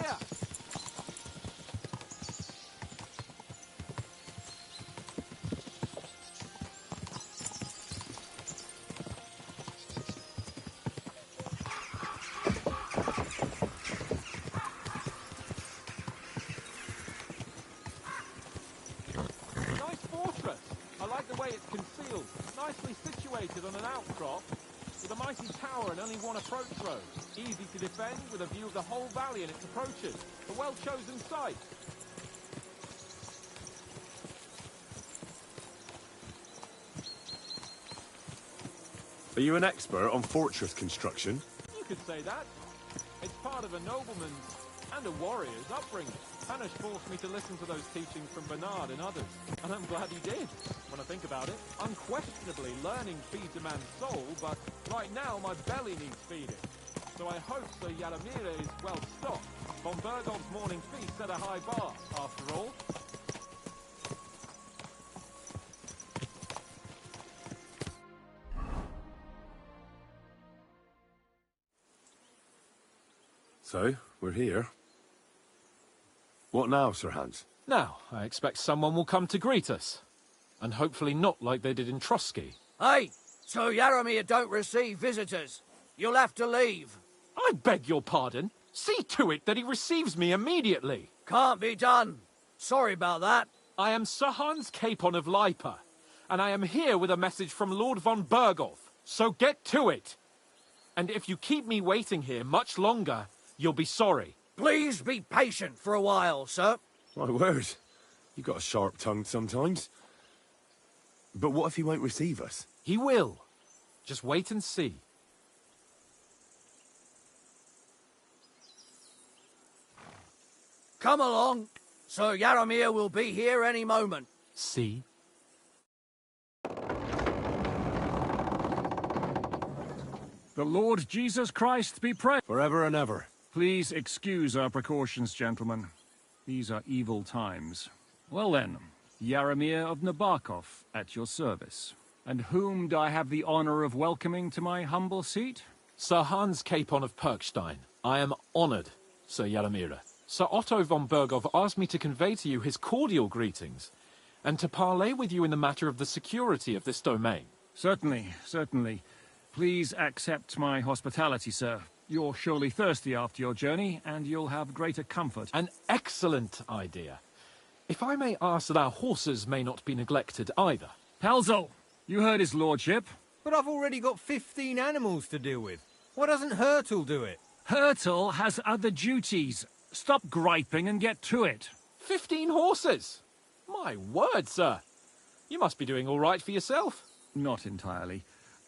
here! Nice fortress. I like the way it's concealed. Nicely situated on an outcrop, with a mighty tower and only one approach road. Easy to defend, with a view of the whole valley and its approaches. A well-chosen site. Are you an expert on fortress construction? You could say that. It's part of a nobleman's and a warrior's upbringing. Hanish forced me to listen to those teachings from Bernard and others, and I'm glad he did. When I think about it, unquestionably learning feeds a man's soul, but right now my belly needs feeding. So I hope Sir Yaramira is well stocked. Von Bergov's morning feast set a high bar, after all. So, we're here. What now, Sir Hans? Now, I expect someone will come to greet us. And hopefully not like they did in Trotsky. Hey, so Yaramir don't receive visitors. You'll have to leave. I beg your pardon. See to it that he receives me immediately. Can't be done. Sorry about that. I am Sir Hans Capon of Lipa, and I am here with a message from Lord von Bergov. So get to it. And if you keep me waiting here much longer, you'll be sorry. Please be patient for a while, sir. My word. You got a sharp tongue sometimes. But what if he won't receive us? He will. Just wait and see. Come along. Sir Yaramir will be here any moment. See? The Lord Jesus Christ be praised. Forever and ever. Please excuse our precautions, gentlemen. These are evil times. Well then, Yaramir of Nabokov, at your service. And whom do I have the honor of welcoming to my humble seat? Sir Hans Capon of Perkstein. I am honored, Sir Yaramira. Sir Otto von Bergov asked me to convey to you his cordial greetings, and to parley with you in the matter of the security of this domain. Certainly, certainly. Please accept my hospitality, sir. You're surely thirsty after your journey, and you'll have greater comfort. An excellent idea. If I may ask that our horses may not be neglected either. Pelzel, you heard his lordship. But I've already got 15 animals to deal with. Why doesn't Hurtle do it? Hurtle has other duties. Stop griping and get to it. 15 horses? My word, sir. You must be doing all right for yourself. Not entirely.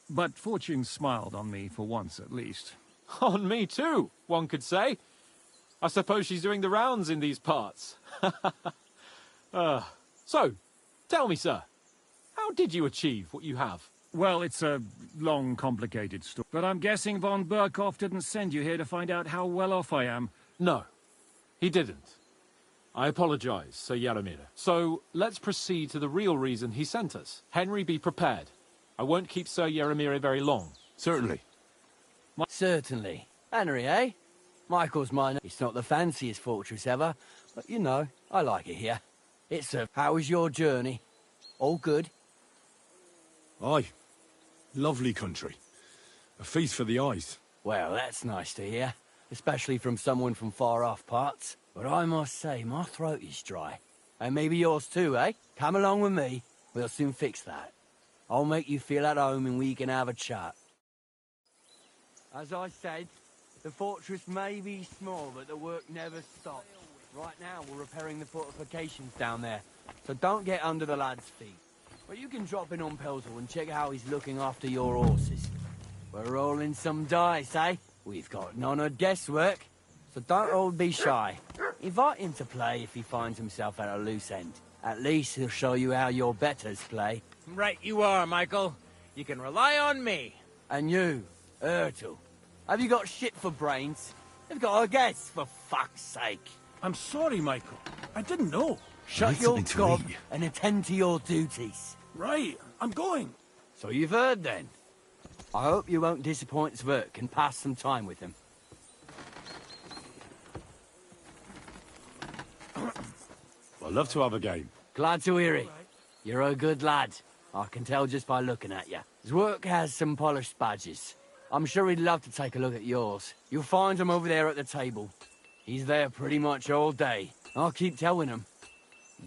But fortune smiled on me for once at least. On me too, one could say. I suppose she's doing the rounds in these parts. So, tell me, sir, how did you achieve what you have? Well, it's a long, complicated story. But I'm guessing von Berkov didn't send you here to find out how well off I am. No, he didn't. I apologize, Sir Yaramira. So, let's proceed to the real reason he sent us. Henry, be prepared. I won't keep Sir Yaramira very long. Certainly. Certainly. Henry, eh? Michael's mine. It's not the fanciest fortress ever, but you know, I like it here. It's a... How was your journey? All good? Aye. Lovely country. A feast for the eyes. Well, that's nice to hear, especially from someone from far-off parts. But I must say, my throat is dry. And maybe yours too, eh? Come along with me. We'll soon fix that. I'll make you feel at home and we can have a chat. As I said, the fortress may be small, but the work never stops. Right now, we're repairing the fortifications down there, so don't get under the lad's feet. But you can drop in on Pelzel and check how he's looking after your horses. We're rolling some dice, eh? We've got none of guesswork, so don't all be shy. Invite him to play if he finds himself at a loose end. At least he'll show you how your betters play. Right you are, Michael. You can rely on me. And you, Ertl, have you got shit for brains? You've got a guess, for fuck's sake. I'm sorry, Michael. I didn't know. Shut need your something to gob eat. and attend to your duties. Right, I'm going. So you've heard then. I hope you won't disappoint Sverk and pass some time with him. I'd love to have a game. Glad to hear it. You're a good lad. I can tell just by looking at you. His work has some polished badges. I'm sure he'd love to take a look at yours. You'll find him over there at the table. He's there pretty much all day. I'll keep telling him.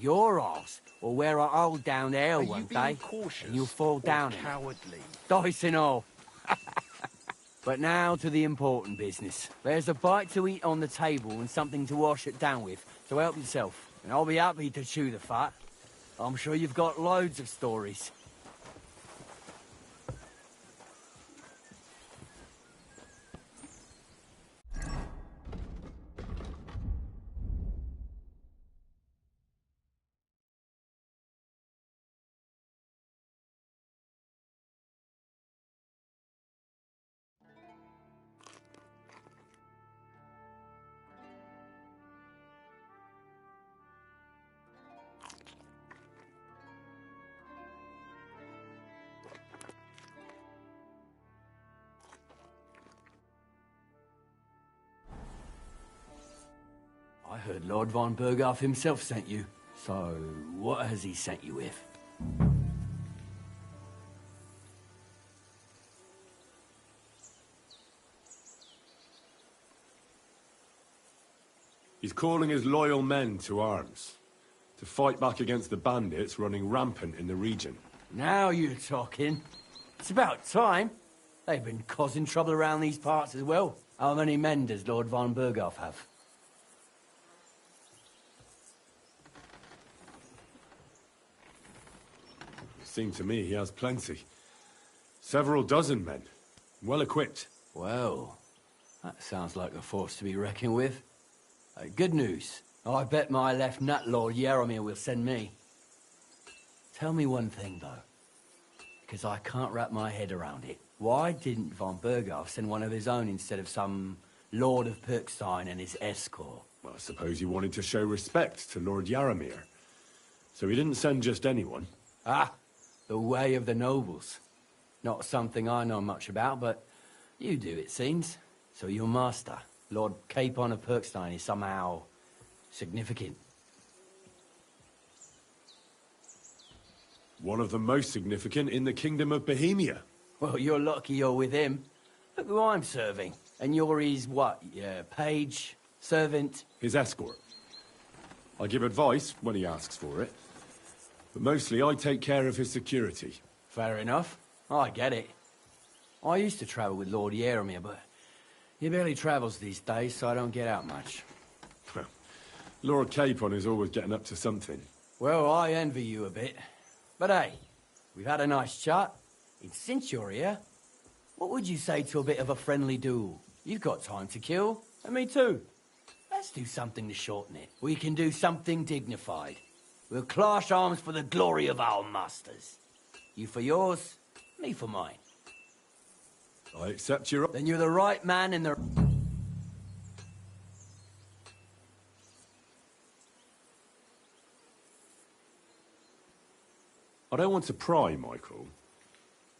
Your arse will wear a hole down there one day, and you'll fall down in it. Dice and all. But now to the important business. There's a bite to eat on the table and something to wash it down with, so help yourself. And I'll be happy to chew the fat. I'm sure you've got loads of stories. I heard Lord von Berghoff himself sent you. So, what has he sent you with? He's calling his loyal men to arms, to fight back against the bandits running rampant in the region. Now you're talking. It's about time. They've been causing trouble around these parts as well. How many men does Lord von Berghoff have? It seemed to me he has plenty. Several dozen men, well equipped. Well, that sounds like a force to be reckoned with. Good news. I bet my left nut Lord Yaromir will send me. Tell me one thing, though, because I can't wrap my head around it. Why didn't von Berghoff send one of his own instead of some Lord of Pirkstein and his escort? Well, I suppose he wanted to show respect to Lord Yaromir. So he didn't send just anyone. Ah, the way of the nobles. Not something I know much about, but you do, it seems. So your master, Lord Capon of Pirkstein, is somehow significant. One of the most significant in the Kingdom of Bohemia. Well, you're lucky you're with him. Look who I'm serving. And you're his, what, page, servant? His escort. I give advice when he asks for it. But mostly I take care of his security. Fair enough. I get it. I used to travel with Lord Yaromir, but he barely travels these days, so I don't get out much. Lord Capon is always getting up to something. Well, I envy you a bit. But hey, we've had a nice chat. And since you're here, what would you say to a bit of a friendly duel? You've got time to kill, and me too. Let's do something to shorten it. We can do something dignified. We'll clash arms for the glory of our masters. You for yours, me for mine. I accept your... Then you're the right man in the... I don't want to pry, Michael,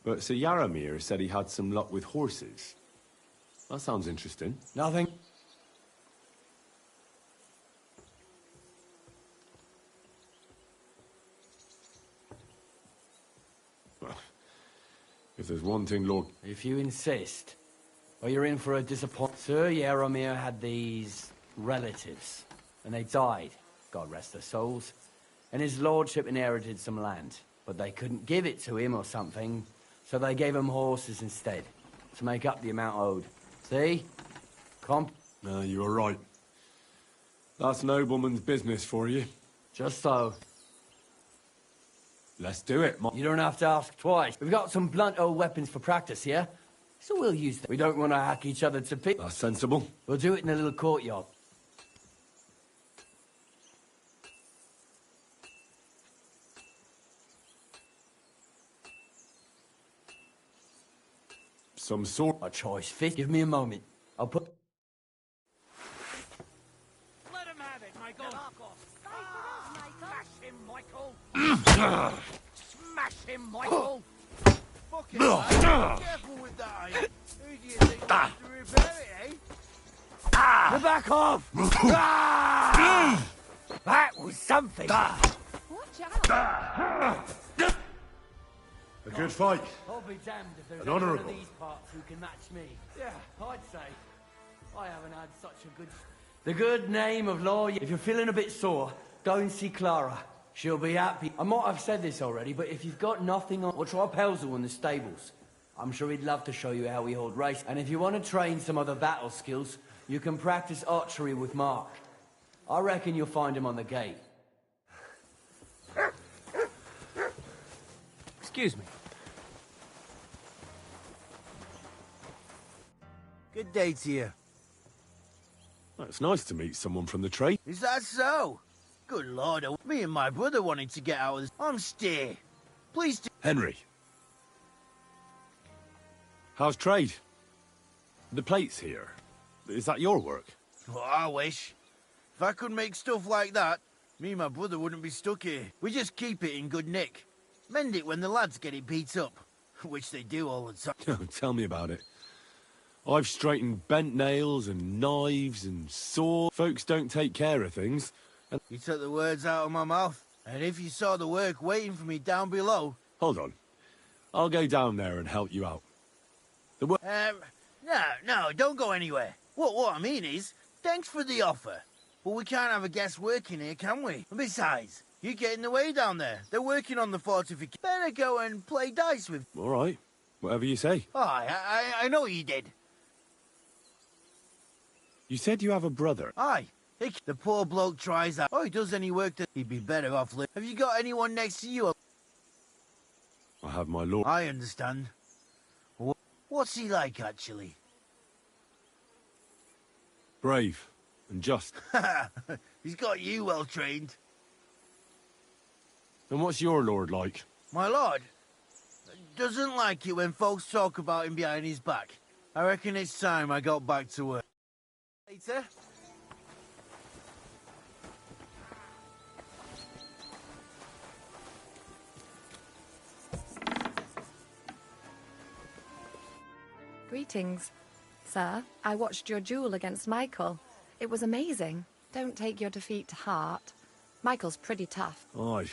but Sir Yaromir said he had some luck with horses. That sounds interesting. Nothing. If there's one thing, Lord... If you insist. Well, you're in for a disappointment. Sir Yaromir had these relatives, and they died, God rest their souls. And his lordship inherited some land, but they couldn't give it to him or something, so they gave him horses instead, to make up the amount owed. See? No, you were right. That's nobleman's business for you. Just so. Let's do it, You don't have to ask twice. We've got some blunt old weapons for practice here, so we'll use them. We don't want to hack each other to pieces. That's sensible. We'll do it in a little courtyard. Some sort... A choice fit. Give me a moment. I'll put... Let him have it, Michael. Smash him, Michael. Smash him, Michael. Fucking careful with that, eh? Who do you think wants to repair it, eh? Back off! That was something! Watch out! A good fight. I'll be damned if there's An anyone honourable. of these parts who can match me. Yeah, I'd say. I haven't had such a good... The good name of lawyer. If you're feeling a bit sore, go and see Clara. She'll be happy. I might have said this already, but if you've got nothing on... Well, try Pelzel in the stables. I'm sure he'd love to show you how we hold race. And if you want to train some other battle skills, you can practice archery with Mark. I reckon you'll find him on the gate. Excuse me. Good day to you. Well, it's nice to meet someone from the trade. Is that so? Good lord, me and my brother wanted to get out of this. I'm stay. Please do. Henry. How's trade? The plates here. Is that your work? Well, I wish. If I could make stuff like that, me and my brother wouldn't be stuck here. We just keep it in good nick. Mend it when the lads get it beat up. Which they do all the time. Tell me about it. I've straightened bent nails and knives and saws. Folks don't take care of things. And You took the words out of my mouth. And if you saw the work waiting for me down below... hold on. I'll go down there and help you out. The work... No, don't go anywhere. What I mean is, thanks for the offer. But we can't have a guest working here, can we? And besides, you get in the way down there. They're working on the fortification. Better go and play dice with... All right. Whatever you say. Oh, I know you did. You said you have a brother. Aye. The poor bloke tries out. Oh, he does any work that he'd be better off living. Have you got anyone next to you? I have my lord. I understand. What's he like, actually? Brave and just. He's got you well trained. And what's your lord like? My lord doesn't like it when folks talk about him behind his back. I reckon it's time I got back to work. Later. Greetings. Sir, I watched your duel against Michael. It was amazing. Don't take your defeat to heart. Michael's pretty tough. Aye.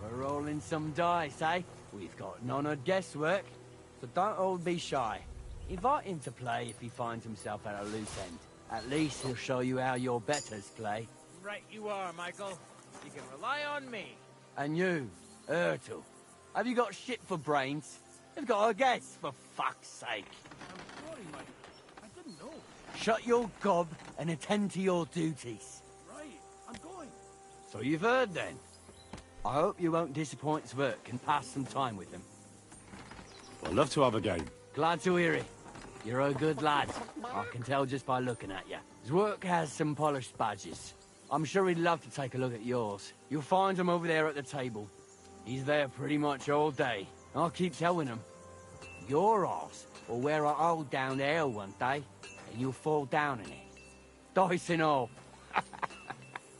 We're rolling some dice, eh? We've got none of guesswork, so don't all be shy. Invite him to play if he finds himself at a loose end. At least he'll show you how your betters play. Right you are, Michael. You can rely on me. And you, Ertl, have you got shit for brains? You've got a guess, for fuck's sake. I'm sorry, Michael. I didn't know. Shut your gob and attend to your duties. Right, I'm going. So you've heard then. I hope you won't disappoint Sverk and pass some time with him. I'd love to have a game. Glad to hear it. You're a good lad. I can tell just by looking at you. Zwerk has some polished badges. I'm sure he'd love to take a look at yours. You'll find him over there at the table. He's there pretty much all day. I'll keep telling him. Your arse will wear a hole down the hill one day, and you'll fall down in it. Dice and all.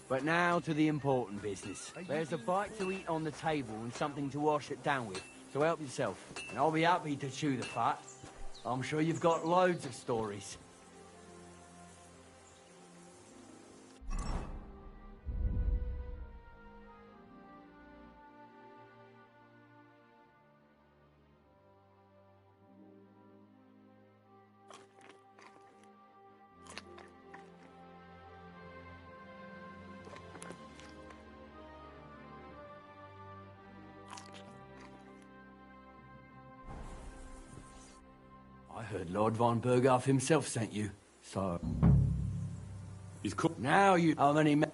But now to the important business. There's a bite to eat on the table and something to wash it down with, so help yourself. And I'll be happy to chew the fat. I'm sure you've got loads of stories. I heard Lord von Berghoff himself sent you, so... He's cool. Now you... How many men...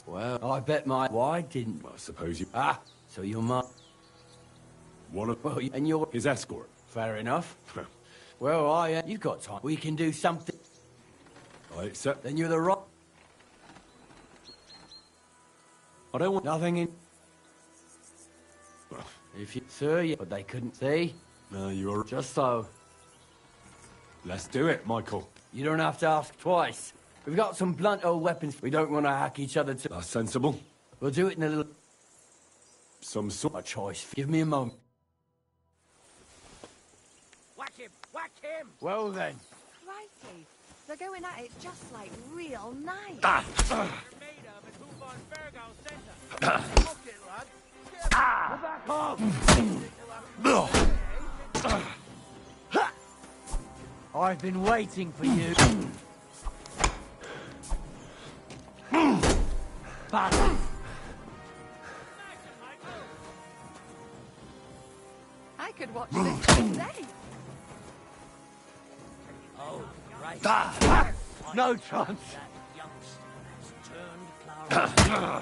Well, I bet my... Why didn't... Well, I suppose you... Ah, so you're my... One of... Well, and you're... His escort. Fair enough. Well, you've got time. We can do something. I accept. Then you're the right... I don't want... Nothing in... Well, If you... Sir, yeah, but they couldn't see. no, you're... Just so. Let's do it, Michael. You don't have to ask twice. We've got some blunt old weapons. We don't want to hack each other to... That's sensible. We'll do it in a little... Some sort... A choice. Give me a moment. Whack him! Whack him! Well then. Righty. They're going at it just like real nice. You're made of and who von Bergau sent us. Okay, lad. Back off! I've been waiting for you. Bad. I could watch this all day. Oh, right. No chance. That youngster has turned Clara.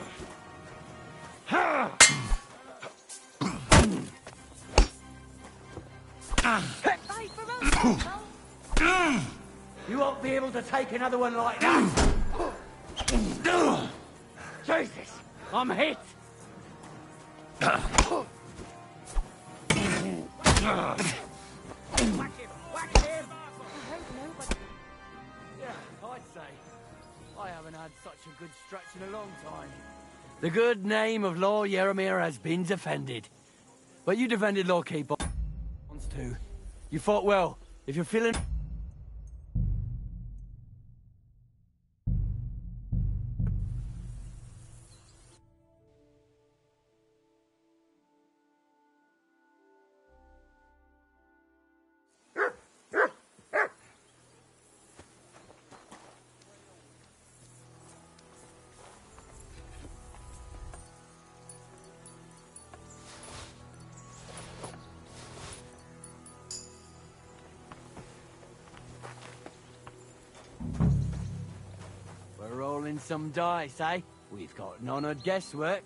Fight for us, Michael. You won't be able to take another one like that. Jesus, I'm hit. Whack him! Whack him! I hope nobody... Yeah, I'd say. I haven't had such a good stretch in a long time. The good name of Lord Yaramir has been defended. But you defended Lord Keeper once too. You fought well. If you're feeling... We're rolling some dice, eh? We've got none of guesswork,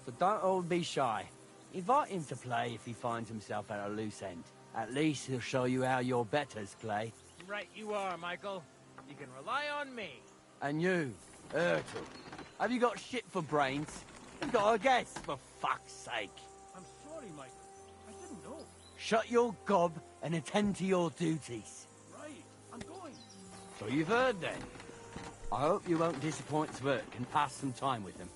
so don't all be shy. Invite him to play if he finds himself at a loose end. At least he'll show you how your betters play. Right you are, Michael. You can rely on me. And you, Ertl, have you got shit for brains? You've got a guess, for fuck's sake. I'm sorry, Michael. I didn't know. Shut your gob and attend to your duties. Right. I'm going. So you've heard then. I hope you won't disappoint Zwerk and pass some time with him.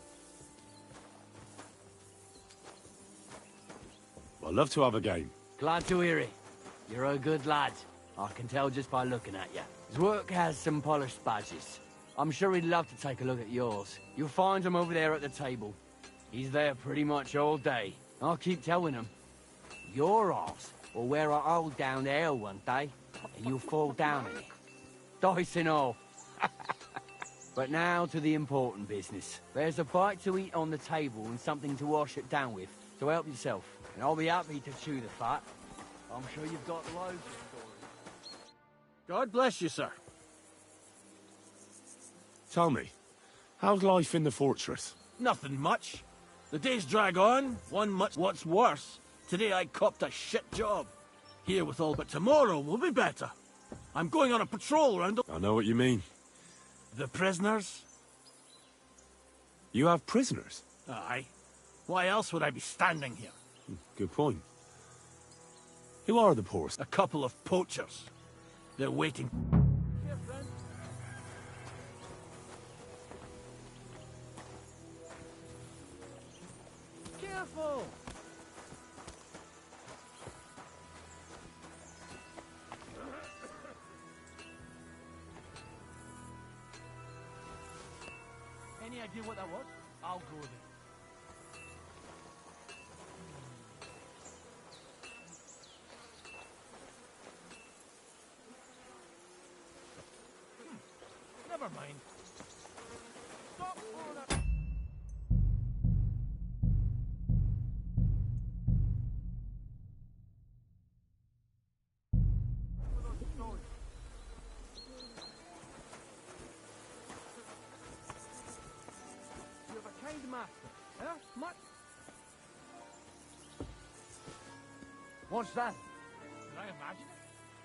I'd love to have a game. Glad to hear it. You're a good lad. I can tell just by looking at you. Zwerk has some polished badges. I'm sure he'd love to take a look at yours. You'll find him over there at the table. He's there pretty much all day. I'll keep telling him. Your arse will wear a hole down the ale one day, and you'll fall down in it. Dice and all. But now to the important business. There's a bite to eat on the table and something to wash it down with, so help yourself. And I'll be happy to chew the fat. I'm sure you've got loads of stories. God bless you, sir. Tell me, how's life in the fortress? Nothing much. The days drag on, one much what's worse. Today I copped a shit job. Here with all, but tomorrow will be better. I'm going on a patrol round I know what you mean. the prisoners. You have prisoners? Aye. Why else would I be standing here? Good point. Who are the poorest? A couple of poachers. They're waiting. Here, friend. Careful! Any idea what that was? I'll go with it. Never mind. Stop all that. What's that? Did I imagine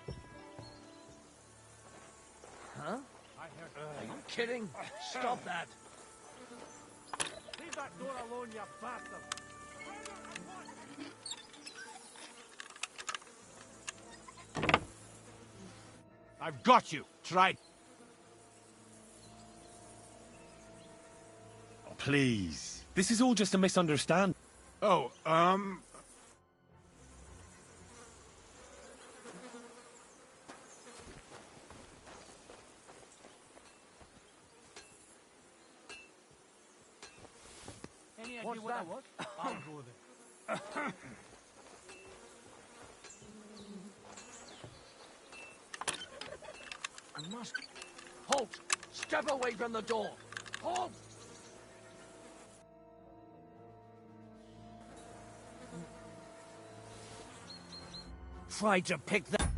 it? Huh? I heard. Are you kidding? Stop that. Leave that door alone, you bastard! I've got you. Try. Please. This is all just a misunderstanding. Oh, Any idea what that was? I'll go there. I must... Halt! Step away from the door! Halt! Try to pick that...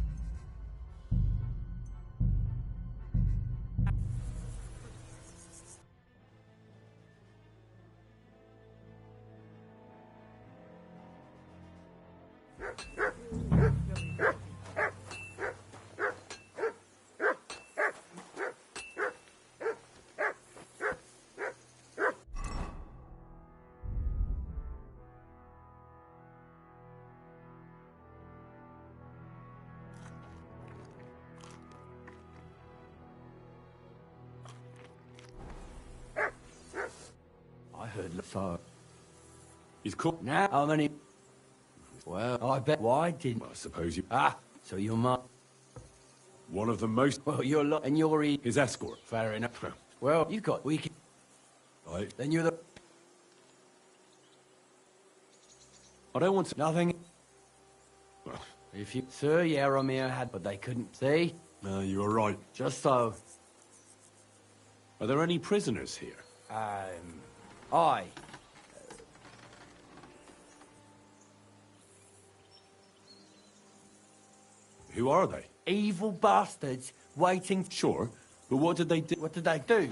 I heard so. He's cool. Now, how many... Well, I bet why didn't... Well, I suppose you... Ah, so you're my... One of the most... Well, you're lot... And you're... His escort. Fair enough. Well, you've got... We can... Right. Then you're the... I don't want to... Nothing... Well, If you... Sir Yaromir had... But they couldn't see. no, you are right. Just so. Are there any prisoners here? Aye. Who are they? Evil bastards waiting... Sure, but what did they do? What did they do?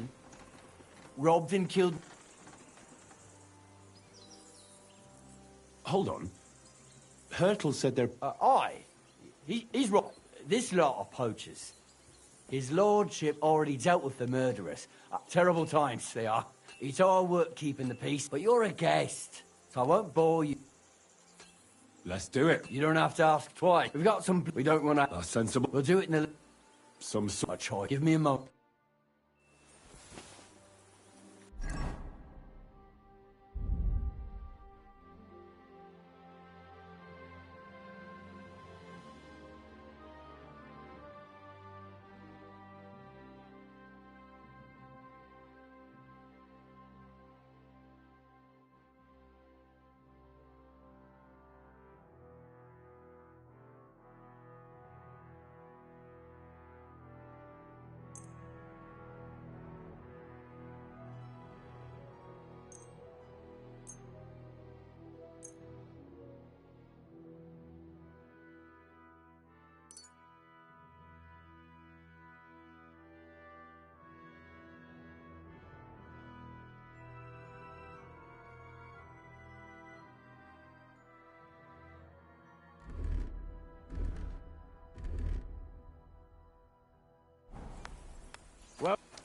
Robbed and killed... Hold on. Hurtle said they're... Aye. He's right. This lot of poachers. His lordship already dealt with the murderers. Terrible times they are. It's all work keeping the peace, but you're a guest, so I won't bore you. Let's do it. You don't have to ask twice. We've got some... We don't want to... That's sensible. We'll do it in the... Some sort... A choice. Give me a moment.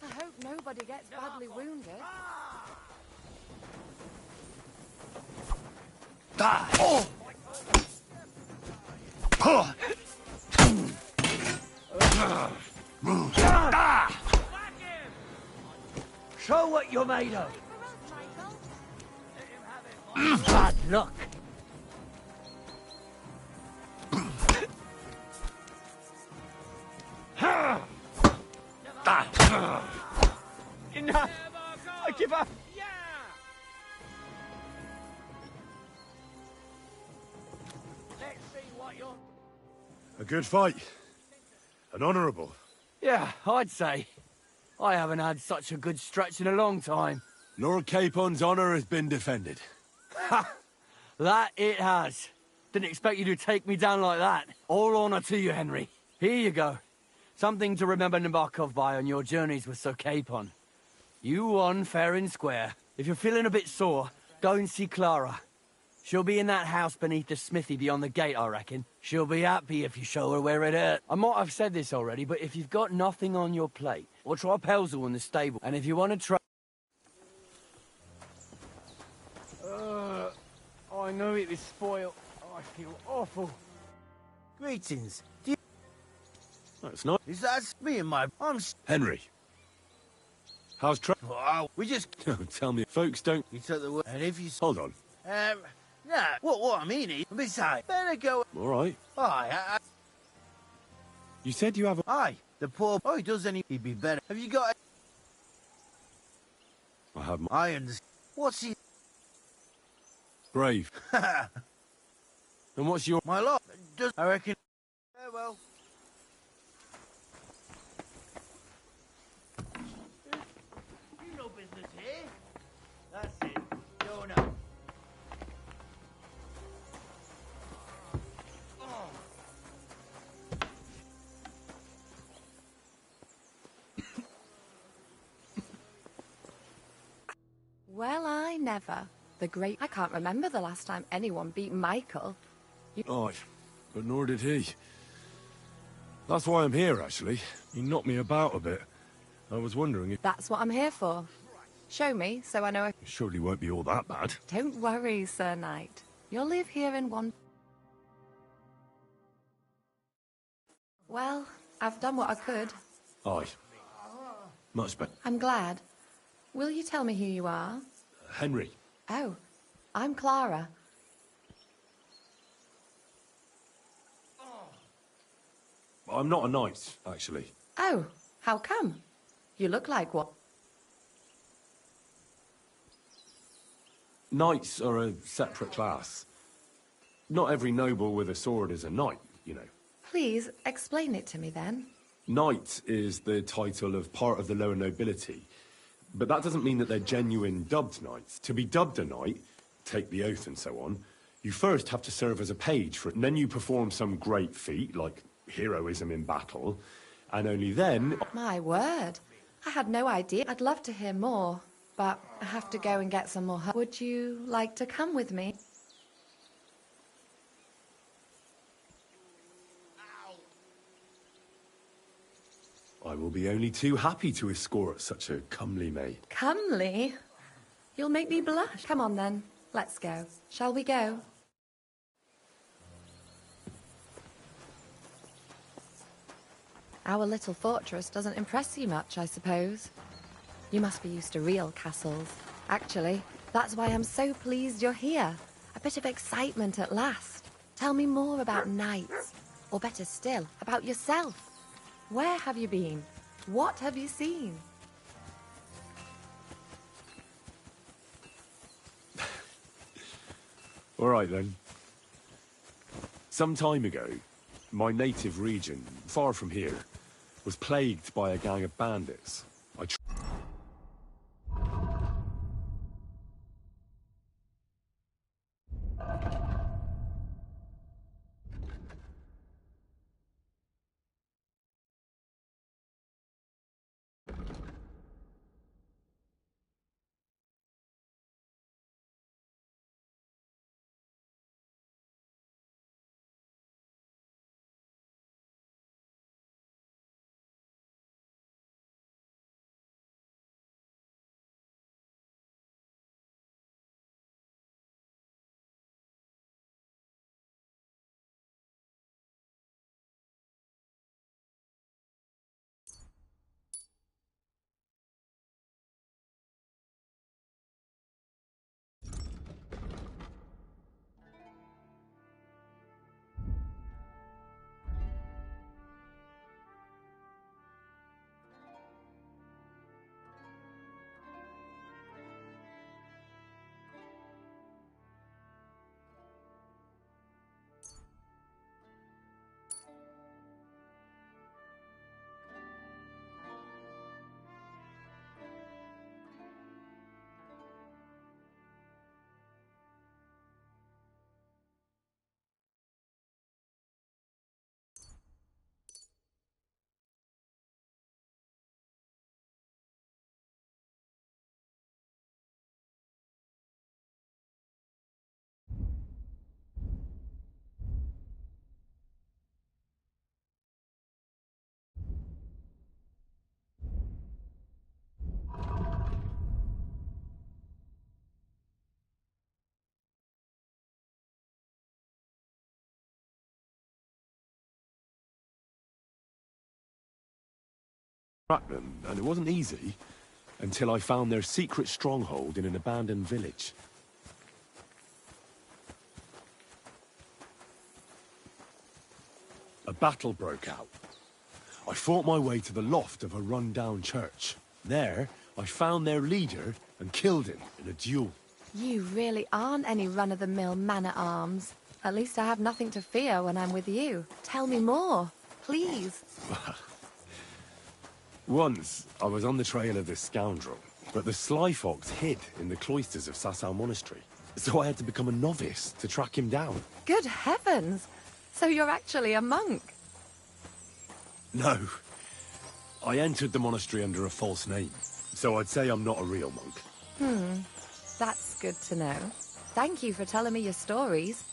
I hope nobody gets badly wounded. Show what you're made of. Bad luck. Enough! I give up! Let's see what you're... A good fight. An honourable. Yeah, I'd say. I haven't had such a good stretch in a long time. Lord Capon's honour has been defended. Ha! That it has. Didn't expect you to take me down like that. All honour to you, Henry. Here you go. Something to remember Nabokov by on your journeys with Sir Capon. You won fair and square. If you're feeling a bit sore, Go and see Clara. She'll be in that house beneath the smithy beyond the gate, I reckon. She'll be happy if you show her where it hurt. I might have said this already, but if you've got nothing on your plate, or try Pelzel in the stable, and if you want to try... I know it is spoiled. I feel awful. Greetings. Do you... That's not... Is that me and my... Henry. How's Oh, we just... Tell me, folks don't... You took the word... And if you... Hold on. Nah, what I mean is... Besides, better go... All right. Aye, You said you have a... Aye, the poor... Oh, he does any... He'd be better. Have you got... I have my... I understand. What's he... Brave. And what's your... My lot. Does... I reckon... well... You no business here. That's it. Go now. Well, I never. The great... I can't remember the last time anyone beat Michael. Aye, but nor did he. That's why I'm here, actually. He knocked me about a bit. I was wondering if... That's what I'm here for. Show me, so I know if... It surely won't be all that bad. Don't worry, Sir Knight. You'll live here in one... Well, I've done what I could. Aye. Much better. I'm glad. Will you tell me who you are? Henry. Oh, I'm Clara. I'm not a knight, actually. Oh, how come? You look like one. Knights are a separate class. Not every noble with a sword is a knight, you know. Please, explain it to me then. Knight is the title of part of the lower nobility. But that doesn't mean that they're genuine dubbed knights. To be dubbed a knight, take the oath and so on, you first have to serve as a page for it, and then you perform some great feat, like heroism in battle, and only then... My word. I had no idea. I'd love to hear more, but I have to go and get some more help. Would you like to come with me? I will be only too happy to escort such a comely maid. Comely? You'll make me blush. Come on then, let's go. Shall we go? Our little fortress doesn't impress you much, I suppose. You must be used to real castles. Actually, that's why I'm so pleased you're here. A bit of excitement at last. Tell me more about knights, or better still, about yourself. Where have you been? What have you seen? All right, then. Some time ago, my native region, far from here, was plagued by a gang of bandits. Track them, and it wasn't easy until I found their secret stronghold in an abandoned village. A battle broke out. I fought my way to the loft of a run-down church. There, I found their leader and killed him in a duel. You really aren't any run-of-the-mill man-at-arms. At least I have nothing to fear when I'm with you. Tell me more, please. Once, I was on the trail of this scoundrel, but the sly fox hid in the cloisters of Sasau Monastery. So I had to become a novice to track him down. Good heavens! So you're actually a monk? No. I entered the monastery under a false name, so I'd say I'm not a real monk. That's good to know. Thank you for telling me your stories.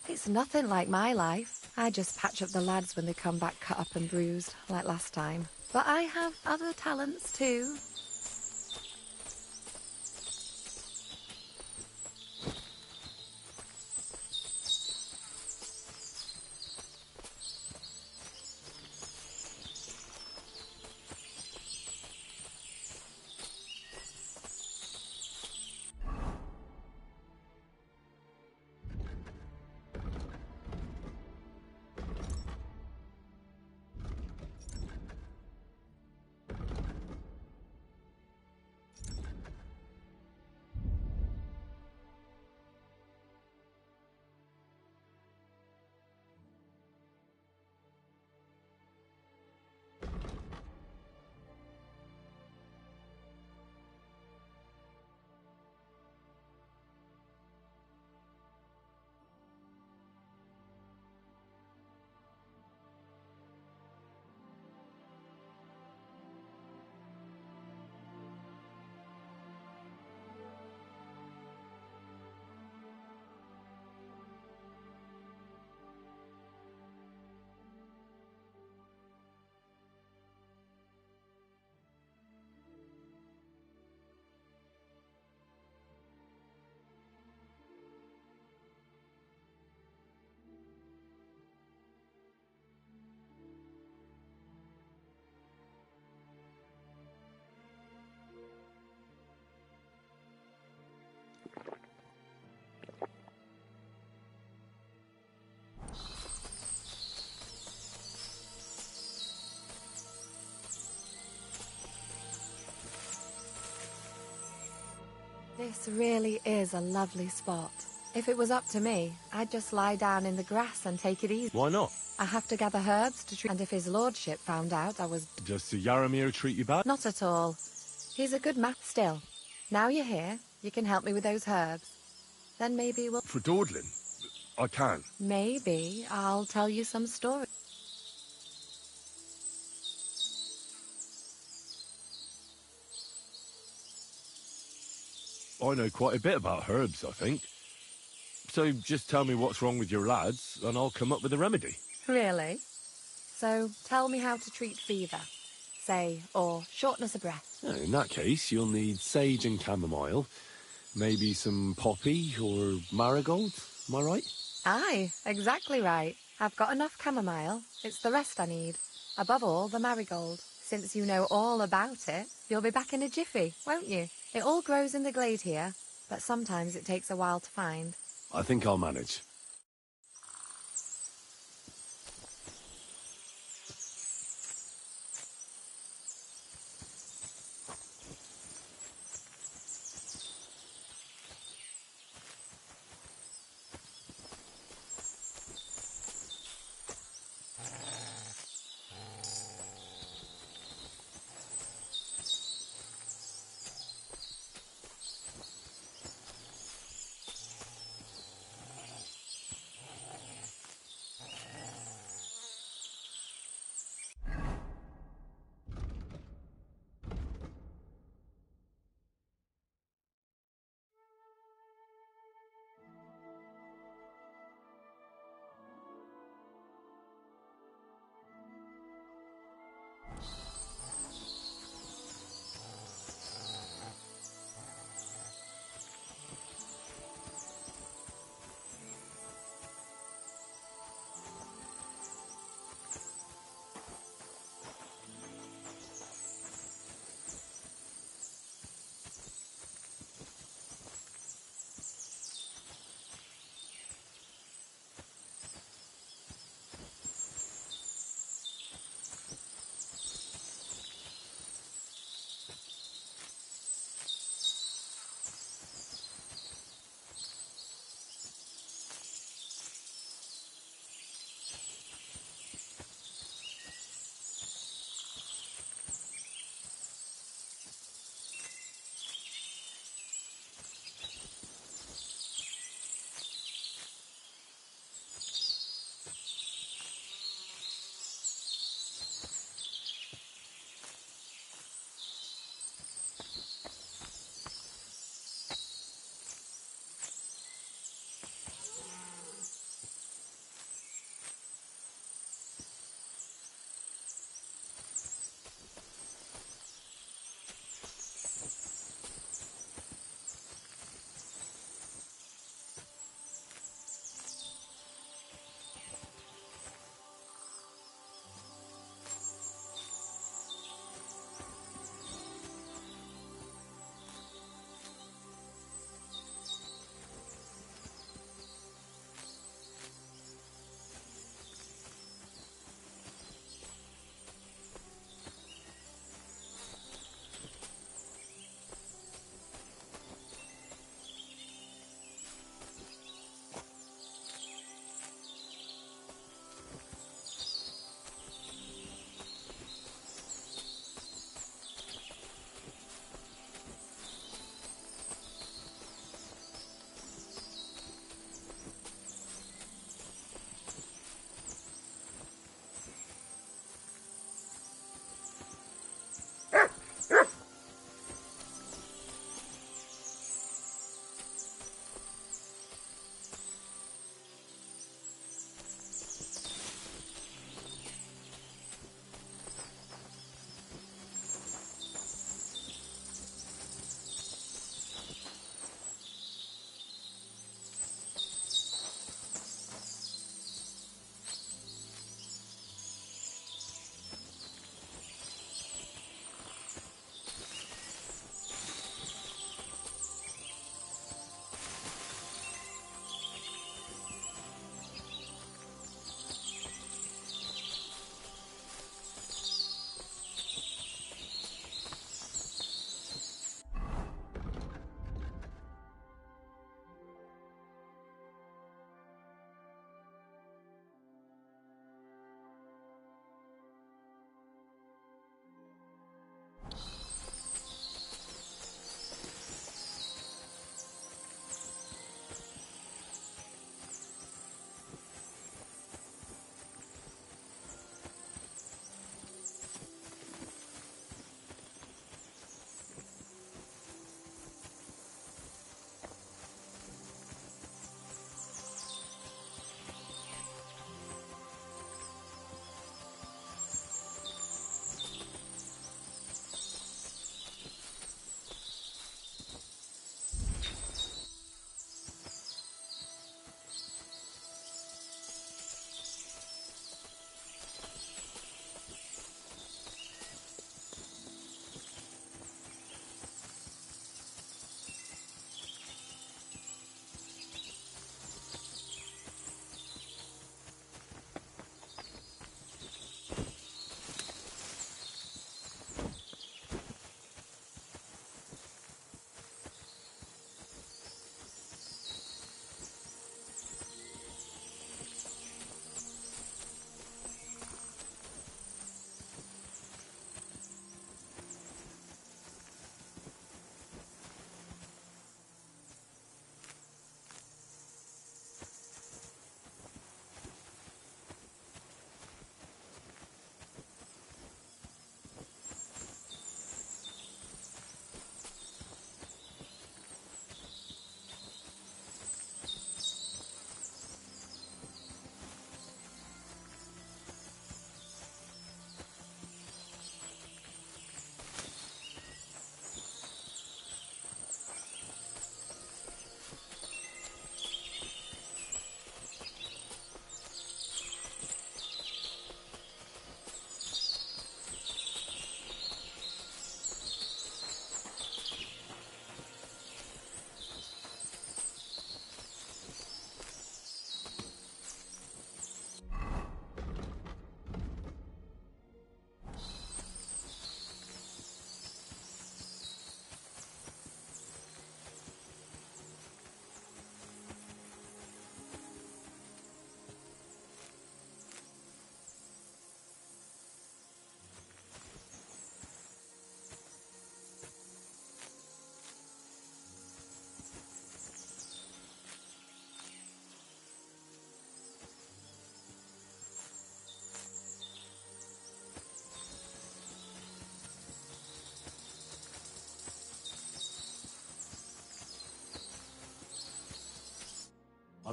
It's nothing like my life. I just patch up the lads when they come back cut up and bruised, like last time. But I have other talents too. This really is a lovely spot. If it was up to me, I'd just lie down in the grass and take it easy. Why not? I have to gather herbs to treat, and if his lordship found out I was... Does Sir Yaramir treat you bad? Not at all. He's a good man. Still, now you're here, you can help me with those herbs. Then maybe we'll... For dawdling? I can. Maybe I'll tell you some story. I know quite a bit about herbs, I think. So just tell me what's wrong with your lads, and I'll come up with a remedy. Really? So tell me how to treat fever, say, or shortness of breath. Oh, in that case, you'll need sage and chamomile, maybe some poppy or marigold, am I right? Aye, exactly right. I've got enough chamomile. It's the rest I need. Above all, the marigold. Since you know all about it, you'll be back in a jiffy, won't you? It all grows in the glade here, but sometimes it takes a while to find. I think I'll manage.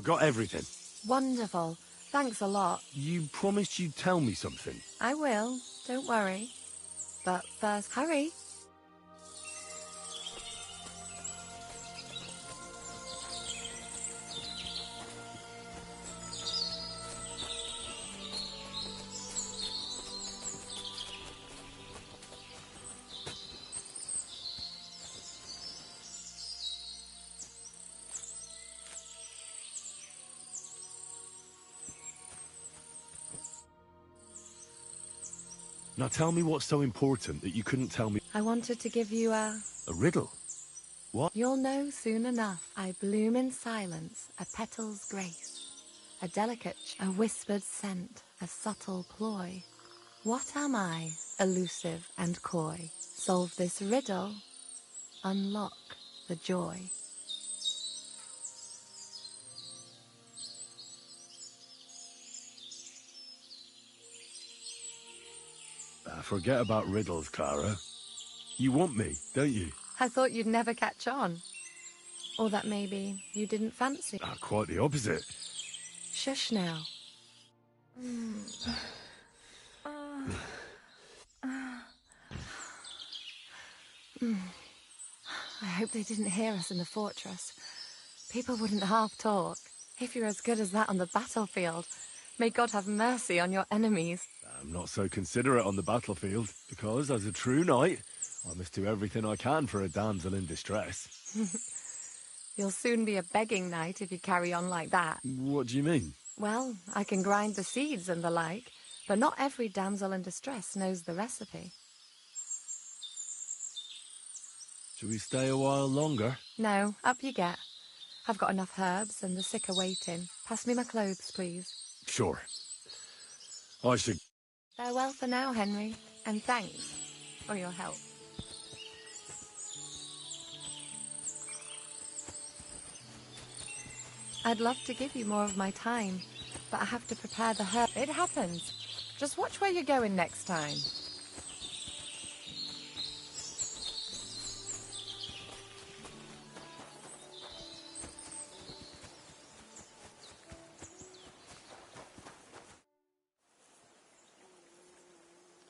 I've got everything. Wonderful. Thanks a lot. You promised you'd tell me something. I will. Don't worry. But first, hurry. Now tell me what's so important that you couldn't tell me. I wanted to give you a... A riddle? What? You'll know soon enough. I bloom in silence, a petal's grace, a delicate, a whispered scent, a subtle ploy. What am I, elusive and coy? Solve this riddle, unlock the joy. Forget about riddles, Clara. You want me, don't you? I thought you'd never catch on. Or that maybe you didn't fancy. Quite the opposite. Shush now. I hope they didn't hear us in the fortress. People wouldn't half talk. If you're as good as that on the battlefield, may God have mercy on your enemies. I'm not so considerate on the battlefield, because as a true knight, I must do everything I can for a damsel in distress. You'll soon be a begging knight if you carry on like that. What do you mean? Well, I can grind the seeds and the like, but not every damsel in distress knows the recipe. Shall we stay a while longer? No, up you get. I've got enough herbs and the sick are waiting. Pass me my clothes, please. Sure. I should... Farewell for now, Henry, and thanks for your help. I'd love to give you more of my time, but I have to prepare the herb. It happens. Just watch where you're going next time.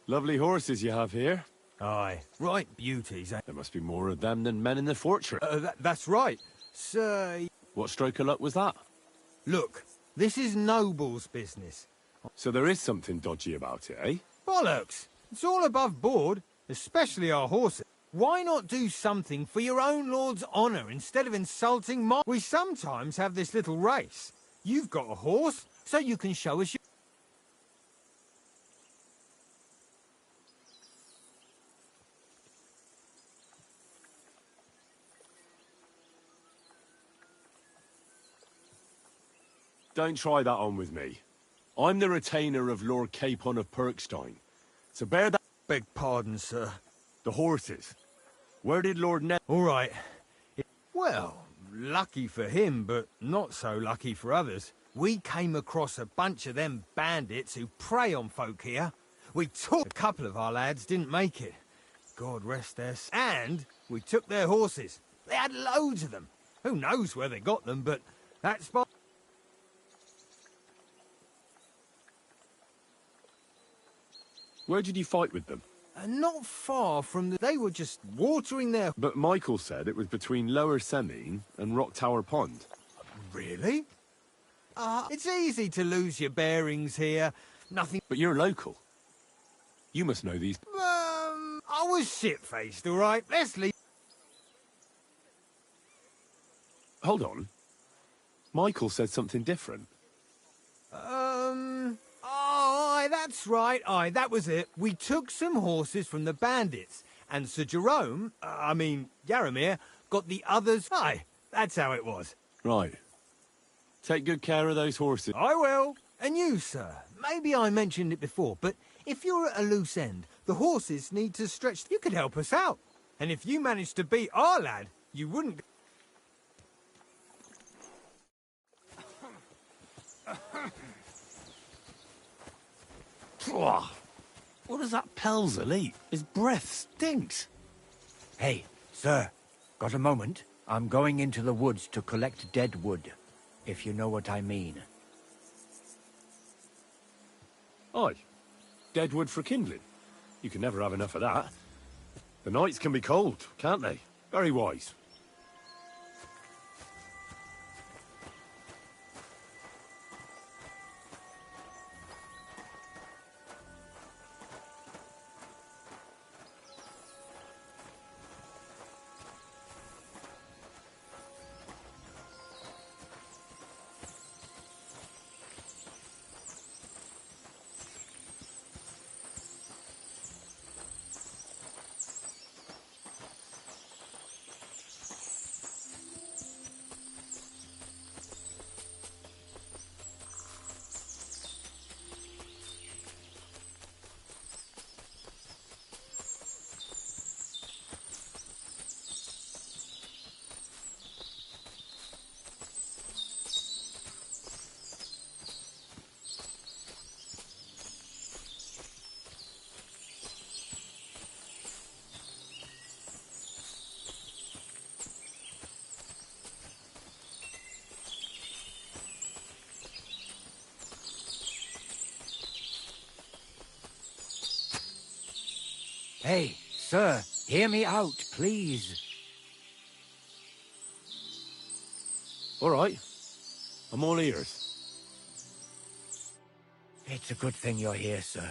Lovely horses you have here. Aye, right beauties, eh? There must be more of them than men in the fortress. That's right. Sir, What stroke of luck was that? look, this is Noble's business. So there is something dodgy about it, eh? Bollocks! It's all above board, especially our horses. Why not do something for your own lord's honour instead of insulting my... We sometimes have this little race. You've got a horse, so you can show us your... Don't try that on with me. I'm the retainer of Lord Capon of Perkstein. So bear that... Beg pardon, sir. The horses. Where did Lord Ned... All right. Well, lucky for him, but not so lucky for others. We came across a bunch of them bandits who prey on folk here. We took... A couple of our lads didn't make it. God rest their... And we took their horses. They had loads of them. Who knows where they got them, but that's... Where did you fight with them? Not far from the... They were just watering their... But Michael said it was between Lower Semine and Rock Tower Pond. Really? It's easy to lose your bearings here. Nothing... But you're local. You must know these... I was shit-faced, all right? Let's leave... Hold on. Michael said something different. Aye, that's right. Aye, that was it. We took some horses from the bandits, and Sir Jerome, Yaramir, got the others. Aye, that's how it was. Right. Take good care of those horses. I will. And you, sir. Maybe I mentioned it before, but if you're at a loose end, the horses need to stretch. You could help us out. And if you managed to beat our lad, you wouldn't... What does that Pelzer eat? His breath stinks. Hey, sir, got a moment? I'm going into the woods to collect dead wood. if you know what I mean. Aye. Dead wood for kindling. You can never have enough of that. The nights can be cold, can't they? Very wise. Hey, sir, hear me out, please. All right. I'm all ears. It's a good thing you're here, sir.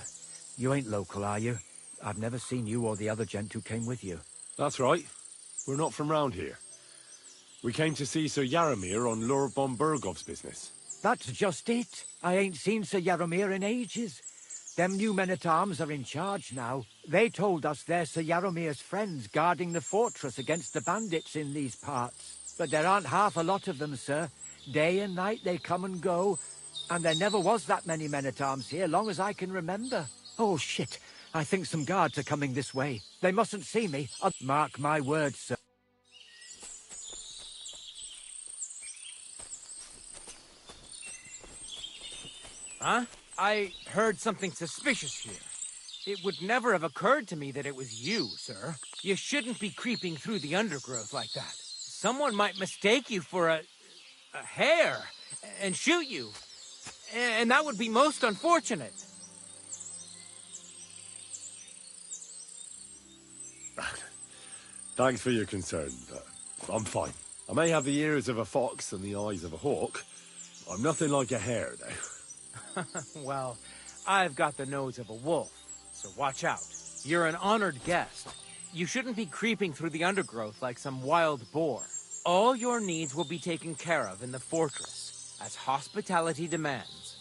You ain't local, are you? I've never seen you or the other gent who came with you. That's right. We're not from round here. We came to see Sir Yaramir on Lord von Burgov's business. That's just it. I ain't seen Sir Yaramir in ages. Them new men-at-arms are in charge now. They told us they're Sir Yaramir's friends guarding the fortress against the bandits in these parts. But there aren't half a lot of them, sir. Day and night they come and go. And there never was that many men-at-arms here, long as I can remember. Oh, shit. I think some guards are coming this way. They mustn't see me. Mark my words, sir. Huh? I heard something suspicious here. It would never have occurred to me that it was you, sir. You shouldn't be creeping through the undergrowth like that. Someone might mistake you for a hare and shoot you. And that would be most unfortunate. Thanks for your concern, but I'm fine. I may have the ears of a fox and the eyes of a hawk. I'm nothing like a hare, though. Well, I've got the nose of a wolf, so watch out. You're an honored guest. You shouldn't be creeping through the undergrowth like some wild boar. All your needs will be taken care of in the fortress, as hospitality demands.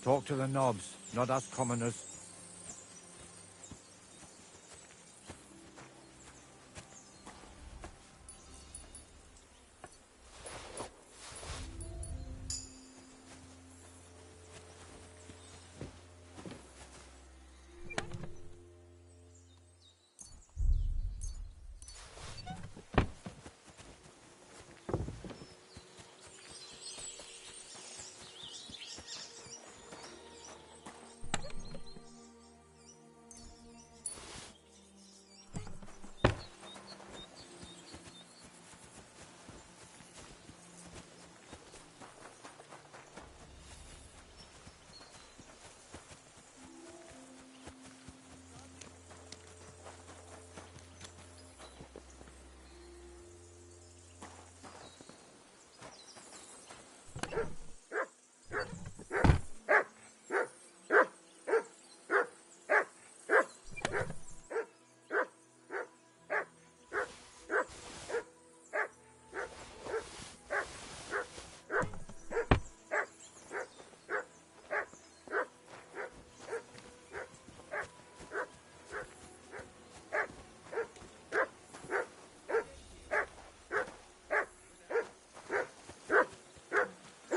Talk to the knobs, not us commoners.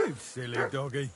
You silly doggy.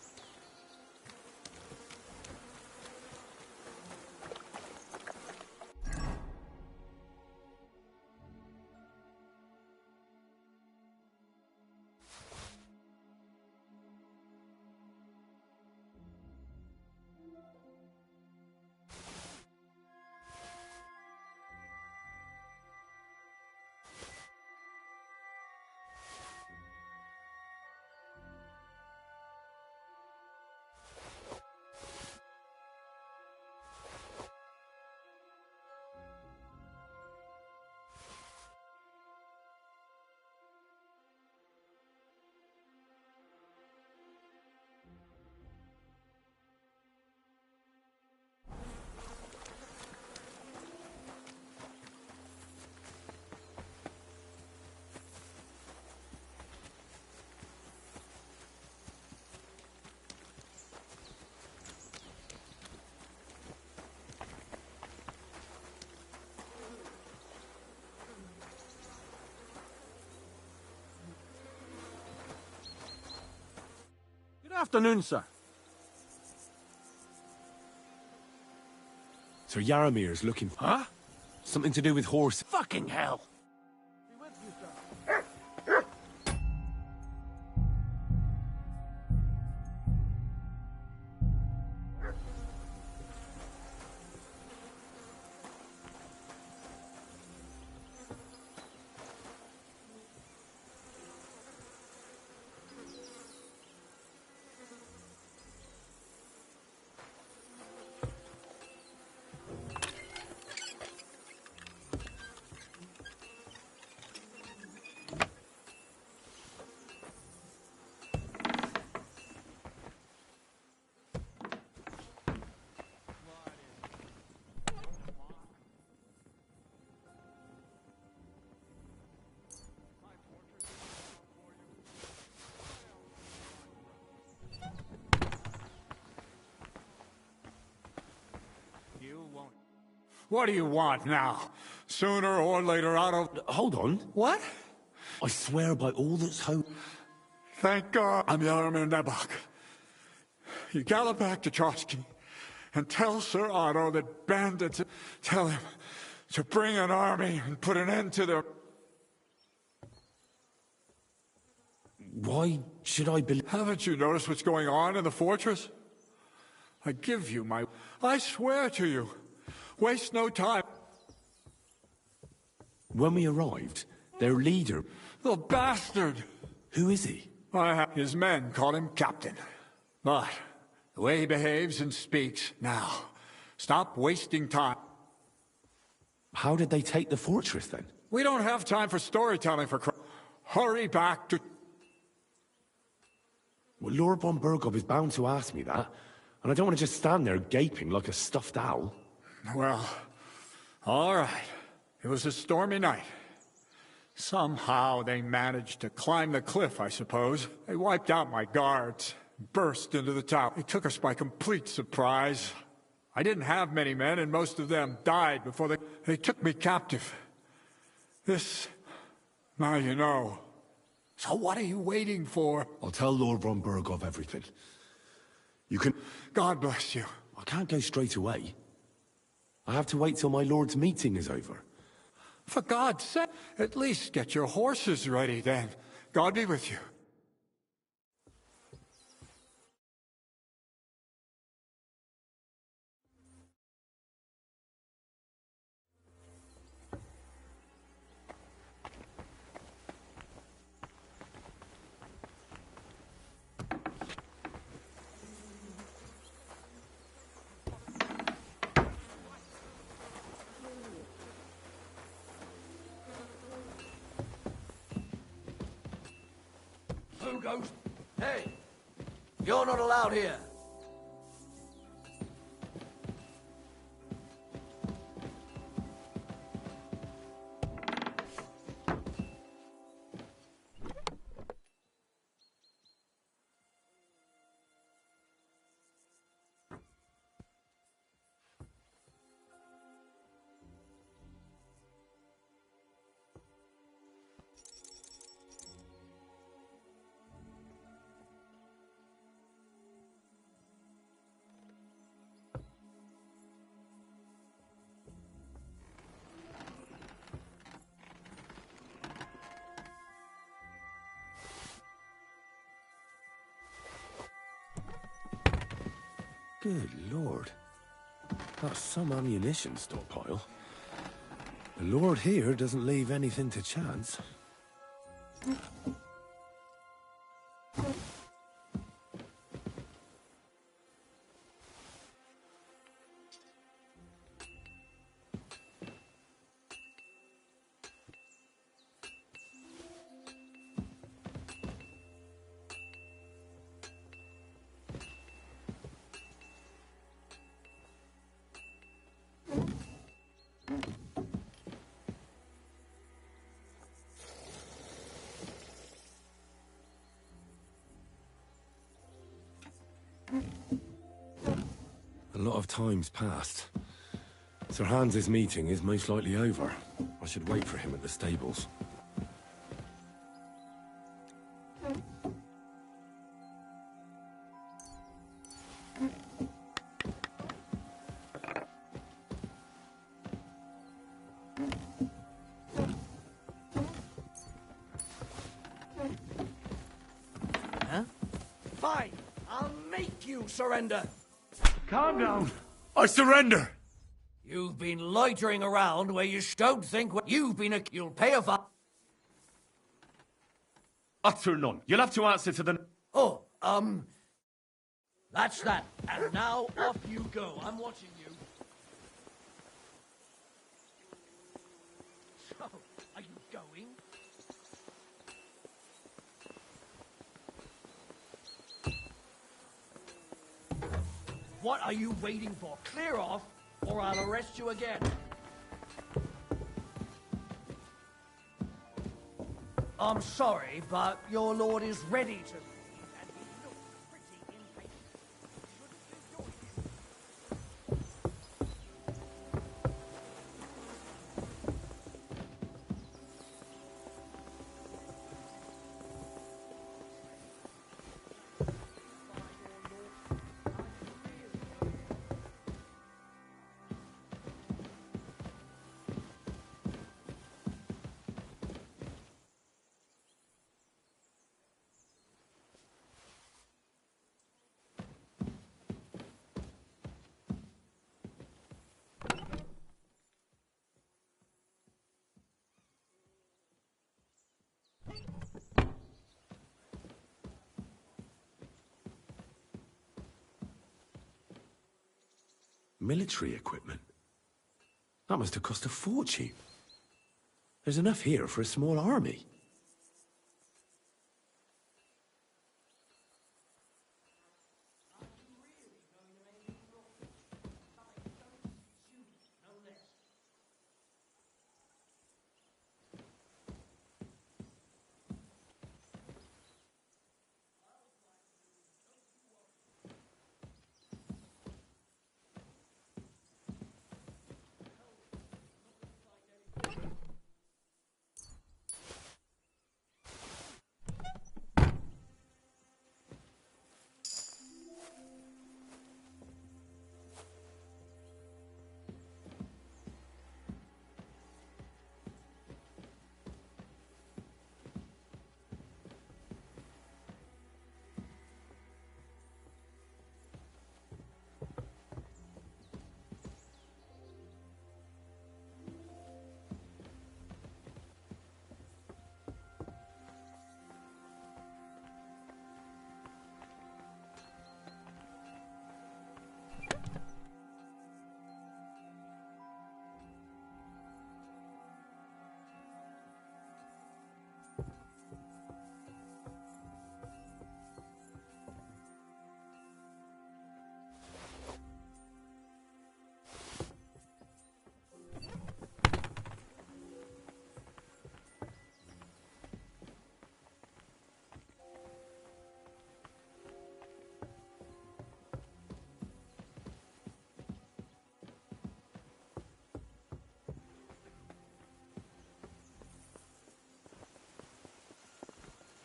Good afternoon, sir. So Yaramir's looking... Huh? Something to do with horse... Fucking hell! What do you want now? Sooner or later out of... Hold on. What? I swear by all that's holy... Thank God I'm Yaramir Nebok. You gallop back to Trotsky and tell Sir Otto that bandits... Tell him to bring an army and put an end to their... Why should I believe... Haven't you noticed what's going on in the fortress? I give you my... I swear to you. Waste no time. When we arrived, their leader... The bastard! Who is he? His men call him Captain. But the way he behaves and speaks now, stop wasting time. How did they take the fortress, then? We don't have time for storytelling for Hurry back to... Well, Lord von Burgov is bound to ask me that, and I don't want to just stand there gaping like a stuffed owl. Well, all right. It was a stormy night. Somehow they managed to climb the cliff, I suppose. They wiped out my guards. burst into the tower. It took us by complete surprise. I didn't have many men, and most of them died before they took me captive. This... now you know. So what are you waiting for? I'll tell Lord von Burgov everything. You can... God bless you. I can't go straight away. I have to wait till my lord's meeting is over. For God's sake, at least get your horses ready then. God be with you. Who goes? Hey! You're not allowed here! Good lord. That's some ammunition stockpile. The lord here doesn't leave anything to chance. A lot of time's passed. Sir Hans's meeting is most likely over. I should wait for him at the stables. Huh? Fine! I'll make you surrender! Calm down. I surrender. You've been loitering around where you don't think what you've been you'll pay a fine. Utter none. You'll have to answer to the... Oh, that's that. And now off you go. I'm watching you. So, are you going? What are you waiting for? Clear off, or I'll arrest you again. I'm sorry, but your lord is ready to leave, and he looks pretty impatient. Shouldn't you join him? Military equipment? That must have cost a fortune. There's enough here for a small army.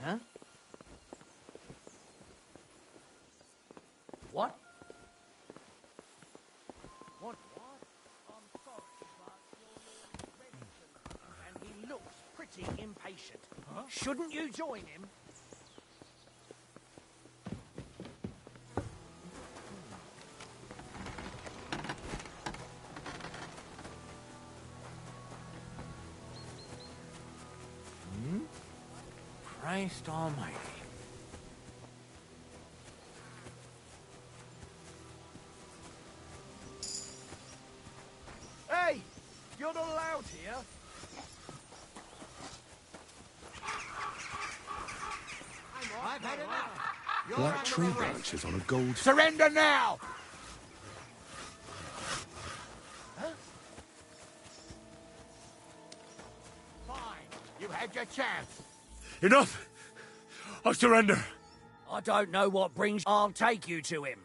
Huh? What? What? I'm sorry, but your lord is ready, and he looks pretty impatient. Huh? Shouldn't you join him? Christ almighty. Hey! You're not allowed here! I've had enough! Black tree branches on a gold... Surrender now! Fine. You had your chance. Enough! I surrender! I don't know what brings... I'll take you to him.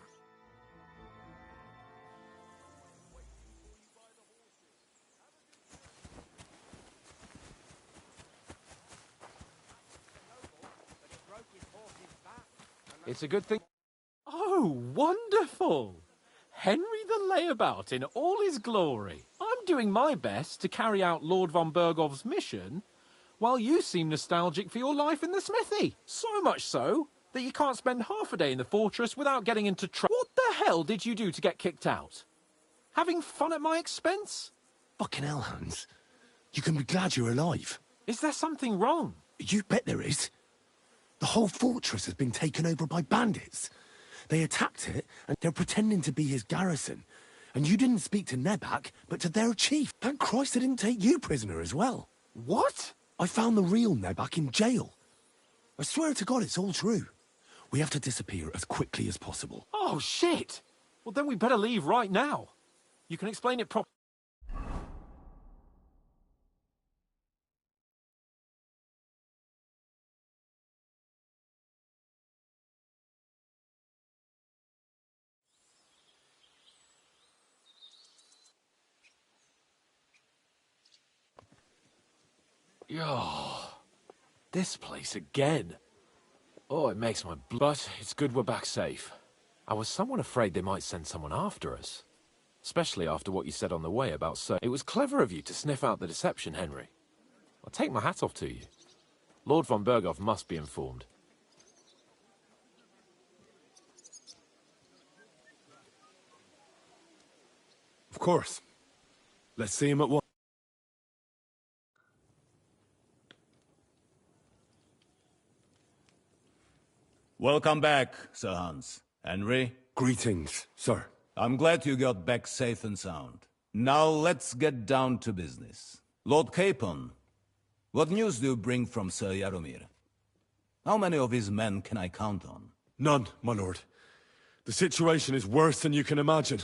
It's a good thing. Oh, wonderful! Henry the Layabout in all his glory. I'm doing my best to carry out Lord von Bergov's mission, while you seem nostalgic for your life in the smithy. So much so that you can't spend half a day in the fortress without getting into trouble. What the hell did you do to get kicked out? Having fun at my expense? Fucking hell, Hans. You can be glad you're alive. Is there something wrong? You bet there is. The whole fortress has been taken over by bandits. They attacked it, and they're pretending to be his garrison. And you didn't speak to Nebak, but to their chief. Thank Christ they didn't take you prisoner as well. What? I found the real Nebak in jail. I swear to God it's all true. We have to disappear as quickly as possible. Oh, shit! Well, then we better leave right now. You can explain it properly. Oh, this place again. Oh, it makes my blood. But it's good we're back safe. I was somewhat afraid they might send someone after us. Especially after what you said on the way about Sir. It was clever of you to sniff out the deception, Henry. I'll take my hat off to you. Lord von Berghoff must be informed. Of course. Let's see him at once. Welcome back, Sir Hans. Henry? Greetings, sir. I'm glad you got back safe and sound. Now let's get down to business. Lord Capon, what news do you bring from Sir Jaromir? How many of his men can I count on? None, my lord. The situation is worse than you can imagine.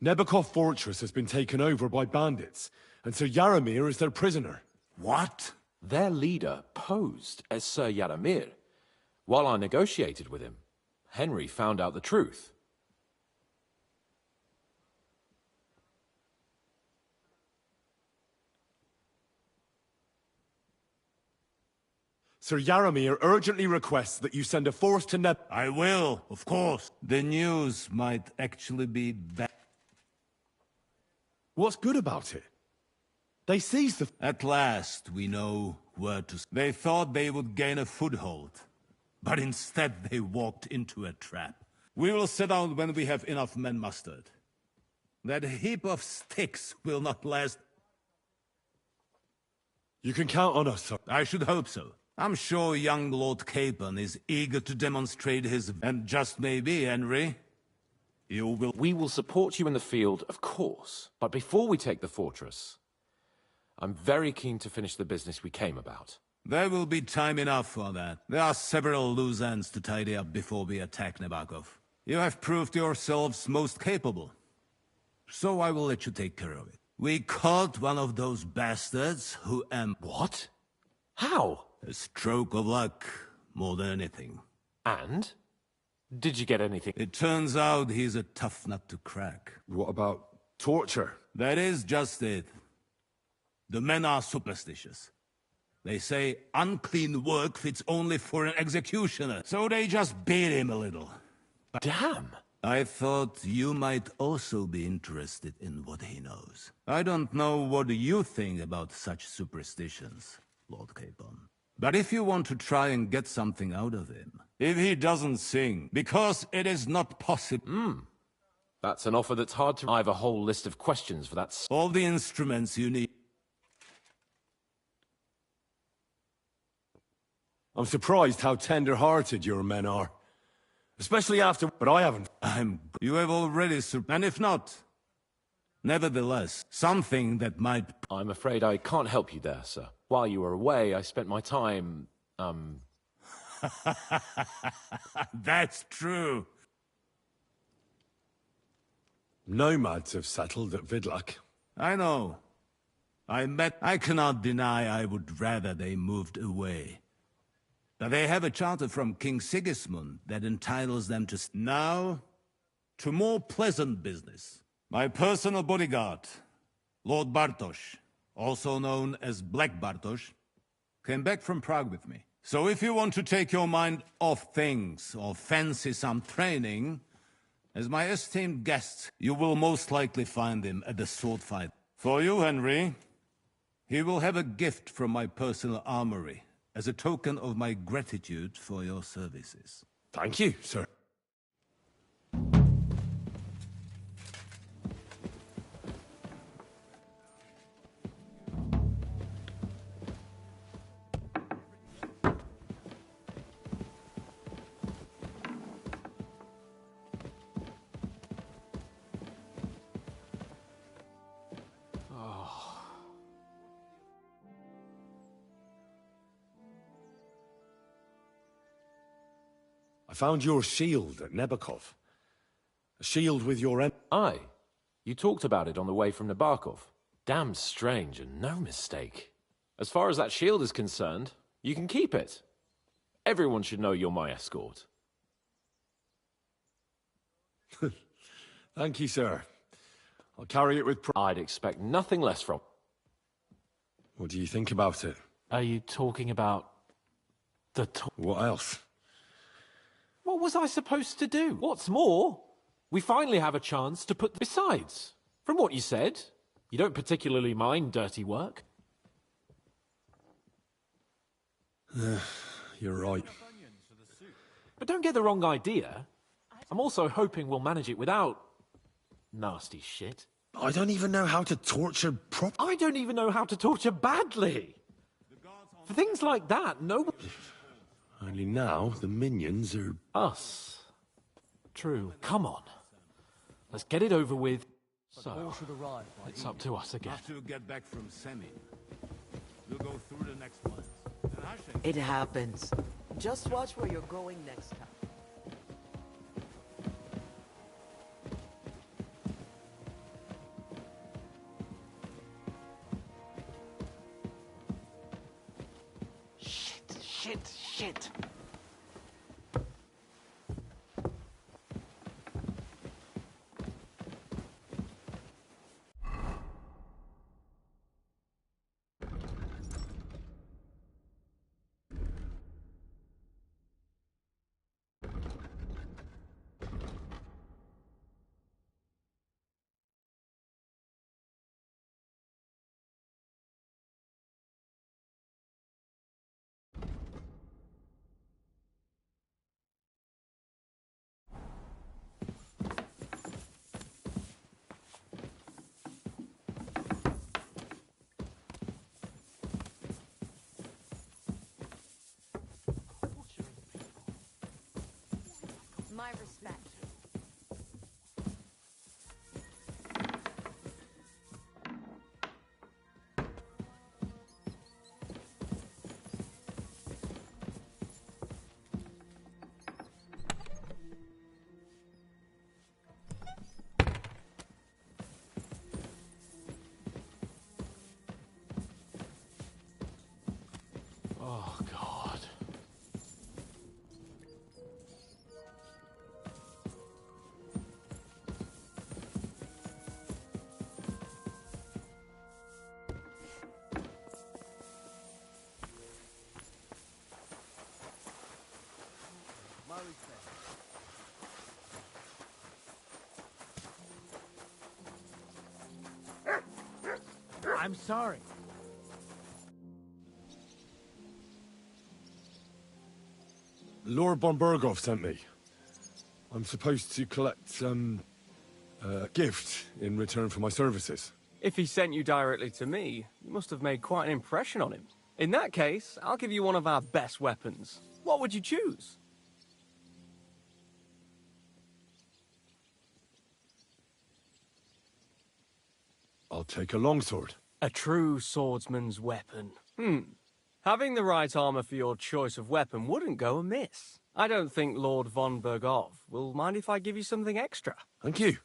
Nebakov Fortress has been taken over by bandits, and Sir Jaromir is their prisoner. What? Their leader posed as Sir Jaromir. While I negotiated with him, Henry found out the truth. Sir Jaromir urgently requests that you send a force to Neb... I will, of course. The news might actually be bad. What's good about it? They seized the... At last, we know where to... They thought they would gain a foothold, but instead they walked into a trap. We will set out when we have enough men mustered. That heap of sticks will not last. You can count on us, sir. I should hope so. I'm sure young Lord Capon is eager to demonstrate his... And just maybe, Henry, you will... We will support you in the field, of course. But before we take the fortress, I'm very keen to finish the business we came about. There will be time enough for that. There are several loose ends to tidy up before we attack Nebakov. You have proved yourselves most capable. So I will let you take care of it. We caught one of those bastards who What? How? A stroke of luck, more than anything. And? Did you get anything? It turns out he's a tough nut to crack. What about torture? That is just it. The men are superstitious. They say unclean work fits only for an executioner, so they just beat him a little. Damn! I thought you might also be interested in what he knows. I don't know what you think about such superstitions, Lord Capon. But if you want to try and get something out of him, if he doesn't sing, because it is not possible... That's an offer that's hard to... I have a whole list of questions for that... All the instruments you need... I'm surprised how tender-hearted your men are. Especially after... But I haven't... You have already... And if not... Nevertheless, something that might... I'm afraid I can't help you there, sir. While you were away, I spent my time... That's true. Nomads have settled at Vidlak. I know. I cannot deny I would rather they moved away. But they have a charter from King Sigismund that entitles them to... Now, to more pleasant business. My personal bodyguard, Lord Bartosz, also known as Black Bartosz, came back from Prague with me. So if you want to take your mind off things or fancy some training, as my esteemed guest, you will most likely find him at the sword fight. For you, Henry, he will have a gift from my personal armory as a token of my gratitude for your services. Thank you, sir. I found your shield at Nebakov. A shield with your... Aye. You talked about it on the way from Nabokov. Damn strange and no mistake. As far as that shield is concerned, you can keep it. Everyone should know you're my escort. Thank you, sir. I'll carry it with pride. I'd expect nothing less from... What do you think about it? Are you talking about... What else? What was I supposed to do? What's more, we finally have a chance to put... Besides, from what you said, you don't particularly mind dirty work. You're right. But don't get the wrong idea. I'm also hoping we'll manage it without... nasty shit. I don't even know how to torture I don't even know how to torture badly. For things like that, no... Only now, the minions are... Us. True. Come on. Let's get it over with. So, it's up to us again. After you get back from Semi, we'll go through the next ones. It happens. Just watch where you're going next time. Shit. I'm sorry. Lord von Berghoff sent me. I'm supposed to collect, a gift in return for my services. If he sent you directly to me, you must have made quite an impression on him. In that case, I'll give you one of our best weapons. What would you choose? I'll take a longsword. A true swordsman's weapon. Having the right armor for your choice of weapon wouldn't go amiss. I don't think Lord von Berghoff will mind if I give you something extra. Thank you.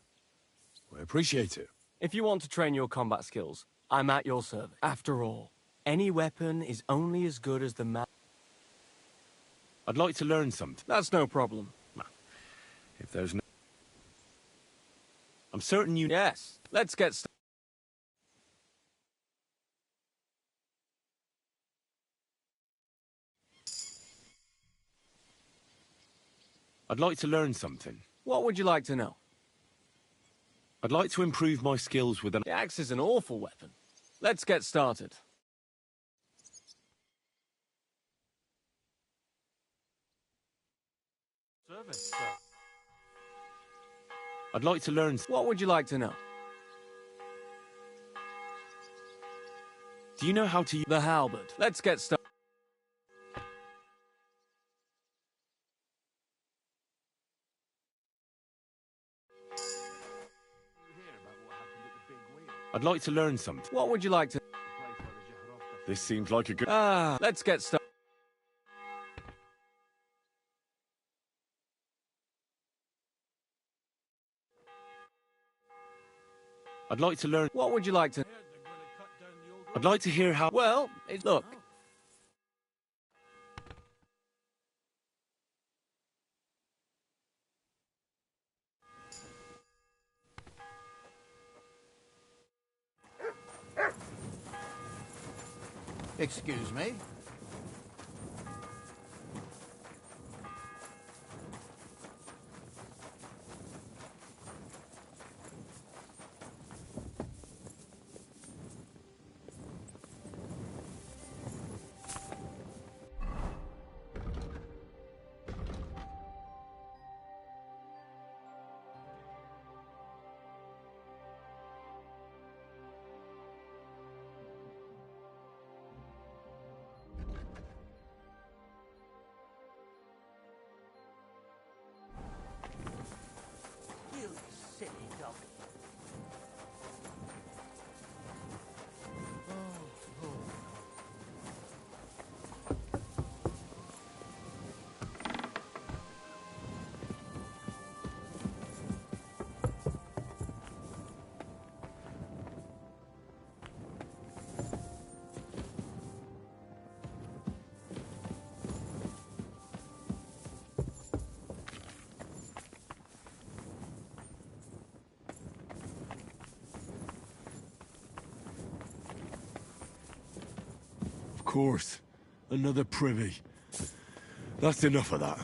I appreciate it. If you want to train your combat skills, I'm at your service. After all, any weapon is only as good as the man. I'd like to learn something. That's no problem. If there's no... I'm certain you... Yes, let's get started. I'd like to learn something. What would you like to know? I'd like to improve my skills with an... The axe is an awful weapon. Let's get started. Service, sir. I'd like to learn... What would you like to know? Do you know how to... The halberd. Let's get started. I'd like to learn something. What would you like to... This seems like a good... Let's get started. I'd like to learn... What would you like to... I'd like to hear how... Well, look. Excuse me? You silly dog. Of course. Another privy. That's enough of that.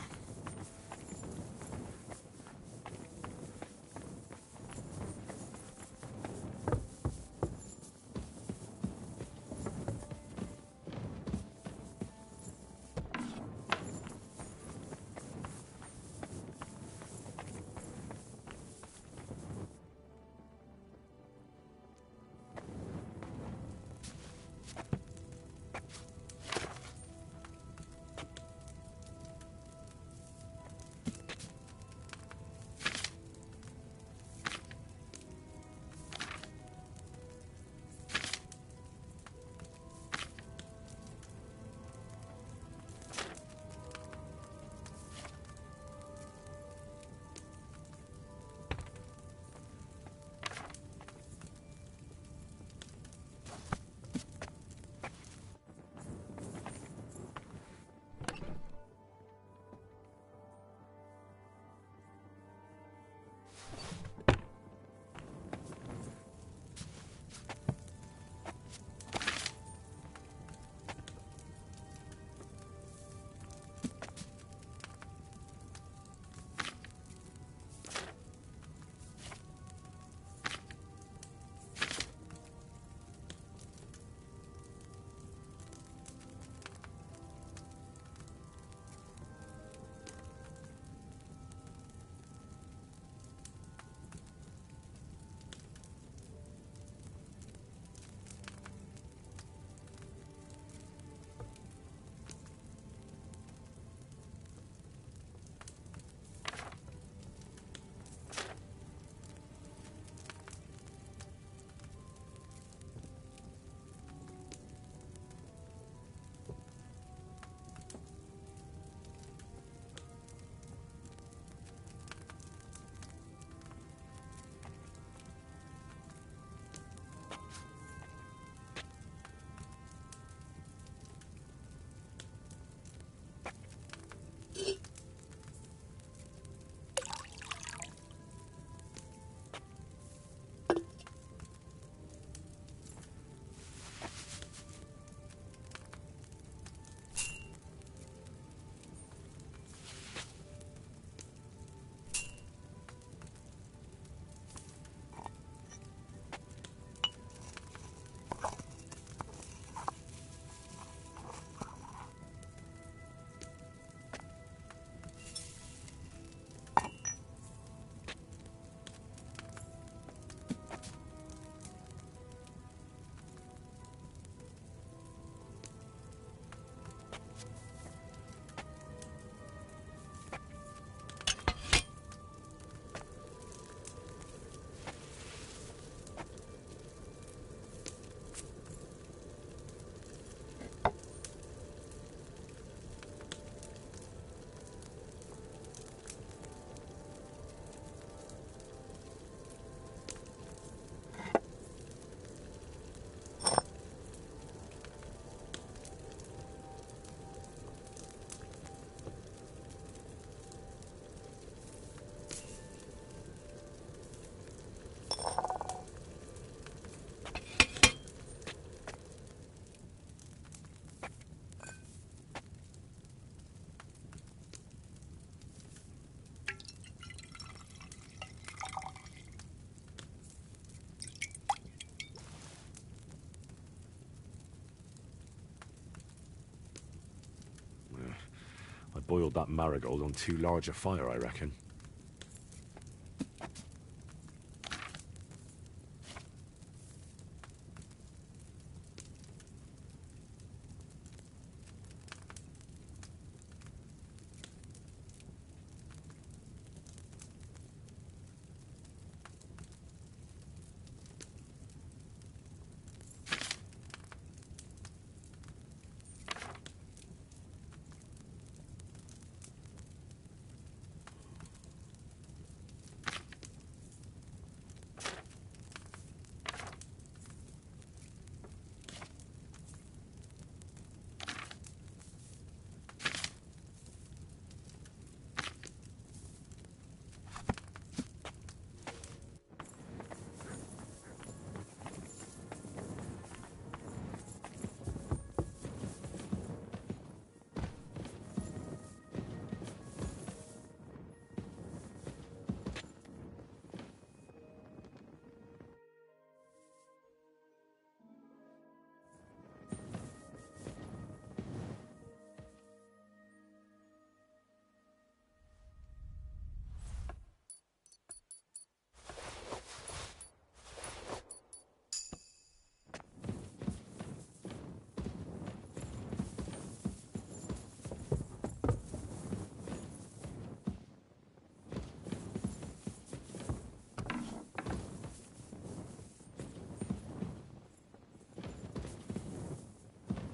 boiled that marigold on too large a fire, I reckon.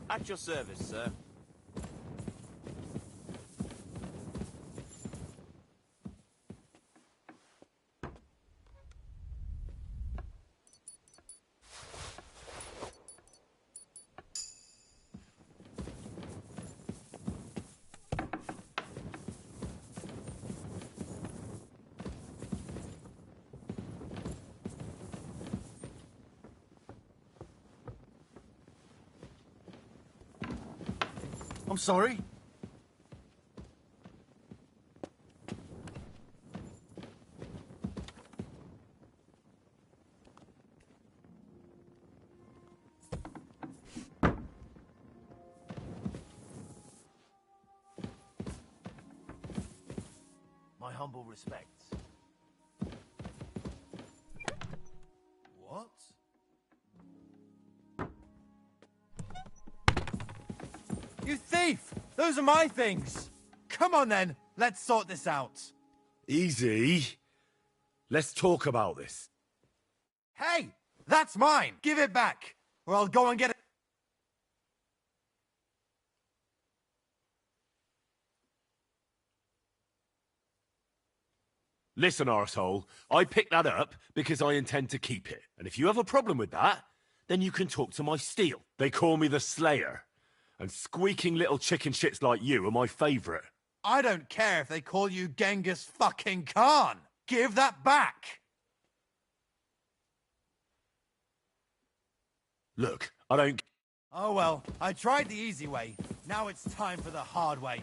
At your service, sir. I'm sorry. My humble respects. What? You thief! Those are my things! Come on then, let's sort this out. Easy. Let's talk about this. Hey! That's mine! Give it back, or I'll go and get it. Listen, arsehole, I picked that up because I intend to keep it. And if you have a problem with that, then you can talk to my steel. They call me the Slayer. And squeaking little chicken shits like you are my favourite. I don't care if they call you Genghis fucking Khan. Give that back! Look, I don't... Oh well, I tried the easy way. Now it's time for the hard way.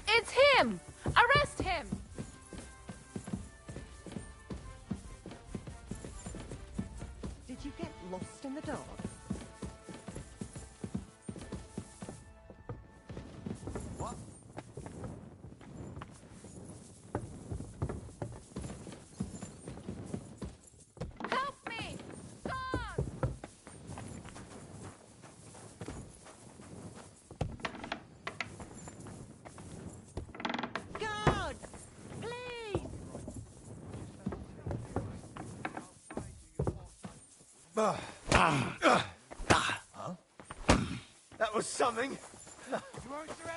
It's him! Arrest him! Did you get lost in the dark? What? Help me! God! God! Please! That was something.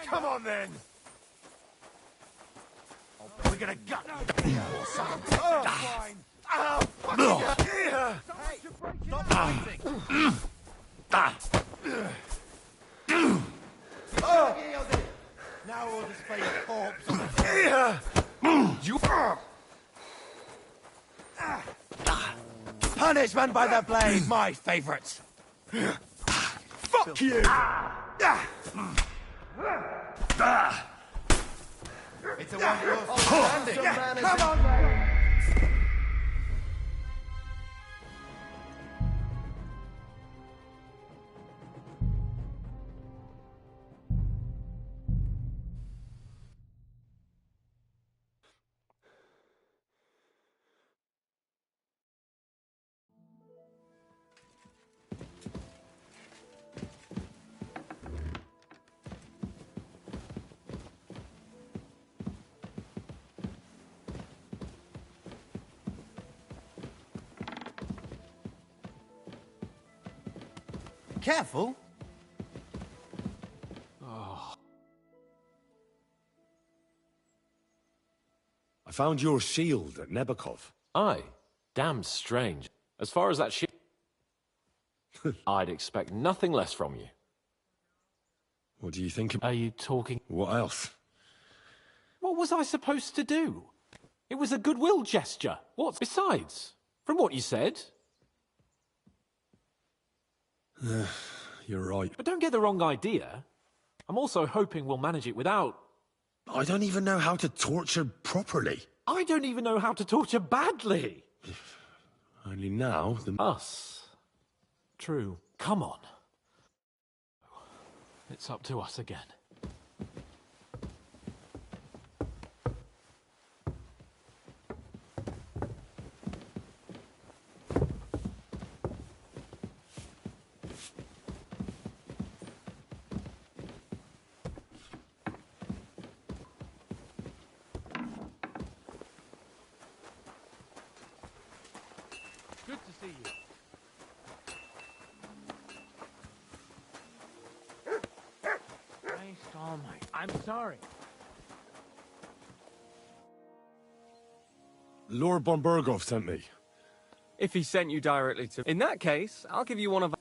Come on then. We're gonna gut fine. Ow! Hey, stop fighting. Now we'll display a corpse on the Punish this man by the blade, my favourite. Fuck you! It's a wonder you're standing. Come on, man. Careful. I found your shield at Nebakov. Aye. Damn strange. As far as that ship... I'd expect nothing less from you. What do you think of... Are you talking... What else? What was I supposed to do? It was a goodwill gesture. What? Besides, from what you said... You're right. But don't get the wrong idea. I'm also hoping we'll manage it without... I don't even know how to torture properly. I don't even know how to torture badly. Only now, Us. True. Come on. It's up to us again. Good to see you. Christ almighty. I'm sorry. Lord von Berghoff sent me. If he sent you directly to... In that case, I'll give you one of...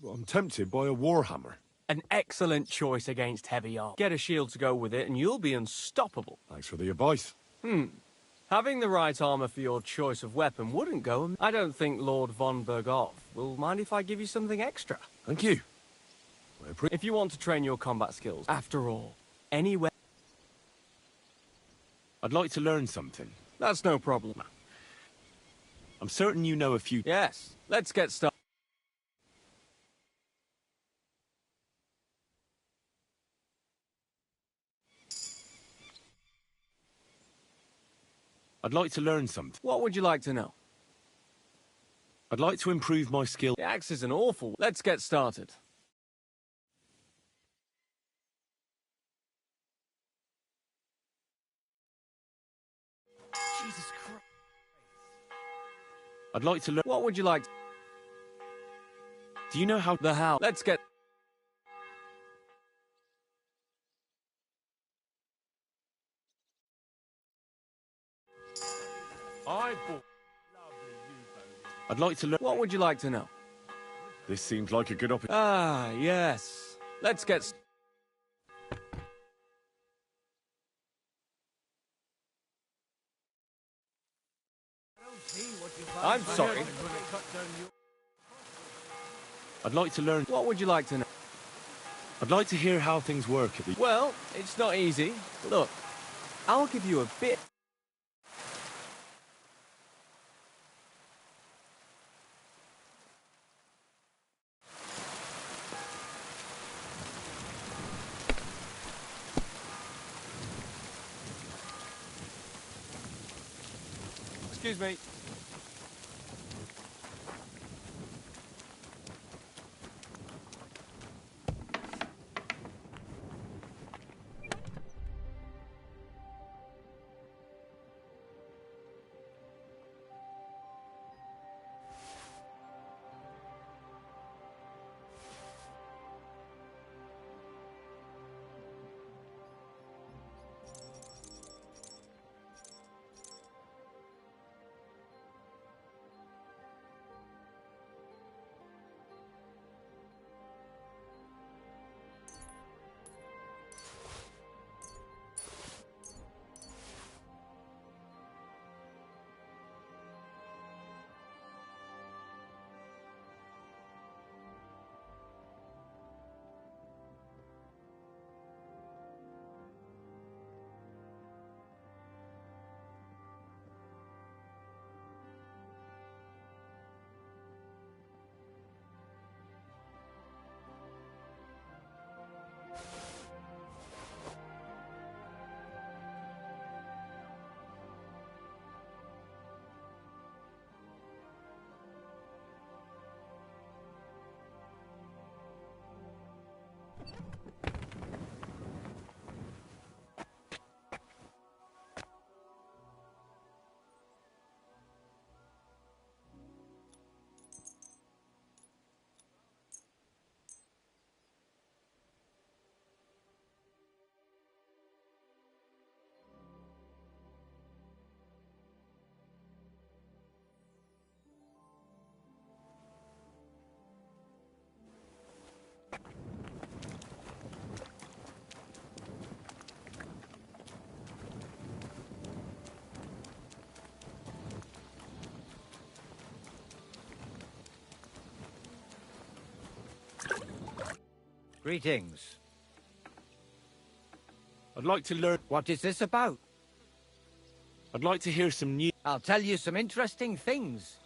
Well, I'm tempted by a warhammer. An excellent choice against heavy armor. Get a shield to go with it and you'll be unstoppable. Thanks for the advice. Having the right armor for your choice of weapon wouldn't go... I don't think Lord von Berghoff will mind if I give you something extra. Thank you. If you want to train your combat skills, after all, anywhere... I'd like to learn something. That's no problem. I'm certain you know a few... Yes, let's get started. I'd like to learn something. What would you like to know? I'd like to improve my skill. The axe is an awful... Let's get started. Jesus Christ. I'd like to learn... What would you like... Do you know how... The how. Let's get... I'd like to learn... What would you like to know? This seems like a good opportunity. Ah, yes. Let's get... I'm sorry. I'd like to learn... What would you like to know? I'd like to hear how things work at the... Well, it's not easy. Look, I'll give you a bit... Excuse me. Greetings. I'd like to learn... What is this about? I'd like to hear some news. I'll tell you some interesting things.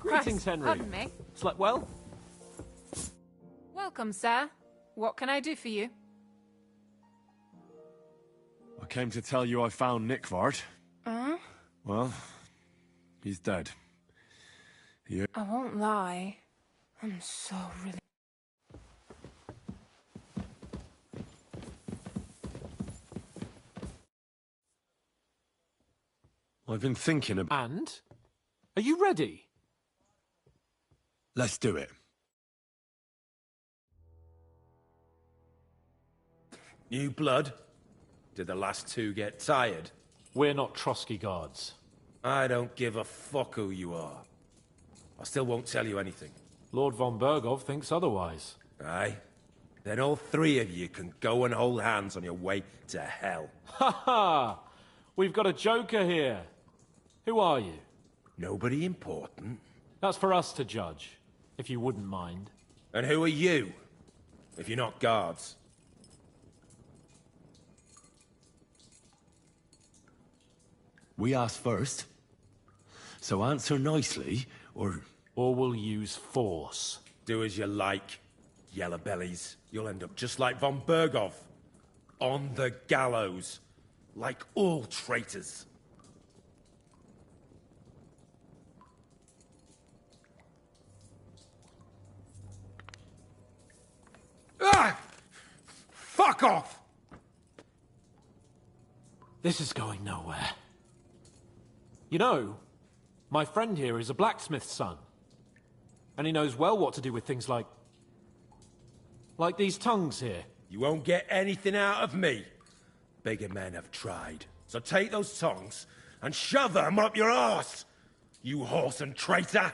Greetings, Henry. Pardon me. Slept well? Welcome, sir. What can I do for you? I came to tell you I found Nickvart. Huh? Well, he's dead. I won't lie. I'm so really... I've been thinking about... And? Are you ready? Let's do it. New blood? Did the last two get tired? We're not Trotsky guards. I don't give a fuck who you are. I still won't tell you anything. Lord von Bergov thinks otherwise. Aye? Then all three of you can go and hold hands on your way to hell. Ha ha! We've got a joker here. Who are you? Nobody important. That's for us to judge, if you wouldn't mind. And who are you, if you're not guards? We asked first. So answer nicely, or... Or we'll use force. Do as you like, yellow bellies. You'll end up just like von Bergov. On the gallows. Like all traitors. Ah! Fuck off! This is going nowhere. You know, my friend here is a blacksmith's son. And he knows well what to do with things like these tongues here. You won't get anything out of me. Bigger men have tried. So take those tongs and shove them up your arse, you horse and traitor!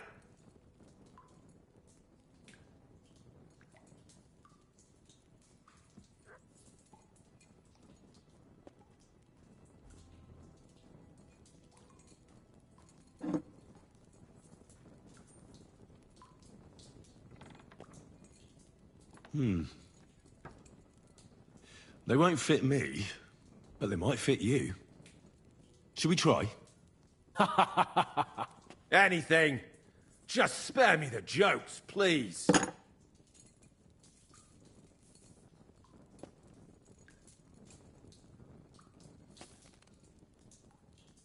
They won't fit me, but they might fit you. Should we try? Anything. Just spare me the jokes, please.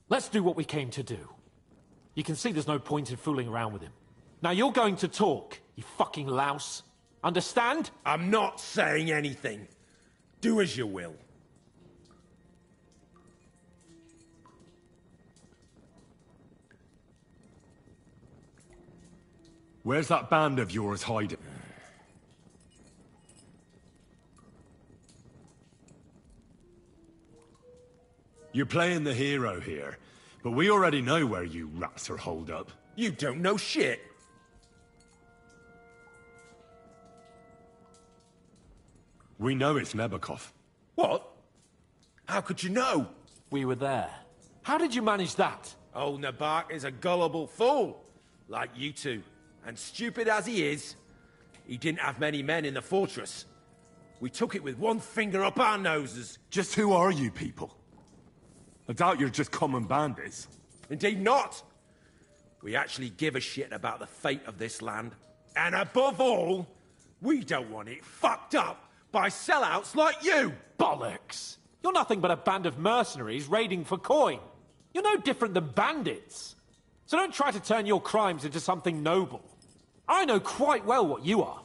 Let's do what we came to do. You can see there's no point in fooling around with him. Now you're going to talk, you fucking louse. Understand? I'm not saying anything. Do as you will. Where's that band of yours hiding? You're playing the hero here, but we already know where you rats are holed up. You don't know shit. We know it's Nebakov. What? How could you know? We were there. How did you manage that? Old Nabak is a gullible fool, like you two. And stupid as he is, he didn't have many men in the fortress. We took it with one finger up our noses. Just who are you people? I doubt you're just common bandits. Indeed not. We actually give a shit about the fate of this land. And above all, we don't want it fucked up by sellouts like you! Bollocks! You're nothing but a band of mercenaries raiding for coin. You're no different than bandits. So don't try to turn your crimes into something noble. I know quite well what you are.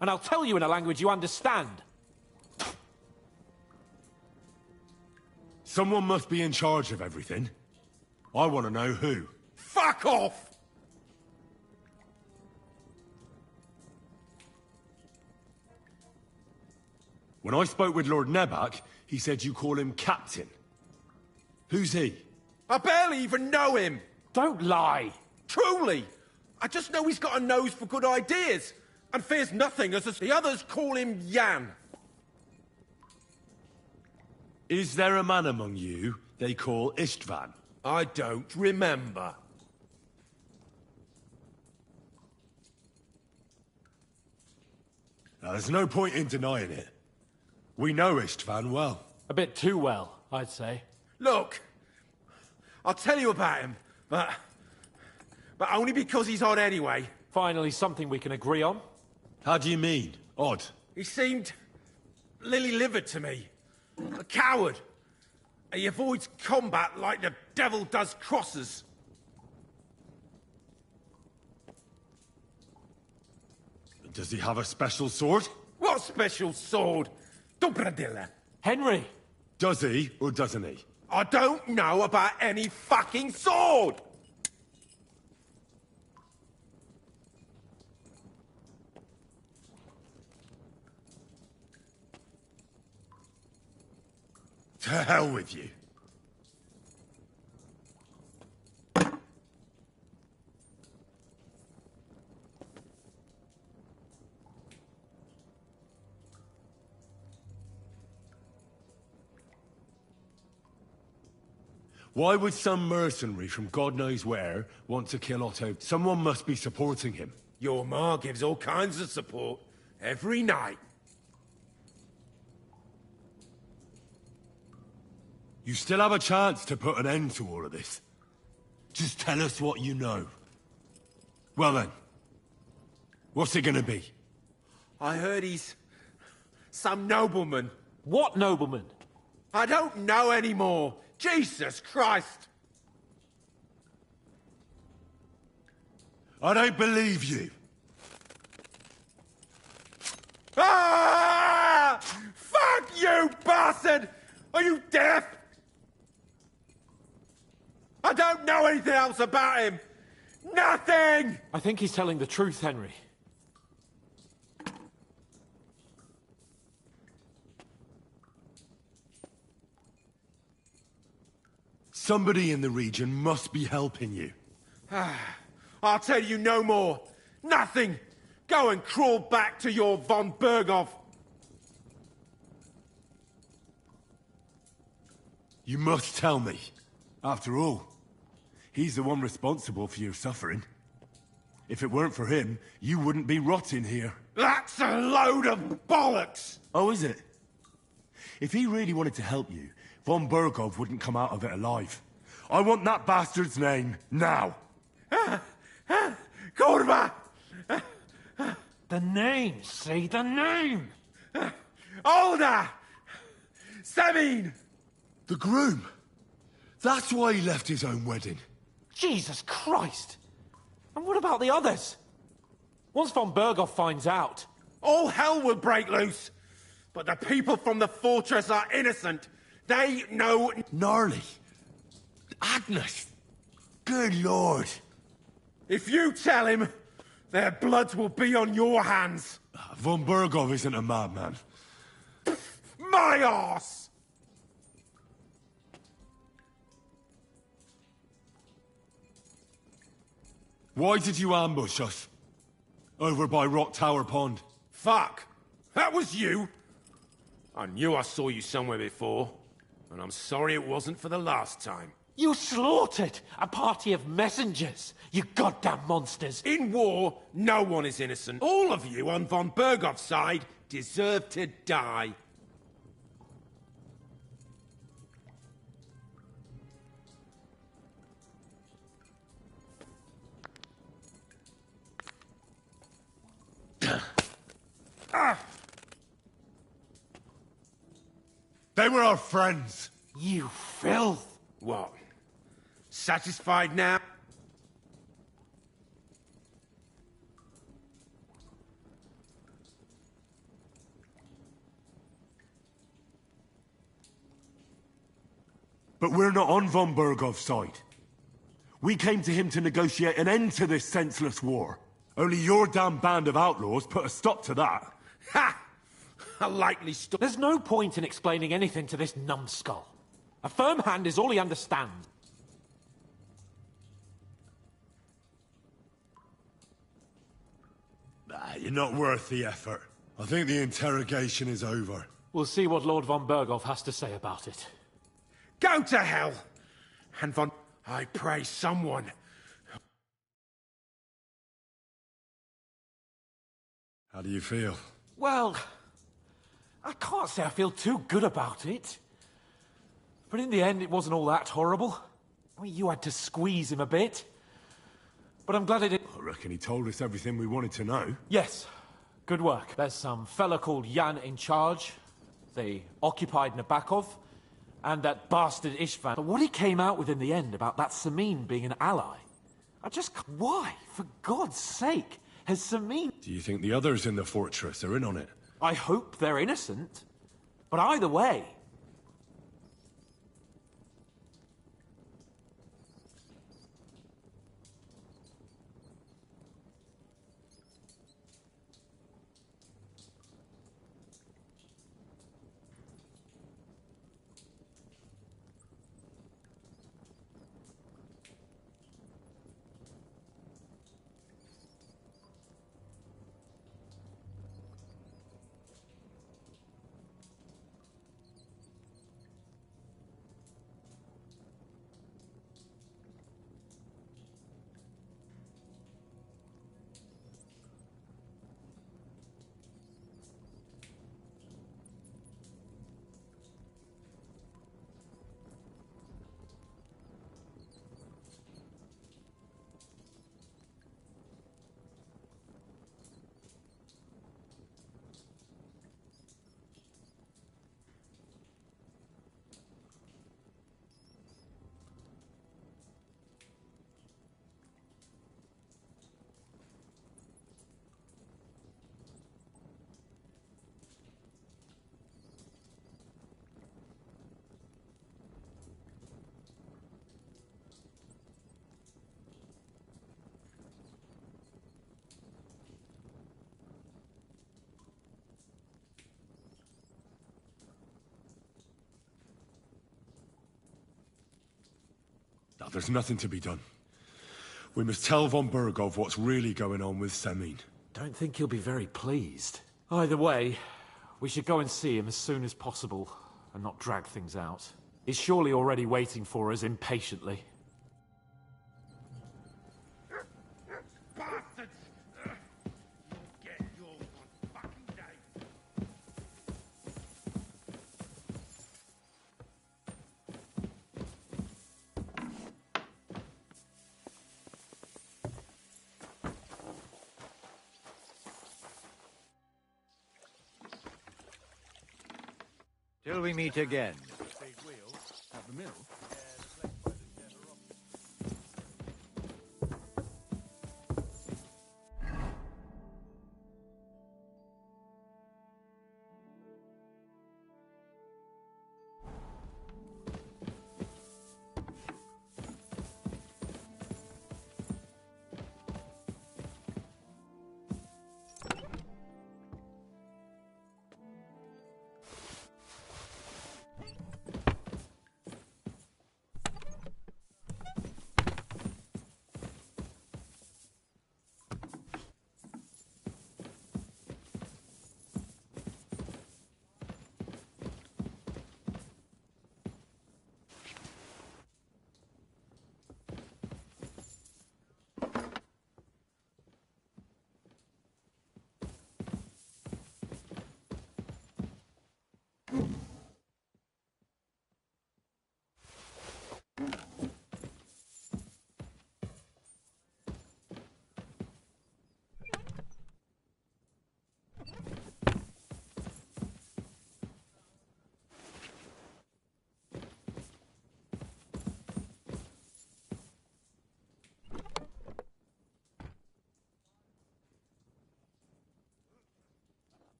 And I'll tell you in a language you understand. Someone must be in charge of everything. I want to know who. Fuck off! When I spoke with Lord Nebak, he said you call him Captain. Who's he? I barely even know him! Don't lie! Truly! I just know he's got a nose for good ideas, and fears nothing as the others call him Jan. Is there a man among you they call Istvan? I don't remember. Now, there's no point in denying it. We know Istvan well. A bit too well, I'd say. Look, I'll tell you about him, but only because he's odd anyway. Finally, something we can agree on. How do you mean, odd? He seemed lily-livered to me. A coward. He avoids combat like the devil does crosses. Does he have a special sword? What special sword? Dobradilla. Henry! Does he, or doesn't he? I don't know about any fucking sword! To hell with you. Why would some mercenary from God knows where want to kill Otto? Someone must be supporting him. Your ma gives all kinds of support every night. You still have a chance to put an end to all of this. Just tell us what you know. Well then, what's it gonna be? I heard he's some nobleman. What nobleman? I don't know anymore. Jesus Christ! I don't believe you. Ah! Fuck you, bastard! Are you deaf? I don't know anything else about him! Nothing! I think he's telling the truth, Henry. Somebody in the region must be helping you. I'll tell you no more. Nothing! Go and crawl back to your von Berghoff. You must tell me. After all, he's the one responsible for your suffering. If it weren't for him, you wouldn't be rotting here. That's a load of bollocks! Oh, is it? If he really wanted to help you, von Berghoff wouldn't come out of it alive. I want that bastard's name, now! Kurva! The name, say the name! Older! Sabine! The groom! That's why he left his own wedding. Jesus Christ! And what about the others? Once von Berghoff finds out... All hell will break loose! But the people from the fortress are innocent! They know... Gnarly! Agnes! Good lord! If you tell him, their blood will be on your hands! Von Berghoff isn't a madman. My arse! Why did you ambush us? Over by Rock Tower Pond. Fuck! That was you! I knew I saw you somewhere before, and I'm sorry it wasn't for the last time. You slaughtered a party of messengers, you goddamn monsters! In war, no one is innocent. All of you on von Berghoff's side deserve to die. They were our friends. You filth! What? Satisfied now? But we're not on von Berghoff's side. We came to him to negotiate an end to this senseless war. Only your damn band of outlaws put a stop to that. Ha! A likely story. There's no point in explaining anything to this numbskull. A firm hand is all he understands. You're not worth the effort. I think the interrogation is over. We'll see what Lord von Berghoff has to say about it. Go to hell! And von... I pray someone... How do you feel? Well, I can't say I feel too good about it. But in the end, it wasn't all that horrible. I mean, you had to squeeze him a bit. But I'm glad it did. I reckon he told us everything we wanted to know. Yes. Good work. There's some fella called Jan in charge. They occupied Nabokov. And that bastard Istvan. But what he came out with in the end about that Samin being an ally... Why? For God's sake? Has Samin... Do you think the others in the fortress are in on it? I hope they're innocent. But either way... There's nothing to be done. We must tell von Burgov what's really going on with Semin. Don't think he'll be very pleased. Either way, we should go and see him as soon as possible, and not drag things out. He's surely already waiting for us impatiently. Bastards! You'll get yours one fucking day. Till we meet again. Big wheel at the mill.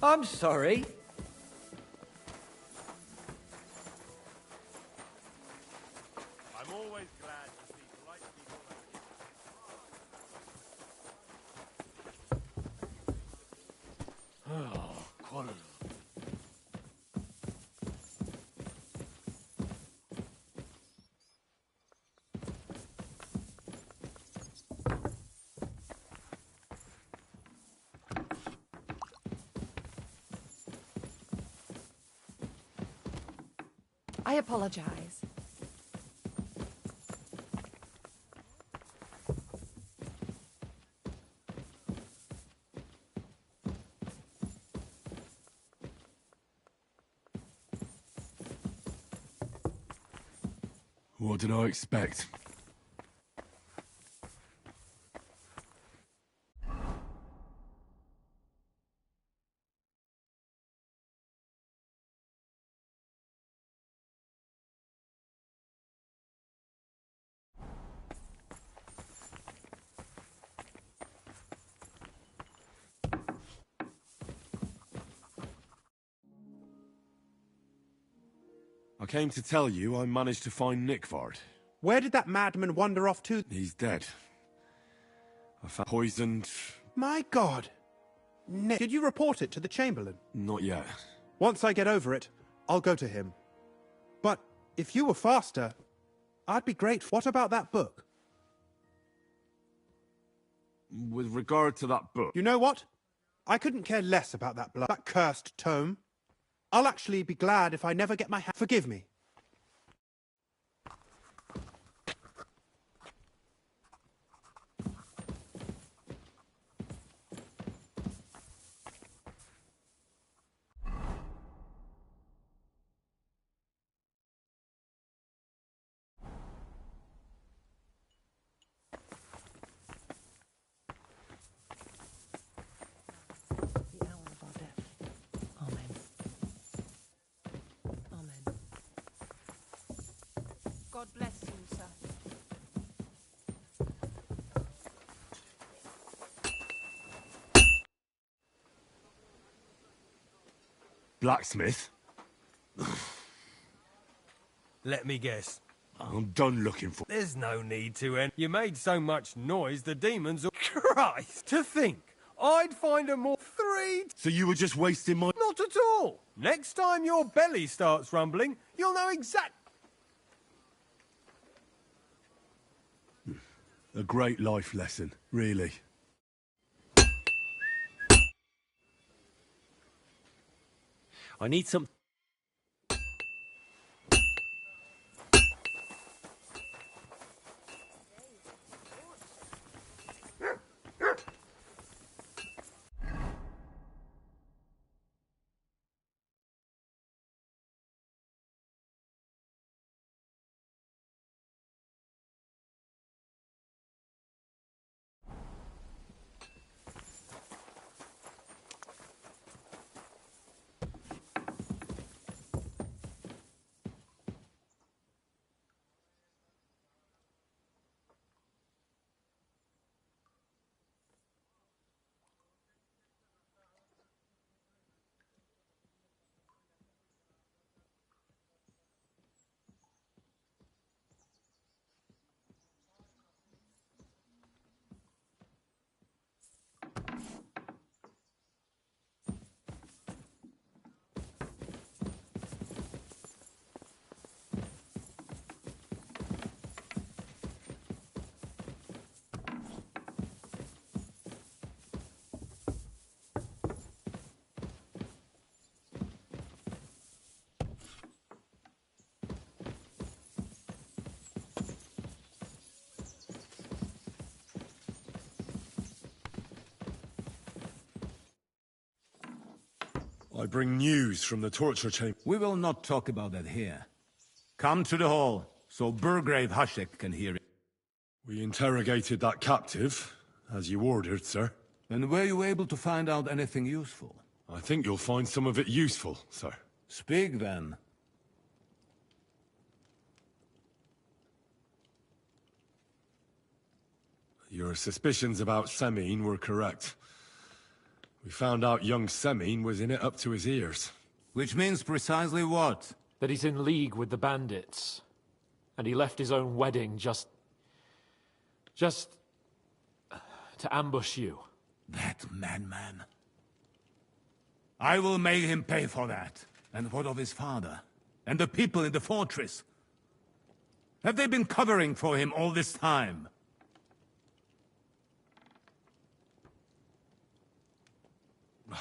I'm sorry. I'm always glad to see polite people. Oh, quality. I apologize. What did I expect? I came to tell you I managed to find Nickvard. Where did that madman wander off to? He's dead. I found poisoned. My God! Nick, did you report it to the Chamberlain? Not yet. Once I get over it, I'll go to him. But if you were faster, I'd be grateful. What about that book? With regard to that book... You know what? I couldn't care less about that cursed tome. I'll actually be glad if I never get my hand. Forgive me. God bless you, sir. Blacksmith? Let me guess. I'm done looking for... There's no need to, and you made so much noise the demons... Christ! To think, I'd find a more... 3... So you were just wasting my... Not at all! Next time your belly starts rumbling, you'll know A great life lesson, really. I need some... I bring news from the torture chamber. We will not talk about that here. Come to the hall, so Burgrave Hashek can hear it. We interrogated that captive, as you ordered, sir. And were you able to find out anything useful? I think you'll find some of it useful, sir. Speak, then. Your suspicions about Semine were correct. We found out young Semine was in it up to his ears. Which means precisely what? That he's in league with the bandits. And he left his own wedding just to ambush you. That madman. I will make him pay for that. And what of his father? And the people in the fortress? Have they been covering for him all this time?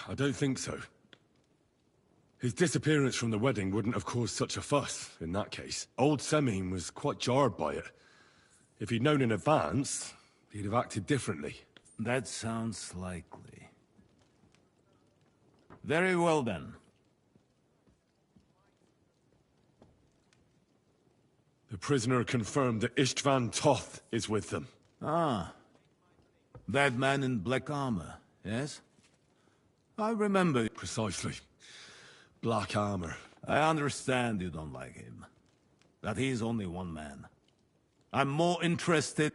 I don't think so. His disappearance from the wedding wouldn't have caused such a fuss, in that case. Old Semine was quite jarred by it. If he'd known in advance, he'd have acted differently. That sounds likely. Very well, then. The prisoner confirmed that Istvan Toth is with them. Ah. That man in black armor, yes? I remember. Precisely. Black armor. I understand you don't like him. That he's only one man. I'm more interested...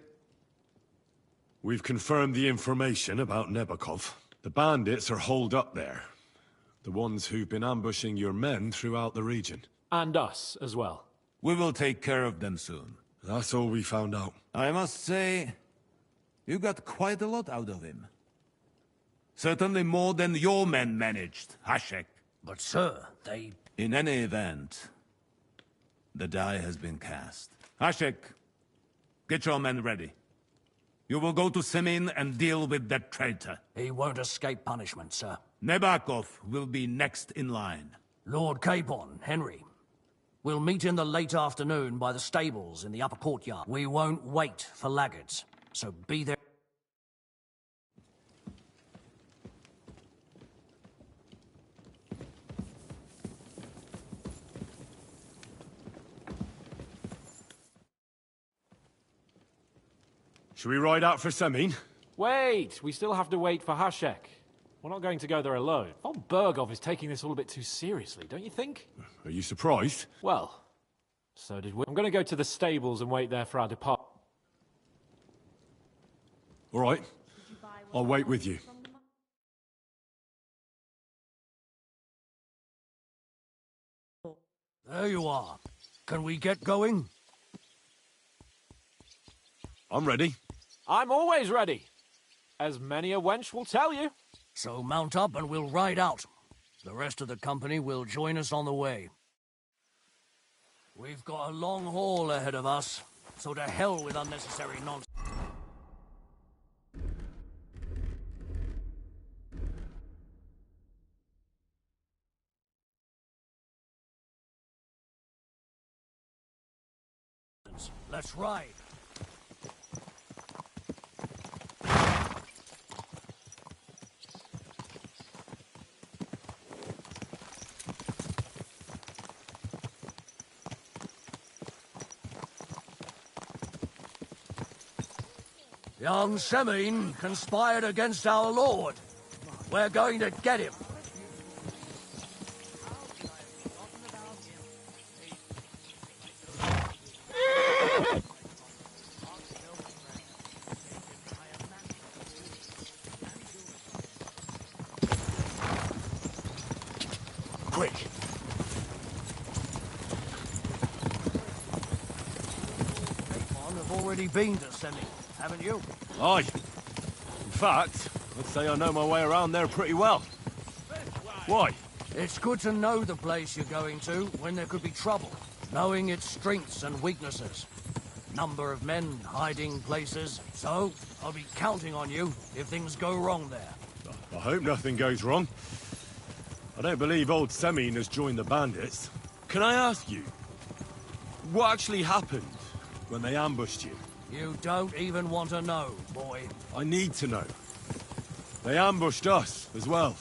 We've confirmed the information about Nebakov. The bandits are holed up there. The ones who've been ambushing your men throughout the region. And us, as well. We will take care of them soon. That's all we found out. I must say, you got quite a lot out of him. Certainly more than your men managed, Hashek. But sir, they... In any event, the die has been cast. Hashek, get your men ready. You will go to Semine and deal with that traitor. He won't escape punishment, sir. Nebakov will be next in line. Lord Capon, Henry. We'll meet in the late afternoon by the stables in the upper courtyard. We won't wait for laggards, so be there. Should we ride out for Semine? Wait! We still have to wait for Hashek. We're not going to go there alone. Von Bergov is taking this all a bit too seriously, don't you think? Are you surprised? Well, so did we. I'm going to go to the stables and wait there for our departure. All right. I'll wait with you. There you are. Can we get going? I'm ready. I'm always ready. As many a wench will tell you. So mount up and we'll ride out. The rest of the company will join us on the way. We've got a long haul ahead of us, so to hell with unnecessary nonsense. Let's ride. Young Semine conspired against our lord. We're going to get him. Quick! I've already been to Semine, haven't you? Aye. In fact, I'd say I know my way around there pretty well. Why? It's good to know the place you're going to when there could be trouble. Knowing its strengths and weaknesses. Number of men, hiding places. So, I'll be counting on you if things go wrong there. I hope nothing goes wrong. I don't believe old Semine has joined the bandits. Can I ask you, what actually happened when they ambushed you? You don't even want to know, boy. I need to know. They ambushed us as well.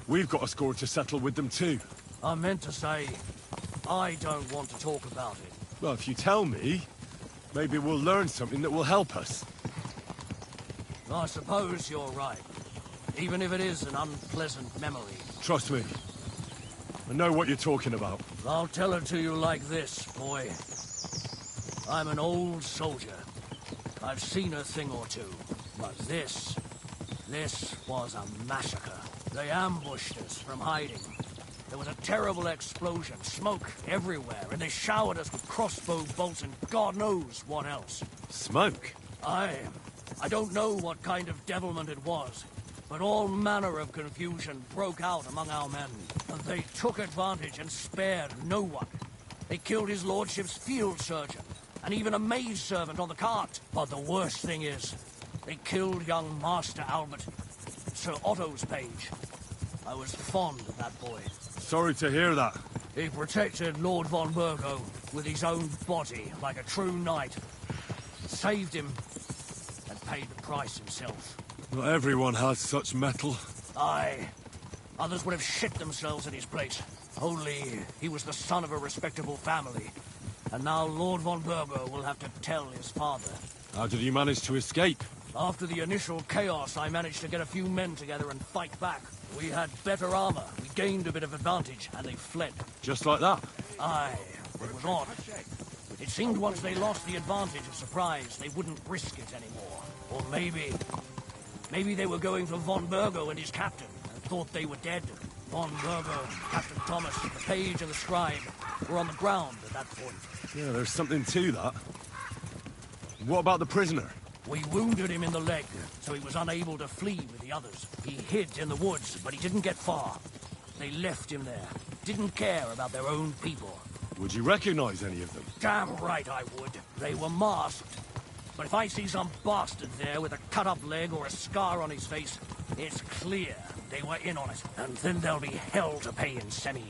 We've got a score to settle with them too. I meant to say, I don't want to talk about it. Well, if you tell me, maybe we'll learn something that will help us. I suppose you're right. Even if it is an unpleasant memory. Trust me. I know what you're talking about. I'll tell it to you like this, boy. I'm an old soldier. I've seen a thing or two. But this was a massacre. They ambushed us from hiding. There was a terrible explosion, smoke everywhere, and they showered us with crossbow bolts and God knows what else. Smoke? I don't know what kind of devilment it was, but all manner of confusion broke out among our men, and they took advantage and spared no one. They killed his lordship's field surgeon, and even a maidservant on the cart. But the worst thing is, they killed young Master Albert, Sir Otto's page. I was fond of that boy. Sorry to hear that. He protected Lord von Burgo with his own body like a true knight. Saved him and paid the price himself. Not everyone has such metal. Aye. Others would have shit themselves in his place. Only he was the son of a respectable family. And now Lord von Burgo will have to tell his father. How did you manage to escape? After the initial chaos, I managed to get a few men together and fight back. We had better armor, we gained a bit of advantage, and they fled. Just like that? Aye, it was odd. It seemed once they lost the advantage of surprise, they wouldn't risk it anymore. Or maybe they were going for von Burgo and his captain, and thought they were dead. Von Burgo, Captain Thomas, the page and the scribe were on the ground at that point. Yeah, there's something to that. What about the prisoner? We wounded him in the leg, so he was unable to flee with the others. He hid in the woods, but he didn't get far. They left him there. Didn't care about their own people. Would you recognize any of them? Damn right I would. They were masked. But if I see some bastard there with a cut-up leg or a scar on his face, it's clear they were in on it. And then there'll be hell to pay in Semine.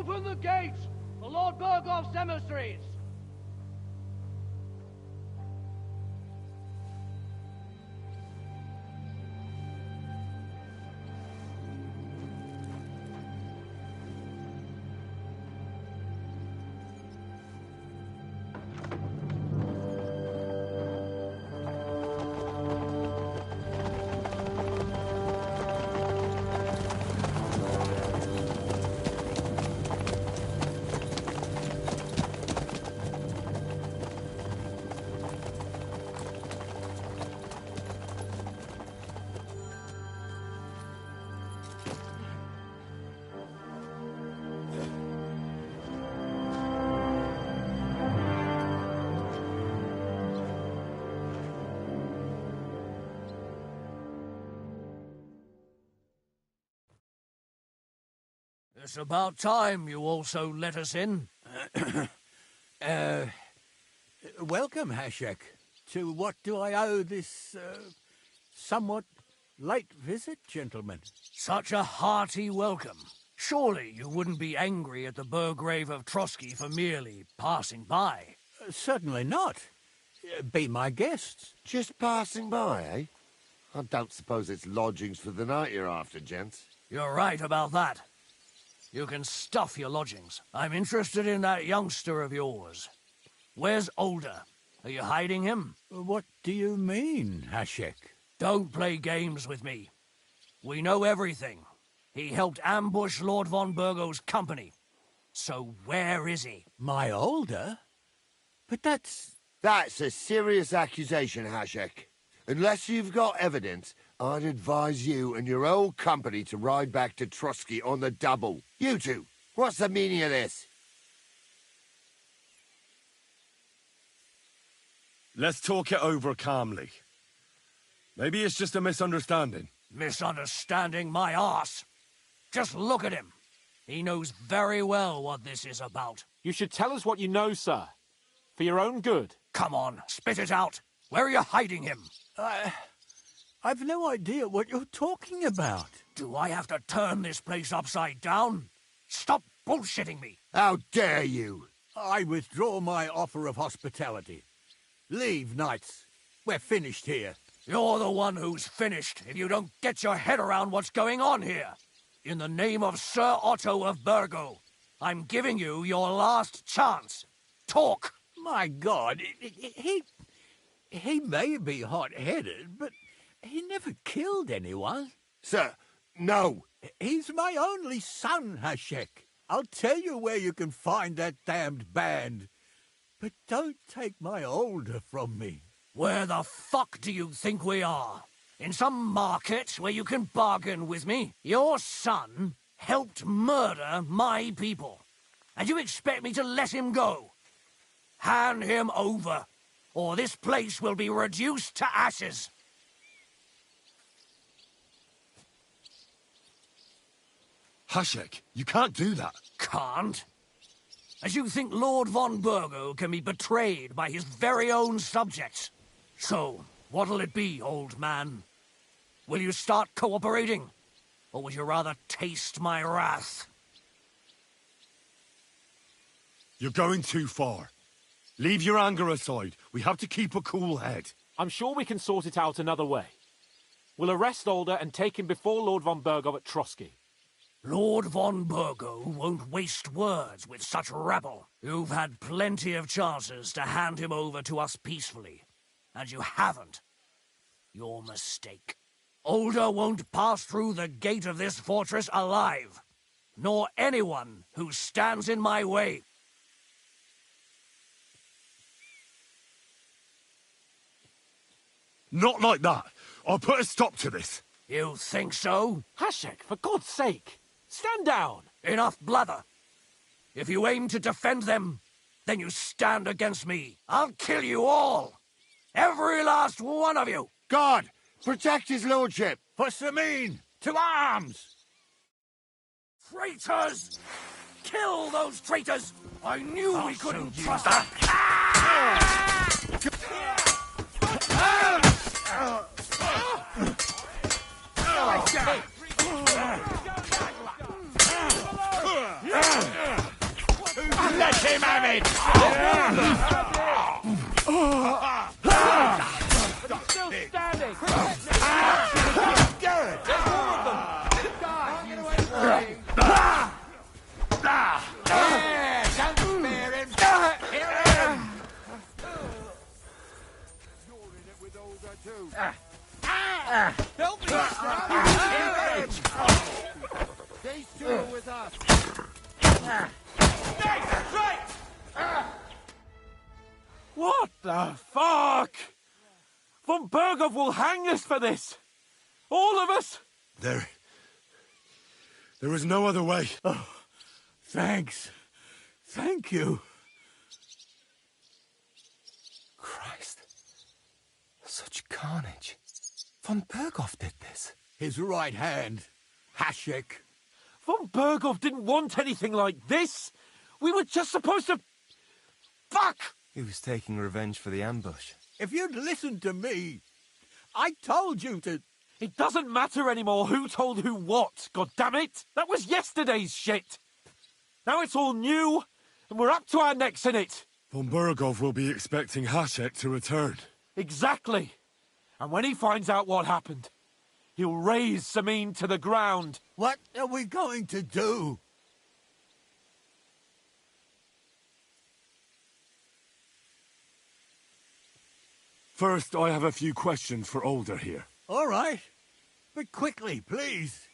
Open the gates for Lord Bergoff's emissaries! It's about time you also let us in. Welcome, Hashek. To what do I owe this, somewhat late visit, gentlemen? Such a hearty welcome. Surely you wouldn't be angry at the Burgrave of Trotsky for merely passing by? Certainly not. Be my guests. Just passing by, eh? I don't suppose it's lodgings for the night you're after, gents. You're right about that. You can stuff your lodgings. I'm interested in that youngster of yours. Where's Older? Are you hiding him? What do you mean, Hashek? Don't play games with me. We know everything. He helped ambush Lord von Burgo's company. So where is he? My Older? But that's... That's a serious accusation, Hashek. Unless you've got evidence, I'd advise you and your old company to ride back to Trotsky on the double. You two, what's the meaning of this? Let's talk it over calmly. Maybe it's just a misunderstanding. Misunderstanding my arse. Just look at him. He knows very well what this is about. You should tell us what you know, sir. For your own good. Come on, spit it out. Where are you hiding him? I've no idea what you're talking about. Do I have to turn this place upside down? Stop bullshitting me. How dare you? I withdraw my offer of hospitality. Leave, knights. We're finished here. You're the one who's finished if you don't get your head around what's going on here. In the name of Sir Otto of Burgo, I'm giving you your last chance. Talk! My God, he may be hot-headed, but he never killed anyone. Sir, no. He's my only son, Hashek. I'll tell you where you can find that damned band. But don't take my Older from me. Where the fuck do you think we are? In some market where you can bargain with me? Your son helped murder my people. And you expect me to let him go? Hand him over, or this place will be reduced to ashes. Hashek, you can't do that. Can't? As you think Lord von Burgo can be betrayed by his very own subjects? So, what'll it be, old man? Will you start cooperating? Or would you rather taste my wrath? You're going too far. Leave your anger aside. We have to keep a cool head. I'm sure we can sort it out another way. We'll arrest Older and take him before Lord von Burgo at Trotsky. Lord von Burgo won't waste words with such rabble. You've had plenty of chances to hand him over to us peacefully, and you haven't. Your mistake. Older won't pass through the gate of this fortress alive, nor anyone who stands in my way. Not like that. I'll put a stop to this. You think so? Hashek, for God's sake, stand down. Enough blather. If you aim to defend them, then you stand against me. I'll kill you all. Every last one of you. God, protect his lordship. For Samin, to arms! Traitors! Kill those traitors! I knew we couldn't trust them. still standing! Good! There's more of them! Help me! These two are with us. What the fuck? Von Berghoff will hang us for this! All of us! There was no other way. Oh, thanks. Thank you. Christ. Such carnage. Von Berghoff did this. His right hand, Hashek. Von Berghoff didn't want anything like this! We were just supposed to... Fuck! He was taking revenge for the ambush. If you'd listened to me, I told you to... It doesn't matter anymore who told who what, goddammit! That was yesterday's shit! Now it's all new, and we're up to our necks in it! Von Berghoff will be expecting Hashek to return. Exactly! And when he finds out what happened, he'll raze Samin to the ground. What are we going to do? First, I have a few questions for Older here. All right. But quickly, please.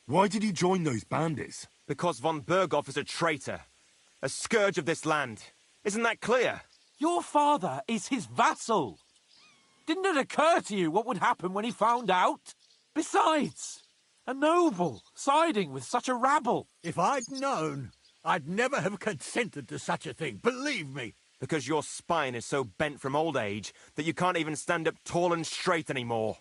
Why did you join those bandits? Because von Berghoff is a traitor. A scourge of this land. Isn't that clear? Your father is his vassal. Didn't it occur to you what would happen when he found out? Besides, a noble siding with such a rabble. If I'd known, I'd never have consented to such a thing, believe me. Because your spine is so bent from old age that you can't even stand up tall and straight anymore.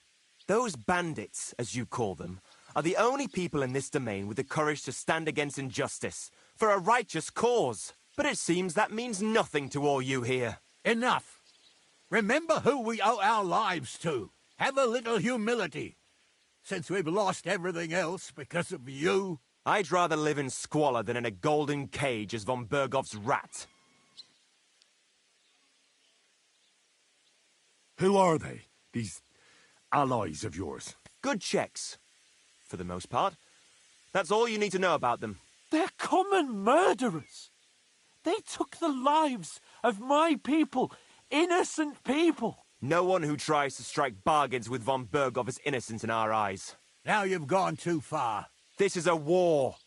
Those bandits, as you call them, are the only people in this domain with the courage to stand against injustice, for a righteous cause. But it seems that means nothing to all you here. Enough. Remember who we owe our lives to. Have a little humility. Since we've lost everything else because of you. I'd rather live in squalor than in a golden cage as von Berghoff's rat. Who are they, these allies of yours? Good checks, for the most part. That's all you need to know about them. They're common murderers. They took the lives of my people, innocent people. No one who tries to strike bargains with von Berghoff is innocent in our eyes. Now you've gone too far. This is a war.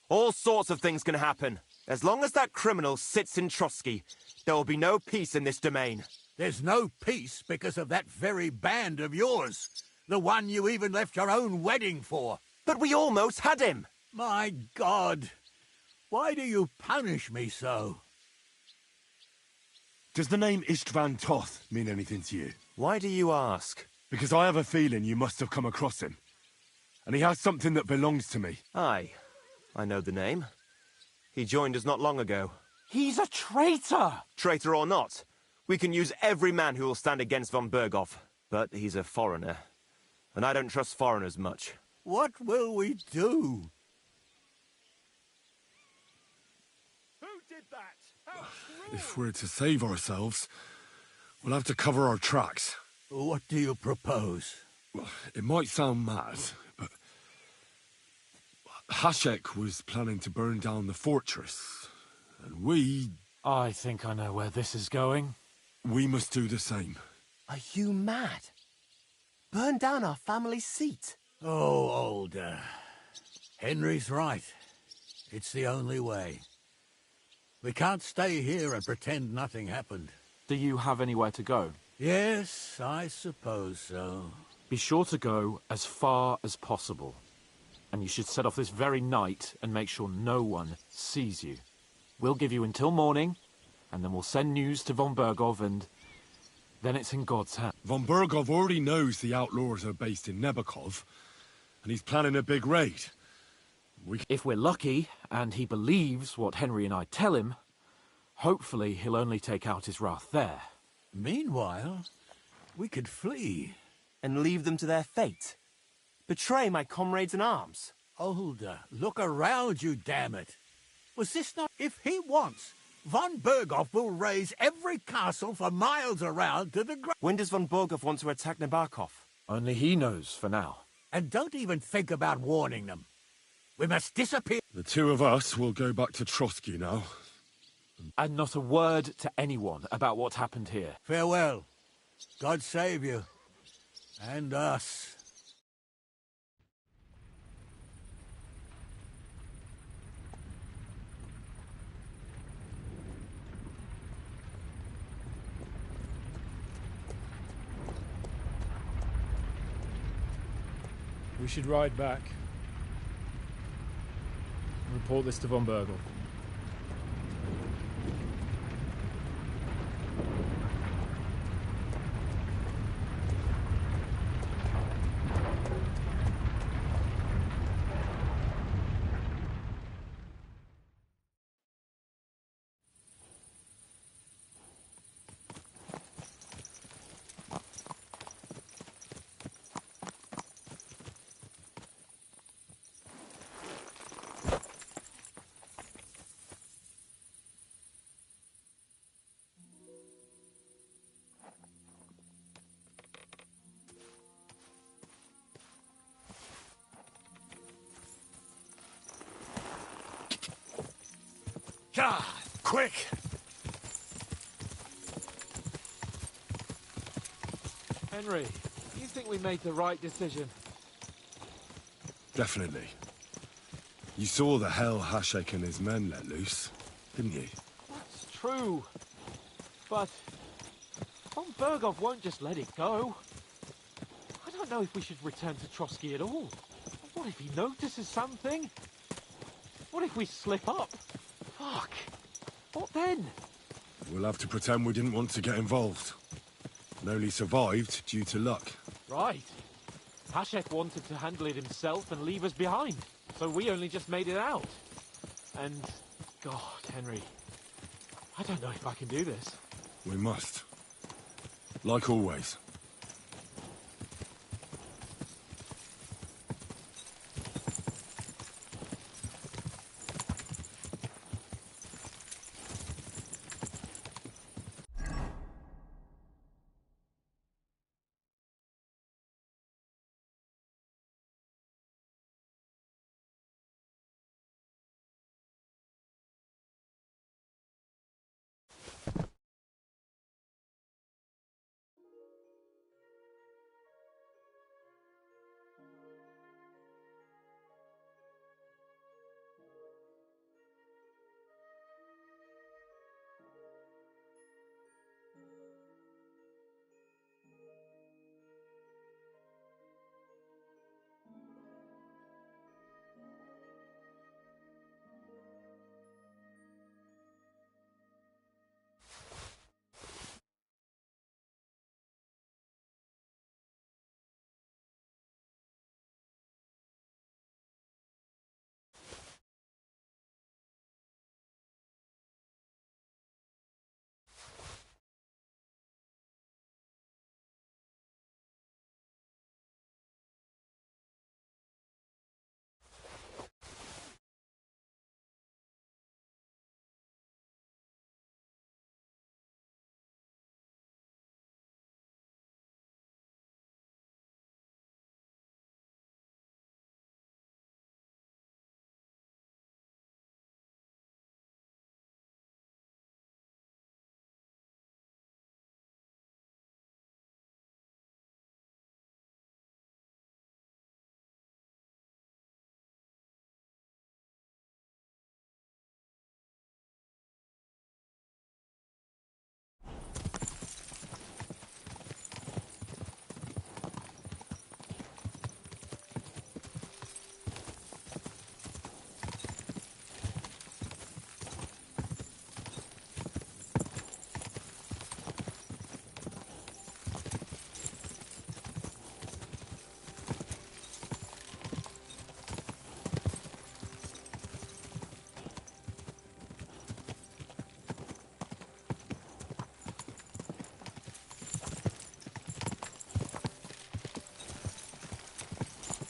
All sorts of things can happen. As long as that criminal sits in Trotsky, there will be no peace in this domain. There's no peace because of that very band of yours. The one you even left your own wedding for. But we almost had him. My God. Why do you punish me so? Does the name Istvan Toth mean anything to you? Why do you ask? Because I have a feeling you must have come across him. And he has something that belongs to me. Aye. I know the name. He joined us not long ago. He's a traitor! Traitor or not, we can use every man who will stand against von Berghoff. But he's a foreigner. And I don't trust foreigners much. What will we do? Who did that? If we're to save ourselves, we'll have to cover our tracks. What do you propose? Well, it might sound mad, but Hashek was planning to burn down the fortress, and we... I think I know where this is going. We must do the same. Are you mad? Burn down our family seat? Oh, Older. Henry's right. It's the only way. We can't stay here and pretend nothing happened. Do you have anywhere to go? Yes, I suppose so. Be sure to go as far as possible. And you should set off this very night and make sure no one sees you. We'll give you until morning, and then we'll send news to von Berghoff, and then it's in God's hands. Von Berghoff already knows the outlaws are based in Nebakov, and he's planning a big raid. If we're lucky, and he believes what Henry and I tell him, hopefully he'll only take out his wrath there. Meanwhile, we could flee. And leave them to their fate? Betray my comrades in arms? Older, look around you, damn it. Was this not... If he wants Von Berghoff will raise every castle for miles around to the ground. When does von Borgov want to attack Nabokov? Only he knows for now. And don't even think about warning them. We must disappear. The two of us will go back to Trotsky now. And not a word to anyone about what happened here. Farewell. God save you. And us. We should ride back. Report this to von Bergel. God, quick! Henry, do you think we made the right decision? Definitely. You saw the hell Hashek and his men let loose, didn't you? That's true. But von Bergov won't just let it go. I don't know if we should return to Trotsky at all. What if he notices something? What if we slip up? Fuck. What then? We'll have to pretend we didn't want to get involved. And only survived due to luck. Right. Hashek wanted to handle it himself and leave us behind. So we only just made it out. And, God, Henry, I don't know if I can do this. We must. Like always.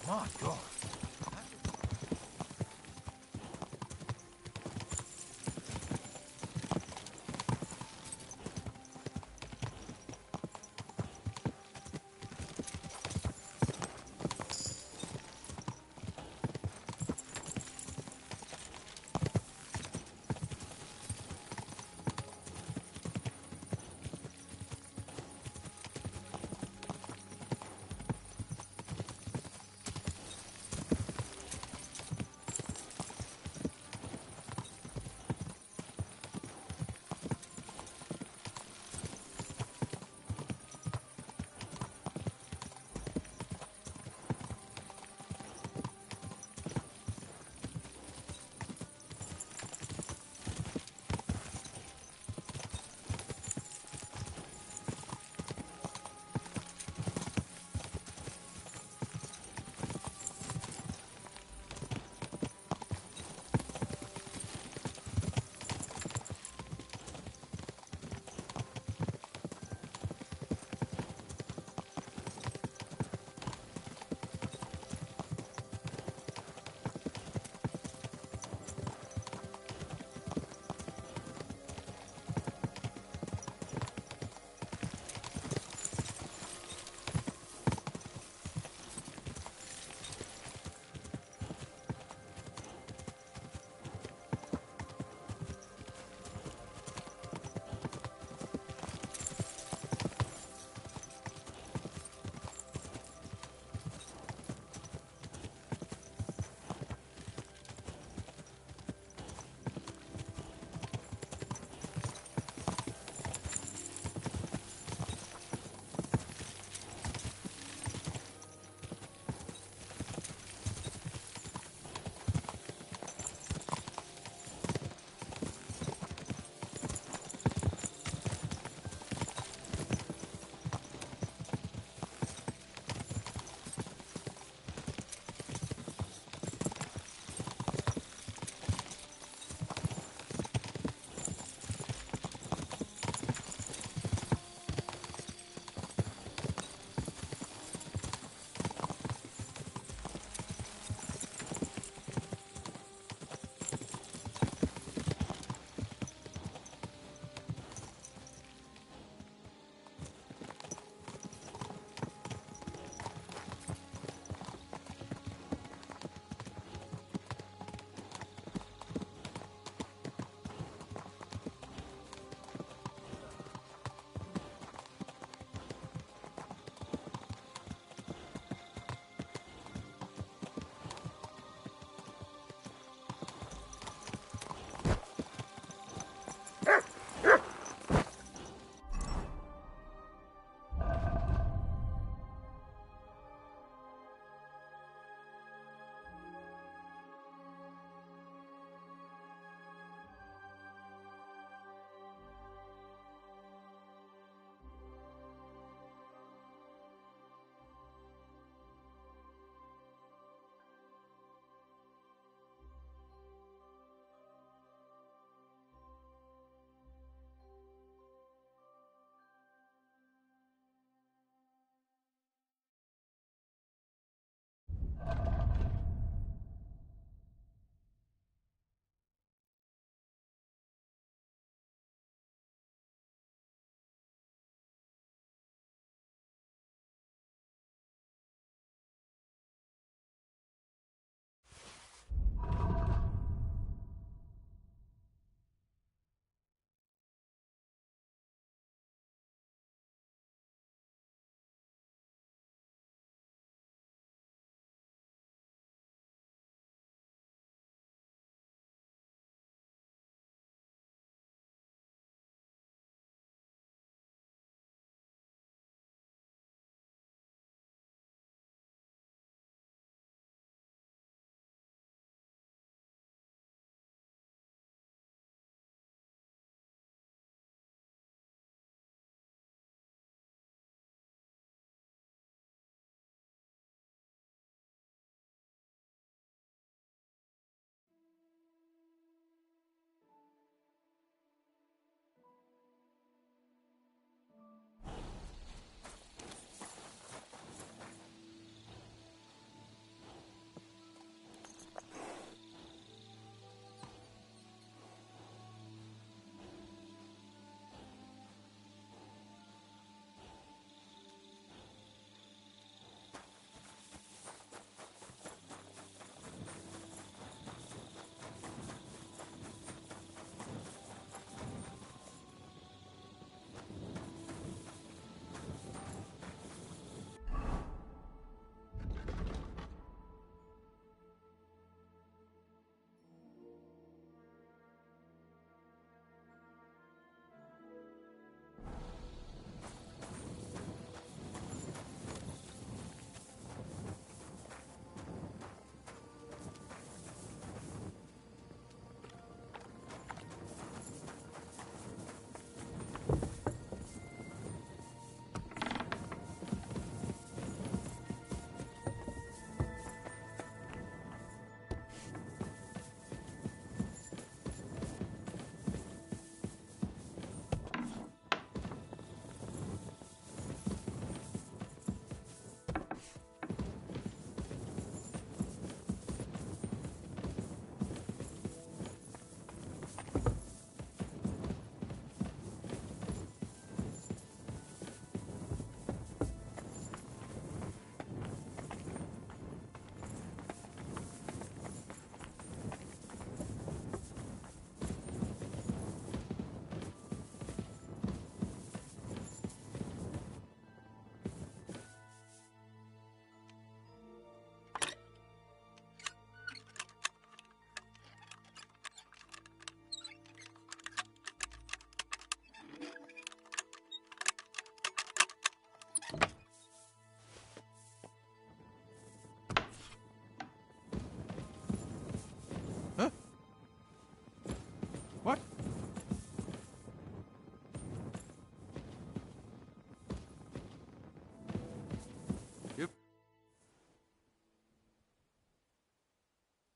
My God.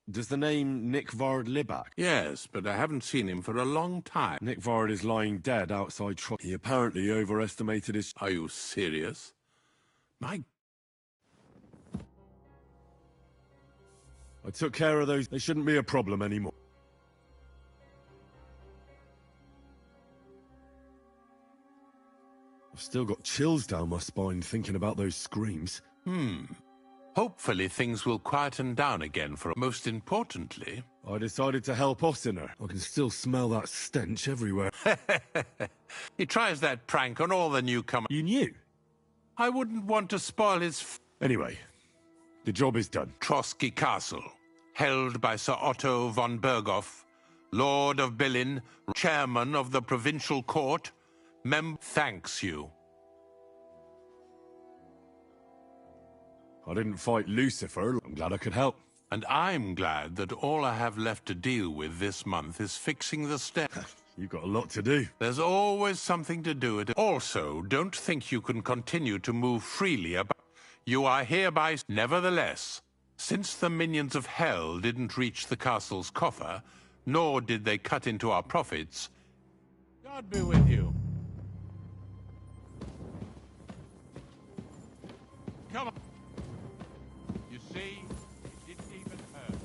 Does the name Nick Vard live back? Yes, but I haven't seen him for a long time. Nick Vard is lying dead outside He apparently overestimated his... Are you serious? My... I took care of those. They shouldn't be a problem anymore. I've still got chills down my spine thinking about those screams. Hopefully things will quieten down again for... Most importantly... I decided to help Ossiner. I can still smell that stench everywhere. He tries that prank on all the newcomers. You knew? I wouldn't want to spoil his... Anyway, the job is done. Trotsky Castle, held by Sir Otto von Berghoff, Lord of Billin, Chairman of the Provincial Court, thanks you. I didn't fight Lucifer. I'm glad I could help. And I'm glad that all I have left to deal with this month is fixing the step. You've got a lot to do. There's always something to do. Also, don't think you can continue to move freely about. You are hereby... Nevertheless, since the minions of hell didn't reach the castle's coffer, nor did they cut into our profits... God be with you. Come on. You see, it didn't even hurt.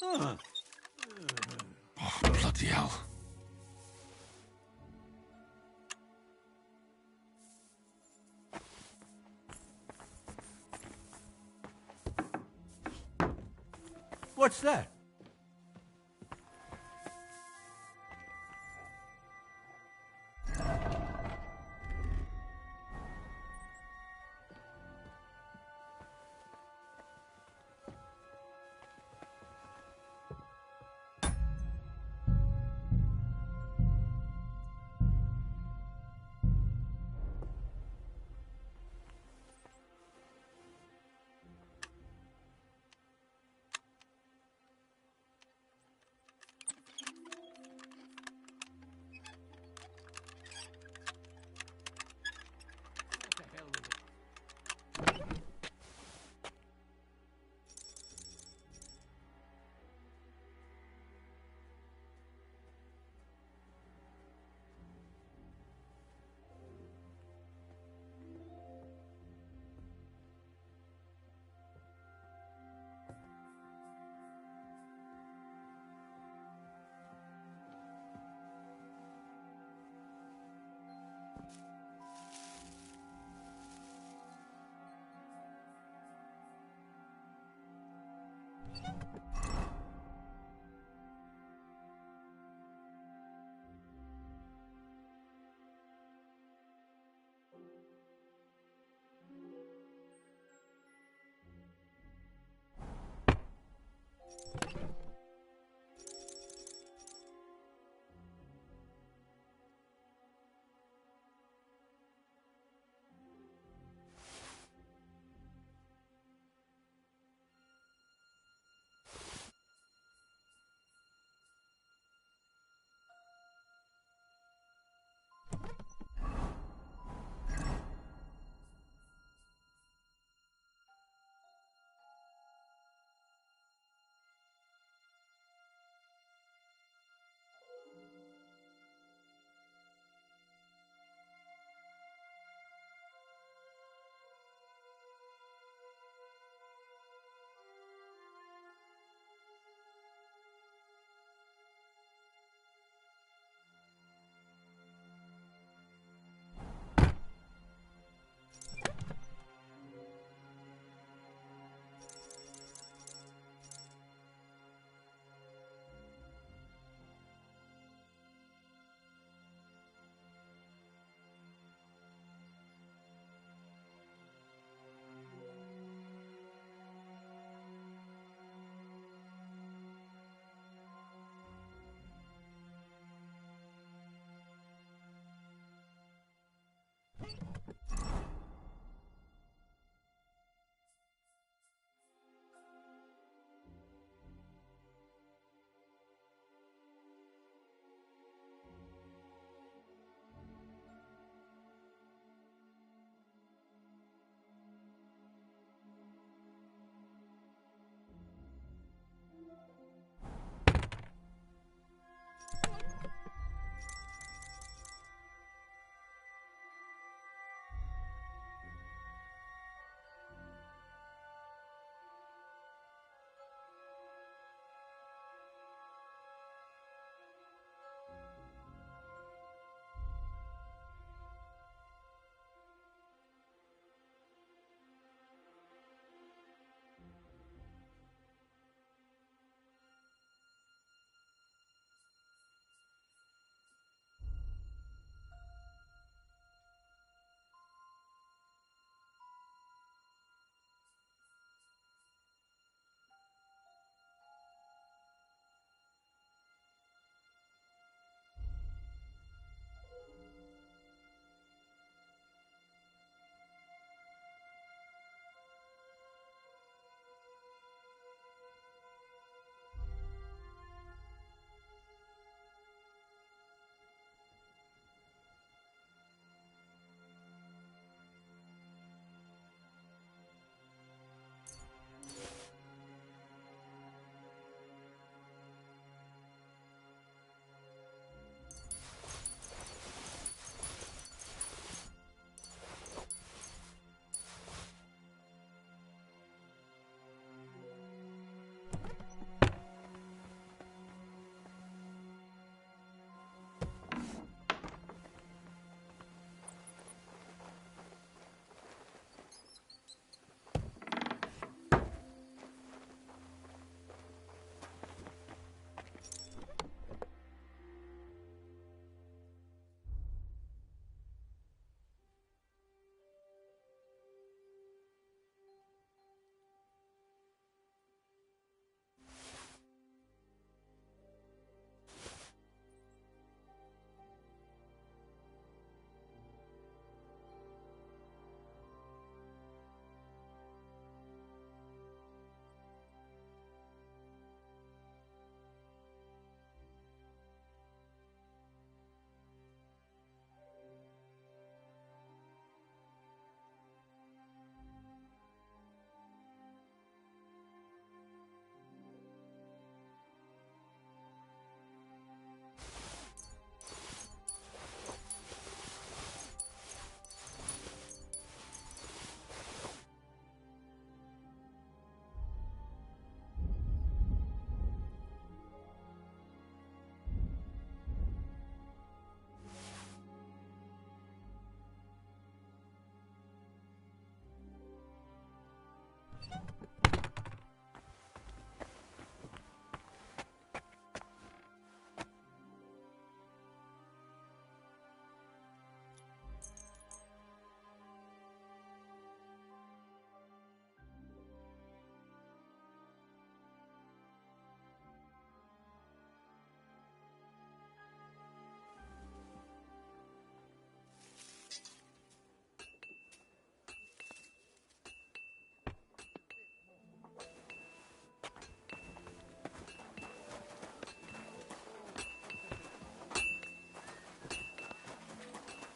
Oh, bloody hell. What's that?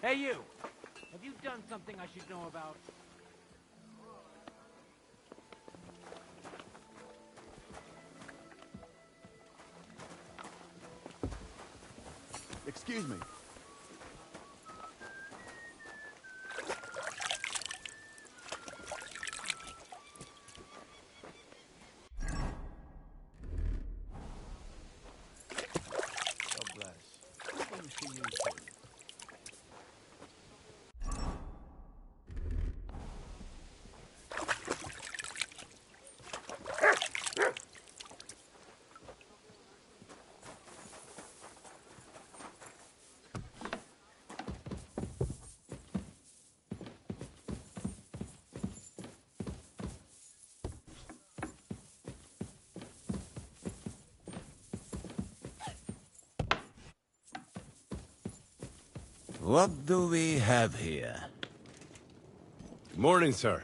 Hey, you! Have you done something I should know about? Excuse me. God bless. Come see you soon. What do we have here? Good morning, sir.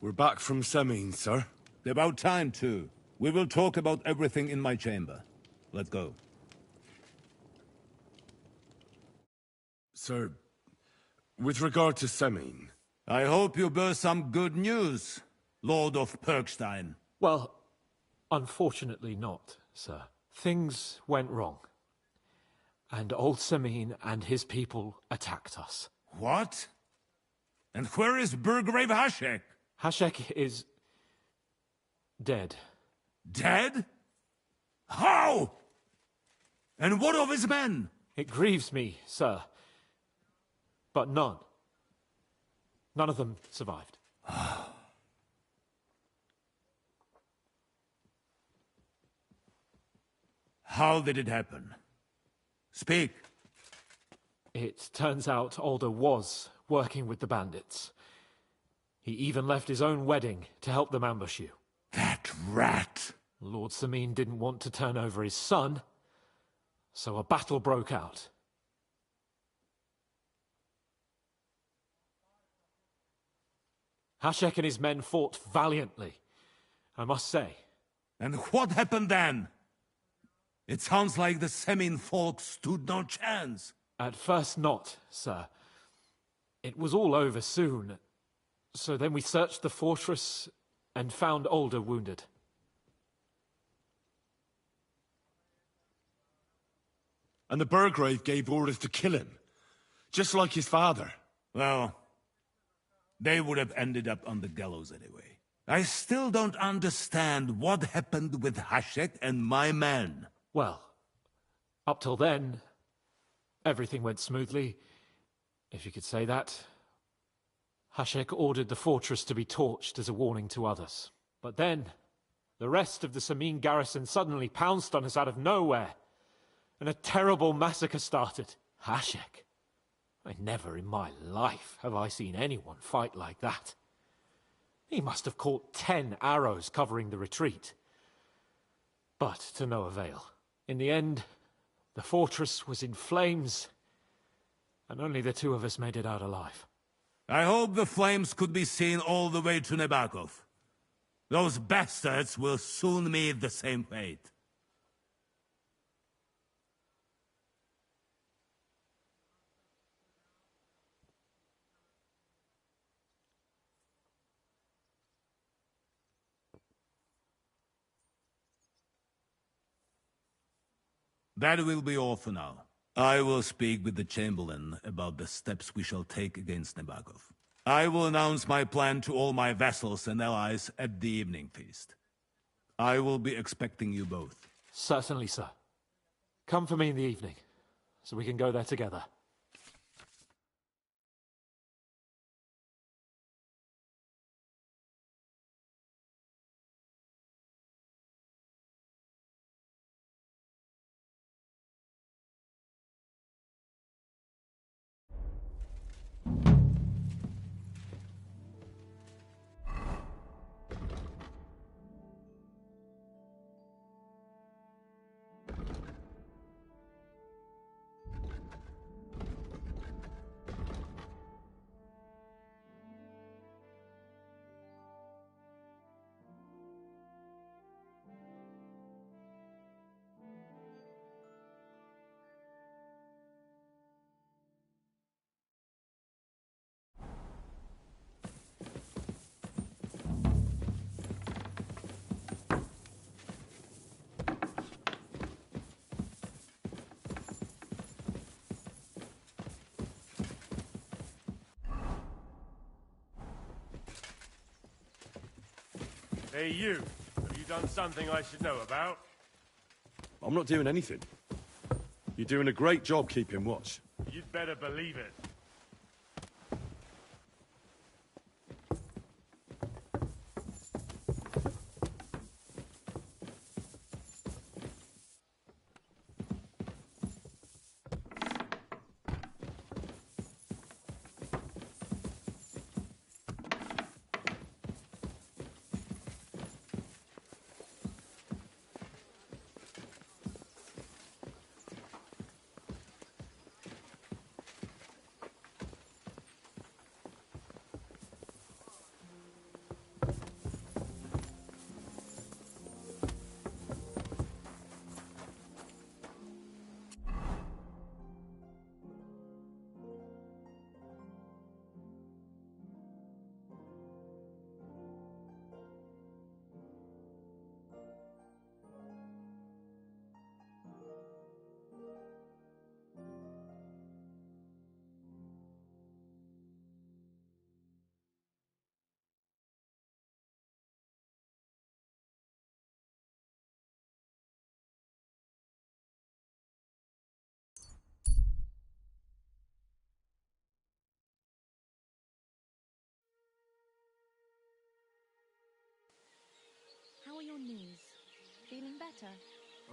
We're back from Semine, sir. About time, too. We will talk about everything in my chamber. Let's go. Sir, with regard to Semine... I hope you bear some good news, Lord of Perkstein. Well, unfortunately not, sir. Things went wrong. And old Semine and his people attacked us. What? And where is Burgrave Hashek? Hashek is... dead. Dead? How? And what of his men? It grieves me, sir. But none of them survived. How did it happen? Speak. It turns out Alder was working with the bandits. He even left his own wedding to help them ambush you. That rat! Lord Semine didn't want to turn over his son, so a battle broke out. Hashek and his men fought valiantly, I must say. And what happened then? It sounds like the Semine folk stood no chance. At first not, sir. It was all over soon. So then we searched the fortress and found Alder wounded. And the Burgrave gave orders to kill him, just like his father. Well, they would have ended up on the gallows anyway. I still don't understand what happened with Hashek and my men. Well, up till then, everything went smoothly, if you could say that. Hashek ordered the fortress to be torched as a warning to others. But then, the rest of the Semine garrison suddenly pounced on us out of nowhere, and a terrible massacre started. Hashek? Never in my life have I seen anyone fight like that. He must have caught 10 arrows covering the retreat. But to no avail. In the end, the fortress was in flames, and only the two of us made it out alive. I hope the flames could be seen all the way to Nebakov. Those bastards will soon meet the same fate. That will be all for now. I will speak with the Chamberlain about the steps we shall take against Nebakov. I will announce my plan to all my vassals and allies at the evening feast. I will be expecting you both. Certainly, sir. Come for me in the evening, so we can go there together. Hey, you. Have you done something I should know about? I'm not doing anything. You're doing a great job keeping watch. You'd better believe it. How are your knees? Feeling better?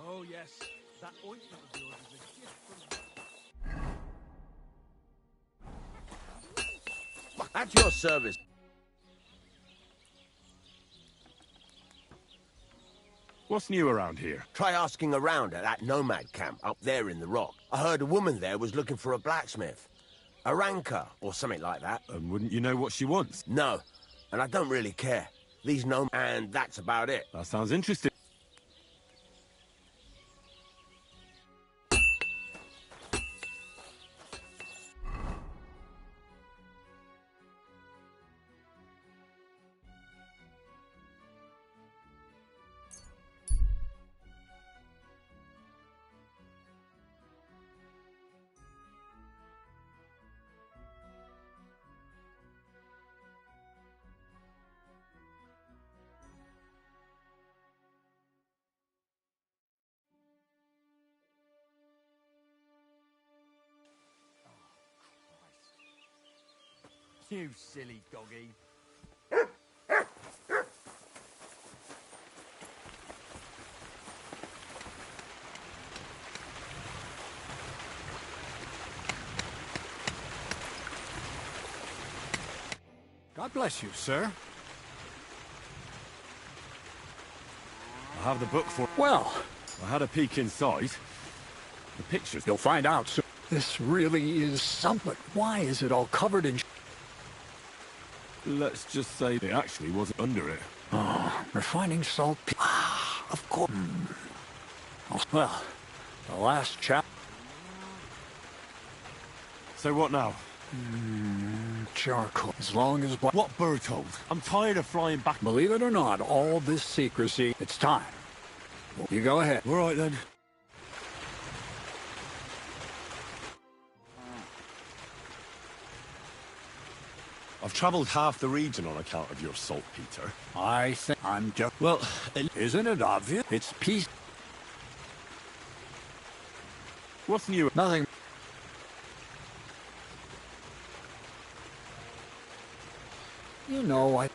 Oh, yes. That ointment of yours is a gift from... At your service. What's new around here? Try asking around at that nomad camp up there in the rock. I heard a woman there was looking for a blacksmith. A ranker, or something like that. And wouldn't you know what she wants? No, and I don't really care. These and that's about it. That sounds interesting. You silly doggy. God bless you, sir. I have the book for... Well, I had a peek inside. The pictures... You'll find out soon. This really is something. Why is it all covered in... Let's just say it actually wasn't under it. Oh, refining salt... of course. Well, the last chap... So what now? Charcoal. As long as... What Bertold? I'm tired of flying back... Believe it or not, all this secrecy... It's time. You go ahead. All right, then. I've travelled half the region on account of your saltpeter. I think I'm just... Well, isn't it obvious? It's peace... What's new? Nothing. You know, I...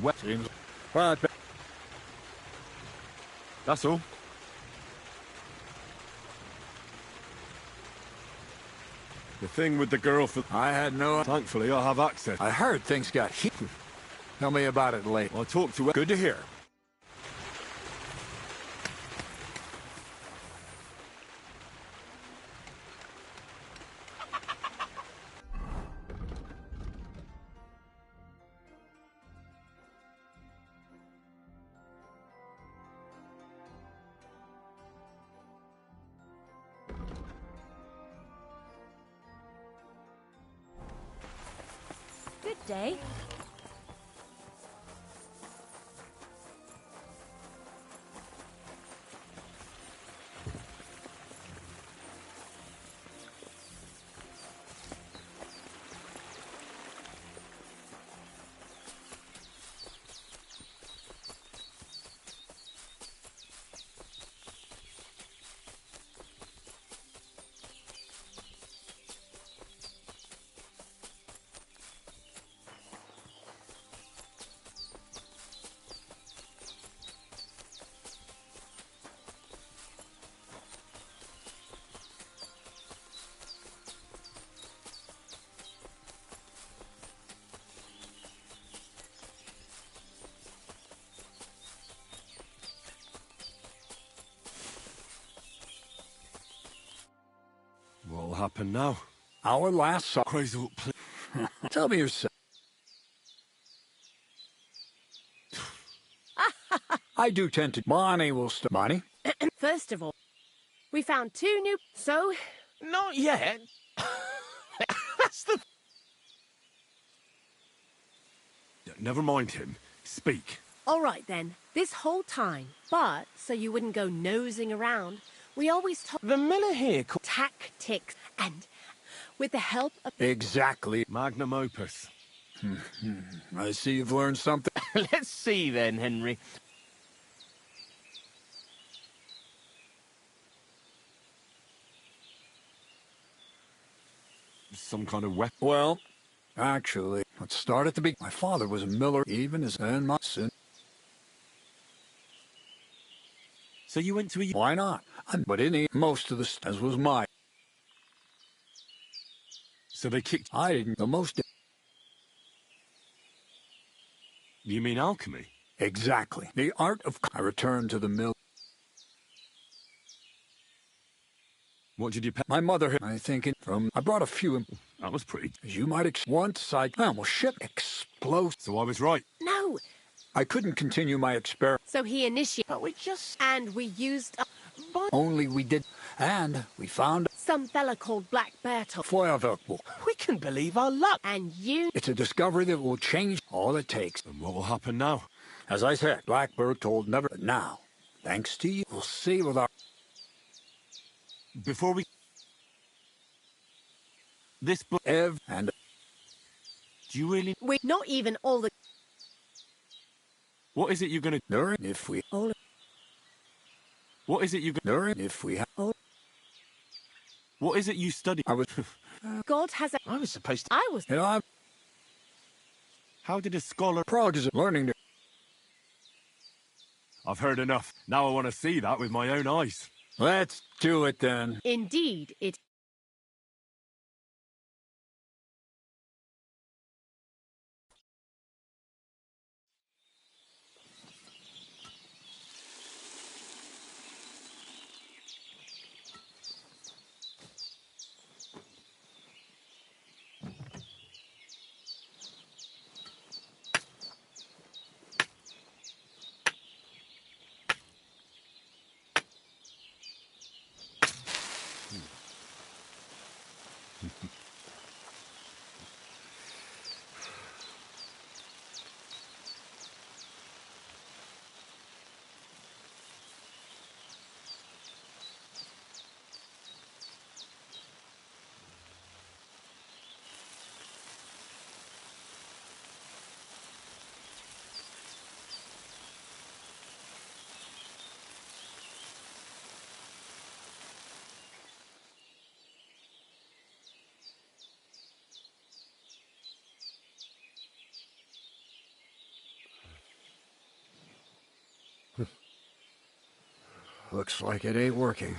Well, seems... Well, that's all. The thing with the girl for... I had no... Thankfully, I have access. I heard things got heated. Tell me about it later. I talked to... Good to hear. Good day. happen now? Our last song. Crazy old Tell me yourself. I do tend to. Bonnie will stop. Bonnie? First of all, we found 2 new... So? Not yet. That's the... Never mind him. Speak. All right, then. This whole time, but so you wouldn't go nosing around, we always talk... The miller here... Tactics, and with the help of... Exactly. Magnum opus. I see you've learned something. Let's see then, Henry. Some kind of weapon. Well, actually, let's start at the beginning. My father was a miller, even as and my son. So you went to a... Why not? But in the most of the as was my. So they kicked... I didn't. The most... You mean alchemy? Exactly. The art of... I returned to the mill. What did you pay? My mother, I think, I brought a few... That was pretty... As you might once I... Well, shit explode. So I was right. No! I couldn't continue my experiment. So he initiated... But we just... And we used... Only we did... And we found... Some fella called Black Bertel. Feuerwerk. We can believe our luck. And you... It's a discovery that will change all it takes. And what will happen now? As I said, Blackbird told never... But now, thanks to you, we'll see with our... Before we... This book... And... Do you really... We... Not even all the... What is it you're gonna... During... If we... All... What is it you... During... If we... All... What is it you study? I was... God has a... I was supposed to... I was... You know, I'm... How did a scholar... Prague is learning to... I've heard enough. Now I want to see that with my own eyes. Let's do it then. Indeed, it... Looks like it ain't working.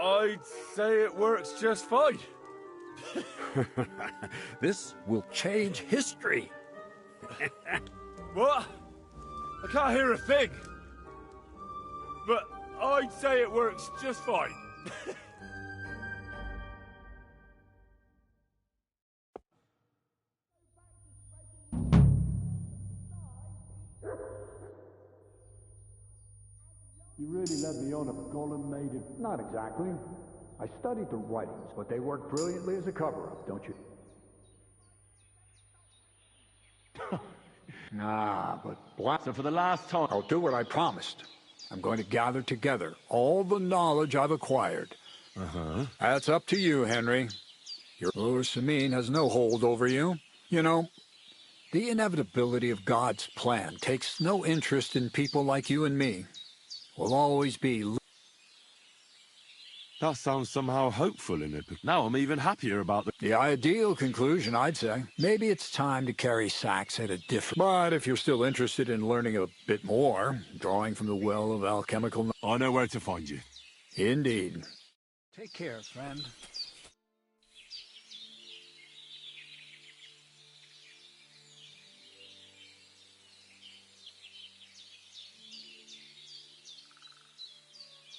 I'd say it works just fine. This will change history. What? I can't hear a thing. But I'd say it works just fine. You really led me on a golem native. Not exactly. I studied the writings, but they work brilliantly as a cover-up, don't you? Nah, but Black... So for the last time... I'll do what I promised. I'm going to gather together all the knowledge I've acquired. Uh-huh. That's up to you, Henry. Your Lord Samin has no hold over you. You know, the inevitability of God's plan takes no interest in people like you and me. We'll always be... That sounds somehow hopeful in it, but now I'm even happier about The ideal conclusion, I'd say. Maybe it's time to carry sacks at a different... But if you're still interested in learning a bit more, drawing from the well of alchemical... I know where to find you. Indeed. Take care, friend.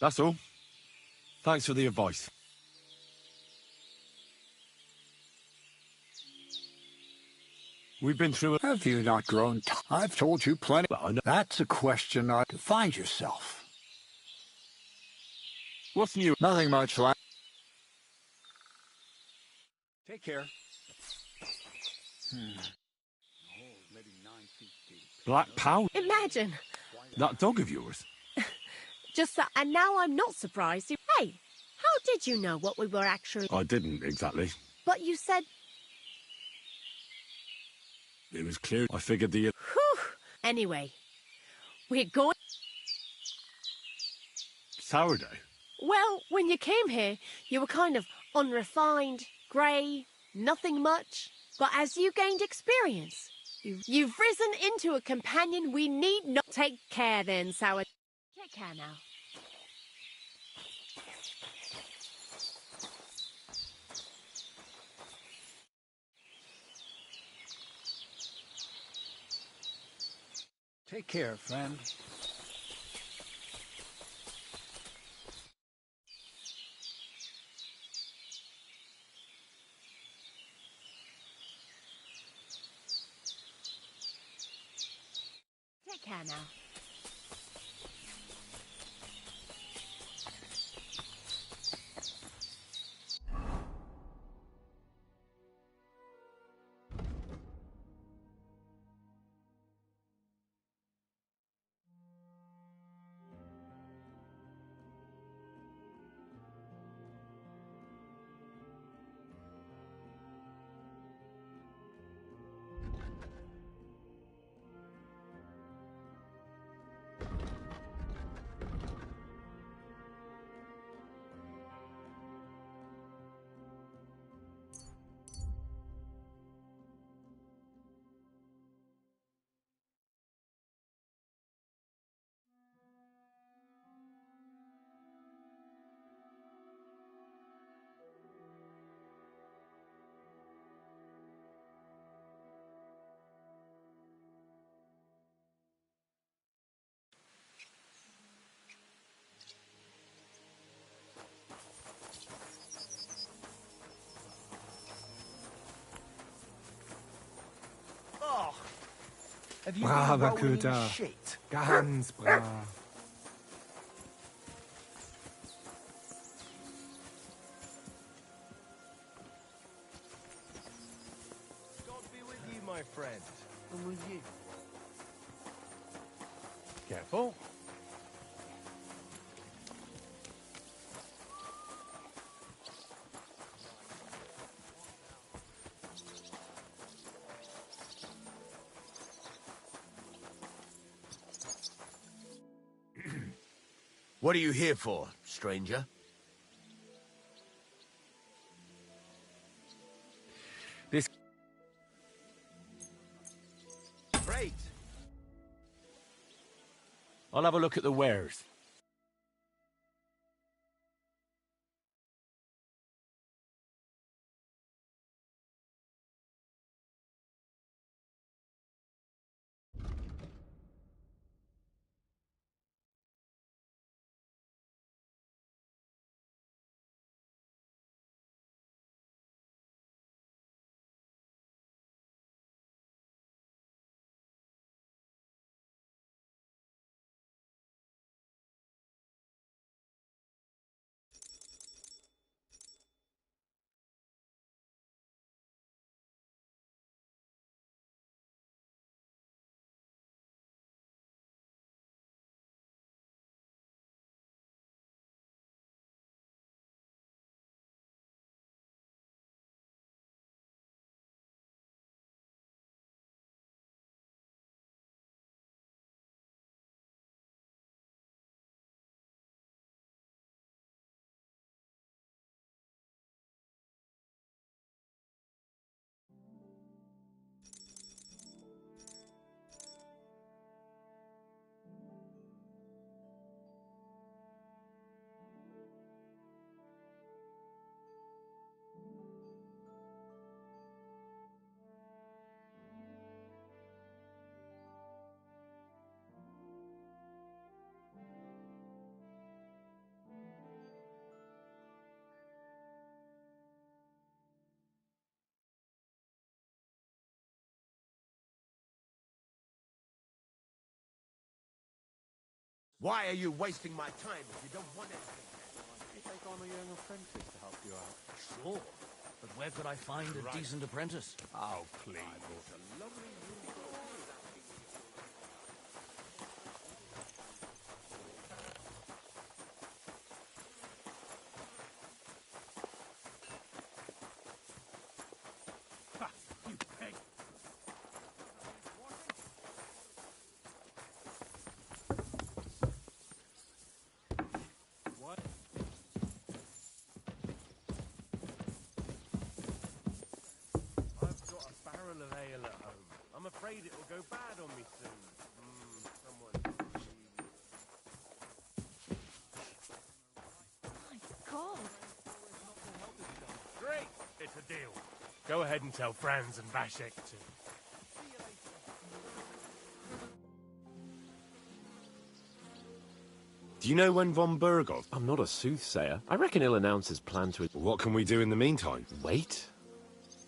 That's all. Thanks for the advice. We've been through it. Have you not grown I've told you plenty. Well, I know. That's a question to find yourself. What's new? Nothing much, Take care. Maybe 9 feet deep. Black powder? Imagine. That dog of yours? Just that, and now I'm not surprised. Hey, how did you know what we were actually... I didn't, exactly. But you said... It was clear. I figured the... Whew. Anyway, we're going... Sourdough? Well, when you came here, you were kind of unrefined, grey, nothing much. But as you gained experience, you've risen into a companion we need not... Take care then, Sourdough. Take care now. Take care, friend. Take care now. Have you Brava, been rolling in Kuta. shit? Ganz brav. God be with you, my friend. And with you. Careful. What are you here for, stranger? This... Great. I'll have a look at the wares. Why are you wasting my time if you don't want anything? You take on a young apprentice to help you out. Sure. But where could I find a decent apprentice? Oh, please. Ha! You pig! What? I've got a barrel of ale at home. I'm afraid it will go bad on me soon. Someone... My God. Great! It's a deal. Go ahead and tell Franz and Vashek too. Do you know when von Burgov... I'm not a soothsayer. I reckon he'll announce his plan to... What can we do in the meantime? Wait?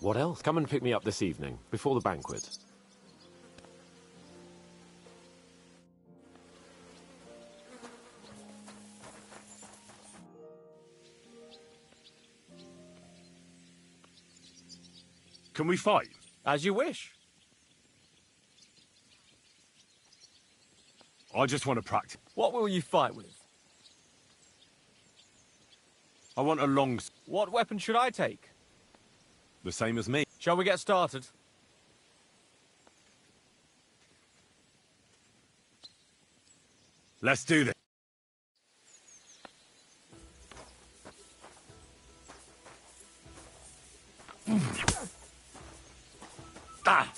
What else? Come and pick me up this evening, before the banquet. Can we fight? As you wish. I just want to practice. What will you fight with? I want a long... What weapon should I take? The same as me. Shall we get started? Let's do this. Ah!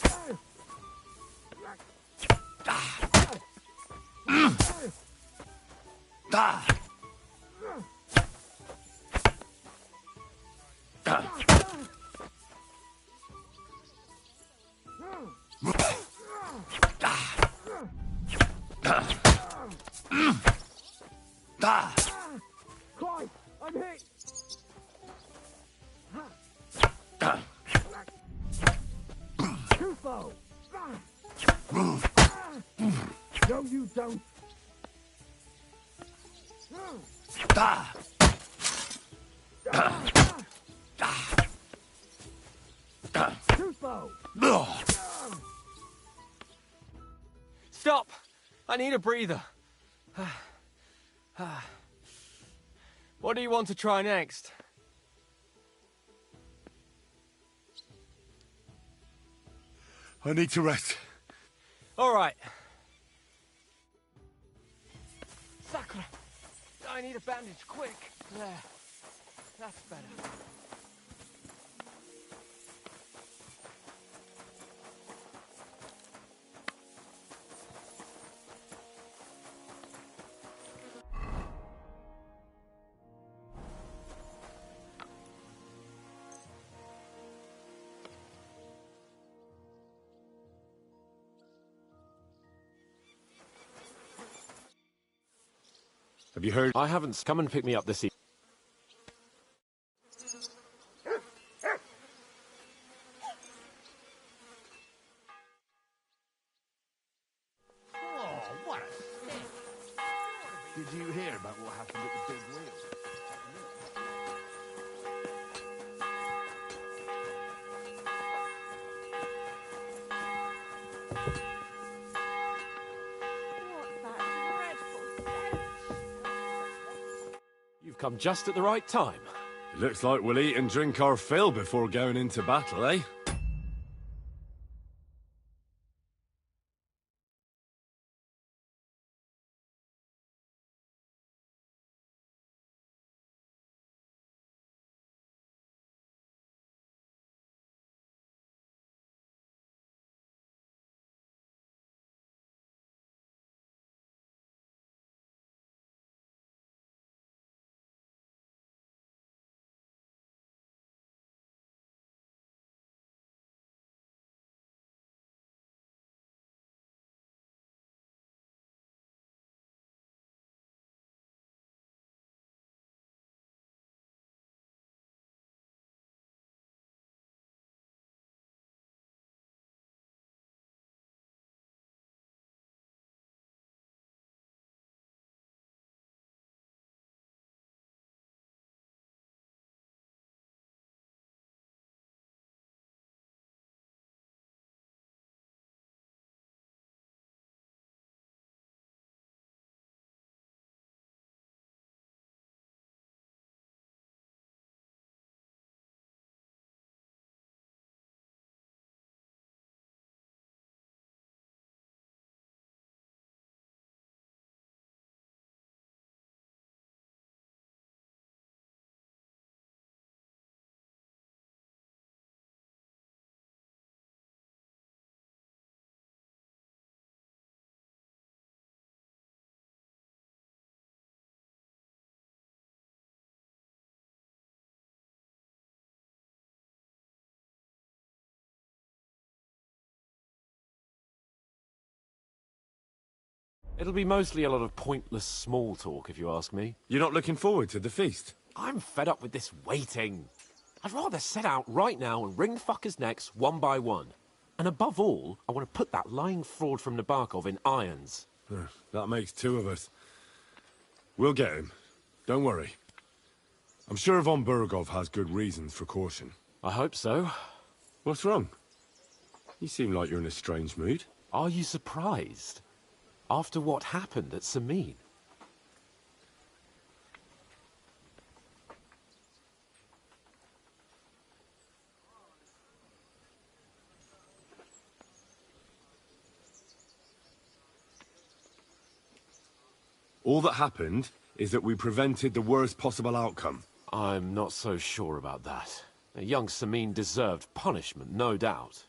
Ah! Christ, I'm hit! Tufo! No, you don't! Tufo! Stop! I need a breather. What do you want to try next? I need to rest. All right. Sakura, I need a bandage, quick. There. That's better. Have you heard? I haven't. Come and pick me up this evening. Oh, what a stink! Did you hear about what happened at the big wheel? You've come just at the right time. Looks like we'll eat and drink our fill before going into battle, eh? It'll be mostly a lot of pointless small talk, if you ask me. You're not looking forward to the feast? I'm fed up with this waiting. I'd rather set out right now and wring fuckers' necks one by one. And above all, I want to put that lying fraud from Nabokov in irons. That makes two of us. We'll get him. Don't worry. I'm sure von Burgov has good reasons for caution. I hope so. What's wrong? You seem like you're in a strange mood. Are you surprised? After what happened at Samin? All that happened is that we prevented the worst possible outcome. I'm not so sure about that. Young Samin deserved punishment, no doubt.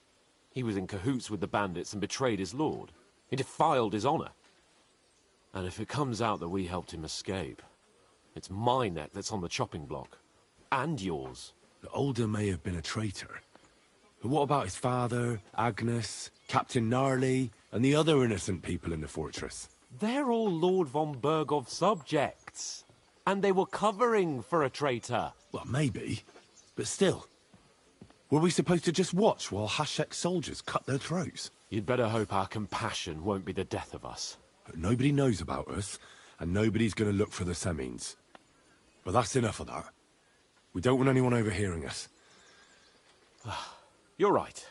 He was in cahoots with the bandits and betrayed his lord. He defiled his honor. And if it comes out that we helped him escape, it's my neck that's on the chopping block. And yours. The Older may have been a traitor. But what about his father, Agnes, Captain Gnarly, and the other innocent people in the fortress? They're all Lord von Burgov's subjects. And they were covering for a traitor. Well, maybe. But still. Were we supposed to just watch while Hashek's soldiers cut their throats? You'd better hope our compassion won't be the death of us. But nobody knows about us, and nobody's going to look for the Semines. But that's enough of that. We don't want anyone overhearing us. You're right.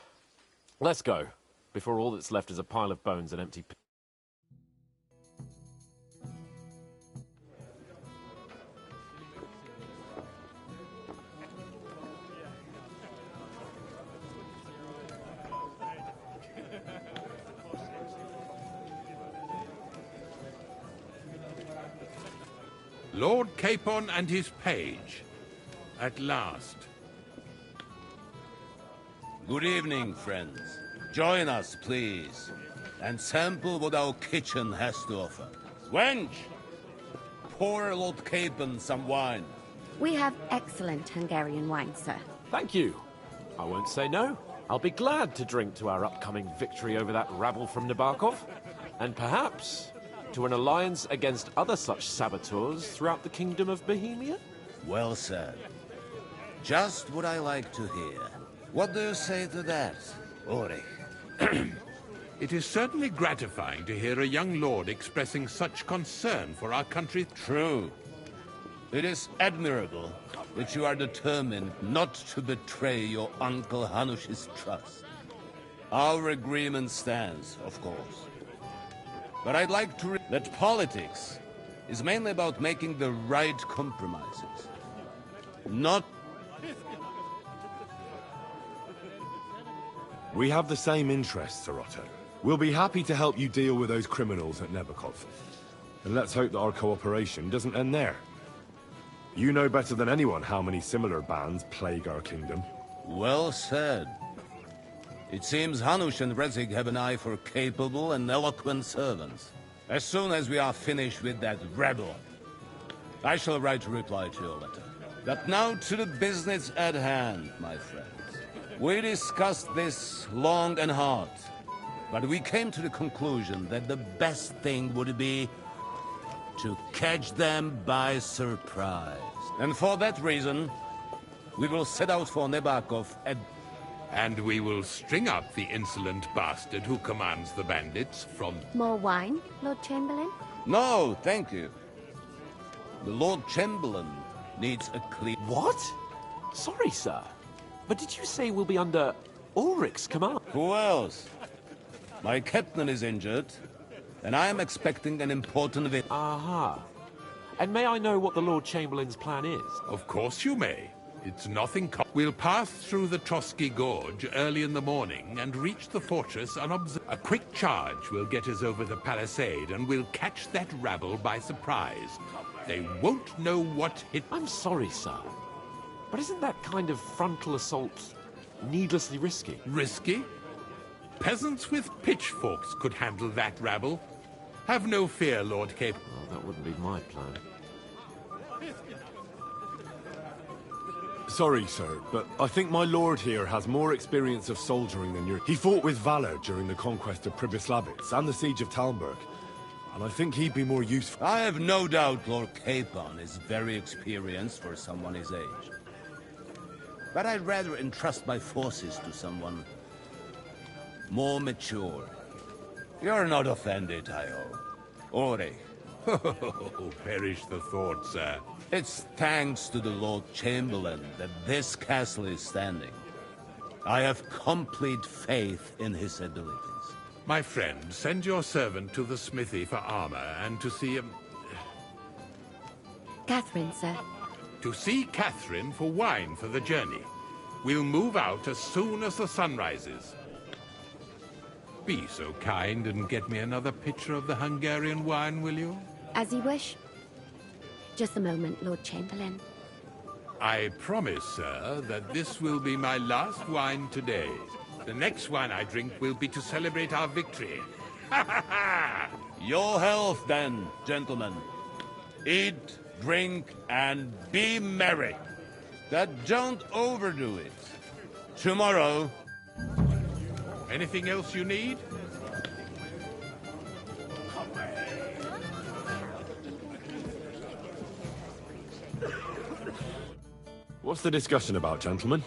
Let's go, before all that's left is a pile of bones and empty pit. Lord Capon and his page. At last. Good evening, friends. Join us, please, and sample what our kitchen has to offer. Wench! Pour Lord Capon some wine. We have excellent Hungarian wine, sir. Thank you. I won't say no. I'll be glad to drink to our upcoming victory over that rabble from Nabokov. And perhaps to an alliance against other such saboteurs throughout the Kingdom of Bohemia? Well said. Just what I like to hear. What do you say to that, Ulrich? It is certainly gratifying to hear a young lord expressing such concern for our country. True. It is admirable that you are determined not to betray your Uncle Hanush's trust. Our agreement stands, of course. But I'd like to that politics is mainly about making the right compromises. Not... We have the same interests, Sir Otto. We'll be happy to help you deal with those criminals at Nabokov. And let's hope that our cooperation doesn't end there. You know better than anyone how many similar bands plague our kingdom. Well said. It seems Hanush and Rezig have an eye for capable and eloquent servants. As soon as we are finished with that rebel, I shall write a reply to your letter. But now to the business at hand, my friends. We discussed this long and hard, but we came to the conclusion that the best thing would be to catch them by surprise. And for that reason, we will set out for Nabokov at... And we will string up the insolent bastard who commands the bandits from... More wine, Lord Chamberlain? No, thank you. The Lord Chamberlain needs a clean... What? Sorry, sir. But did you say we'll be under Ulrich's command? Who else? My captain is injured, and I am expecting an important visit. Aha. And may I know what the Lord Chamberlain's plan is? Of course you may. It's nothing... We'll pass through the Trotsky Gorge early in the morning and reach the fortress unobserved. A quick charge will get us over the palisade, and we'll catch that rabble by surprise. They won't know what hit... I'm sorry, sir. But isn't that kind of frontal assault needlessly risky? Risky? Peasants with pitchforks could handle that rabble. Have no fear, Lord Cape. Well, that wouldn't be my plan. Sorry, sir, but I think my lord here has more experience of soldiering than you. He fought with valor during the conquest of Pribyslavitz and the siege of Talmberg. and I think he'd be more useful. I have no doubt Lord Capon is very experienced for someone his age. But I'd rather entrust my forces to someone more mature. You're not offended, I hope. Ulrich. Oh, perish the thought, sir. It's thanks to the Lord Chamberlain that this castle is standing. I have complete faith in his abilities. My friend, send your servant to the smithy for armor and to see him... Catherine, sir. To see Catherine for wine for the journey. We'll move out as soon as the sun rises. Be so kind and get me another pitcher of the Hungarian wine, will you? As you wish. Just a moment, Lord Chamberlain. I promise, sir, that this will be my last wine today. The next wine I drink will be to celebrate our victory. Ha ha ha! Your health, then, gentlemen. Eat, drink, and be merry. But don't overdo it. Tomorrow... Anything else you need? What's the discussion about, gentlemen?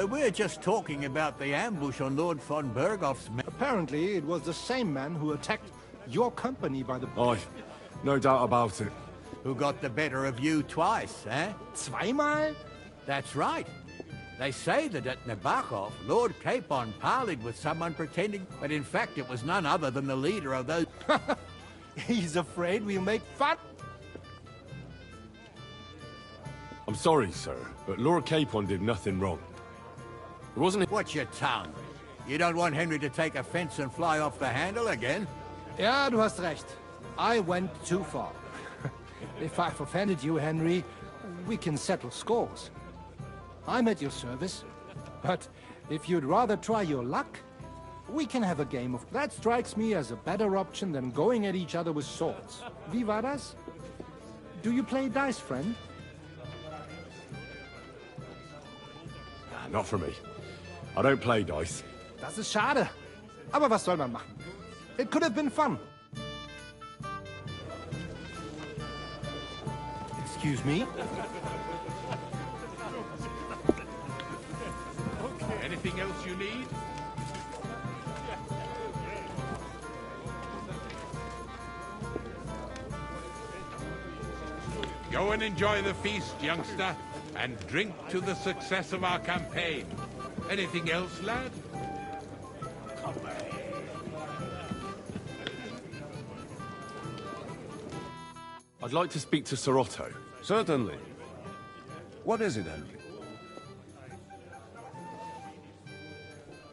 We're just talking about the ambush on Lord von Berghoff's men. Apparently, it was the same man who attacked your company by the... Aye, no doubt about it. Who got the better of you twice, eh? Zweimal? That's right. They say that at Nabokov, Lord Capon parleyed with someone pretending, but in fact it was none other than the leader of those... He's afraid we'll make fun. I'm sorry, sir, but Lord Capon did nothing wrong. It wasn't... Watch your tongue. You don't want Henry to take offense and fly off the handle again? Ja, du hast recht. I went too far. If I've offended you, Henry, we can settle scores. I'm at your service. But if you'd rather try your luck, we can have a game of... That strikes me as a better option than going at each other with swords. Wie war das? Do you play dice, friend? Not for me. I don't play dice. Das ist schade. Aber was soll man machen? It could have been fun. Excuse me? Anything else you need? Go and enjoy the feast, youngster, and drink to the success of our campaign. Anything else, lad? I'd like to speak to Sir Otto. Certainly. What is it, Henry?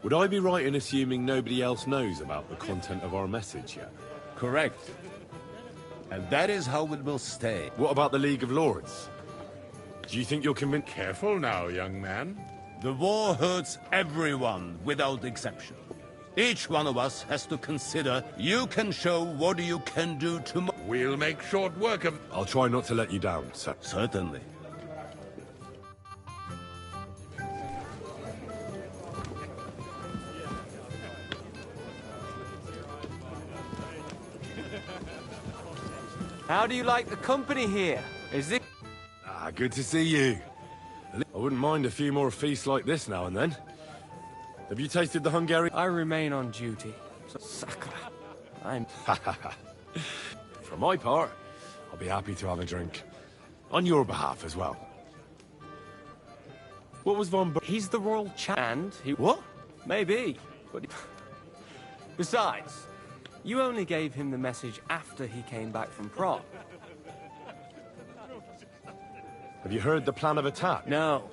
Would I be right in assuming nobody else knows about the content of our message yet? Correct. And that is how it will stay. What about the League of Lords? Do you think you'll convince... Careful now, young man. The war hurts everyone, without exception. Each one of us has to consider you can show what you can do tomorrow. We'll make short work of... I'll try not to let you down, sir. Certainly. How do you like the company here? Is it... Ah, good to see you. I wouldn't mind a few more feasts like this now and then. Have you tasted the Hungarian... I remain on duty. Sakra. I'm... For my part, I'll be happy to have a drink. On your behalf as well. What was Von... He's the royal and he... What? Maybe, but... Besides, you only gave him the message after he came back from Prague. Have you heard the plan of attack? No.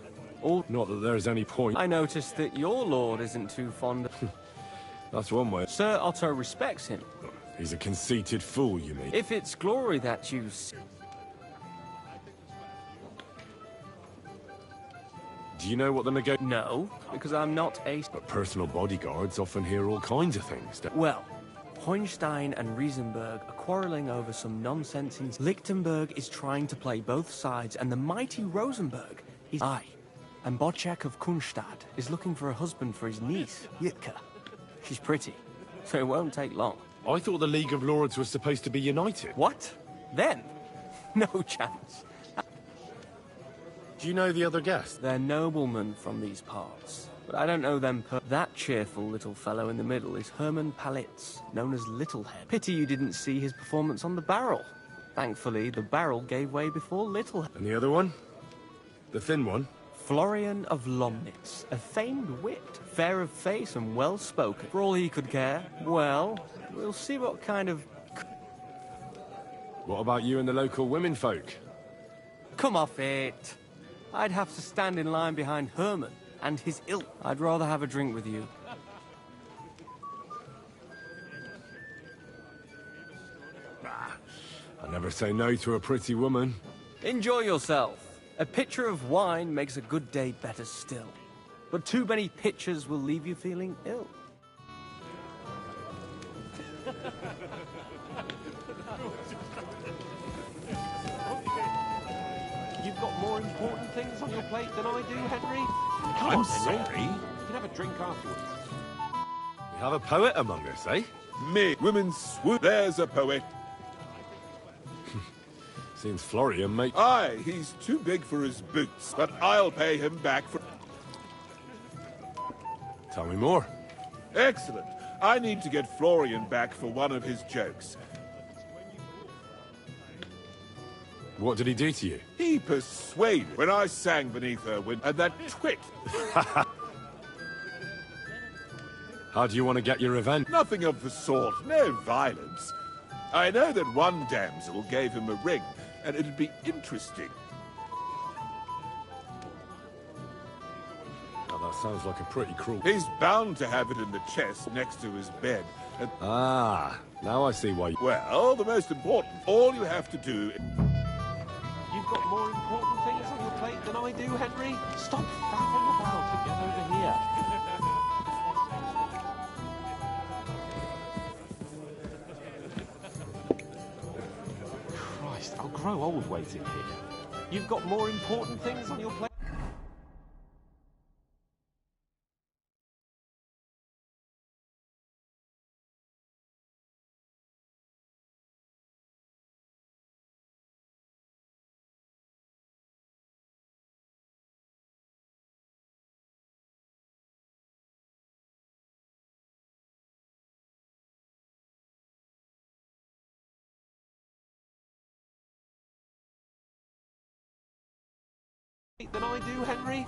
Not that there's any point. I noticed that your lord isn't too fond of... That's one way. Sir Otto respects him. He's a conceited fool, you mean? If it's glory that you... Do you know what the No, because I'm not a... But personal bodyguards often hear all kinds of things. Well, Hohenstein and Riesenberg are quarreling over some nonsense in... Lichtenberg is trying to play both sides, and the mighty Rosenberg is... Aye. And Bocek of Kunstadt is looking for a husband for his niece, Yitka. She's pretty, so it won't take long. I thought the League of Lords was supposed to be united. What? Then? No chance. Do you know the other guests? They're noblemen from these parts, but I don't know them That cheerful little fellow in the middle is Herman Palitz, known as Littlehead. Pity you didn't see his performance on the barrel. Thankfully, the barrel gave way before Littlehead. And the other one? The thin one? Florian of Lomnitz, a famed wit, fair of face and well-spoken. For all he could care, well, we'll see what kind of... What about you and the local womenfolk? Come off it. I'd have to stand in line behind Herman and his ilk. I'd rather have a drink with you. I never say no to a pretty woman. Enjoy yourself. A pitcher of wine makes a good day better still. But too many pitchers will leave you feeling ill. You've got more important things on your plate than I do, Henry. Come I'm on, Henry. sorry. You can have a drink afterwards. We have a poet among us, eh? Me, women swoop. There's a poet. Seems Florian, mate. Aye, he's too big for his boots, but I'll pay him back for... Tell me more. Excellent. I need to get Florian back for one of his jokes. What did he do to you? He persuaded when I sang beneath her window, and that twit. How do you want to get your revenge? Nothing of the sort. No violence. I know that one damsel gave him a ring, and it'd be interesting. Now, that sounds like a pretty cruel... He's bound to have it in the chest next to his bed. And... Ah, now I see why you... Well, the most important, all you have to do... You've got more important things on your plate than I do, Henry. Stop faffing about and get over here. Christ, I'll grow old waiting here. You've got more important things on your plate. Than I do, Henry.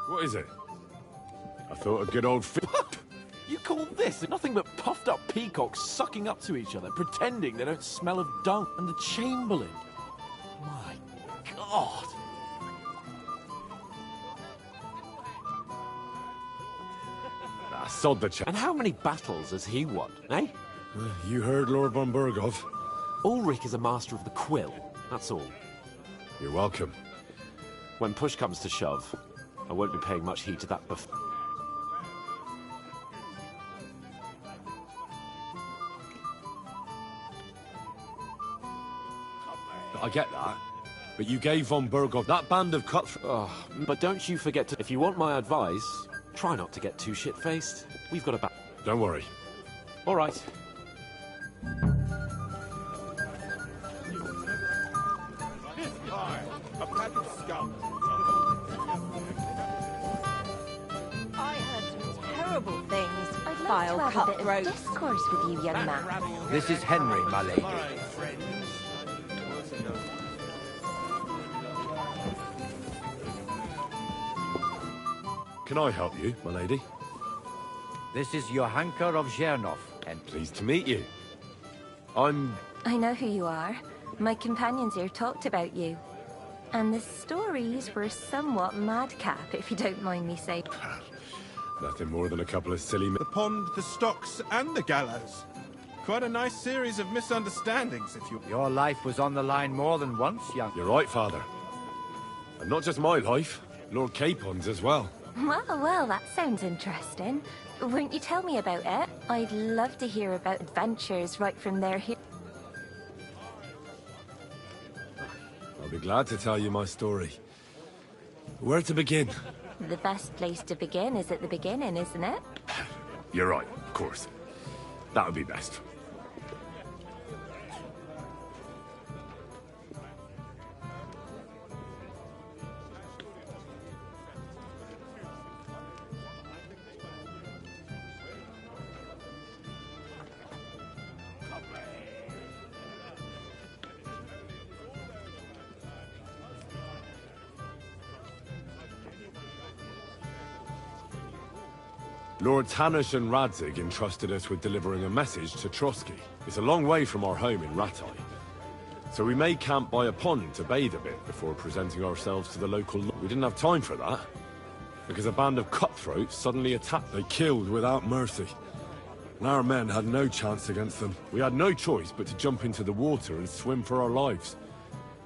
What is it? I thought a good old... What? You call this nothing but puffed up peacocks sucking up to each other, pretending they don't smell of dung. And the Chamberlain. My God. Sod the And how many battles has he won, eh? You heard Lord von Burgov. Ulrich is a master of the quill, that's all. You're welcome. When push comes to shove, I won't be paying much heed to that buff. I get that. But you gave von Burgov that band of cutthroats. Oh, but don't you forget to... If you want my advice, try not to get too shit-faced. We've got a Don't worry. All right. A pack of scum. I heard some terrible things. I'd Vile love to have a bit of cutthroats. discourse with you, young man. This is Henry, my lady. Can I help you, my lady? This is Johanka of Zhernov, and pleased to meet you. I know who you are. My companions here talked about you. And the stories were somewhat madcap, if you don't mind me saying. Nothing more than a couple of silly... The pond, the stocks, and the gallows. Quite a nice series of misunderstandings, if you... Your life was on the line more than once, young... You're right, Father. And not just my life, Lord Capon's as well. Well, that sounds interesting. Won't you tell me about it? I'd love to hear about adventures right from there here. I'll be glad to tell you my story. Where to begin? The best place to begin is at the beginning, isn't it? You're right, of course. That would be best. Lords Hanush and Radzig entrusted us with delivering a message to Trotsky. It's a long way from our home in Ratai, so we made camp by a pond to bathe a bit before presenting ourselves to the local... We didn't have time for that, because a band of cutthroats suddenly attacked. They killed without mercy, and our men had no chance against them. We had no choice but to jump into the water and swim for our lives.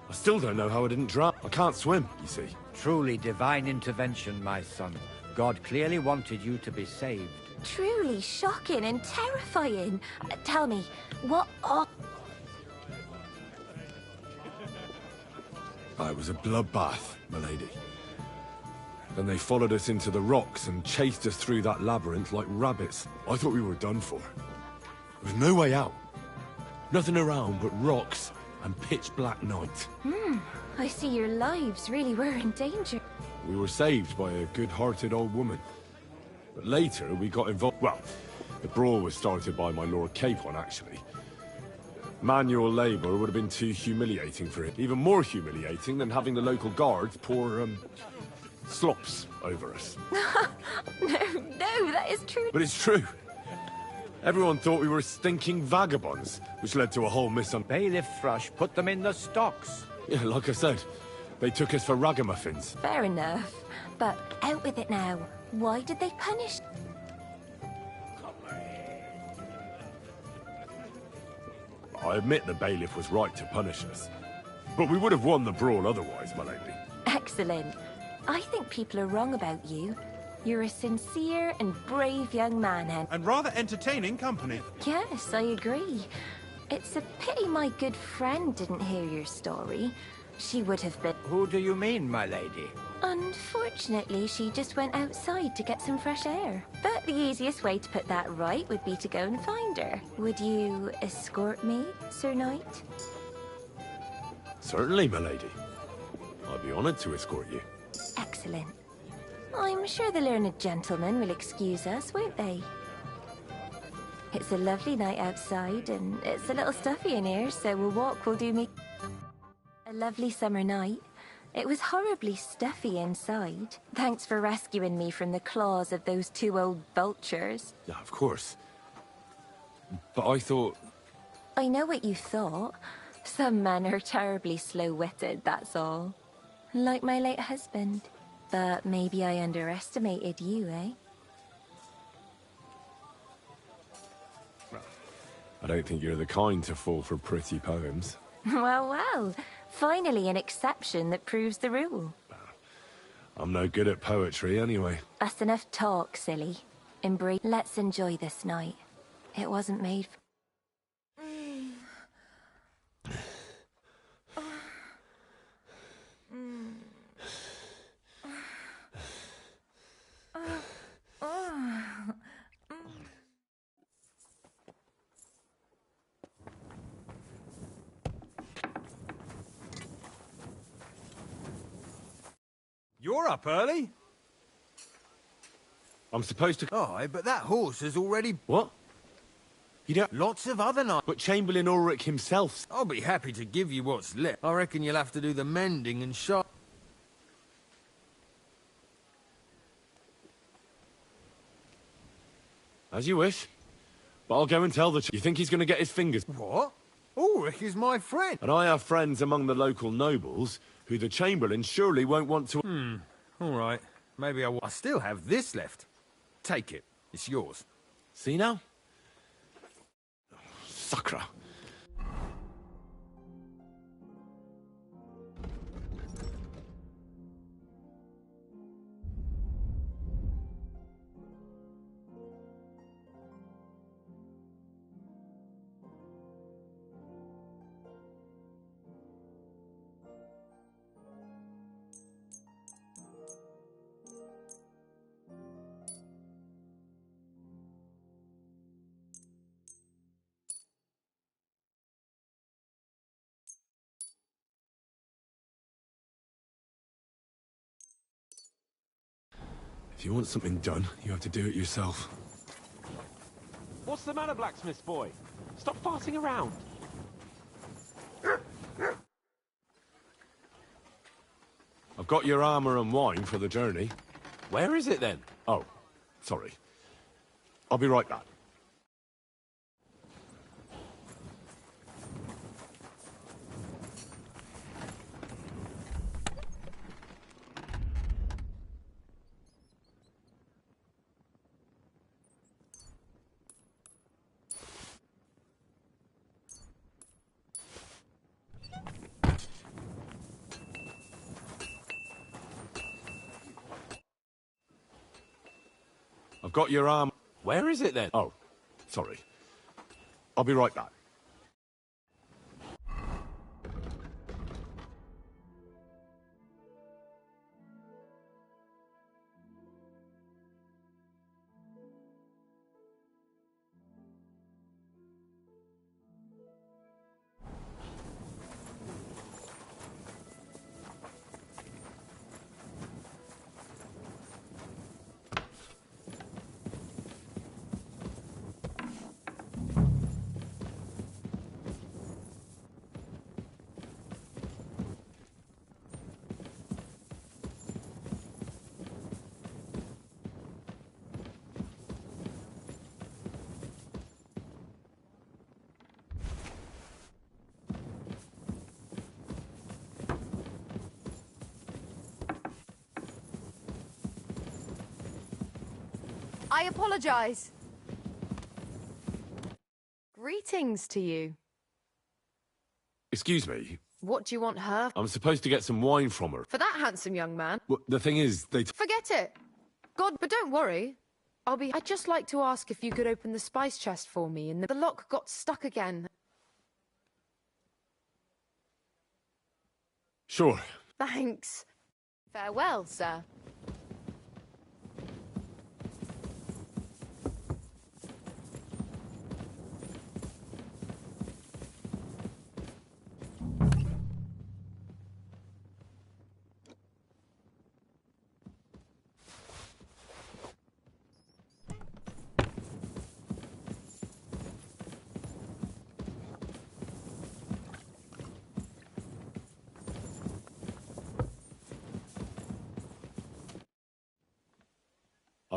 I still don't know how I didn't drown. I can't swim, you see. Truly divine intervention, my son. God clearly wanted you to be saved. Truly shocking and terrifying. Tell me, what are... It was a bloodbath, milady. Then they followed us into the rocks and chased us through that labyrinth like rabbits. I thought we were done for. There was no way out. Nothing around but rocks and pitch black night. I see your lives really were in danger. We were saved by a good-hearted old woman. But later, we got involved... Well, the brawl was started by my Lord Capon, actually. Manual labor would have been too humiliating for him. Even more humiliating than having the local guards pour, slops over us. No, that is true. But it's true. Everyone thought we were stinking vagabonds, which led to a whole misunderstanding. Bailiff Thrush put them in the stocks. Yeah, like I said, they took us for ragamuffins. Fair enough. But out with it now. Why did they punish... I admit the bailiff was right to punish us. But we would have won the brawl otherwise, my lady. Excellent. I think people are wrong about you. You're a sincere and brave young man, Hen. And rather entertaining company. Yes, I agree. It's a pity my good friend didn't hear your story. She would have been... Who do you mean, my lady? Unfortunately, she just went outside to get some fresh air. But the easiest way to put that right would be to go and find her. Would you escort me, Sir Knight? Certainly, my lady. I'd be honored to escort you. Excellent. I'm sure the learned gentlemen will excuse us, won't they? It's a lovely night outside, and it's a little stuffy in here, so a walk will do me. A lovely summer night. It was horribly stuffy inside. Thanks for rescuing me from the claws of those two old vultures. Yeah, of course. But I thought... I know what you thought. Some men are terribly slow-witted, that's all. Like my late husband. But maybe I underestimated you, eh? I don't think you're the kind to fall for pretty poems. Well. Finally an exception that proves the rule. I'm no good at poetry anyway. That's enough talk, silly. Let's enjoy this night. It wasn't made for... You're up early? I'm supposed to... Oh, but that horse has already... What? You don't... Lots of other nights. But Chamberlain Ulrich himself... I'll be happy to give you what's left. I reckon you'll have to do the mending and shop. As you wish. But I'll go and tell the... You think he's going to get his fingers... What? Ulrich is my friend. And I have friends among the local nobles who the Chamberlain surely won't want to... All right. Maybe I still have this left. Take it. It's yours. See now? Sucker. If you want something done, you have to do it yourself. What's the matter, blacksmith boy? Stop farting around. I've got your armor and wine for the journey. Where is it then? Oh, sorry. I'll be right back. I've got your arm. Where is it then? Oh, sorry. I'll be right back. I apologize. Greetings to you. Excuse me. What do you want her I'm supposed to get some wine from her. for that handsome young man? Well, the thing is, Forget it. God, but don't worry. I'd just like to ask if you could open the spice chest for me, and the lock got stuck again. Sure. Thanks. Farewell, sir.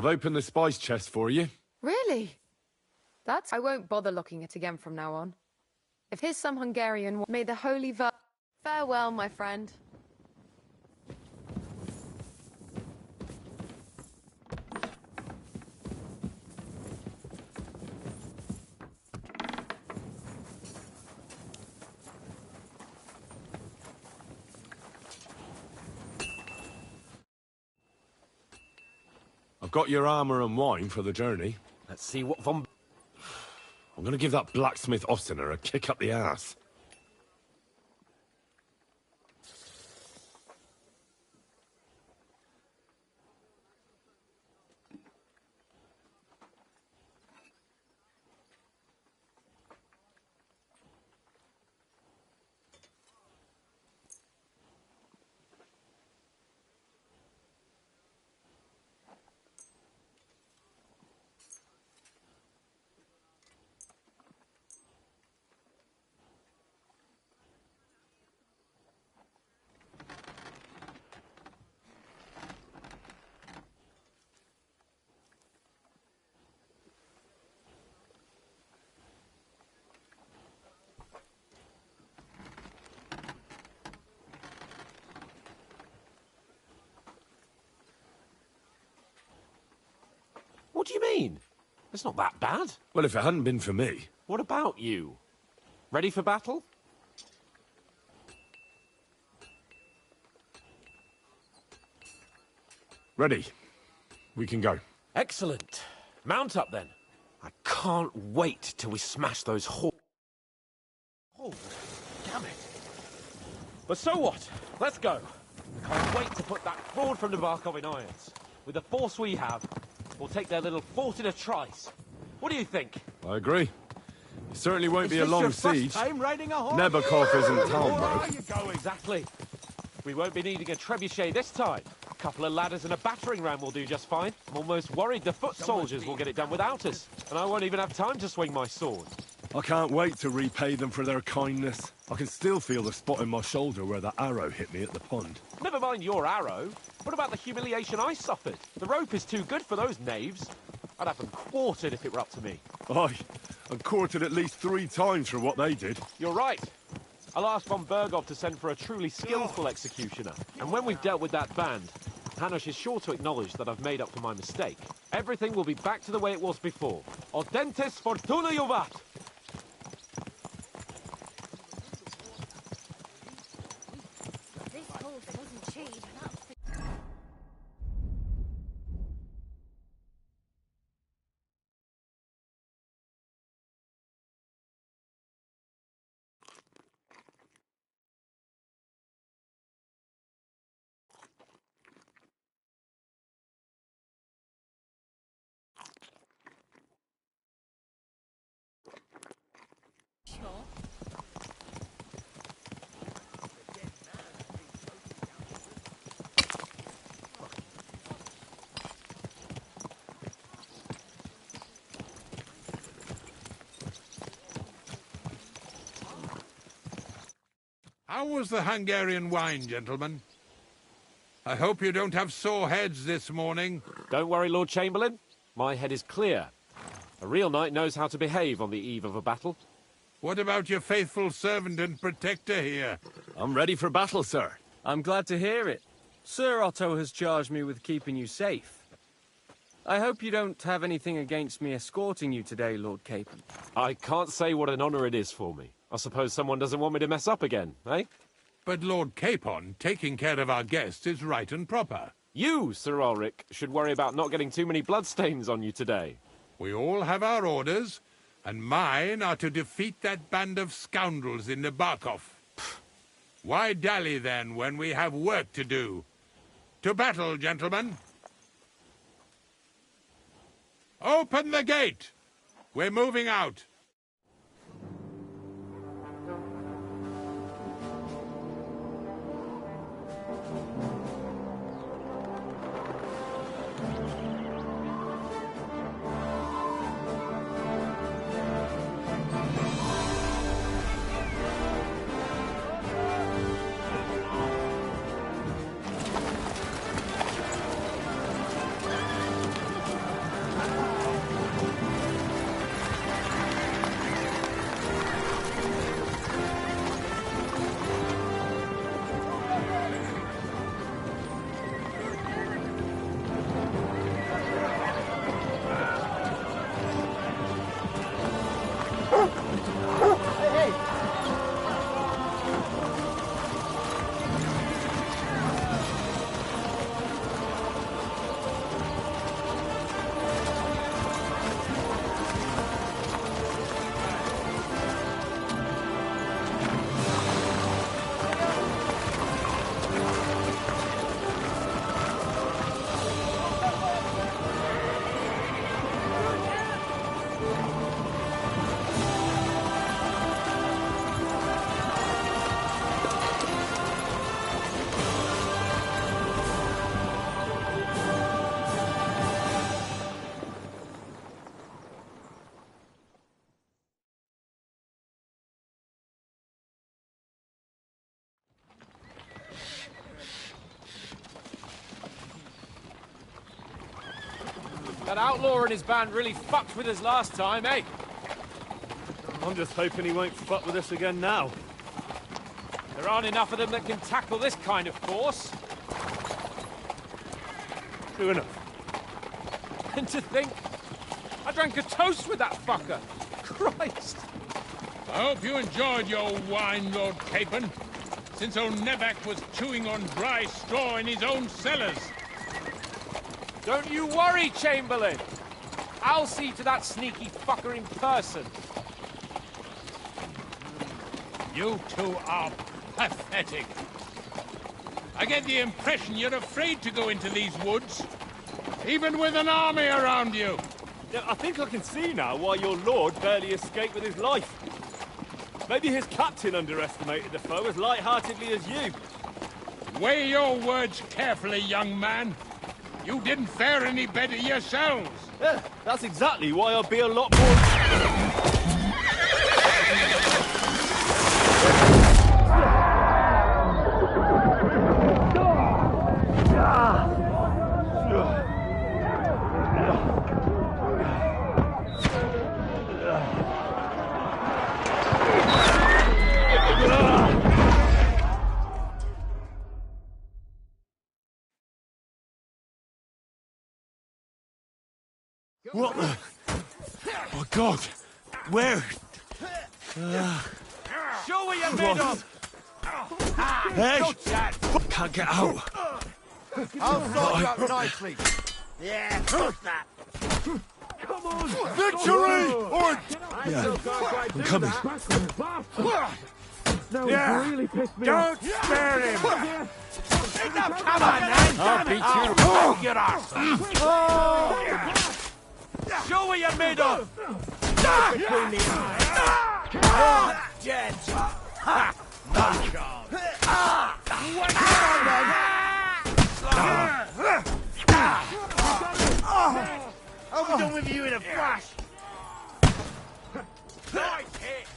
I've opened the spice chest for you. Really? I won't bother looking it again from now on. If here's some Hungarian, may the holy Farewell, my friend. I've got your armor and wine for the journey. Let's see what von... I'm gonna give that blacksmith Ostener a kick up the ass. What do you mean? It's not that bad. Well, if it hadn't been for me... What about you? Ready for battle? Ready. We can go. Excellent. Mount up, then. I can't wait till we smash those Oh, damn it. But so what? Let's go. Can't wait to put that fraud from Nabarkov in irons. With the force we have, we'll take their little fort in a trice. What do you think? I agree. It certainly won't be a long siege. Riding a horse? Nebakov isn't Where Talmud. are you going? Exactly. We won't be needing a trebuchet this time. couple of ladders and a battering ram will do just fine. I'm almost worried the foot soldiers will get it done without us, and I won't even have time to swing my sword. I can't wait to repay them for their kindness. I can still feel the spot in my shoulder where that arrow hit me at the pond. Never mind your arrow. What about the humiliation I suffered? The rope is too good for those knaves. I'd have them quartered if it were up to me. Aye, and quartered at least 3 times for what they did. You're right. I'll ask von Bergov to send for a truly skillful executioner. And when we've dealt with that band, Hanush is sure to acknowledge that I've made up for my mistake. Everything will be back to the way it was before. Audentes fortuna juvat! This horse wasn't cheap. How was the Hungarian wine, gentlemen? I hope you don't have sore heads this morning. Don't worry, Lord Chamberlain. My head is clear. A real knight knows how to behave on the eve of a battle. What about your faithful servant and protector here? I'm ready for battle, sir. I'm glad to hear it. Sir Otto has charged me with keeping you safe. I hope you don't have anything against me escorting you today, Lord Capon. I can't say what an honor it is for me. I suppose someone doesn't want me to mess up again, eh? But Lord Capon, taking care of our guests is right and proper. You, Sir Ulrich, should worry about not getting too many bloodstains on you today. We all have our orders, and mine are to defeat that band of scoundrels in Nabokov. Why dally, then, when we have work to do? To battle, gentlemen! Open the gate! We're moving out. That outlaw and his band really fucked with us last time, eh? I'm just hoping he won't fuck with us again now. There aren't enough of them that can tackle this kind of force. True enough. And to think, I drank a toast with that fucker. Christ! I hope you enjoyed your wine, Lord Capon, since old Nevac was chewing on dry straw in his own cellars. Don't you worry, Chamberlain. I'll see to that sneaky fucker in person. You two are pathetic. I get the impression you're afraid to go into these woods, even with an army around you. Yeah, I think I can see now why your lord barely escaped with his life. Maybe his captain underestimated the foe as light-heartedly as you. Weigh your words carefully, young man. You didn't fare any better yourselves. Yeah, that's exactly why I'll be a lot more... What the... Oh, God! Where? Show what you're made of! Hey! Can't get out. I'll sort you out nicely. Yeah, push that. Come on! Victory! Or... Yeah, I'm coming. No, Yeah. really pissed me Don't off. spare him! Come on, man! I'll beat you. Your arse. Show what you're made of! Between the eyes. Dead. No chance. I'll be done with you in a flash. Nice hit.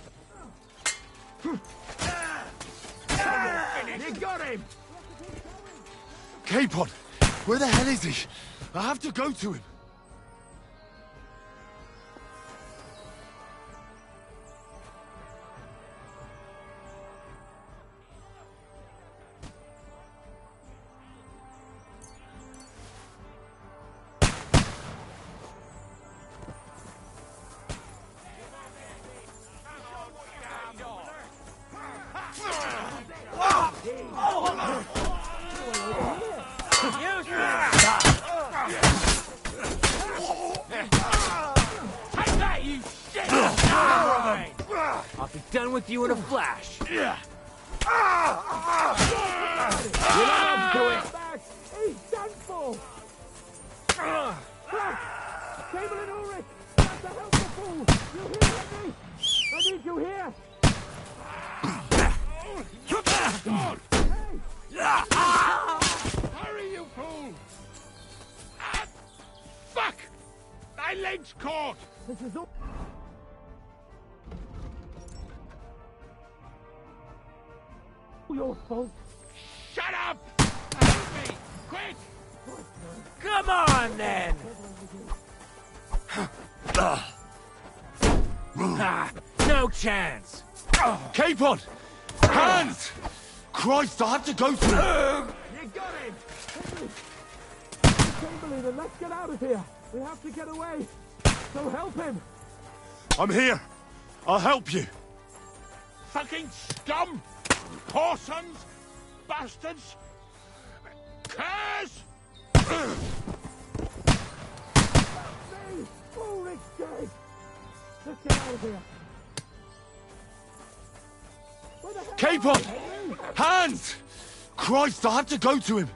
You got him! Capon! Where the hell is he? I have to go to him. I'll be done with you in a flash. You're not up to it! He's done for! Cable and Ulrich! That's a helpful fool! You hear me? I need you here! Hurry, you fool! Fuck! My leg's caught! This is all... your fault. Shut up! Help me! Quick! Come on, then! No chance! Capon! Hands! Christ, I have to go to him! You got him! Chamberlain, let's get out of here! We have to get away! So help him! I'm here! I'll help you! Fucking scum! Whoresons! Bastards! Curs! Ulrich's dead! Let's get out of here! Capon! Hands! Christ, I have to go to him!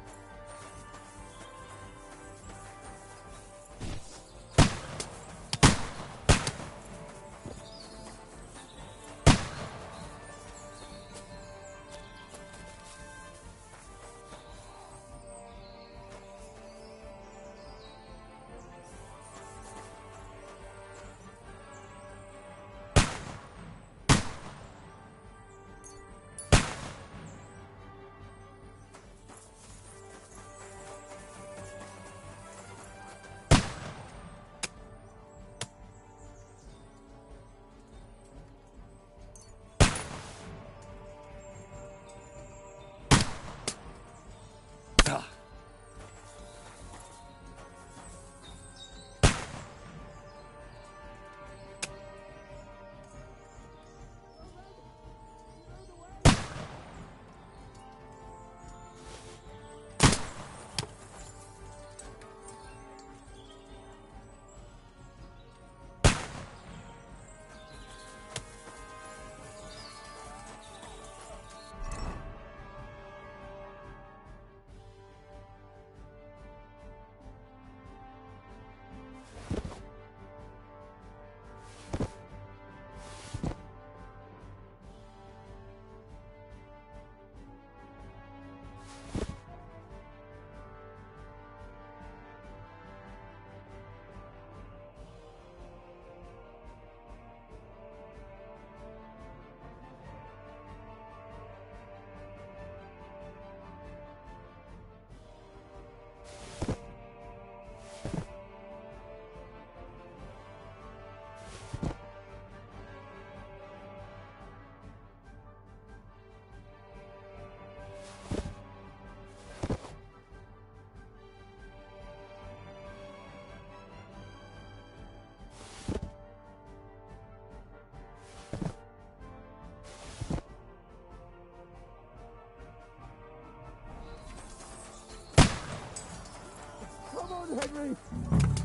on, Henry!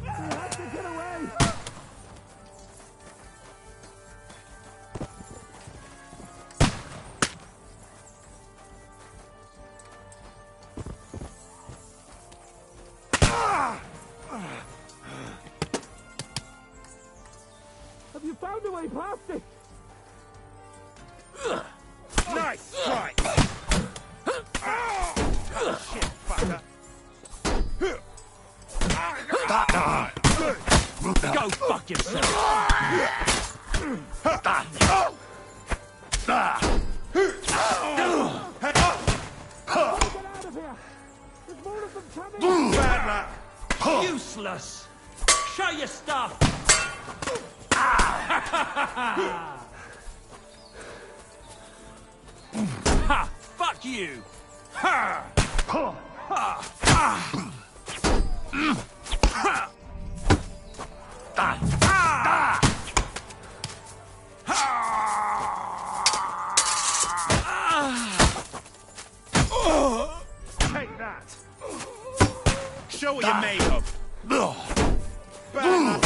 We have to get away! Have you found a way past it? Nice strike! Shit, fucker! Go fuck yourself! Get out of here! There's more of them coming! Bad luck! Useless! Show your stuff! Ha! Fuck you! Ha! Ha! Ha! Ha! Take that! Show what you're made of! Bad luck!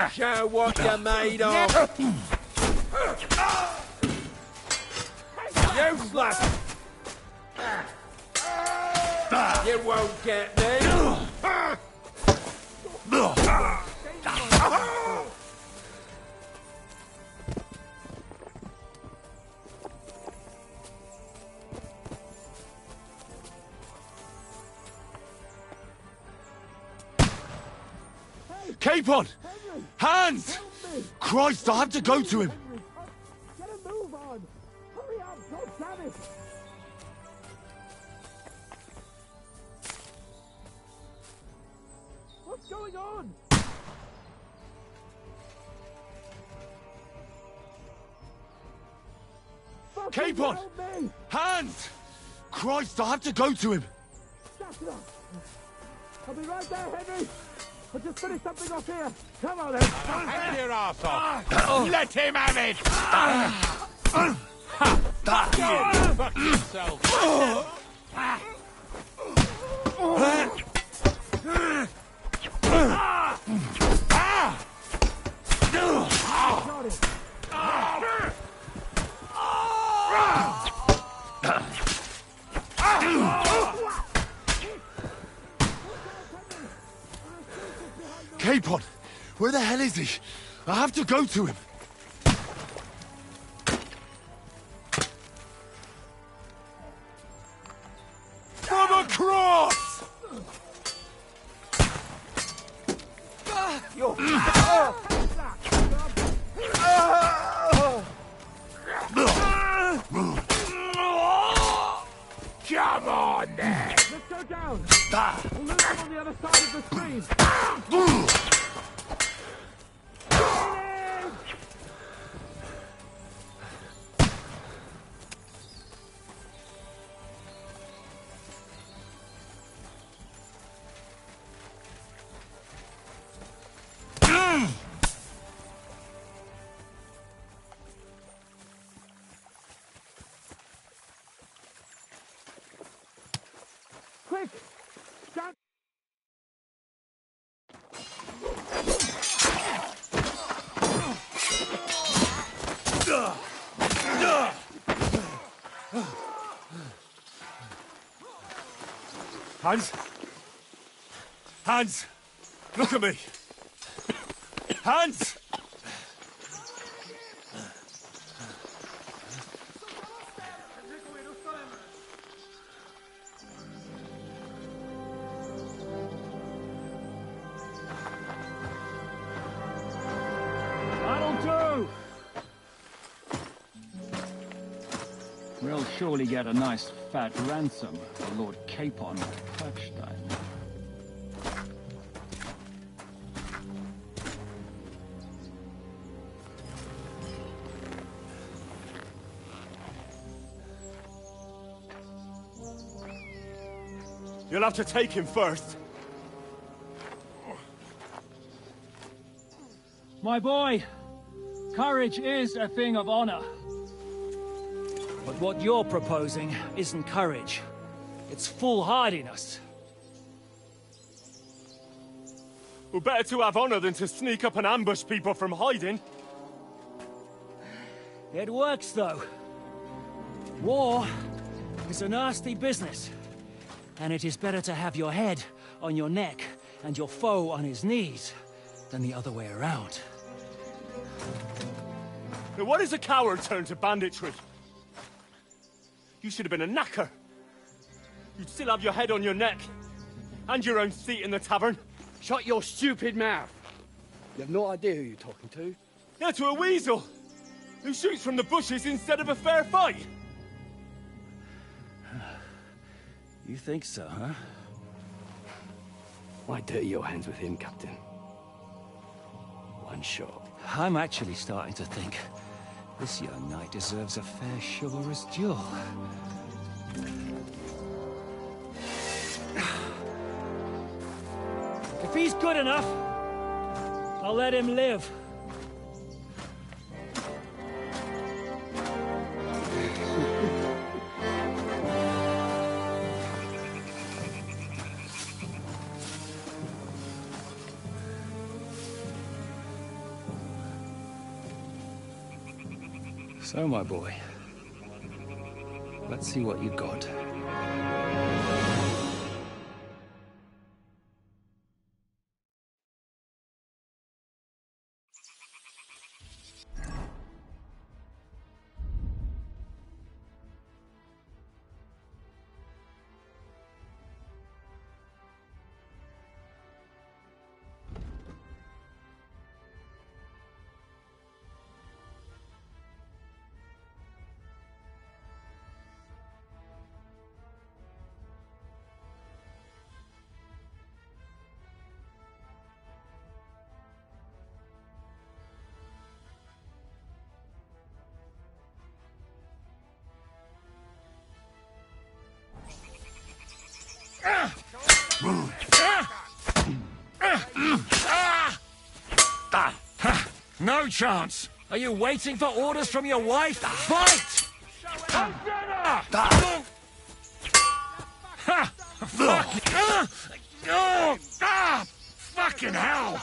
Show what you're made of. Useless. You won't get me. Capon! Hands! Christ, I have to go to him! Get a move on! Hurry up, God damn it! What's going on? Capon! Hands! Christ, I have to go to him! Shut it up! I'll be right there, Henry! I'll just finish something off here! Come on then! Have your ass off! Let him have it! Fuck yourself! Capon! Where the hell is he? I have to go to him! For the cross! Come on then! Let's go down! We'll lose them on the other side of the stream! Quick! Stand! Hans! Hans! Look at me! Hans! That'll do! We'll surely get a nice fat ransom for Lord Capon of Kirkstein. You'll have to take him first. My boy, courage is a thing of honor. But what you're proposing isn't courage. It's foolhardiness. Well, better to have honor than to sneak up and ambush people from hiding. It works, though. War is a nasty business. And it is better to have your head on your neck and your foe on his knees than the other way around. Now, what is a coward turn to banditry? You should have been a knacker. You'd still have your head on your neck. And your own seat in the tavern. Shut your stupid mouth. You have no idea who you're talking to. Yeah, to a weasel. Who shoots from the bushes instead of a fair fight. You think so, huh? Why dirty your hands with him, Captain? One shot. I'm actually starting to think this young knight deserves a fair chivalrous duel. If he's good enough, I'll let him live. So, my boy, let's see what you got. No chance! Are you waiting for orders from your wife? Fight! Fucking hell!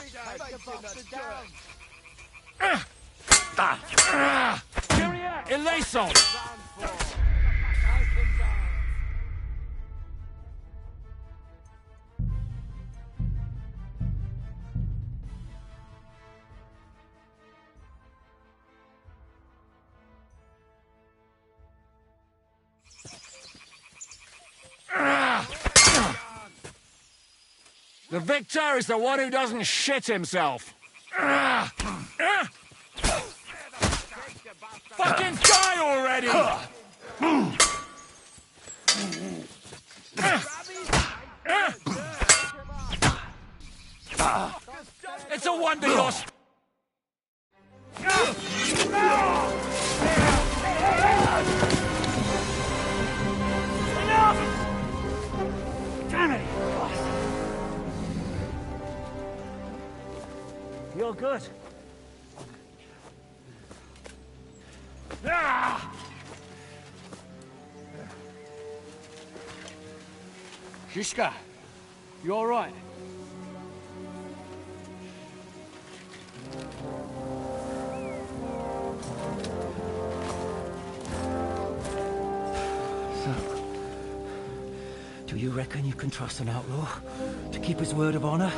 Eleison! The victor is the one who doesn't shit himself. Fucking die already! It's a wonder you're... Damn it! You're good. Shishka, you all right? So, do you reckon you can trust an outlaw to keep his word of honor?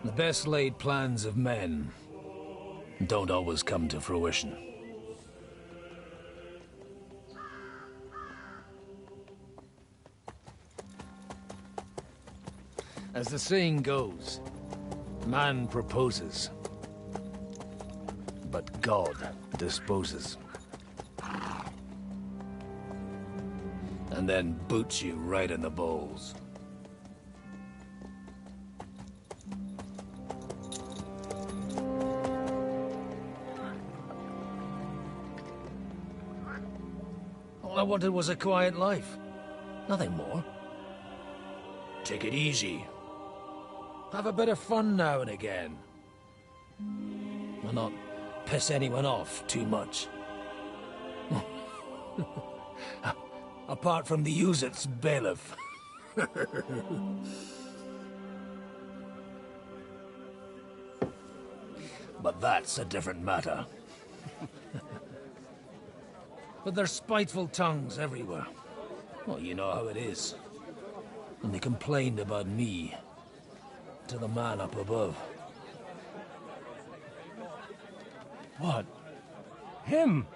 The best laid plans of men don't always come to fruition. As the saying goes, man proposes, but God disposes. And then boots you right in the balls. All I wanted was a quiet life. Nothing more. Take it easy. Have a bit of fun now and again. And not piss anyone off too much. Apart from the Uzit's bailiff. But that's a different matter. But there's spiteful tongues everywhere. Well, you know how it is. And they complained about me to the man up above. What? Him?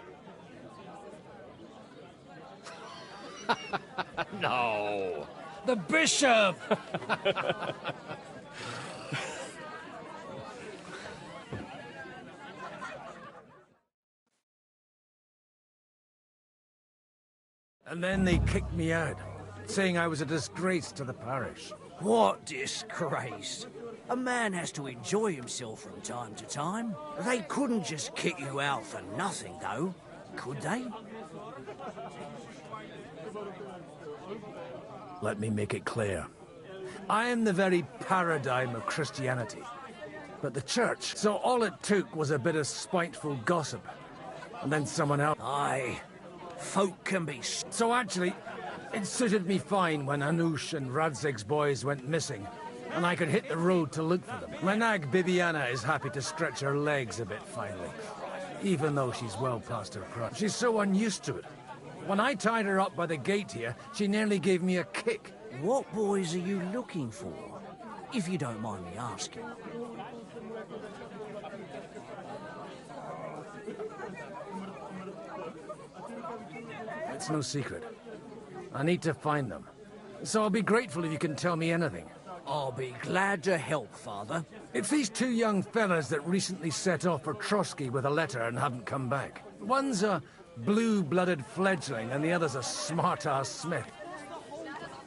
No. The bishop! And then they kicked me out, saying I was a disgrace to the parish. What disgrace? A man has to enjoy himself from time to time. They couldn't just kick you out for nothing, though, could they? Let me make it clear. I am the very paradigm of Christianity. But the church, so all it took was a bit of spiteful gossip. And then someone else... Aye. Folk can be... So actually, it suited me fine when Anush and Radzig's boys went missing, and I could hit the road to look for them. My nag Bibiana is happy to stretch her legs a bit finally, even though she's well past her prime. She's so unused to it. When I tied her up by the gate here, she nearly gave me a kick. What boys are you looking for, if you don't mind me asking? It's no secret. I need to find them. So I'll be grateful if you can tell me anything. I'll be glad to help, Father. It's these two young fellas that recently set off for Trotsky with a letter and haven't come back. One's a blue-blooded fledgling and the other's a smart-ass smith.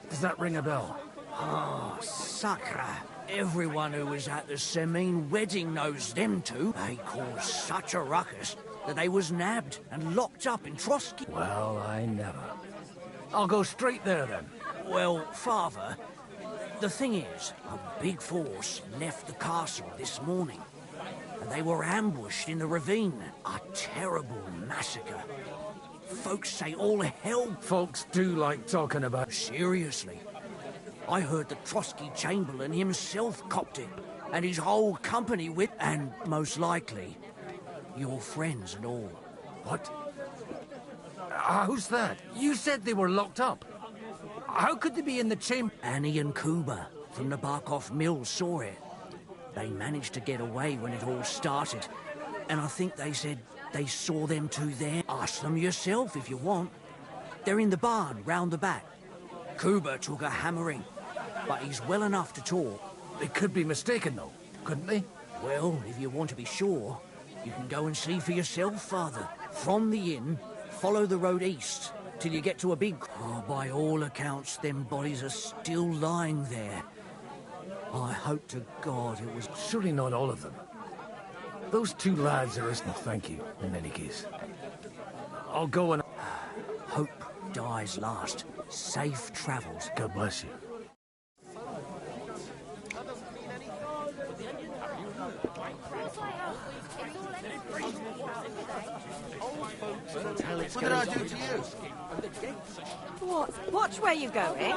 Does that ring a bell? Oh, sucker. Everyone who was at the Semine wedding knows them two. They caused such a ruckus that they was nabbed and locked up in Trotsky. Well, I never. I'll go straight there, then. Well, Father, the thing is, a big force left the castle this morning, and they were ambushed in the ravine. A terrible massacre. Folks say all hell... Folks do like talking about... Seriously. I heard the Trotsky Chamberlain himself copped it, and his whole company with... And most likely, your friends and all. What? Who's that? You said they were locked up. How could they be in the chamber? Annie and Kuba from the Barkov Mill saw it. They managed to get away when it all started, and I think they said they saw them two there. Ask them yourself if you want. They're in the barn round the back. Kuba took a hammering, but he's well enough to talk. They could be mistaken, though, couldn't they? Well, if you want to be sure, you can go and see for yourself, Father. From the inn, follow the road east till you get to a big... Oh, by all accounts, them bodies are still lying there. I hope to God it was... Surely not all of them. Those two lads are... No, thank you, in any case. I'll go and... Hope dies last. Safe travels. God bless you. What did I do to you? What? Watch where you're going.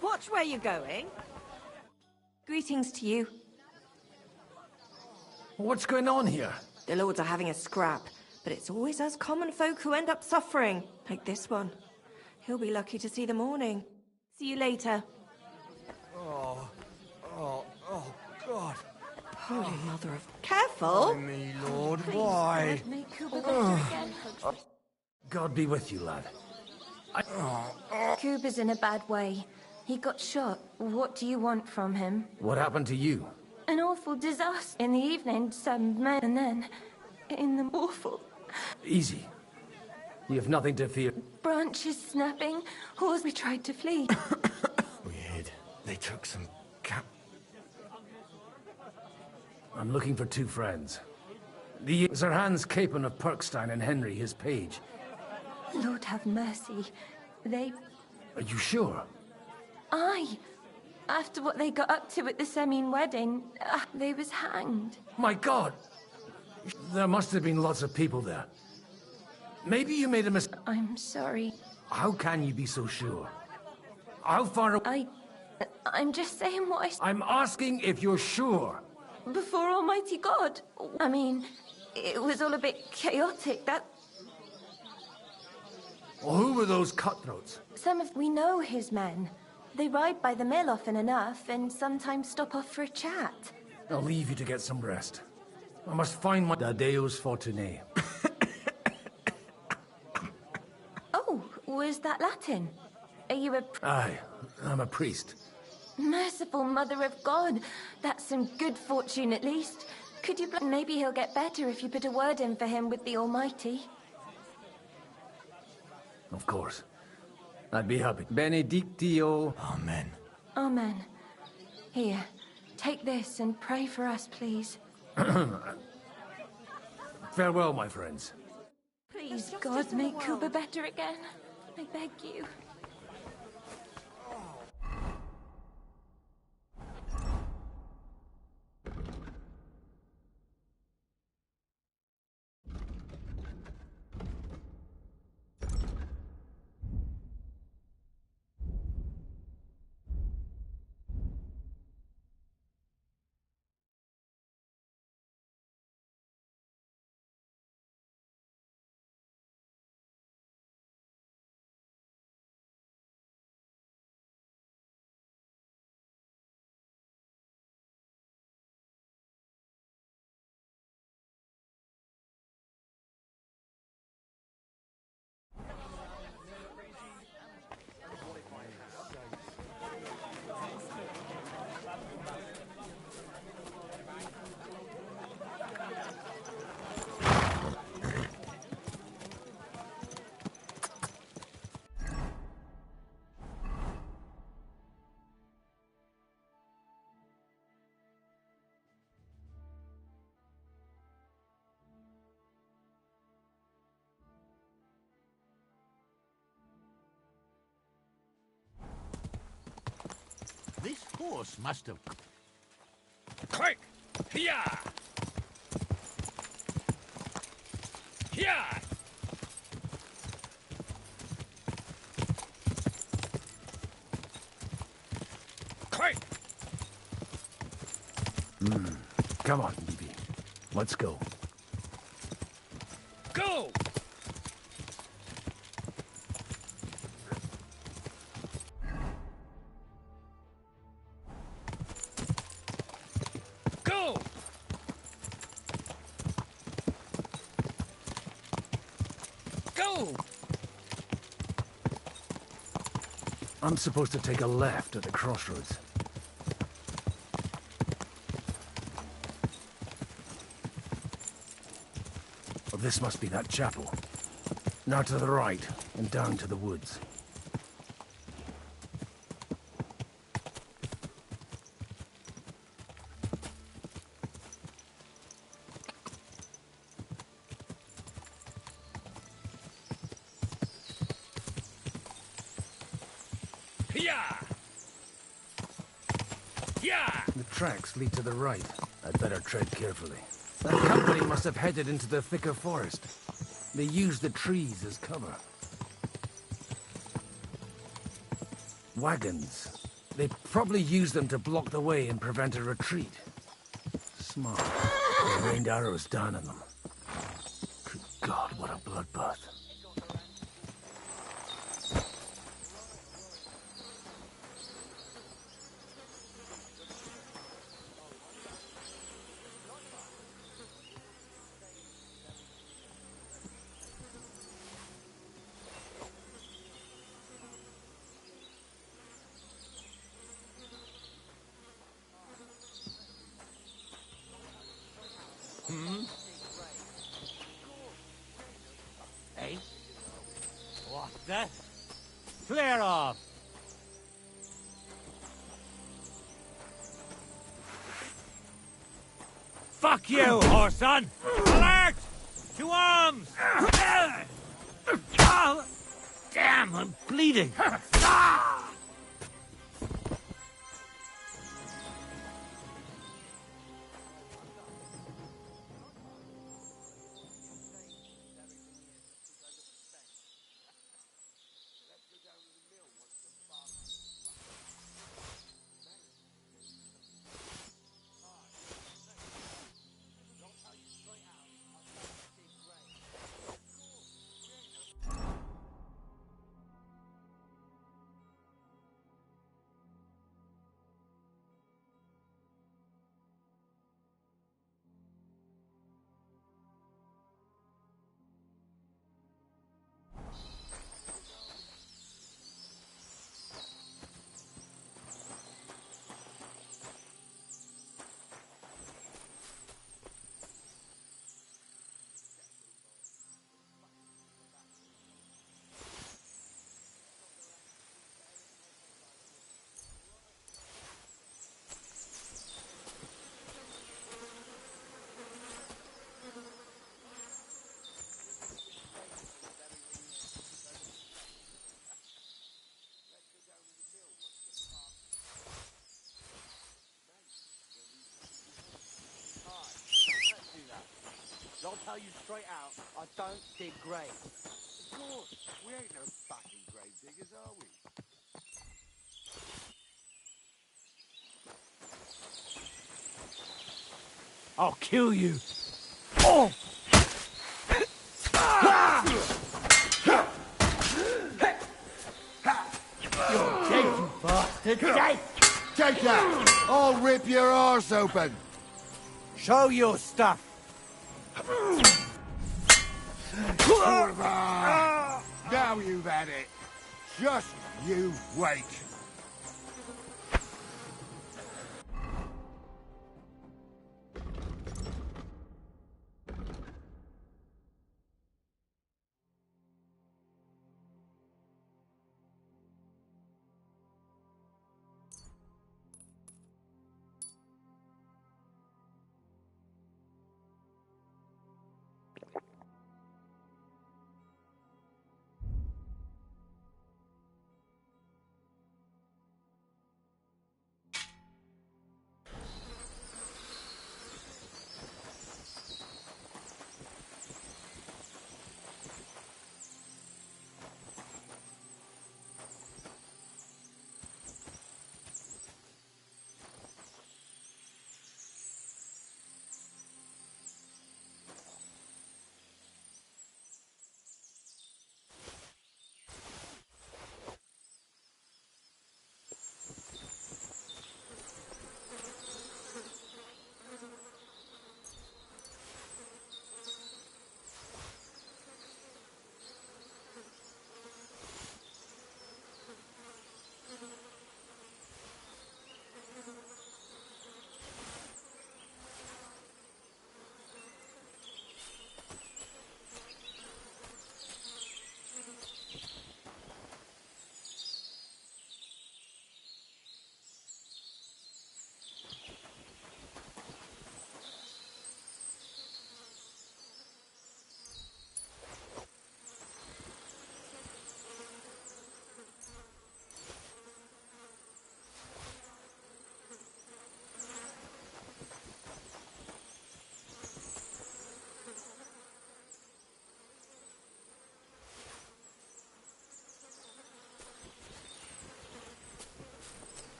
Watch where you're going. Greetings to you. What's going on here? The lords are having a scrap, but it's always us common folk who end up suffering, like this one. He'll be lucky to see the morning. See you later. Oh, God. Holy mother of... Careful! Me, Lord, why? God be with you, lad. Kuba's in a bad way. He got shot. What do you want from him? What happened to you? An awful disaster. In the evening, some men, and then... in the awful... Easy. You have nothing to fear. Branches snapping. Horse, we tried to flee. They took some I'm looking for two friends. Sir Hans Capon of Perkstein and Henry, his page. Lord have mercy. They... Are you sure? Aye. After what they got up to at the Semine wedding, they was hanged. My God! There must have been lots of people there. Maybe you made a mistake. I'm sorry. How can you be so sure? How far... I'm just saying what I'm asking if you're sure. Before Almighty God. I mean, it was all a bit chaotic, that... Well, who were those cutthroats? We know his men. They ride by the mill often enough, and sometimes stop off for a chat. I'll leave you to get some rest. I must find my... Deus Fortunae. Oh, was that Latin? Are you a... Aye, I'm a priest. Merciful Mother of God. That's some good fortune, at least. Could you... Maybe he'll get better if you put a word in for him with the Almighty. Of course. I'd be happy. Benedictio. Amen. Amen. Here, take this and pray for us, please. Farewell, my friends. Please, God, make Cooper better again. I beg you. This horse must have... Quick! Here! Here! Quick! Come on, Evie. Let's go. Go! Go! Go! I'm supposed to take a left at the crossroads. Well, this must be that chapel. Now to the right, and down to the woods. The tracks lead to the right. I'd better tread carefully. That company must have headed into the thicker forest. They used the trees as cover. Wagons. They probably used them to block the way and prevent a retreat. Smart. They rained arrows down on them. Good God, what a bloodbath. Hey? What the? Clear off! Fuck you, whoreson! Alert! To arms! Damn, I'm bleeding! I'll tell you straight out, I don't dig graves. Of course, we ain't no fucking grave diggers, are we? I'll kill you! Oh! You're dead, you bastard! Dead! Take that! I'll rip your arse open! Show your stuff! Now you've had it. Just you wait.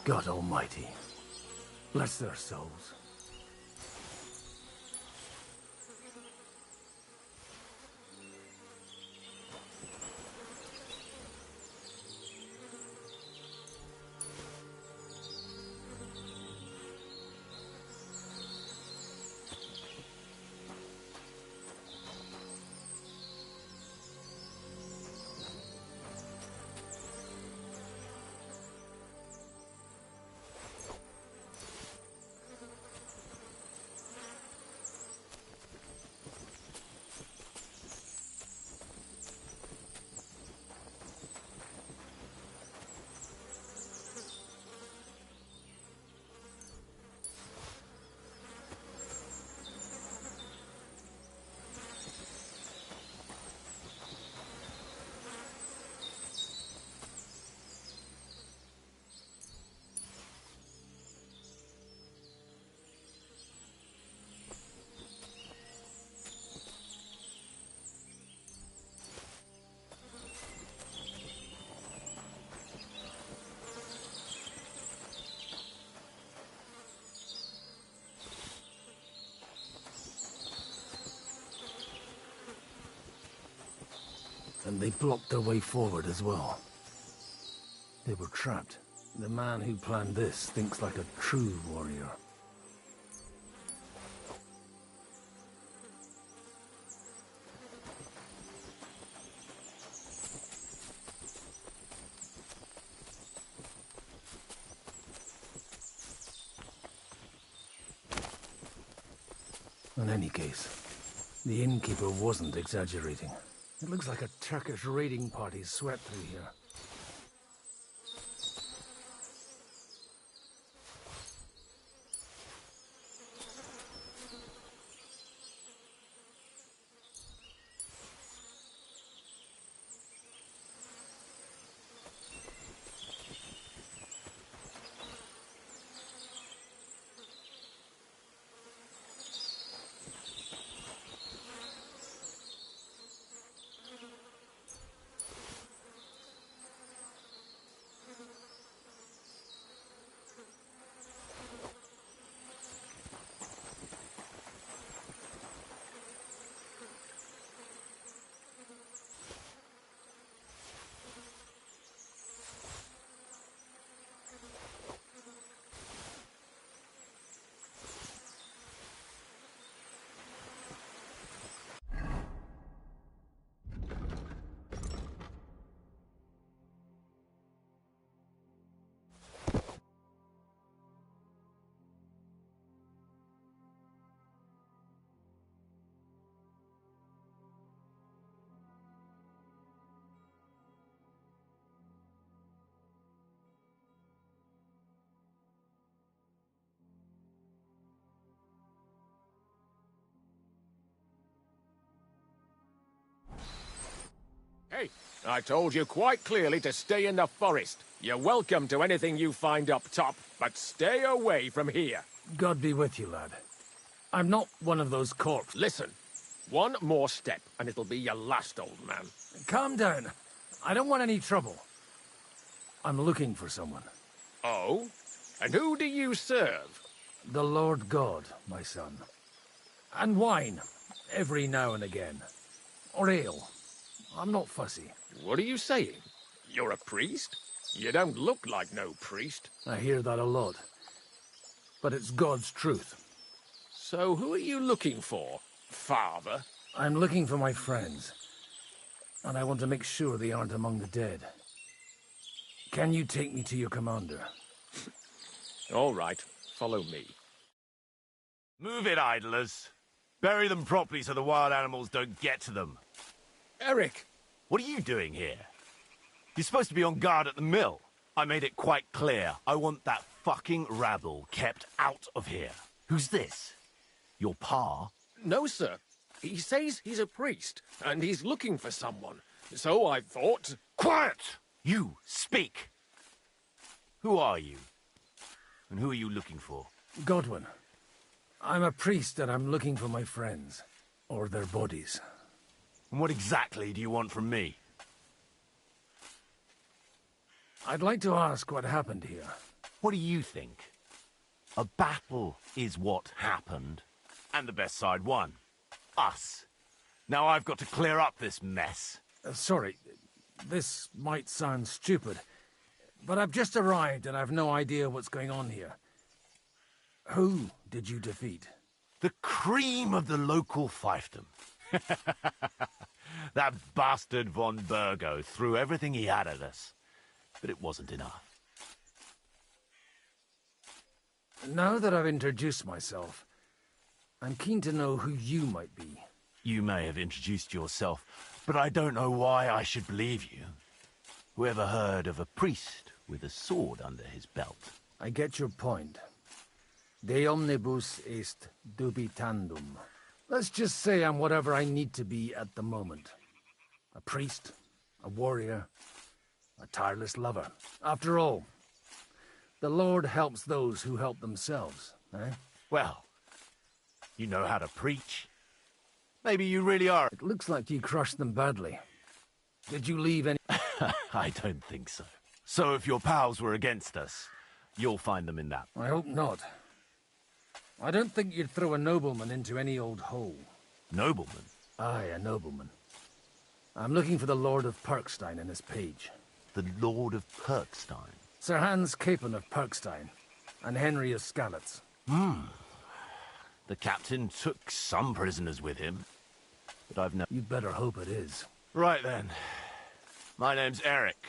God almighty. Bless their souls. And they blocked their way forward as well. They were trapped. The man who planned this thinks like a true warrior. In any case, the innkeeper wasn't exaggerating. It looks like a Turkish raiding party swept through here. Hey, I told you quite clearly to stay in the forest. You're welcome to anything you find up top, but stay away from here. God be with you, lad. I'm not one of those corpses. Listen, one more step, and it'll be your last, old man. Calm down. I don't want any trouble. I'm looking for someone. Oh? And who do you serve? The Lord God, my son. And wine, every now and again. Or ale. I'm not fussy. What are you saying? You're a priest? You don't look like no priest. I hear that a lot. But it's God's truth. So who are you looking for, Father? I'm looking for my friends. And I want to make sure they aren't among the dead. Can you take me to your commander? All right, follow me. Move it, idlers. Bury them properly so the wild animals don't get to them. Eric! What are you doing here? You're supposed to be on guard at the mill. I made it quite clear. I want that fucking rabble kept out of here. Who's this? Your pa? No, sir. He says he's a priest, and he's looking for someone. So I thought... Quiet! You, speak! Who are you? And who are you looking for? Godwin. I'm a priest and I'm looking for my friends. Or their bodies. And what exactly do you want from me? I'd like to ask what happened here. What do you think? A battle is what happened, and the best side won. Us. Now I've got to clear up this mess. Sorry, this might sound stupid, but I've just arrived and I've no idea what's going on here. Who did you defeat? The cream of the local fiefdom. That bastard von Burgo threw everything he had at us, but it wasn't enough. Now that I've introduced myself, I'm keen to know who you might be. You may have introduced yourself, but I don't know why I should believe you. Whoever heard of a priest with a sword under his belt? I get your point. De omnibus est dubitandum. Let's just say I'm whatever I need to be at the moment. A priest, a warrior, a tireless lover. After all, the Lord helps those who help themselves, eh? Well, you know how to preach. Maybe you really are. It looks like you crushed them badly. Did you leave any... I don't think so. So if your pals were against us, you'll find them in that. I hope not. I don't think you'd throw a nobleman into any old hole. Nobleman? Aye, a nobleman. I'm looking for the Lord of Perkstein and his page. The Lord of Perkstein? Sir Hans Capon of Perkstein, and Henry of Skalitz. The captain took some prisoners with him, but I've no... You'd better hope it is. Right then. My name's Eric,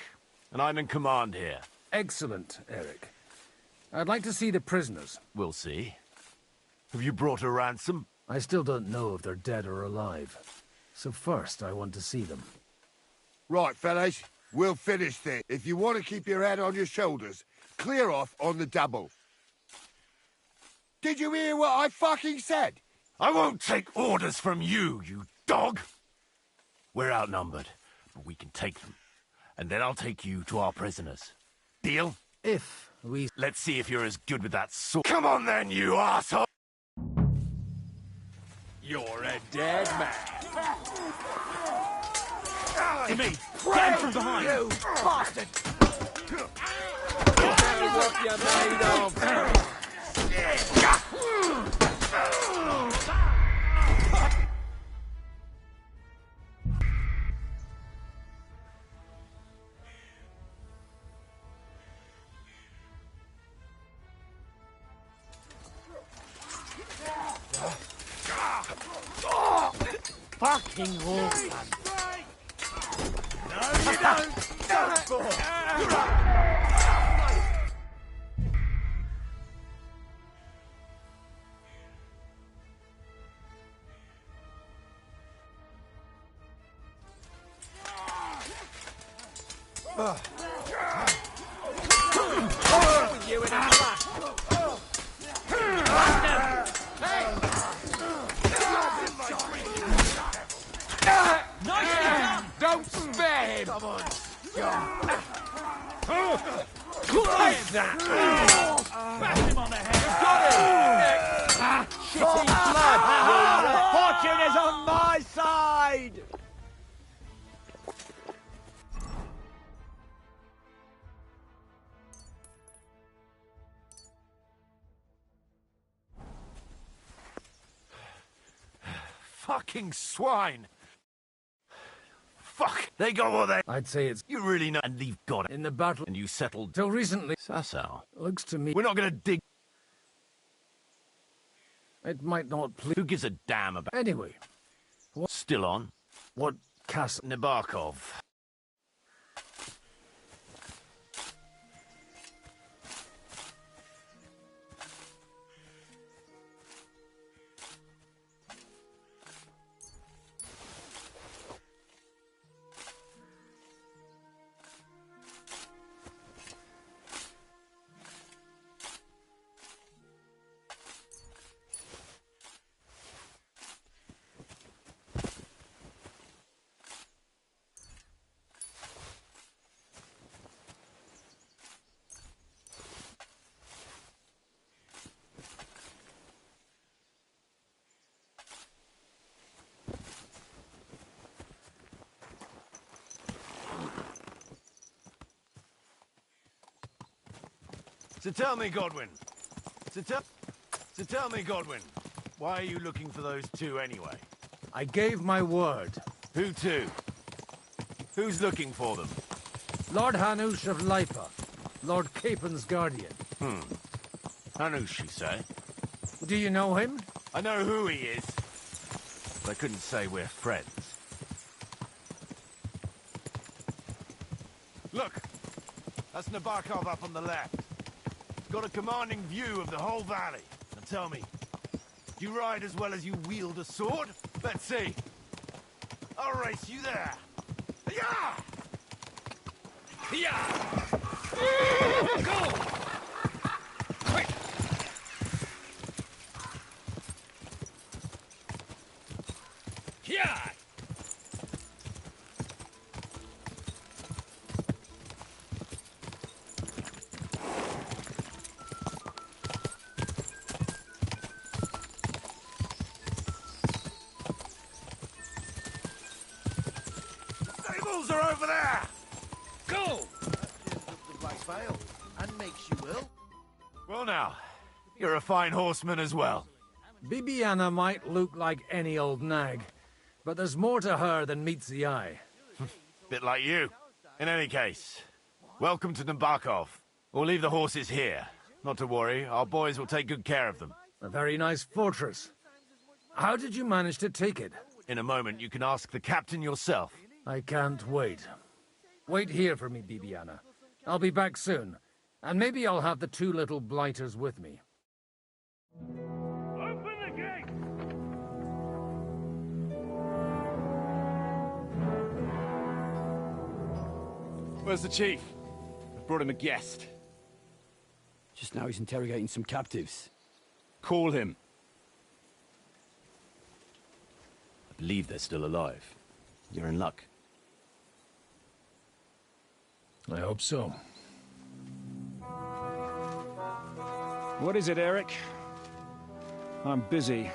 and I'm in command here. Excellent, Eric. I'd like to see the prisoners. We'll see. Have you brought a ransom? I still don't know if they're dead or alive. So first, I want to see them. Right, fellas. We'll finish this. If you want to keep your head on your shoulders, clear off on the double. Did you hear what I fucking said? I won't take orders from you, you dog! We're outnumbered, but we can take them. And then I'll take you to our prisoners. Deal? If we... Let's see if you're as good with that sword. Come on then, you asshole! You're a dead man. To me! Get him from behind! You bastard! What you made of? Fucking awesome. No, you don't! You in a flash! Don't spare him! Come on! Take that! Bash him on the head! Got him! Shitty blood! Fortune is on my side! Fucking swine! Fuck! They go or they... I'd say it's... You really know... And leave God... In the battle... And you settled... Till recently... Sassau. Looks to me... We're not gonna dig... It might not please... Who gives a damn about... Anyway... What? Still on? What castle? Nabokov. So tell me, Godwin. So tell me, Godwin. Why are you looking for those two anyway? I gave my word. Who to? Who's looking for them? Lord Hanush of Lipa, Lord Capen's guardian. Hanush, you say? Do you know him? I know who he is, but I couldn't say we're friends. Look! That's Nabokov up on the left. Got a commanding view of the whole valley. Now tell me, do you ride as well as you wield a sword? Let's see. I'll race you there. Yeah! Yeah! Go! Quick! Yeah! Stables are over there! Go! The Black Veil, and makes you ill. Well now, you're a fine horseman as well. Bibiana might look like any old nag, but there's more to her than meets the eye. Bit like you. In any case, welcome to Nabokov. We'll leave the horses here. Not to worry, our boys will take good care of them. A very nice fortress. How did you manage to take it? In a moment, you can ask the captain yourself. I can't wait. Wait here for me, Bibiana. I'll be back soon, and maybe I'll have the two little blighters with me. Open the gate! Where's the chief? I brought him a guest. Just now he's interrogating some captives. Call him. I believe they're still alive. You're in luck. I hope so. What is it, Eric? I'm busy.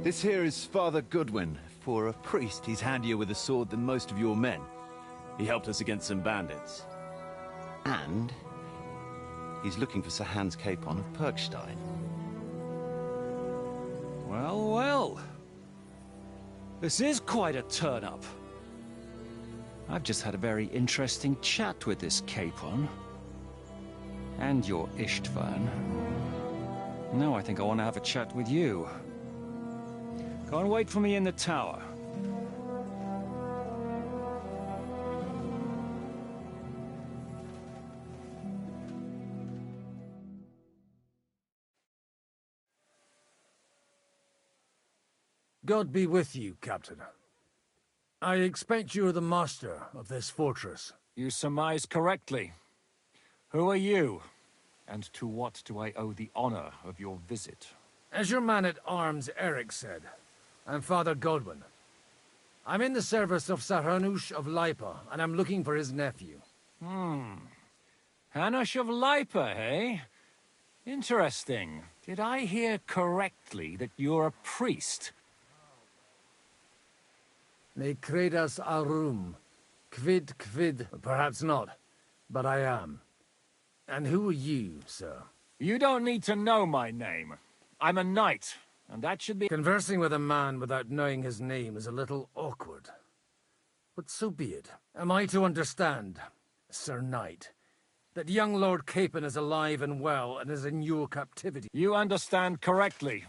This here is Father Goodwin. For a priest, he's handier with a sword than most of your men. He helped us against some bandits. And he's looking for Sir Hans Capon of Perkstein. Well, well. This is quite a turn-up. I've just had a very interesting chat with this Capon. And your Istvan. Now I think I want to have a chat with you. Go and wait for me in the tower. God be with you, Captain. I expect you're the master of this fortress. You surmise correctly. Who are you? And to what do I owe the honor of your visit? As your man-at-arms Eric said, I'm Father Godwin. I'm in the service of Sir Hanush of Lipa, and I'm looking for his nephew. Hanush of Lipa, eh? Interesting. Did I hear correctly that you're a priest? Ne credas aurum. Quid. Perhaps not, but I am. And who are you, sir? You don't need to know my name. I'm a knight, and that should be— Conversing with a man without knowing his name is a little awkward. But so be it. Am I to understand, Sir Knight, that young Lord Capon is alive and well and is in your captivity? You understand correctly.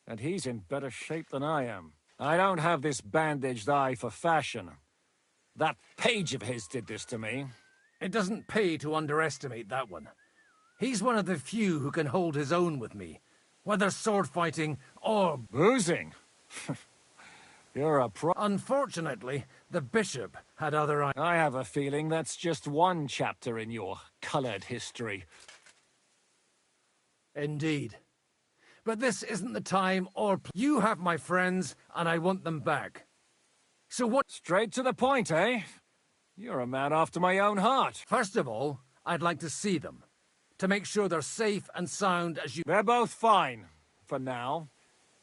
And he's in better shape than I am. I don't have this bandaged eye for fashion. That page of his did this to me. It doesn't pay to underestimate that one. He's one of the few who can hold his own with me, whether sword fighting or boozing. You're a pro— Unfortunately, the bishop had other— I have a feeling that's just one chapter in your colored history. Indeed. But this isn't the time or— You have my friends, and I want them back. So what— Straight to the point, eh? You're a man after my own heart. First of all, I'd like to see them, to make sure they're safe and sound as you— They're both fine, for now.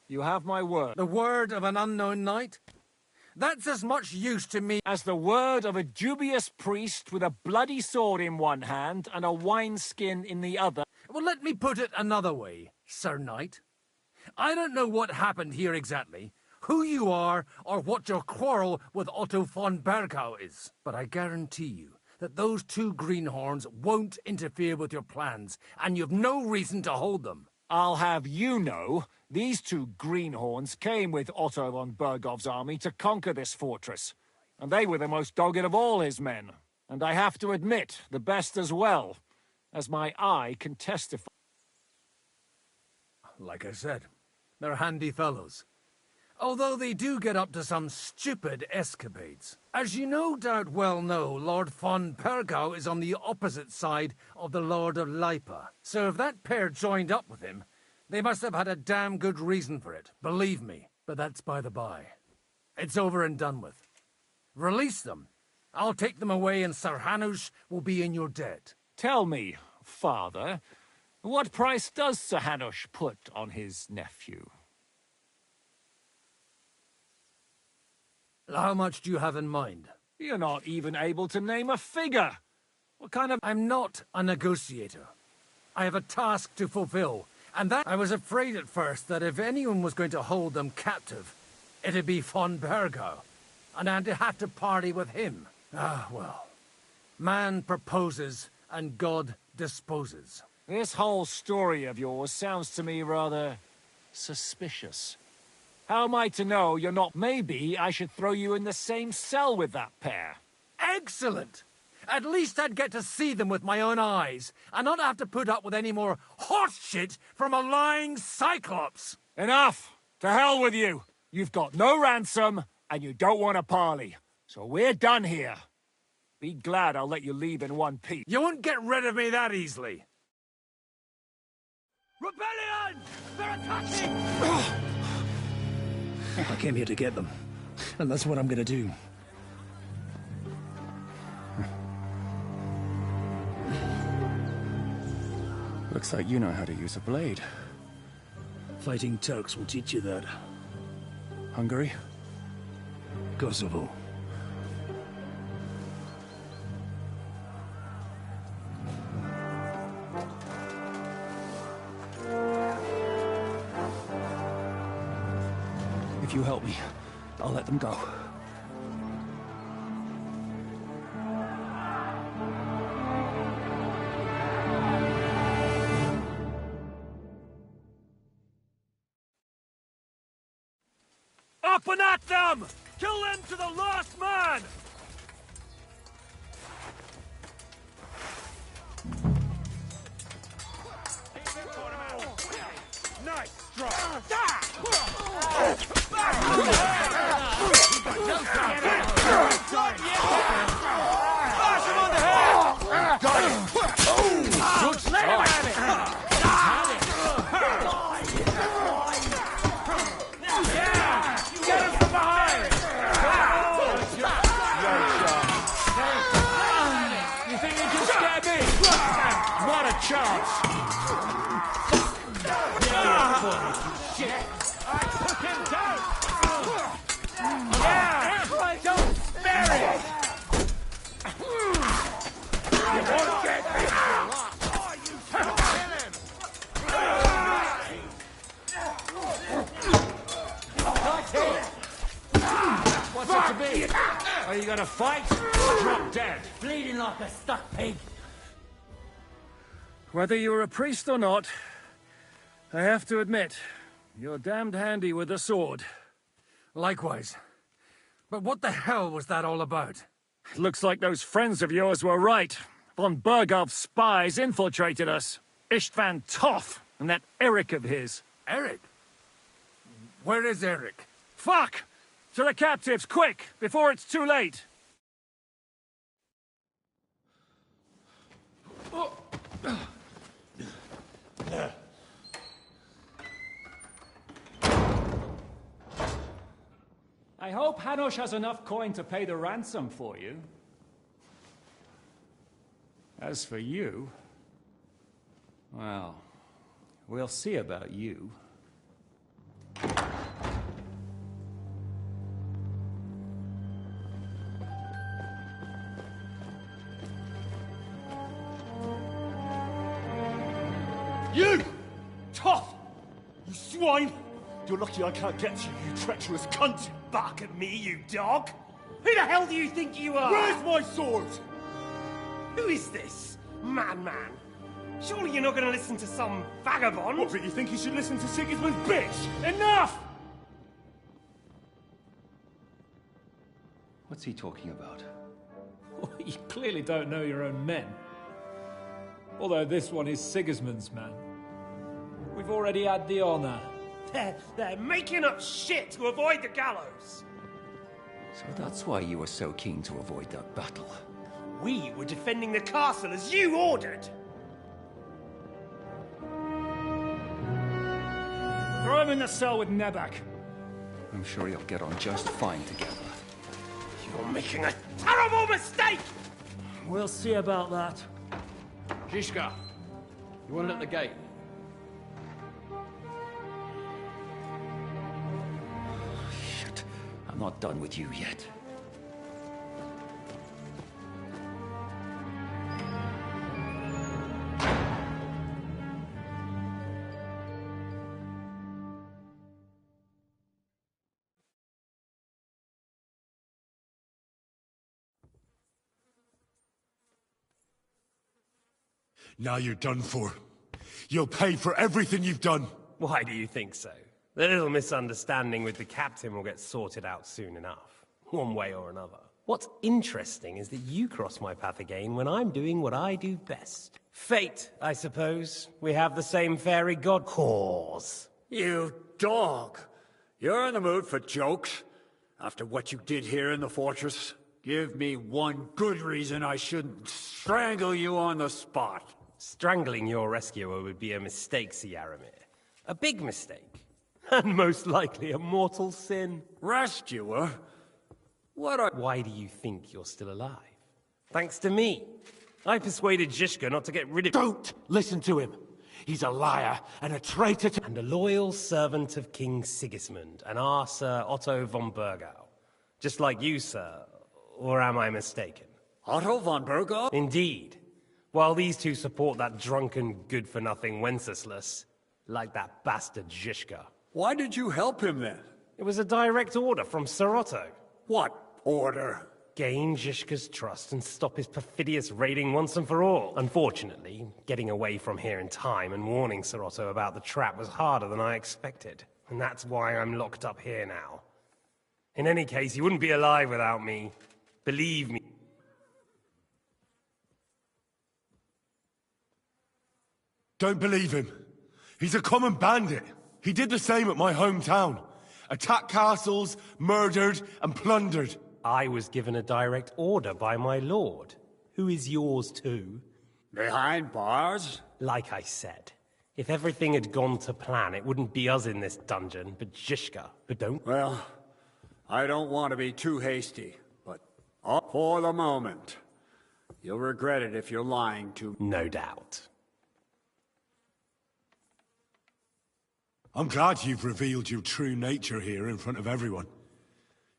You have my word. The word of an unknown knight? That's as much use to me as the word of a dubious priest with a bloody sword in one hand and a wineskin in the other. Well, let me put it another way, Sir Knight. I don't know what happened here exactly, who you are, or what your quarrel with Otto von Bergau is, but I guarantee you that those two greenhorns won't interfere with your plans, and you've no reason to hold them. I'll have you know, these two greenhorns came with Otto von Bergov's army to conquer this fortress, and they were the most dogged of all his men, and I have to admit, the best as well, as my eye can testify. Like I said, they're handy fellows. Although they do get up to some stupid escapades. As you no doubt well know, Lord von Bergau is on the opposite side of the Lord of Leipa. So if that pair joined up with him, they must have had a damn good reason for it, believe me. But that's by the by. It's over and done with. Release them. I'll take them away and Sir Hanush will be in your debt. Tell me, Father, what price does Sir Hanush put on his nephew? How much do you have in mind? You're not even able to name a figure. What kind of... I'm not a negotiator. I have a task to fulfill, and that I was afraid at first that if anyone was going to hold them captive, it'd be von Bergau, and I'd have to party with him. Ah, well. Man proposes, and God disposes. This whole story of yours sounds to me rather suspicious. How am I to know you're not... Maybe I should throw you in the same cell with that pair. Excellent! At least I'd get to see them with my own eyes, and not have to put up with any more horse shit from a lying cyclops! Enough! To hell with you! You've got no ransom, and you don't want a parley. So we're done here. Be glad I'll let you leave in one piece. You won't get rid of me that easily! Rebellion! They're attacking! I came here to get them, and that's what I'm gonna do. Looks like you know how to use a blade. Fighting Turks will teach you that. Hungary? Kosovo. If you help me, I'll let them go. Up and at them! Kill them to the last man! Nice strike! What's it to be? Are you gonna fight? Drop dead. Bleeding like a stuck pig. Whether you're a priest or not, I have to admit, you're damned handy with a sword. Likewise. But what the hell was that all about? Looks like those friends of yours were right. Von Bergov's spies infiltrated us. Istvan Toff and that Eric of his. Eric? Where is Eric? Fuck! To the captives, quick, before it's too late! I hope Hanush has enough coin to pay the ransom for you. As for you, well, we'll see about you. Tough! You swine! You're lucky I can't get to you, you treacherous cunt! Bark at me, you dog! Who the hell do you think you are? Where's my sword? Who is this? Man. Surely you're not going to listen to some vagabond? What, but you think you should listen to Sigismund's bitch? Enough! What's he talking about? You clearly don't know your own men. Although this one is Sigismund's man. We've already had the honor. They're making up shit to avoid the gallows! So that's why you were so keen to avoid that battle. We were defending the castle as you ordered! Throw him in the cell with Nebak. I'm sure you'll get on just fine together. You're making a terrible mistake! We'll see about that. Zizka, you want it at the gate? Shit, I'm not done with you yet. Now you're done for. You'll pay for everything you've done. Why do you think so? The little misunderstanding with the captain will get sorted out soon enough, one way or another. What's interesting is that you cross my path again when I'm doing what I do best. Fate, I suppose. We have the same fairy god cause. You dog! You're in the mood for jokes? After what you did here in the fortress? Give me one good reason I shouldn't strangle you on the spot. Strangling your rescuer would be a mistake, Yaramir. A big mistake. And most likely a mortal sin. Rescuer? Why do you think you're still alive? Thanks to me. I persuaded Zizka not to get rid of— Don't listen to him. He's a liar and a traitor to— And a loyal servant of King Sigismund and our Sir Otto von Burgau. Just like you, sir. Or am I mistaken? Otto von Burgau? Indeed. While these two support that drunken, good-for-nothing Wenceslas, like that bastard Zizka. Why did you help him then? It was a direct order from Sir Otto. What order? Gain Zizka's trust and stop his perfidious raiding once and for all. Unfortunately, getting away from here in time and warning Sir Otto about the trap was harder than I expected. And that's why I'm locked up here now. In any case, he wouldn't be alive without me. Believe me. Don't believe him. He's a common bandit. He did the same at my hometown. Attacked castles, murdered, and plundered. I was given a direct order by my lord, who is yours too. Behind bars? Like I said, if everything had gone to plan, it wouldn't be us in this dungeon, but Zizka. But don't... Well, I don't want to be too hasty, but for the moment, you'll regret it if you're lying to... No doubt. I'm glad you've revealed your true nature here in front of everyone.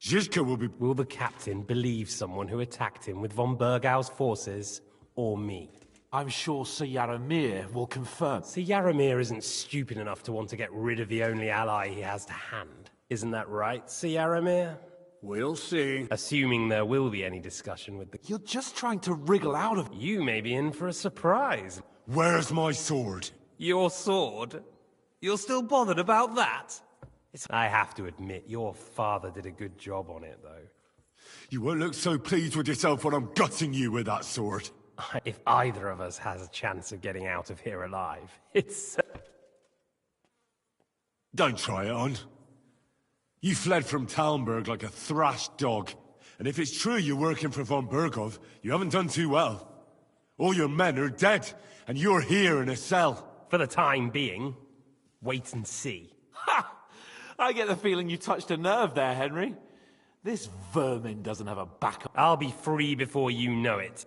Zizka will be... Will the captain believe someone who attacked him with von Burgau's forces, or me? I'm sure Sir Yaramir will confirm. Sir Yaramir isn't stupid enough to want to get rid of the only ally he has to hand. Isn't that right, Sir Yaramir? We'll see. Assuming there will be any discussion with the... You're just trying to wriggle out of... You may be in for a surprise. Where's my sword? Your sword? You're still bothered about that? I have to admit, your father did a good job on it, though. You won't look so pleased with yourself when I'm gutting you with that sword. If either of us has a chance of getting out of here alive, it's... Don't try it on. You fled from Talmberg like a thrashed dog. And if it's true you're working for von Burgov, you haven't done too well. All your men are dead, and you're here in a cell. For the time being, wait and see. Ha! I get the feeling you touched a nerve there, Henry. This vermin doesn't have a backup. I'll be free before you know it.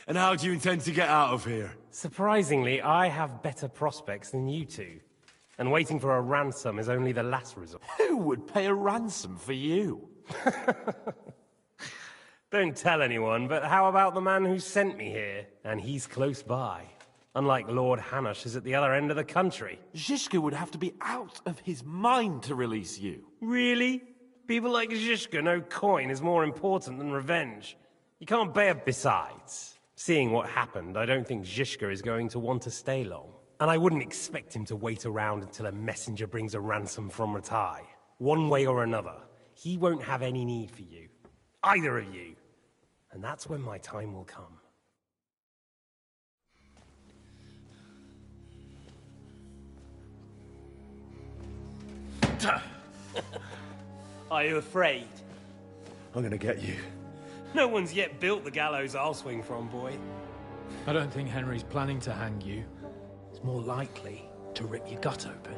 And how do you intend to get out of here? Surprisingly, I have better prospects than you two. And waiting for a ransom is only the last resort. Who would pay a ransom for you? Don't tell anyone, but how about the man who sent me here? And he's close by. Unlike Lord Hanush is at the other end of the country. Zhishka would have to be out of his mind to release you. Really? People like Zhishka know coin is more important than revenge. You can't bear. Besides, seeing what happened, I don't think Zhishka is going to want to stay long. And I wouldn't expect him to wait around until a messenger brings a ransom from Ratai. One way or another, he won't have any need for you. Either of you. And that's when my time will come. Are you afraid? I'm gonna get you. No one's yet built the gallows I'll swing from, boy. I don't think Henry's planning to hang you. It's more likely to rip your gut open.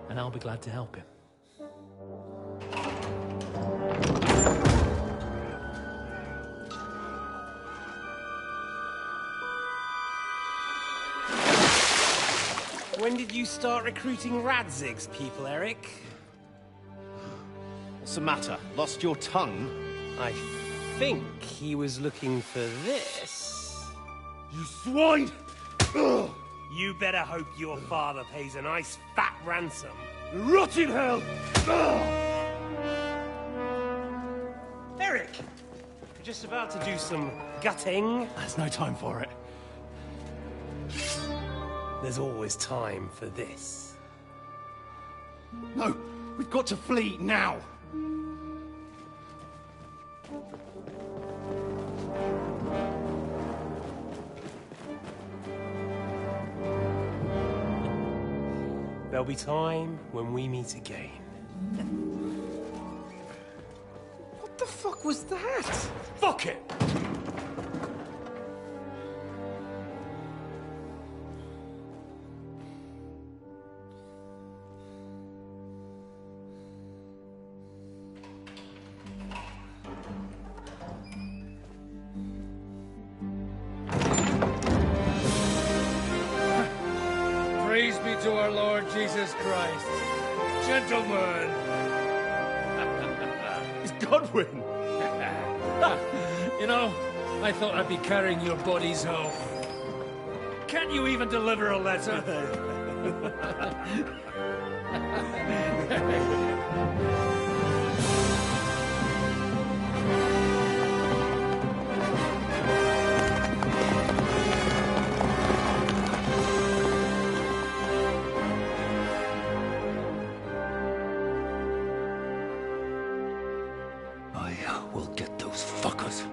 And I'll be glad to help him. When did you start recruiting Radzig's people, Eric? What's the matter? Lost your tongue? I think he was looking for this. You swine! Ugh. You better hope your father pays a nice fat ransom. Rot in hell! Eric! You're just about to do some gutting. There's no time for it. There's always time for this. No, we've got to flee now. There'll be time when we meet again. What the fuck was that? Fuck it! Praise be to our Lord Jesus Christ. Gentlemen! It's Godwin! You know, I thought I'd be carrying your bodies home. Can't you even deliver a letter? I will get those fuckers.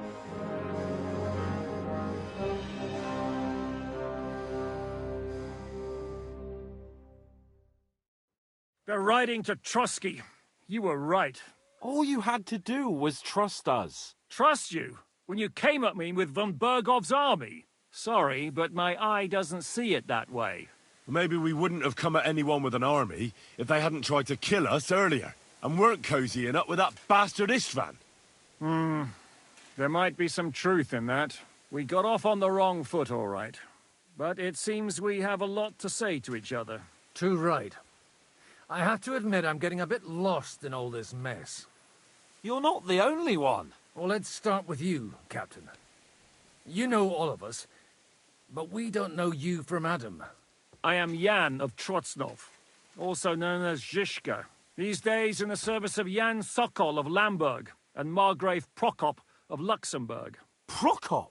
They're riding to Trusky. You were right. All you had to do was trust us. Trust you? When you came at me with von Bergov's army? Sorry, but my eye doesn't see it that way. Maybe we wouldn't have come at anyone with an army if they hadn't tried to kill us earlier, and weren't cozying up with that bastard Istvan. There might be some truth in that. We got off on the wrong foot, all right. But it seems we have a lot to say to each other. Too right. I have to admit I'm getting a bit lost in all this mess. You're not the only one. Well, let's start with you, Captain. You know all of us, but we don't know you from Adam. I am Jan of Trotsnov, also known as Zhishka. These days in the service of Jan Sokol of Lamberg and Margrave Prokop of Luxembourg. Prokop?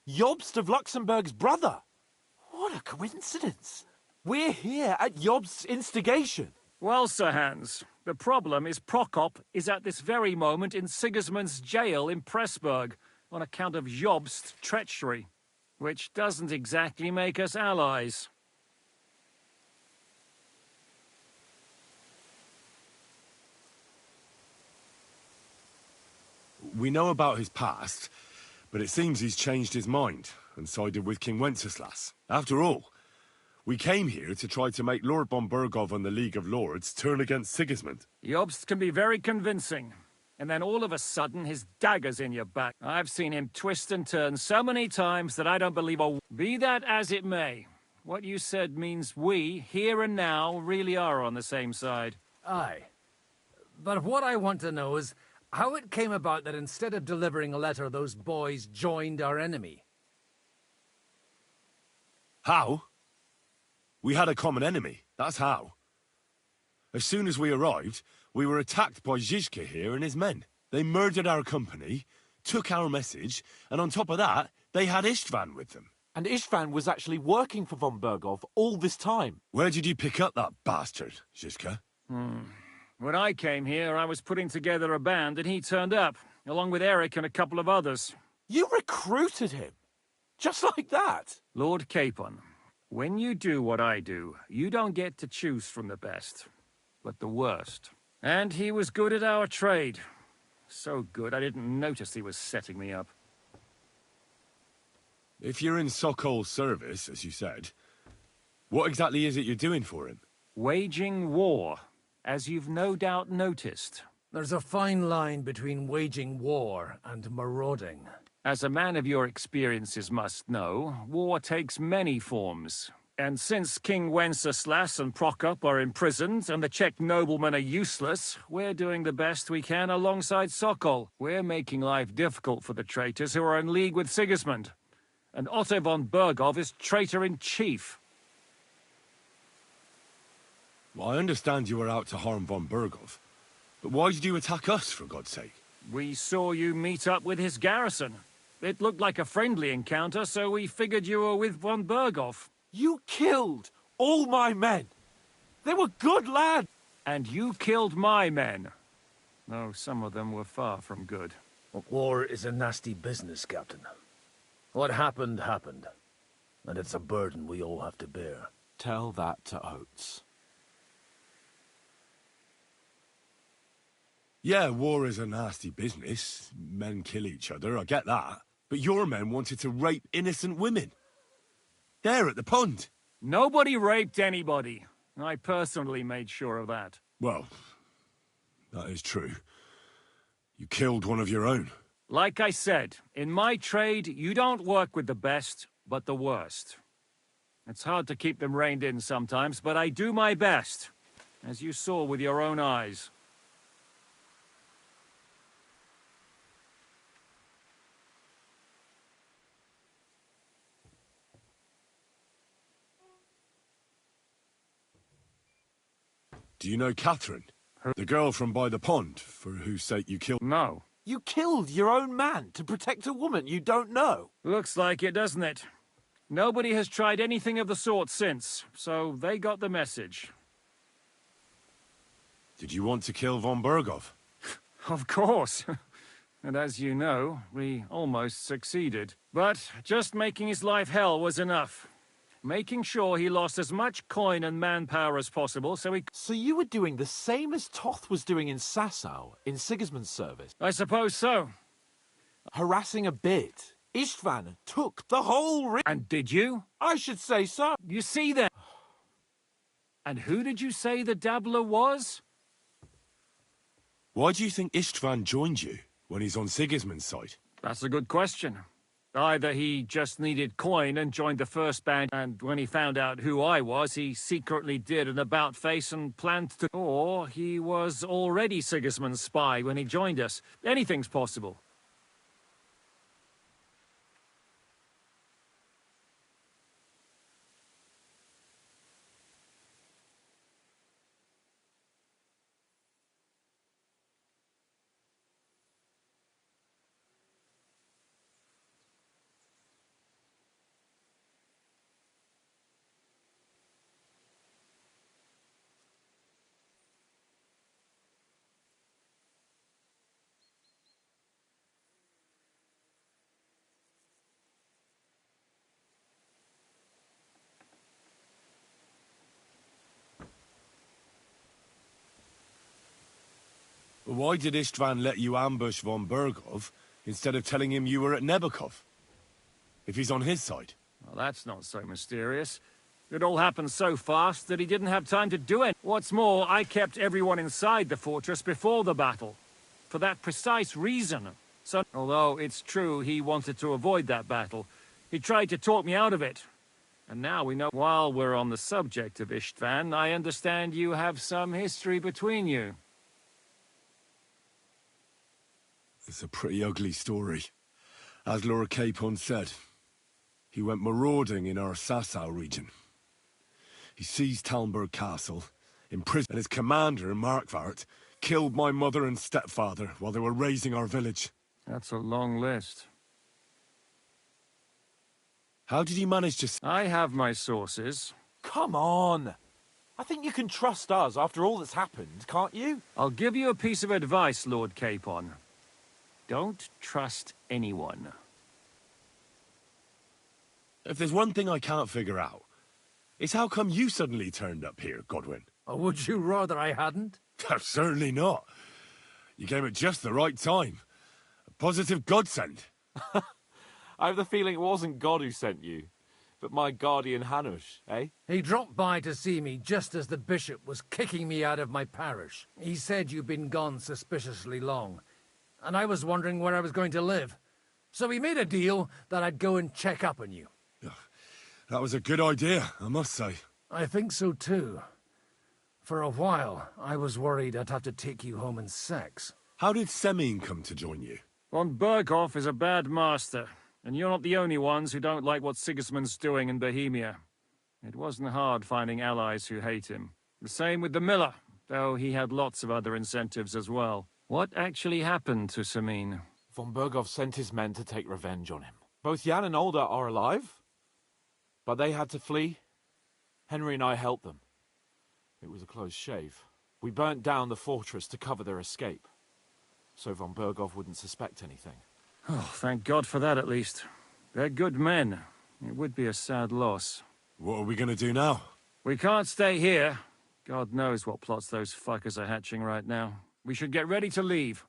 Jobst of Luxembourg's brother? What a coincidence. We're here at Jobst's instigation. Well, Sir Hans, the problem is Prokop is at this very moment in Sigismund's jail in Pressburg on account of Jobst's treachery, which doesn't exactly make us allies. We know about his past, but it seems he's changed his mind and sided with King Wenceslas. After all, we came here to try to make Lord von Bergov and the League of Lords turn against Sigismund. Jobst can be very convincing, and then all of a sudden his dagger's in your back. I've seen him twist and turn so many times that I don't believe a... Be that as it may, what you said means we, here and now, really are on the same side. Aye. But what I want to know is how it came about that instead of delivering a letter, those boys joined our enemy. How? We had a common enemy, that's how. As soon as we arrived, we were attacked by Zizka here and his men. They murdered our company, took our message, and on top of that, they had Istvan with them. And Istvan was actually working for von Bergov all this time. Where did you pick up that bastard, Zizka? When I came here, I was putting together a band, and he turned up, along with Eric and a couple of others. You recruited him? Just like that? Lord Capon, when you do what I do, you don't get to choose from the best, but the worst. And he was good at our trade. So good, I didn't notice he was setting me up. If you're in Sokol's service, as you said, what exactly is it you're doing for him? Waging war, as you've no doubt noticed. There's a fine line between waging war and marauding. As a man of your experiences must know, war takes many forms. And since King Wenceslas and Prokop are imprisoned and the Czech noblemen are useless, we're doing the best we can alongside Sokol. We're making life difficult for the traitors who are in league with Sigismund. And Otto von Bergov is traitor-in-chief. Well, I understand you were out to harm von Bergov, but why did you attack us, for God's sake? We saw you meet up with his garrison. It looked like a friendly encounter, so we figured you were with von Bergov. You killed all my men. They were good lads. And you killed my men. Though some of them were far from good. War is a nasty business, Captain. What happened, happened. And it's a burden we all have to bear. Tell that to Oates. Yeah, war is a nasty business. Men kill each other, I get that. But your men wanted to rape innocent women. There at the pond. Nobody raped anybody. I personally made sure of that. Well, that is true. You killed one of your own. Like I said, in my trade, you don't work with the best, but the worst. It's hard to keep them reined in sometimes, but I do my best, as you saw with your own eyes. Do you know Catherine? The girl from by the pond, for whose sake you killed... No. You killed your own man to protect a woman you don't know. Looks like it, doesn't it? Nobody has tried anything of the sort since, so they got the message. Did you want to kill von Bergov? Of course. And as you know, we almost succeeded. But just making his life hell was enough. Making sure he lost as much coin and manpower as possible, so he... So you were doing the same as Toth was doing in Sasau, in Sigismund's service? I suppose so. Harassing a bit. Istvan took the whole... And did you? I should say so. You see then. And who did you say the dabbler was? Why do you think Istvan joined you when he's on Sigismund's side? That's a good question. Either he just needed coin and joined the first band, and when he found out who I was, he secretly did an about-face and planned to... Or he was already Sigismund's spy when he joined us. Anything's possible. Why did Istvan let you ambush von Bergov instead of telling him you were at Nebakov? If he's on his side. Well, that's not so mysterious. It all happened so fast that he didn't have time to do it. What's more, I kept everyone inside the fortress before the battle. For that precise reason. So, although it's true he wanted to avoid that battle, he tried to talk me out of it. And now we know... While we're on the subject of Istvan, I understand you have some history between you. It's a pretty ugly story. As Lord Capon said, He went marauding in our Sasau region. He seized Talmberg Castle, imprisoned, and his commander, Markvart, killed my mother and stepfather while they were raising our village. That's a long list. How did you manage to... I have my sources. Come on! I think you can trust us after all that's happened, can't you? I'll give you a piece of advice, Lord Capon. Don't trust anyone. If there's one thing I can't figure out, it's how come you suddenly turned up here, Godwin? Or would you rather I hadn't? Certainly not. You came at just the right time. A positive godsend. I have the feeling it wasn't God who sent you, but my guardian Hanush, eh? He dropped by to see me just as the bishop was kicking me out of my parish. He said you'd been gone suspiciously long, and I was wondering where I was going to live. So he made a deal that I'd go and check up on you. That was a good idea, I must say. I think so too. For a while, I was worried I'd have to take you home in sex. How did Semine come to join you? Von Berghoff is a bad master, and you're not the only ones who don't like what Sigismund's doing in Bohemia. It wasn't hard finding allies who hate him. The same with the miller, though he had lots of other incentives as well. What actually happened to Semine? Von Berghoff sent his men to take revenge on him. Both Jan and Olda are alive, but they had to flee. Henry and I helped them. It was a close shave. We burnt down the fortress to cover their escape, so Von Berghoff wouldn't suspect anything. Oh, thank God for that at least. They're good men. It would be a sad loss. What are we gonna do now? We can't stay here. God knows what plots those fuckers are hatching right now. We should get ready to leave.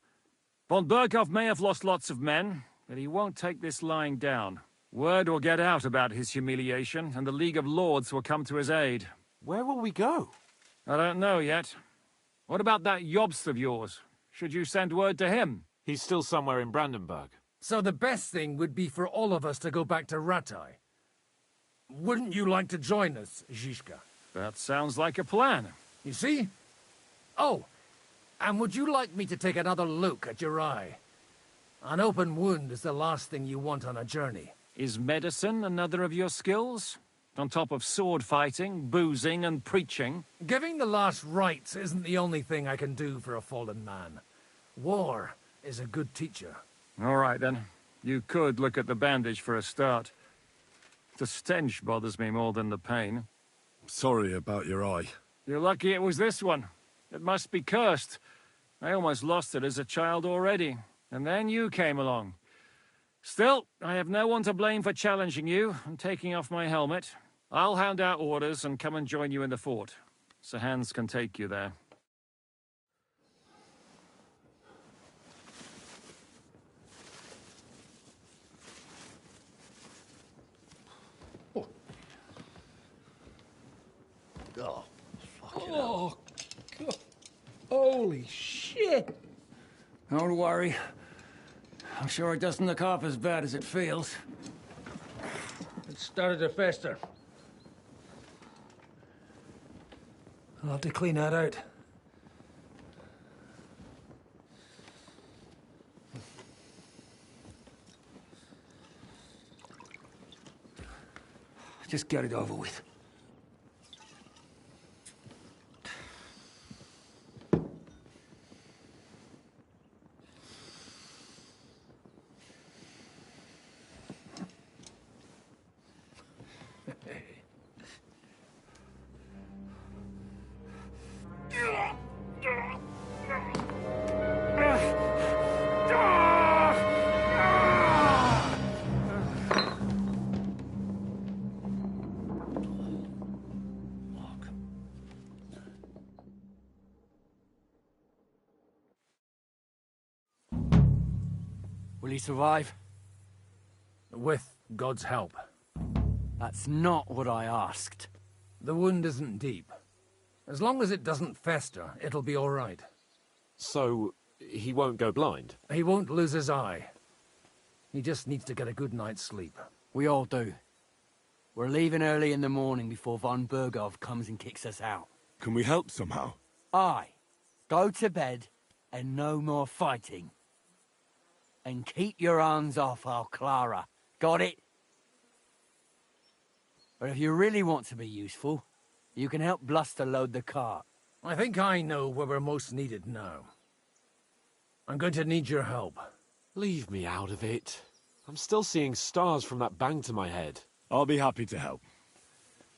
Von Berghoff may have lost lots of men, but he won't take this lying down. Word will get out about his humiliation, and the League of Lords will come to his aid. Where will we go? I don't know yet. What about that Jobst of yours? Should you send word to him? He's still somewhere in Brandenburg. So the best thing would be for all of us to go back to Ratai. Wouldn't you like to join us, Zizka? That sounds like a plan. You see? Oh, and would you like me to take another look at your eye? An open wound is the last thing you want on a journey. Is medicine another of your skills? On top of sword fighting, boozing, and preaching? Giving the last rites isn't the only thing I can do for a fallen man. War is a good teacher. All right, then. You could look at the bandage for a start. The stench bothers me more than the pain. Sorry about your eye. You're lucky it was this one. It must be cursed. I almost lost it as a child already. And then you came along. Still, I have no one to blame for challenging you and taking off my helmet. I'll hand out orders and come and join you in the fort. Sir Hans can take you there. Oh, fucking hell. God. Holy shit! Don't worry. I'm sure it doesn't look half as bad as it feels. It started to fester. I'll have to clean that out. Just get it over with. Will he survive? With God's help. That's not what I asked. The wound isn't deep. As long as it doesn't fester, it'll be all right. So, he won't go blind? He won't lose his eye. He just needs to get a good night's sleep. We all do. We're leaving early in the morning before von Berghoff comes and kicks us out. Can we help somehow? Aye. Go to bed and no more fighting. And keep your hands off our Clara. Got it? But if you really want to be useful, you can help Bluster load the cart. I think I know where we're most needed now. I'm going to need your help. Leave me out of it. I'm still seeing stars from that bang to my head. I'll be happy to help.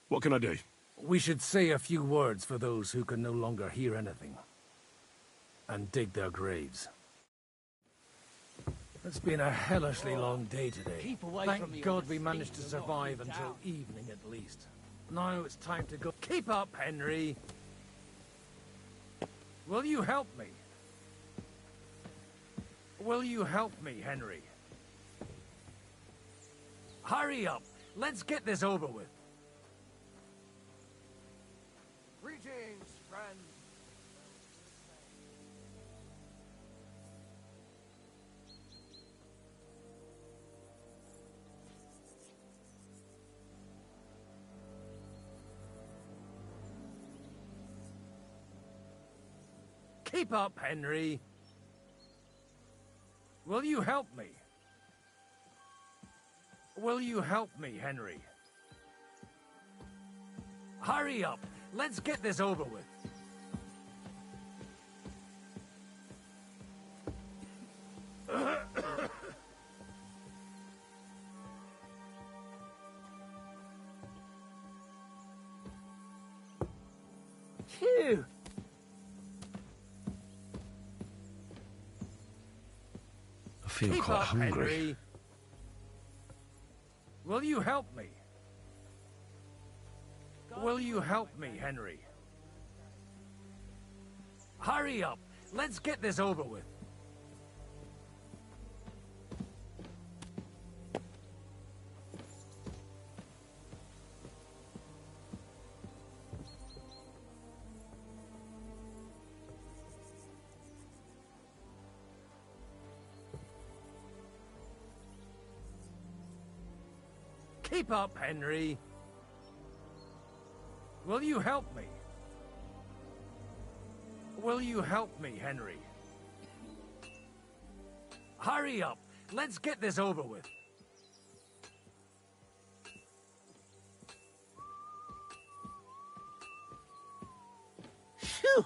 What can I do? We should say a few words for those who can no longer hear anything. And dig their graves. It's been a hellishly long day today. Keep away from Thank me God or we the managed to thieves will survive knock you until down. evening at least. Now it's time to go. Keep up, Henry! Will you help me? Will you help me, Henry? Hurry up! Let's get this over with. Greetings, friends. Keep up, Henry. Will you help me? Will you help me, Henry? Hurry up! Let's get this over with. Phew! I feel Keep quite up, hungry. Henry. Will you help me? Will you help me, Henry? Hurry up! Let's get this over with. Keep up, Henry. Will you help me? Will you help me, Henry? Hurry up! Let's get this over with. Phew!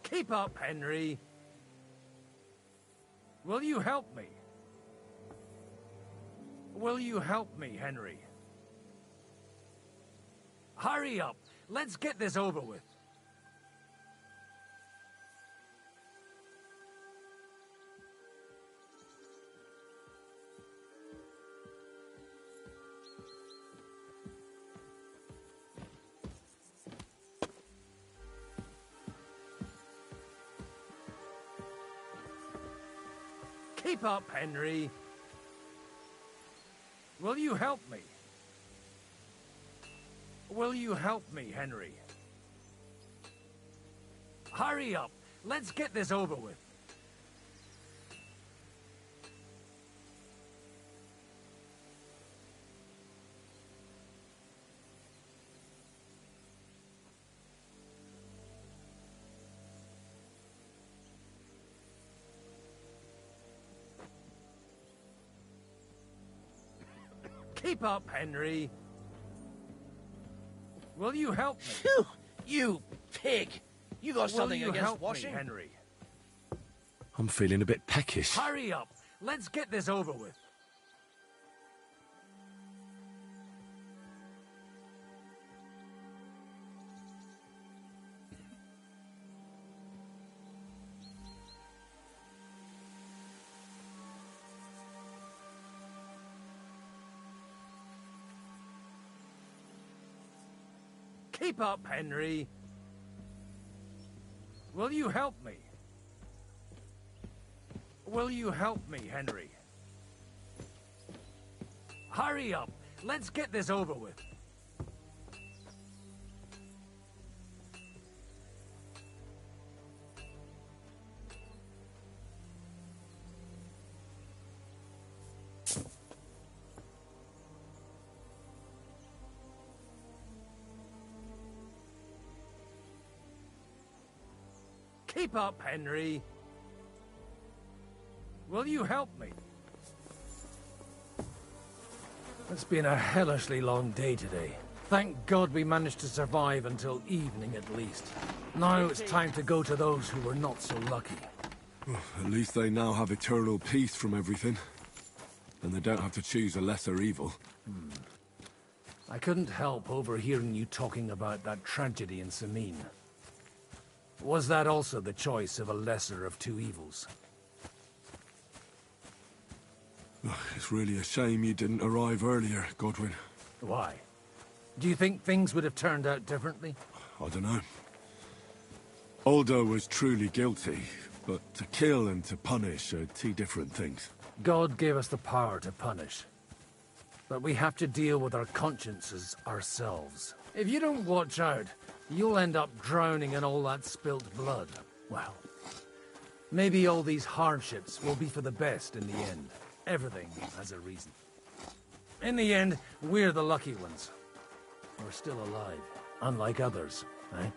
Keep up, Henry. Will you help me? Will you help me, Henry? Hurry up! Let's get this over with. Keep up, Henry. Will you help me? Will you help me, Henry? Hurry up! Let's get this over with. Keep up, Henry. Will you help me? Phew! You pig! You got Will something you against help washing? me, Henry? I'm feeling a bit peckish. Hurry up! Let's get this over with. Keep up, Henry. Will you help me? Will you help me, Henry? Hurry up! Let's get this over with. Keep up, Henry. Will you help me? It's been a hellishly long day today. Thank God we managed to survive until evening at least. Now it's time to go to those who were not so lucky. At least they now have eternal peace from everything. And they don't have to choose a lesser evil. I couldn't help overhearing you talking about that tragedy in Samin. Was that also the choice of a lesser of two evils? It's really a shame you didn't arrive earlier, Godwin. Why? Do you think things would have turned out differently? I don't know. Aldo was truly guilty, but to kill and to punish are two different things. God gave us the power to punish. But we have to deal with our consciences ourselves. If you don't watch out, you'll end up drowning in all that spilt blood. Well, maybe all these hardships will be for the best in the end. Everything has a reason. In the end, we're the lucky ones. We're still alive, unlike others, eh?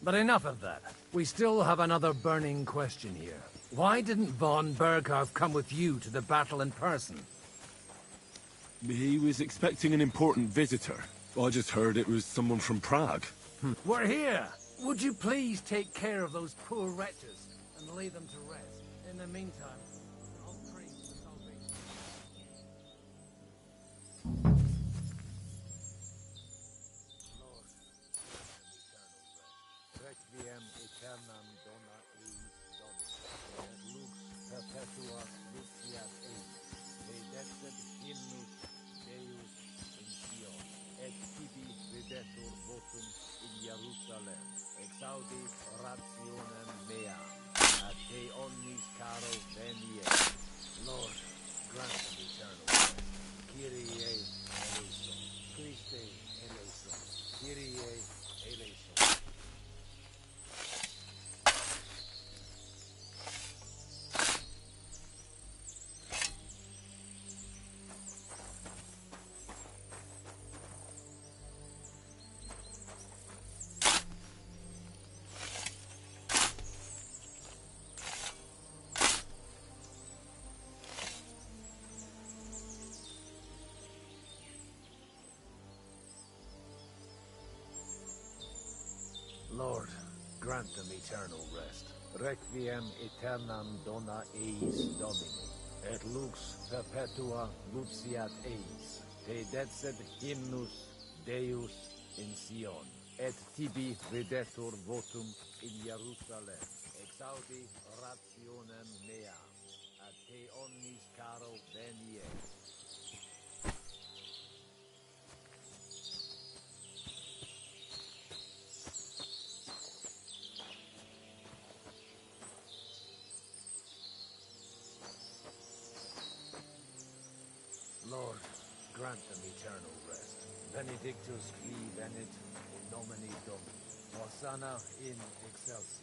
But enough of that. We still have another burning question here. Why didn't von Berghoff come with you to the battle in person? He was expecting an important visitor. I just heard it was someone from Prague. We're here! Would you please take care of those poor wretches and lay them to rest? In the meantime, I'll pray for the salvation. Requiem aeternam dona eis Domini, et lux perpetua luciat eis, redexet hymnus Deus in Sion, et tibi videtur votum in Jerusalem, exaudi rationem mea, a te omnis caro venie. Lord, grant them eternal rest. Kyrie eleison, Christe eleison, Kyrie eleison. Lord, grant them eternal rest. Requiem aeternam dona eis Domini, et lux perpetua luciat eis, te decet hymnus Deus in Sion, et tibi videtur votum in Jerusalem, exaudi rationem mea, a te omnis caro venie. Lord, grant them eternal rest. Benedictus qui venit in nomine Domini. Hosanna in excelsis.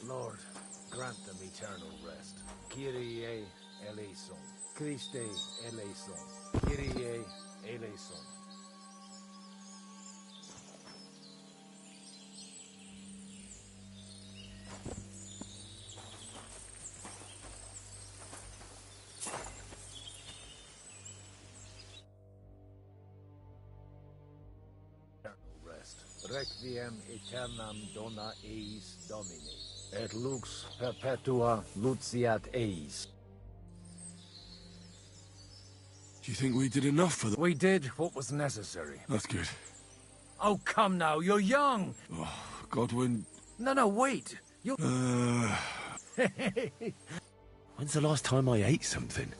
Lord, grant them eternal rest. Kyrie eleison. Christe eleison. Kyrie eleison. Requiem aeternam dona eis Domini, et lux perpetua luceat eis. Do you think we did enough for them? We did what was necessary. That's good. Oh, come now, you're young. Oh, Godwin... No, wait. You... When's the last time I ate something?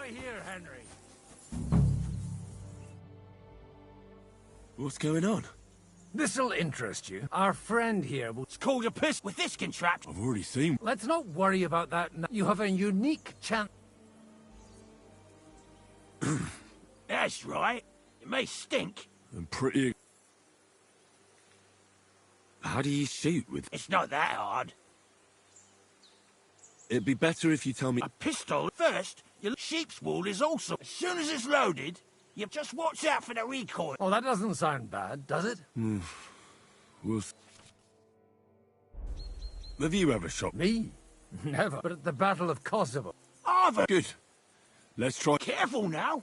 Here, Henry. What's going on? This'll interest you. Our friend here will... It's called a piss with this contraption. I've already seen... Let's not worry about that now. You have a unique chance... That's right. It may stink. I'm pretty... How do you shoot with... It's not that hard. It'd be better if you tell me... A pistol? First, your sheep's wool is also... As soon as it's loaded, you just watch out for the recoil. Oh, that doesn't sound bad, does it? Well... Have you ever shot... Me? Never. But at the Battle of Kosovo... Good. Let's try... Careful now.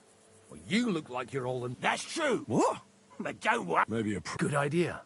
Well, you look like you're all in... That's true. What? But don't worry. Maybe a... Good idea.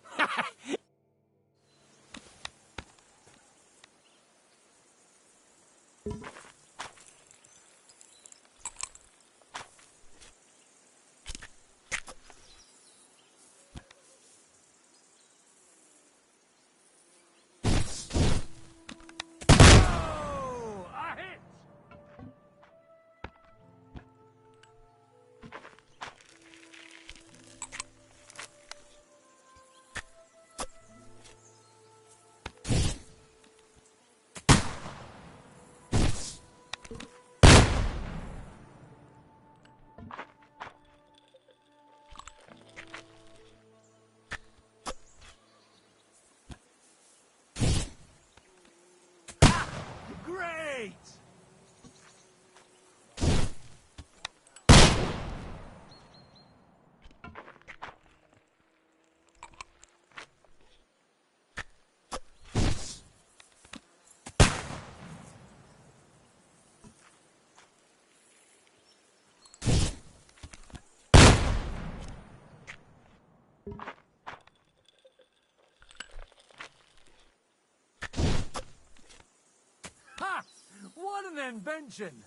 invention.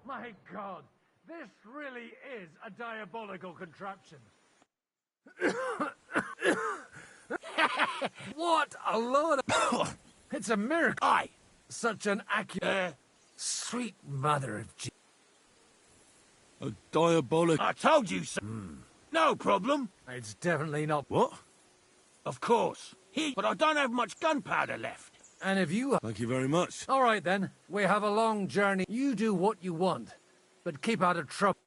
My God, this really is a diabolical contraption. What a load of... It's a miracle. Aye. Such an accurate... sweet mother of... A diabolical... I told you so. No problem. It's definitely not... What? Of course. But I don't have much gunpowder left. And if you... Thank you very much. All right, then. We have a long journey. You do what you want, but keep out of trouble.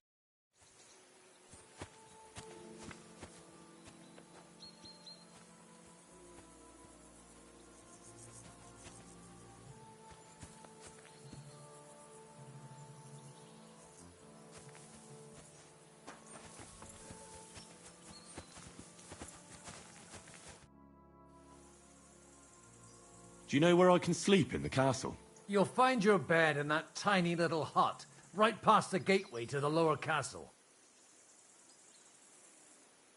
Do you know where I can sleep in the castle? You'll find your bed in that tiny little hut, right past the gateway to the lower castle.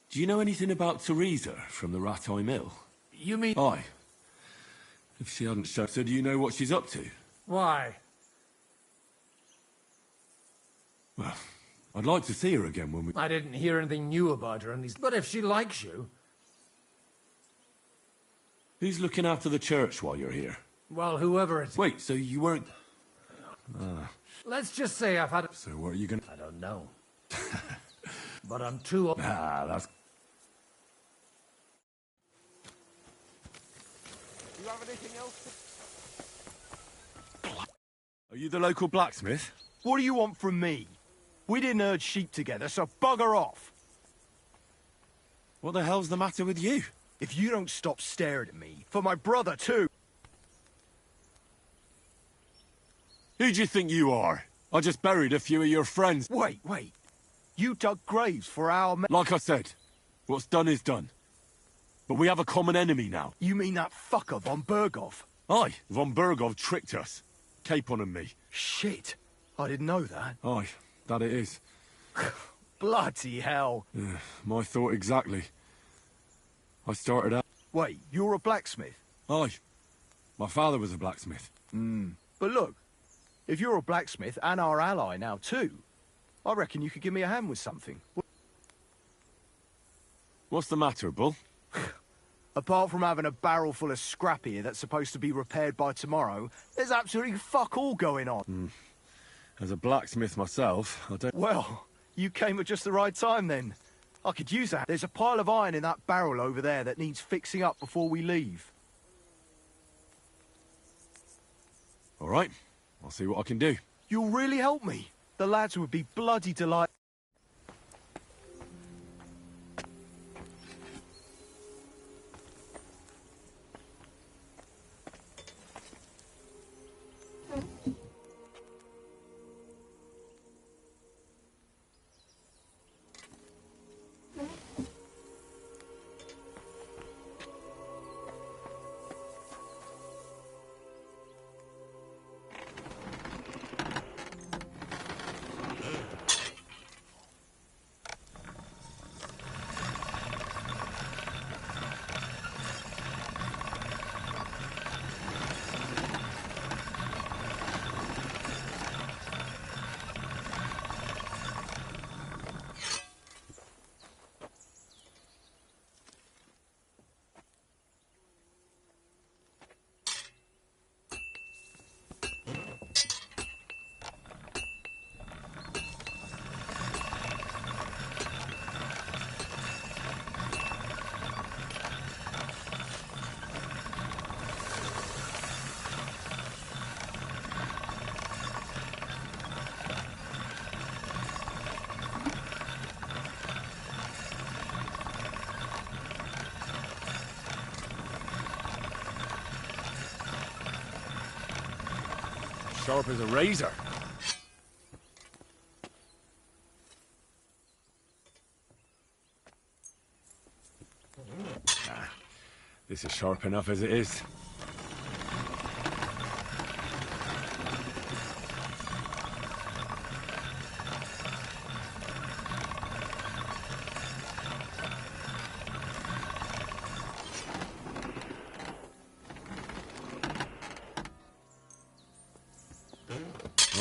Do you know anything about Teresa from the Rat Eye Mill? You mean... Aye. If she hadn't shown... So do you know what she's up to? Why? Well, I'd like to see her again when we... I didn't hear anything new about her, but if she likes you... Who's looking after the church while you're here? Well, whoever it's... Wait, so you weren't... Let's just say I've had... So what are you gonna... I don't know. But I'm too... that's... You have anything else? Are you the local blacksmith? What do you want from me? We didn't herd sheep together, so bugger off. What the hell's the matter with you? If you don't stop staring at me, for my brother too. Who do you think you are? I just buried a few of your friends. Wait. You dug graves for our men. Like I said, what's done is done. But we have a common enemy now. You mean that fucker von Berghoff? Aye, von Berghoff tricked us. Capon and me. Shit, I didn't know that. Aye, that it is. Bloody hell. Yeah, my thought exactly. I started out... Wait, you're a blacksmith? Aye. My father was a blacksmith. But look, if you're a blacksmith and our ally now too, I reckon you could give me a hand with something. What's the matter, Bull? Apart from having a barrel full of scrap here that's supposed to be repaired by tomorrow, there's absolutely fuck all going on. As a blacksmith myself, I don't... Well, you came at just the right time then. I could use that. There's a pile of iron in that barrel over there that needs fixing up before we leave. All right, I'll see what I can do. You'll really help me. The lads would be bloody delighted. Sharp as a razor. This is sharp enough as it is.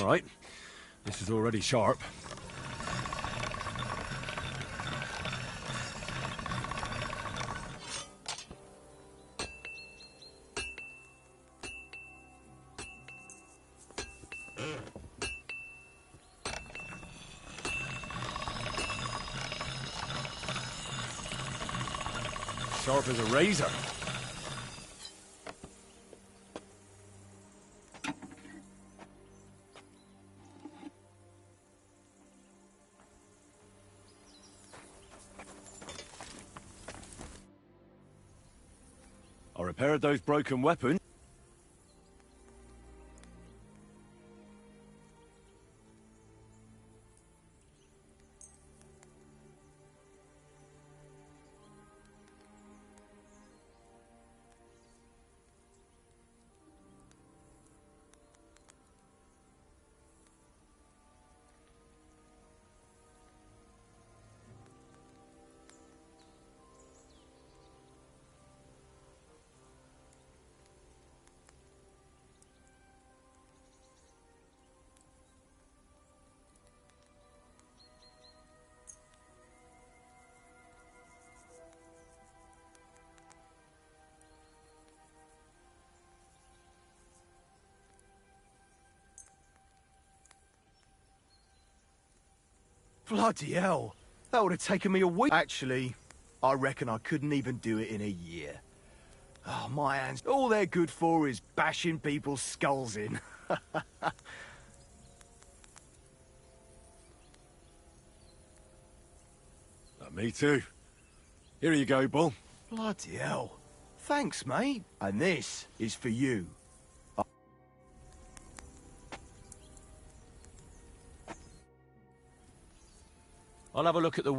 All right. This is already sharp. Sharp as a razor. I repaired those broken weapons. Bloody hell. That would have taken me a week. Actually, I reckon I couldn't even do it in a year. Oh, my hands. All they're good for is bashing people's skulls in. Me too. Here you go, Bull. Bloody hell. Thanks, mate. And this is for you. I'll have a look at the...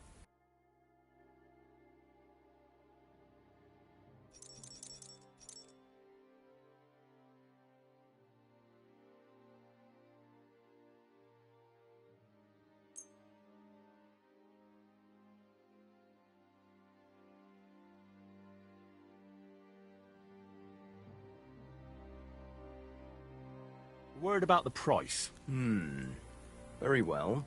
Word about the price. Very well.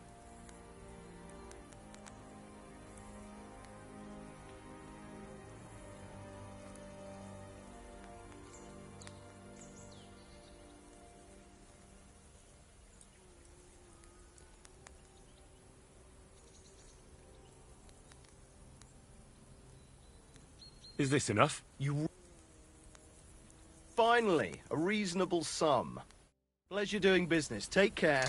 Is this enough? Finally, a reasonable sum. Pleasure doing business. Take care.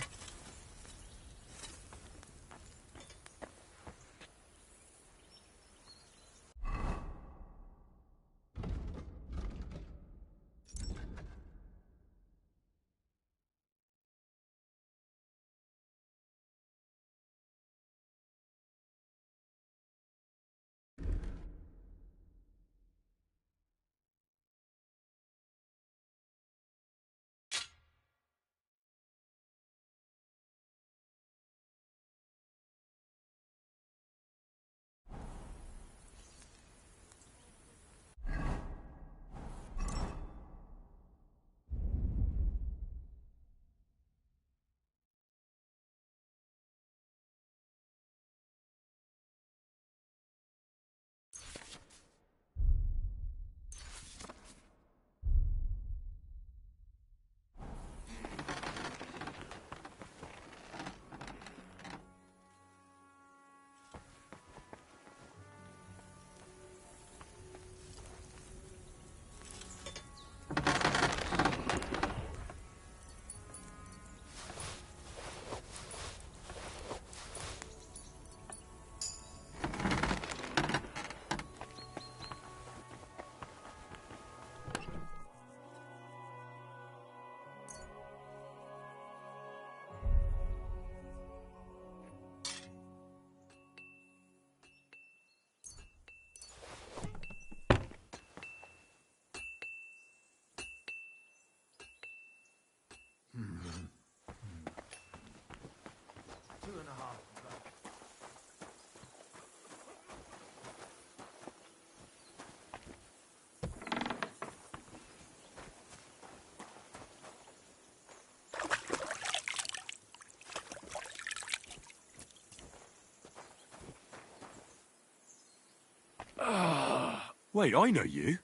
Wait, I know you.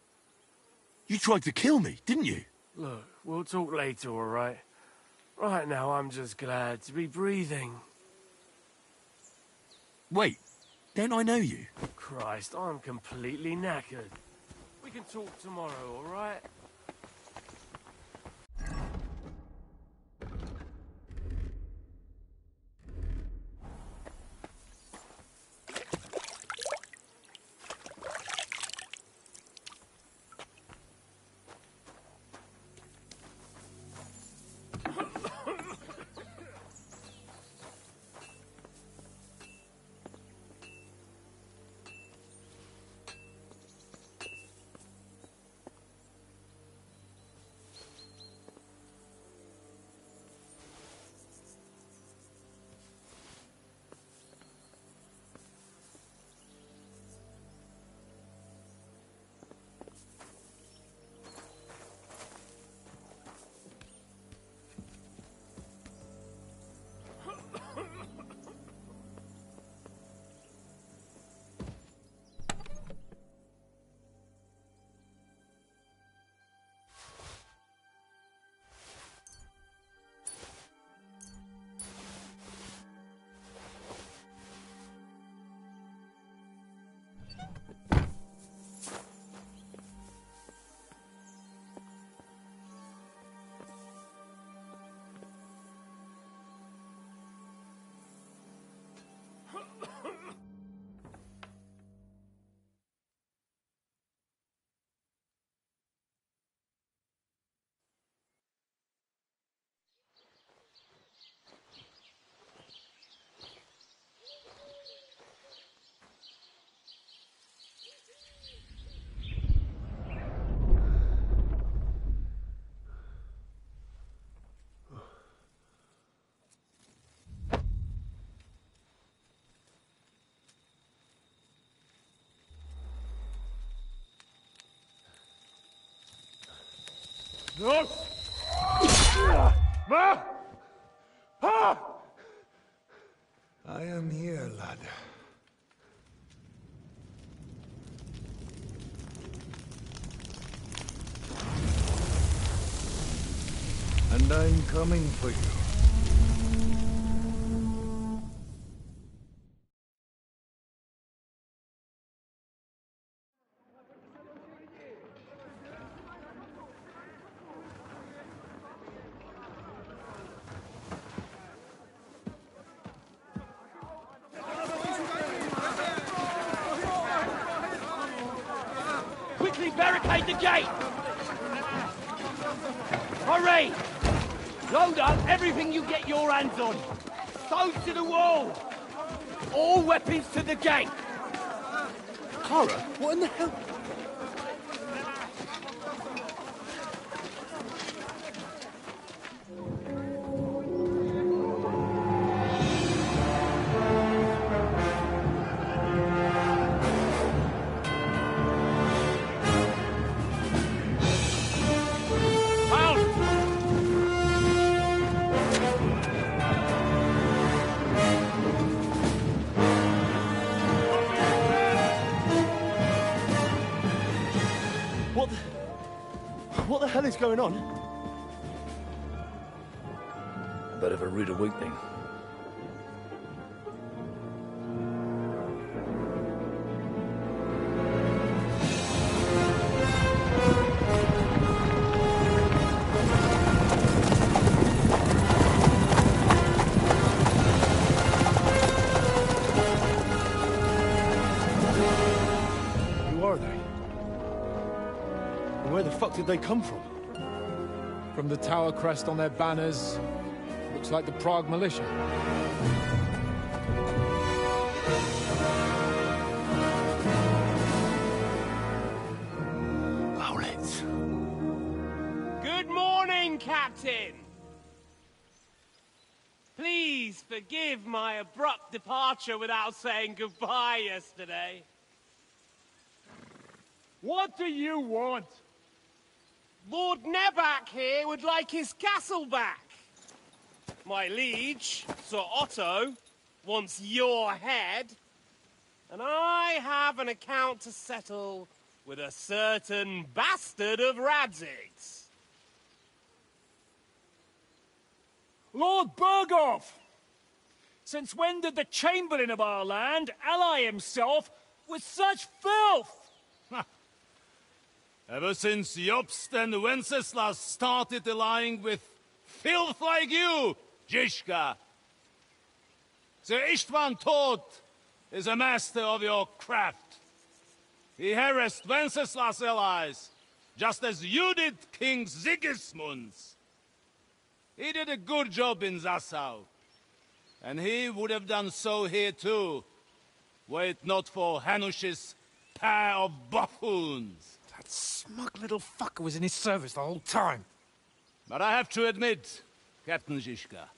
You tried to kill me, didn't you? Look, we'll talk later, all right? Right now, I'm just glad to be breathing. Wait, don't I know you? Christ, I'm completely knackered. We can talk tomorrow, all right? No! Ma! Ah! I am here, lad. And I'm coming for you. Quickly barricade the gate! Hurry! Load up everything you get your hands on. Stones to the wall! All weapons to the gate! Clara, what in the hell? What the hell is going on? A bit of a rude awakening. Who are they? And where the fuck did they come from? From the tower crest on their banners, looks like the Prague militia. Owlets. Good morning, Captain! Please forgive my abrupt departure without saying goodbye yesterday. What do you want? Lord Nebak here would like his castle back. My liege, Sir Otto, wants your head. And I have an account to settle with a certain bastard of Radzig's. Lord Berghoff! Since when did the Chamberlain of our land ally himself with such filth? Ever since Jobst and Wenceslas started allying with filth like you, Zizka. Sir Istvan Tod is a master of your craft. He harassed Wenceslas' allies, just as you did King Sigismund's. He did a good job in Zassau, and he would have done so here too, were it not for Hanush's pair of buffoons. That smug little fucker was in his service the whole time. But I have to admit, Captain Zizka,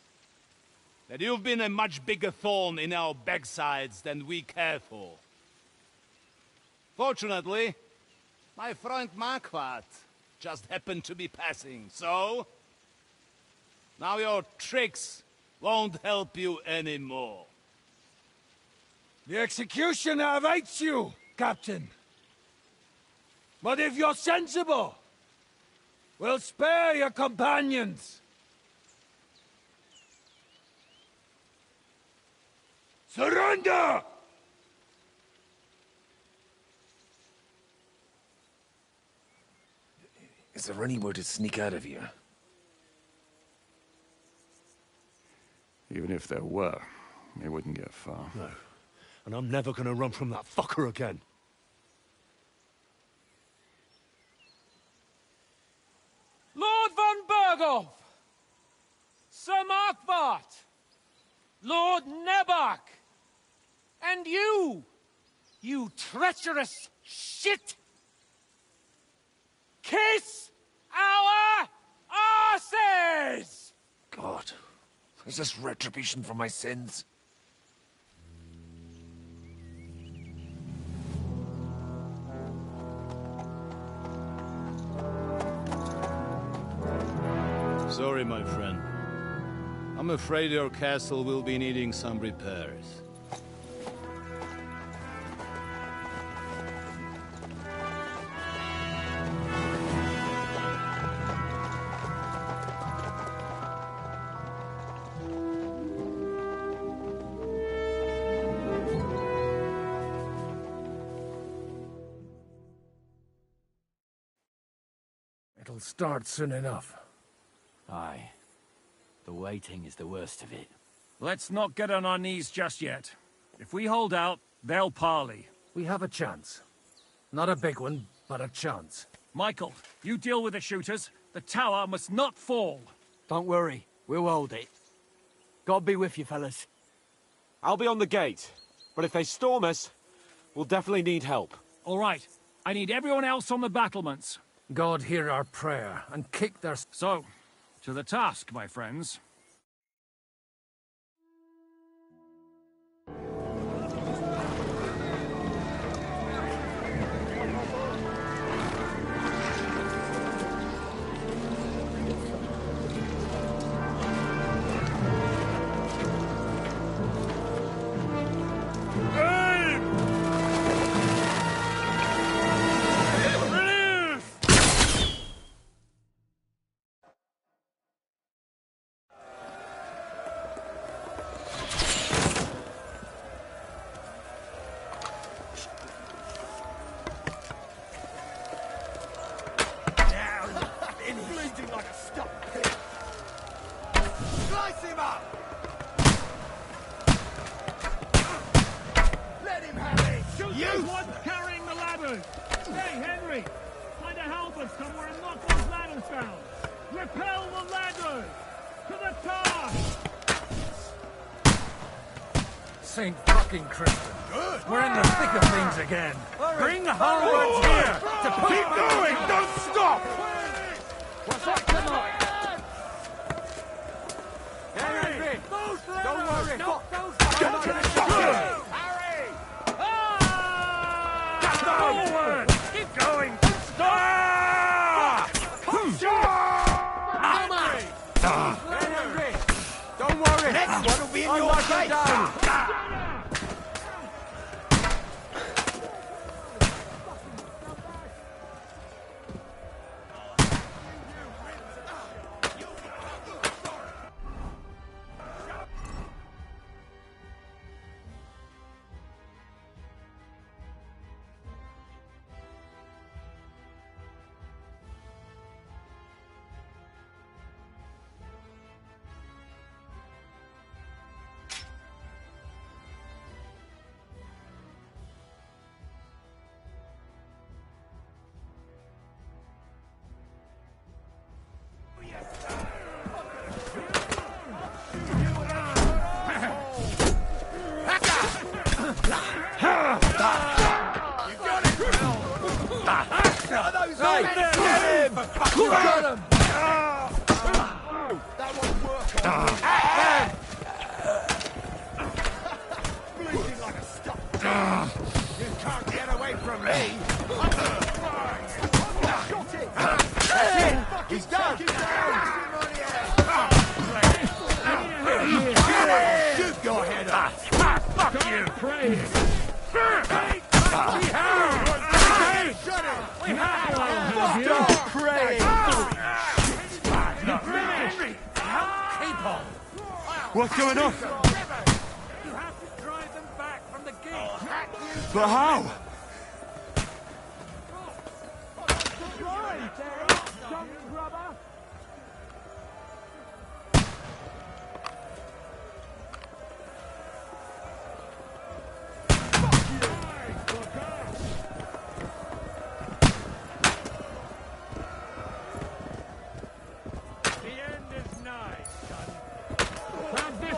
that you've been a much bigger thorn in our backsides than we care for. Fortunately, my friend Marquardt just happened to be passing, so... now your tricks won't help you anymore. The executioner awaits you, Captain. But if you're sensible, we'll spare your companions. Surrender! Is there any way to sneak out of here? Even if there were, it wouldn't get far. No. And I'm never gonna run from that fucker again. Lord von Berghoff! Sir Markwart! Lord Nebach! And you! You treacherous shit! Kiss our arses! God, is this retribution for my sins? Sorry, my friend. I'm afraid your castle will be needing some repairs. It'll start soon enough. Aye. The waiting is the worst of it. Let's not get on our knees just yet. If we hold out, they'll parley. We have a chance. Not a big one, but a chance. Michael, you deal with the shooters. The tower must not fall. Don't worry. We'll hold it. God be with you, fellas. I'll be on the gate. But if they storm us, we'll definitely need help. All right. I need everyone else on the battlements. God hear our prayer, and kick their... So, to the task, my friends. St. fucking Christian. We're in the thick of things again. Bring the halberds here to push. Keep going! Don't stop! What's up tonight? Harry! Don't worry. Get to the shotgun! Forward! Keep going! Stop! Henry! Don't worry. Next one will be in your face! Bleeding like a stuck pig. You can't get away from me. Shot it. That's it. He's done. He's down. Shoot your head off. Fuck you. Pray. What's going on? You have to drive them back from the gate. But how?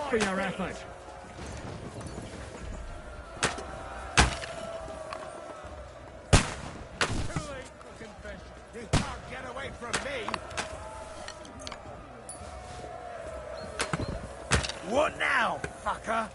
For your effort. Too late for confession. You can't get away from me. What now, fucker?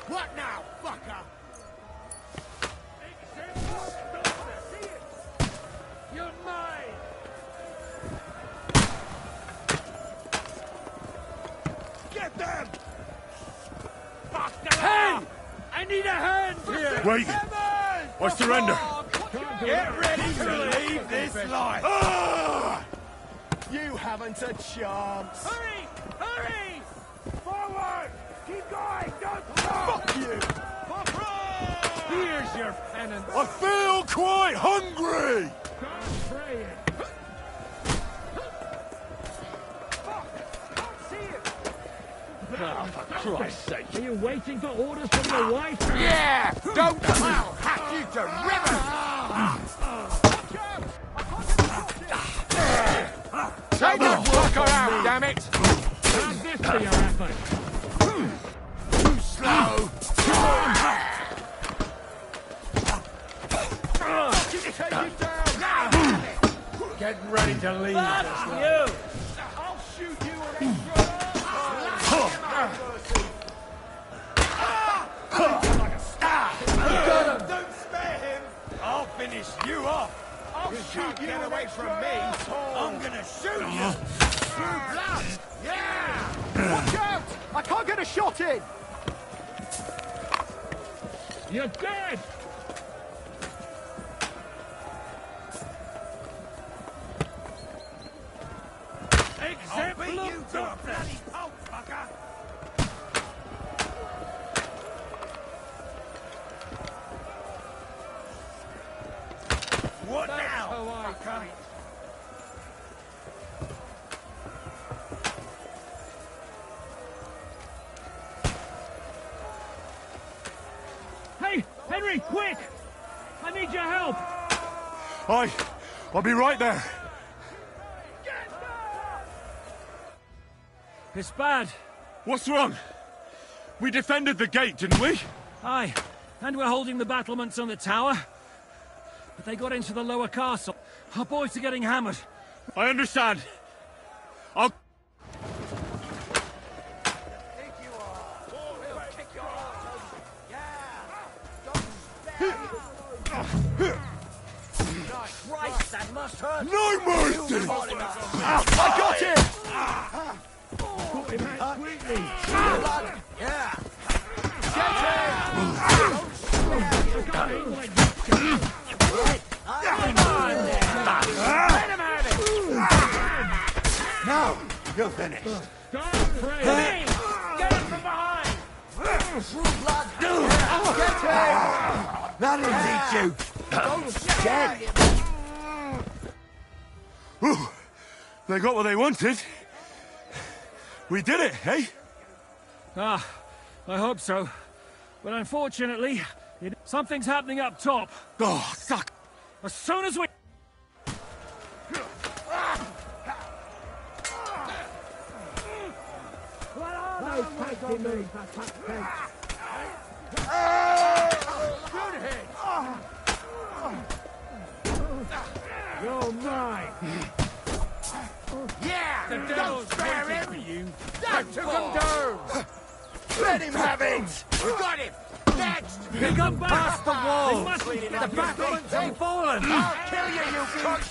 What now, fucker? You're mine! Get them! Hey! I need a hand here! Wait! I surrender! Get ready to leave this life! You haven't a chance. Hurry! Hurry! Forward! Keep going! Don't stop! Fuck you! Here's your penance! I feel quite hungry! Start praying! Oh, for Christ's sake! Are you waiting for orders from your wife? Yeah! Don't I'll hack you to ribbons! Take the fucker out, damn it! Have this for your effort! Too slow! Getting ready to leave this life. I'll shoot you an extra. Don't spare him! I'll finish you off! I'll shoot you get away from me! I'm gonna shoot you! Through blood! Yeah! Watch out! I can't get a shot in! You're dead! I'll beat you to a bloody pulp, fucker! What now, fucker? Hey, Henry, quick! I need your help! I'll be right there. It's bad. What's wrong? We defended the gate, didn't we? Aye, and we're holding the battlements on the tower. But they got into the lower castle. Our boys are getting hammered. I understand. I'll... Christ, that must hurt! No mercy! I got him! Put him out quickly! Blood! Yeah! Get him! I can't aim like this. Come on, then! Let him have it! Now! You're finished. Hey! Get him from behind! Get him! That'll teach you. Get. Ooh, they got what they wanted. We did it, eh? Ah, I hope so. But unfortunately, something's happening up top. Oh, suck! As soon as we... You're mine! Yeah! The Don't devil's spare waiting him! for you. I took him down! Let him have it! We got him! Next! He got past the wall! He must be The battlements ain't fallen! I'll kill you, you cunt!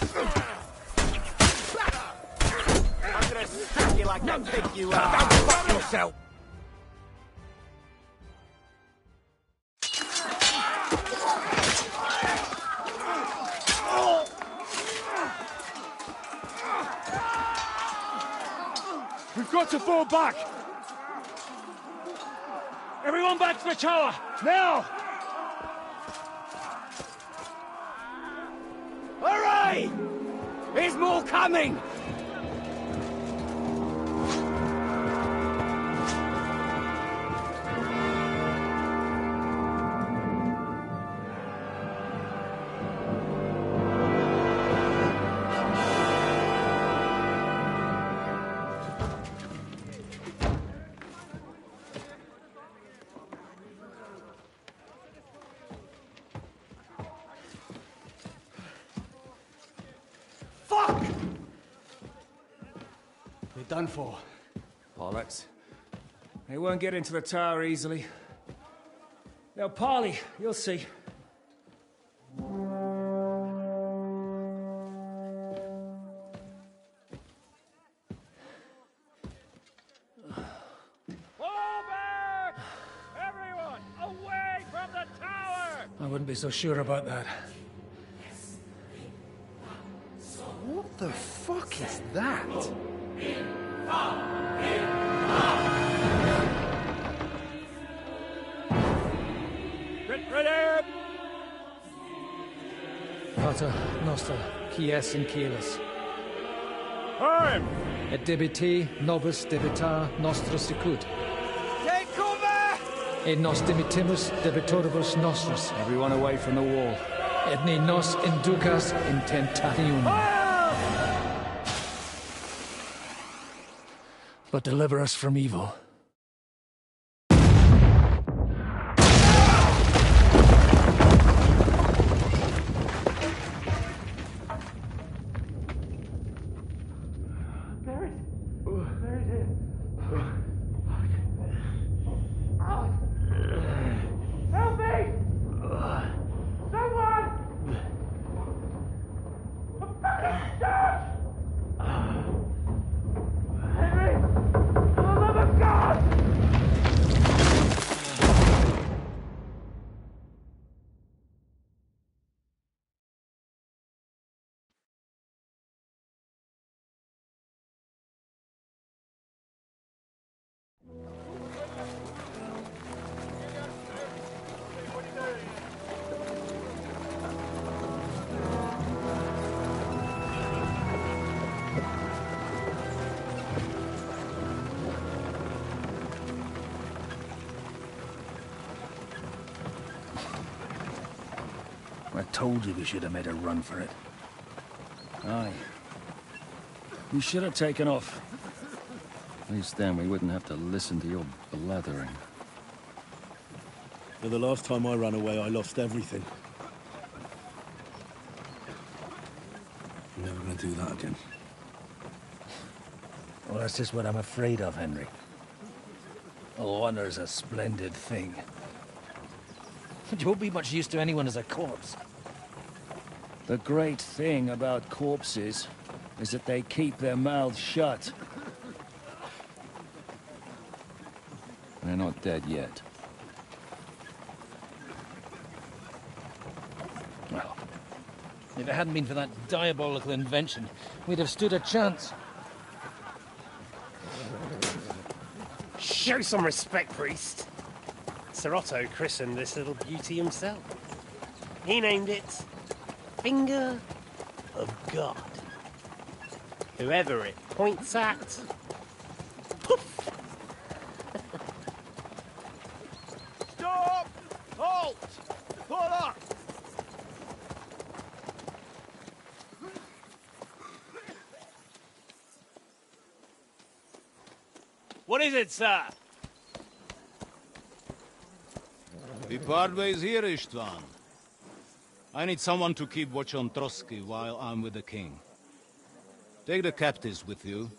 I'm gonna stack you like a pig you are! Don't fuck yourself! We've got to fall back! Everyone back to the tower! Now! Hooray! There's more coming! Fuck! We're done for. Bollocks. They won't get into the tower easily. Now, Parley, you'll see. I wouldn't be so sure about that. What the fuck is that? Ready! Pater Noster, quies in caelis. Time! Et debite nobis debitar nostra sicut. Take cover! Et nos dimitimus debitoribus nostris. Everyone away from the wall. Et ne nos inducas in tentationem. But deliver us from evil. Help me! Someone! I'm fucking stuck! Henry! For the love of God! I told you we should have made a run for it. Aye. We should have taken off. At least then we wouldn't have to listen to your blathering. For the last time I ran away, I lost everything. I'm never gonna do that again. Well, that's just what I'm afraid of, Henry. Honor's a splendid thing. You won't be much use to anyone as a corpse. The great thing about corpses is that they keep their mouths shut. They're not dead yet. Well, if it hadn't been for that diabolical invention, we'd have stood a chance. Show some respect, priest. Sir Otto christened this little beauty himself. He named it Finger of God. Whoever it points at, poof! Stop! Halt! Pull up! What is it, sir? We part ways here, Istvan. I need someone to keep watch on Trotsky while I'm with the king. Take the captives with you,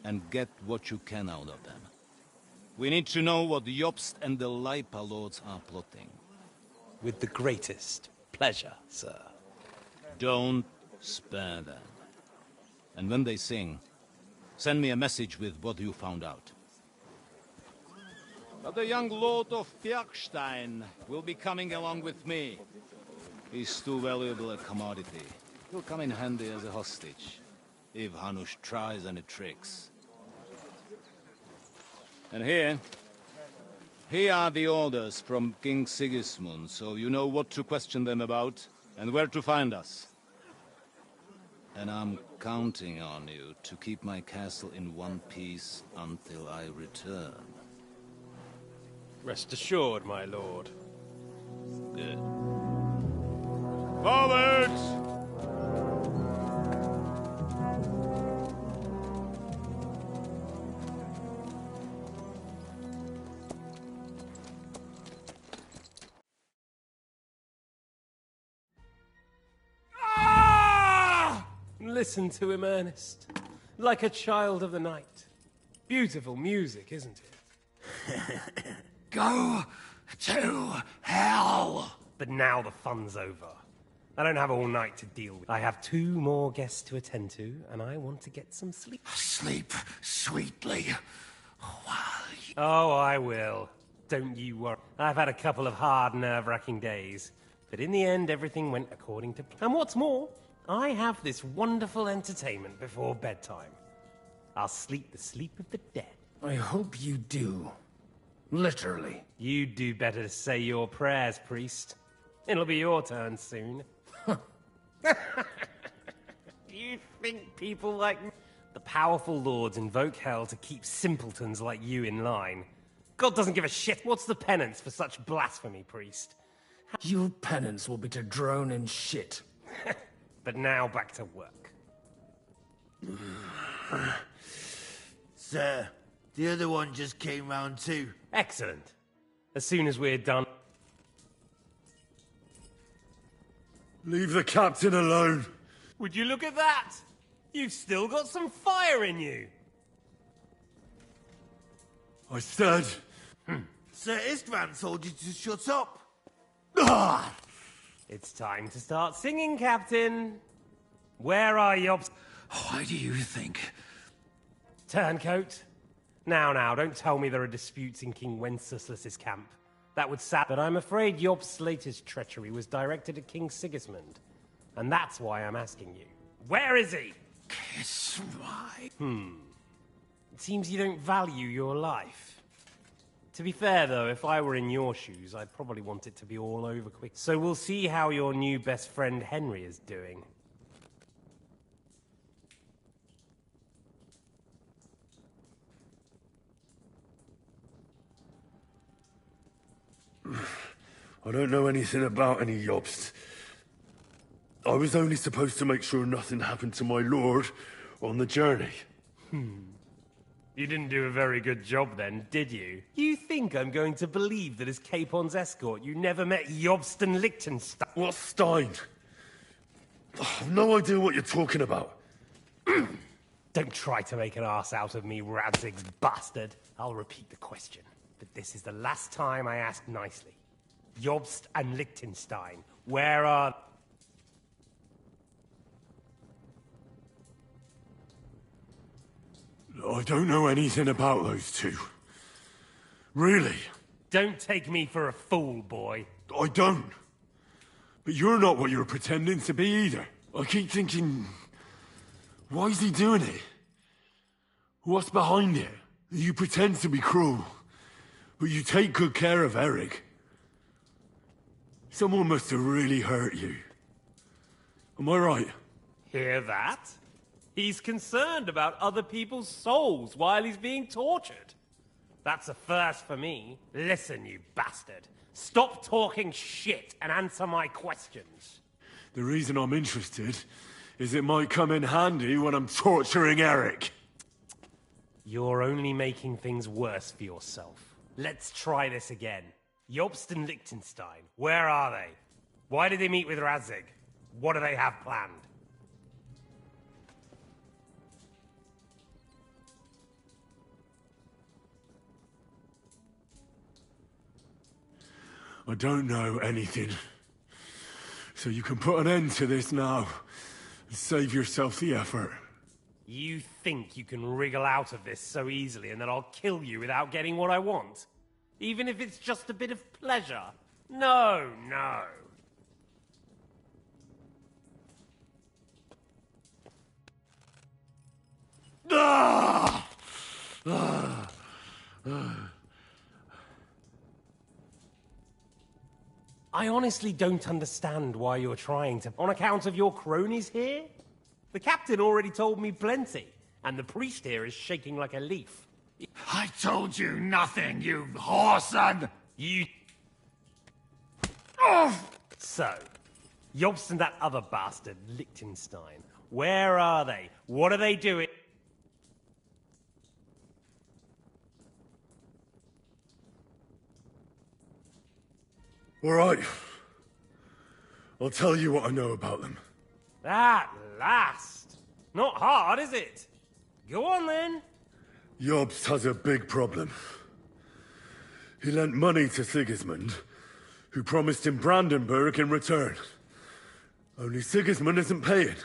and get what you can out of them. We need to know what Jobst and the Leipa lords are plotting. With the greatest pleasure, sir. Don't spare them. And when they sing, send me a message with what you found out. But the young lord of Bjergstein will be coming along with me. He's too valuable a commodity. He'll come in handy as a hostage, if Hanush tries any tricks. And here are the orders from King Sigismund, so you know what to question them about, and where to find us. And I'm counting on you to keep my castle in one piece until I return. Rest assured, my lord. Good. Forwards! Listen to him, Ernest. Like a child of the night. Beautiful music, isn't it? Go to hell! But now the fun's over. I don't have all night to deal with. I have 2 more guests to attend to, and I want to get some sleep. Sleep sweetly. Oh, I will. Don't you worry. I've had a couple of hard, nerve-wracking days. But in the end, everything went according to plan. And what's more, I have this wonderful entertainment before bedtime. I'll sleep the sleep of the dead. I hope you do. Literally. You'd do better to say your prayers, priest. It'll be your turn soon. Do you think people like me? The powerful lords invoke hell to keep simpletons like you in line. God doesn't give a shit. What's the penance for such blasphemy, priest? Your penance will be to drown in shit. But now back to work. Sir, the other one just came round too. Excellent. As soon as we're done... Leave the captain alone. Would you look at that? You've still got some fire in you. I said... Sir Istvan told you to shut up. Ah! It's time to start singing, Captain. Where are your... Why do you think? Turncoat. Now, don't tell me there are disputes in King Wenceslas's camp. That would sad, but I'm afraid Jobst's latest treachery was directed at King Sigismund. And that's why I'm asking you. Where is he? Kiss my... It seems you don't value your life. To be fair, though, if I were in your shoes, I'd probably want it to be all over quick. So we'll see how your new best friend Henry is doing. I don't know anything about any Jobst. I was only supposed to make sure nothing happened to my lord on the journey. You didn't do a very good job then, did you? You think I'm going to believe that as Capon's escort you never met Jobst and Liechtenstein? What Stein? I've no idea what you're talking about. Don't try to make an ass out of me, Radzig's bastard. I'll repeat the question, but this is the last time I ask nicely. Jobst and Liechtenstein, where are... I don't know anything about those two. Really? Don't take me for a fool, boy. I don't. But you're not what you're pretending to be either. I keep thinking... Why is he doing it? What's behind it? You pretend to be cruel. But you take good care of Eric. Someone must have really hurt you. Am I right? Hear that? He's concerned about other people's souls while he's being tortured. That's a first for me. Listen, you bastard. Stop talking shit and answer my questions. The reason I'm interested is it might come in handy when I'm torturing Eric. You're only making things worse for yourself. Let's try this again. Jobst and Liechtenstein, where are they? Why did they meet with Radzig? What do they have planned? I don't know anything. So you can put an end to this now and save yourself the effort. You think you can wriggle out of this so easily and that I'll kill you without getting what I want? Even if it's just a bit of pleasure? No, no. Ah! I honestly don't understand why you're trying to... On account of your cronies here? The captain already told me plenty, and the priest here is shaking like a leaf. I told you nothing, you whoreson! You... Oh! So, Jobst and that other bastard, Liechtenstein, where are they? What are they doing? All right. I'll tell you what I know about them. At last! Not hard, is it? Go on, then. Jobst has a big problem. He lent money to Sigismund, who promised him Brandenburg in return. Only Sigismund isn't paying,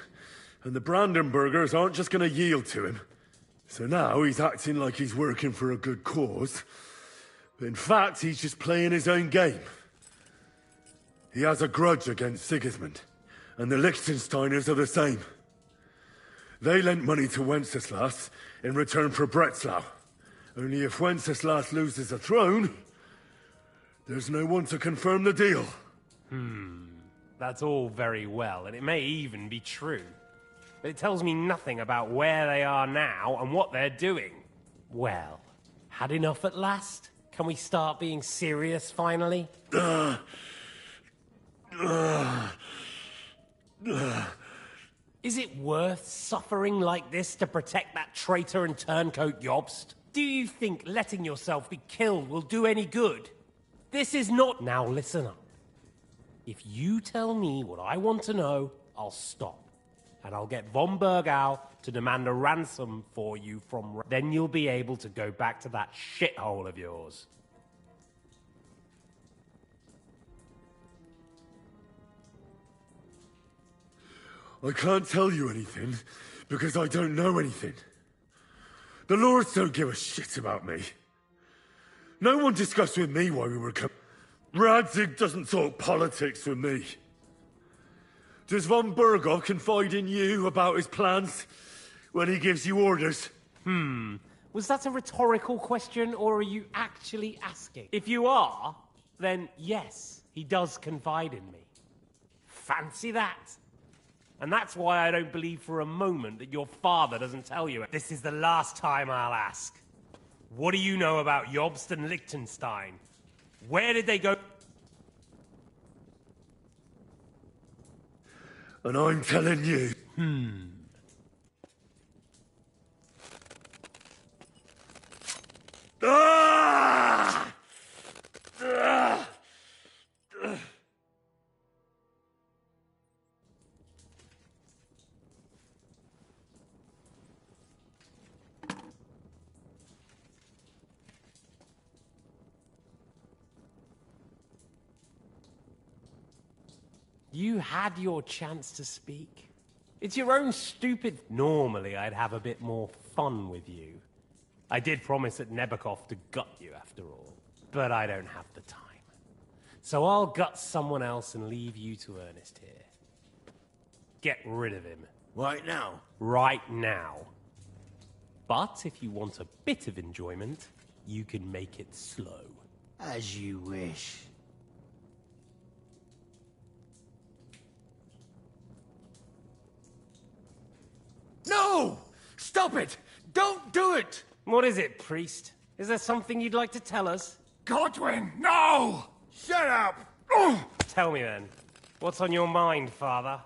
and the Brandenburgers aren't just going to yield to him. So now he's acting like he's working for a good cause, but in fact he's just playing his own game. He has a grudge against Sigismund, and the Liechtensteiners are the same. They lent money to Wenceslas in return for Breslau. Only if Wenceslas loses the throne, there's no one to confirm the deal. That's all very well, and it may even be true. But it tells me nothing about where they are now and what they're doing. Well, had enough at last? Can we start being serious finally? Is it worth suffering like this to protect that traitor and turncoat Jobst? Do you think letting yourself be killed will do any good? This is not... Now listen up. If you tell me what I want to know, I'll stop. And I'll get von Bergau to demand a ransom for you from... Then you'll be able to go back to that shithole of yours. I can't tell you anything, because I don't know anything. The lords don't give a shit about me. No one discussed with me why we were coming. Radzig doesn't talk politics with me. Does von Bergov confide in you about his plans when he gives you orders? Was that a rhetorical question, or are you actually asking? If you are, then yes, he does confide in me. Fancy that. And that's why I don't believe for a moment that your father doesn't tell you. This is the last time I'll ask. What do you know about Jobst and Liechtenstein? Where did they go? And I'm telling you. Ah! Ah! You had your chance to speak. It's your own stupid... Normally, I'd have a bit more fun with you. I did promise at Nebakov to gut you, after all. But I don't have the time. So I'll gut someone else and leave you to Ernest here. Get rid of him. Right now? Right now. But if you want a bit of enjoyment, you can make it slow. As you wish. No! Stop it! Don't do it! What is it, priest? Is there something you'd like to tell us? Godwin, no! Shut up! Tell me then. What's on your mind, father?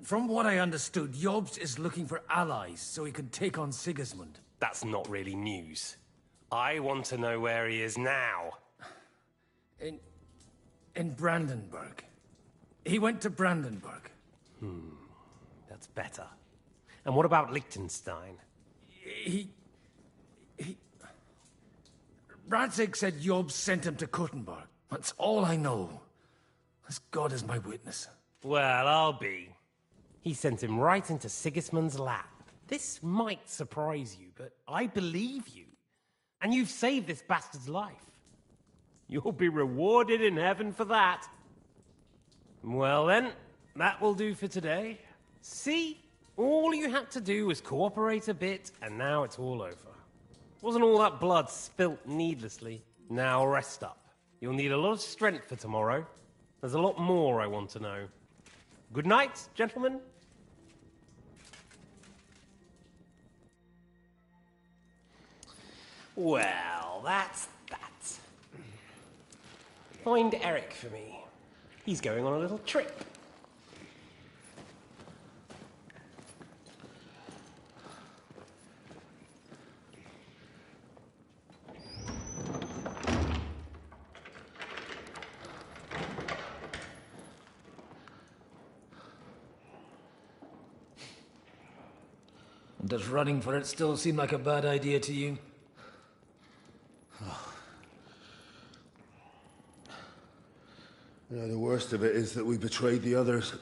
From what I understood, Jobst is looking for allies so he can take on Sigismund. That's not really news. I want to know where he is now. In Brandenburg. He went to Brandenburg. That's better. And what about Liechtenstein? Radzig said Jobst sent him to Kuttenberg. That's all I know. As God is my witness. Well, I'll be. He sent him right into Sigismund's lap. This might surprise you, but I believe you. And you've saved this bastard's life. You'll be rewarded in heaven for that. Well then, that will do for today. See? All you had to do was cooperate a bit, and now it's all over. Wasn't all that blood spilt needlessly. Now rest up. You'll need a lot of strength for tomorrow. There's a lot more I want to know. Good night, gentlemen. Well, that's that. Find Eric for me. He's going on a little trip. Does running for it still seem like a bad idea to you? You know, the worst of it is that we betrayed the others.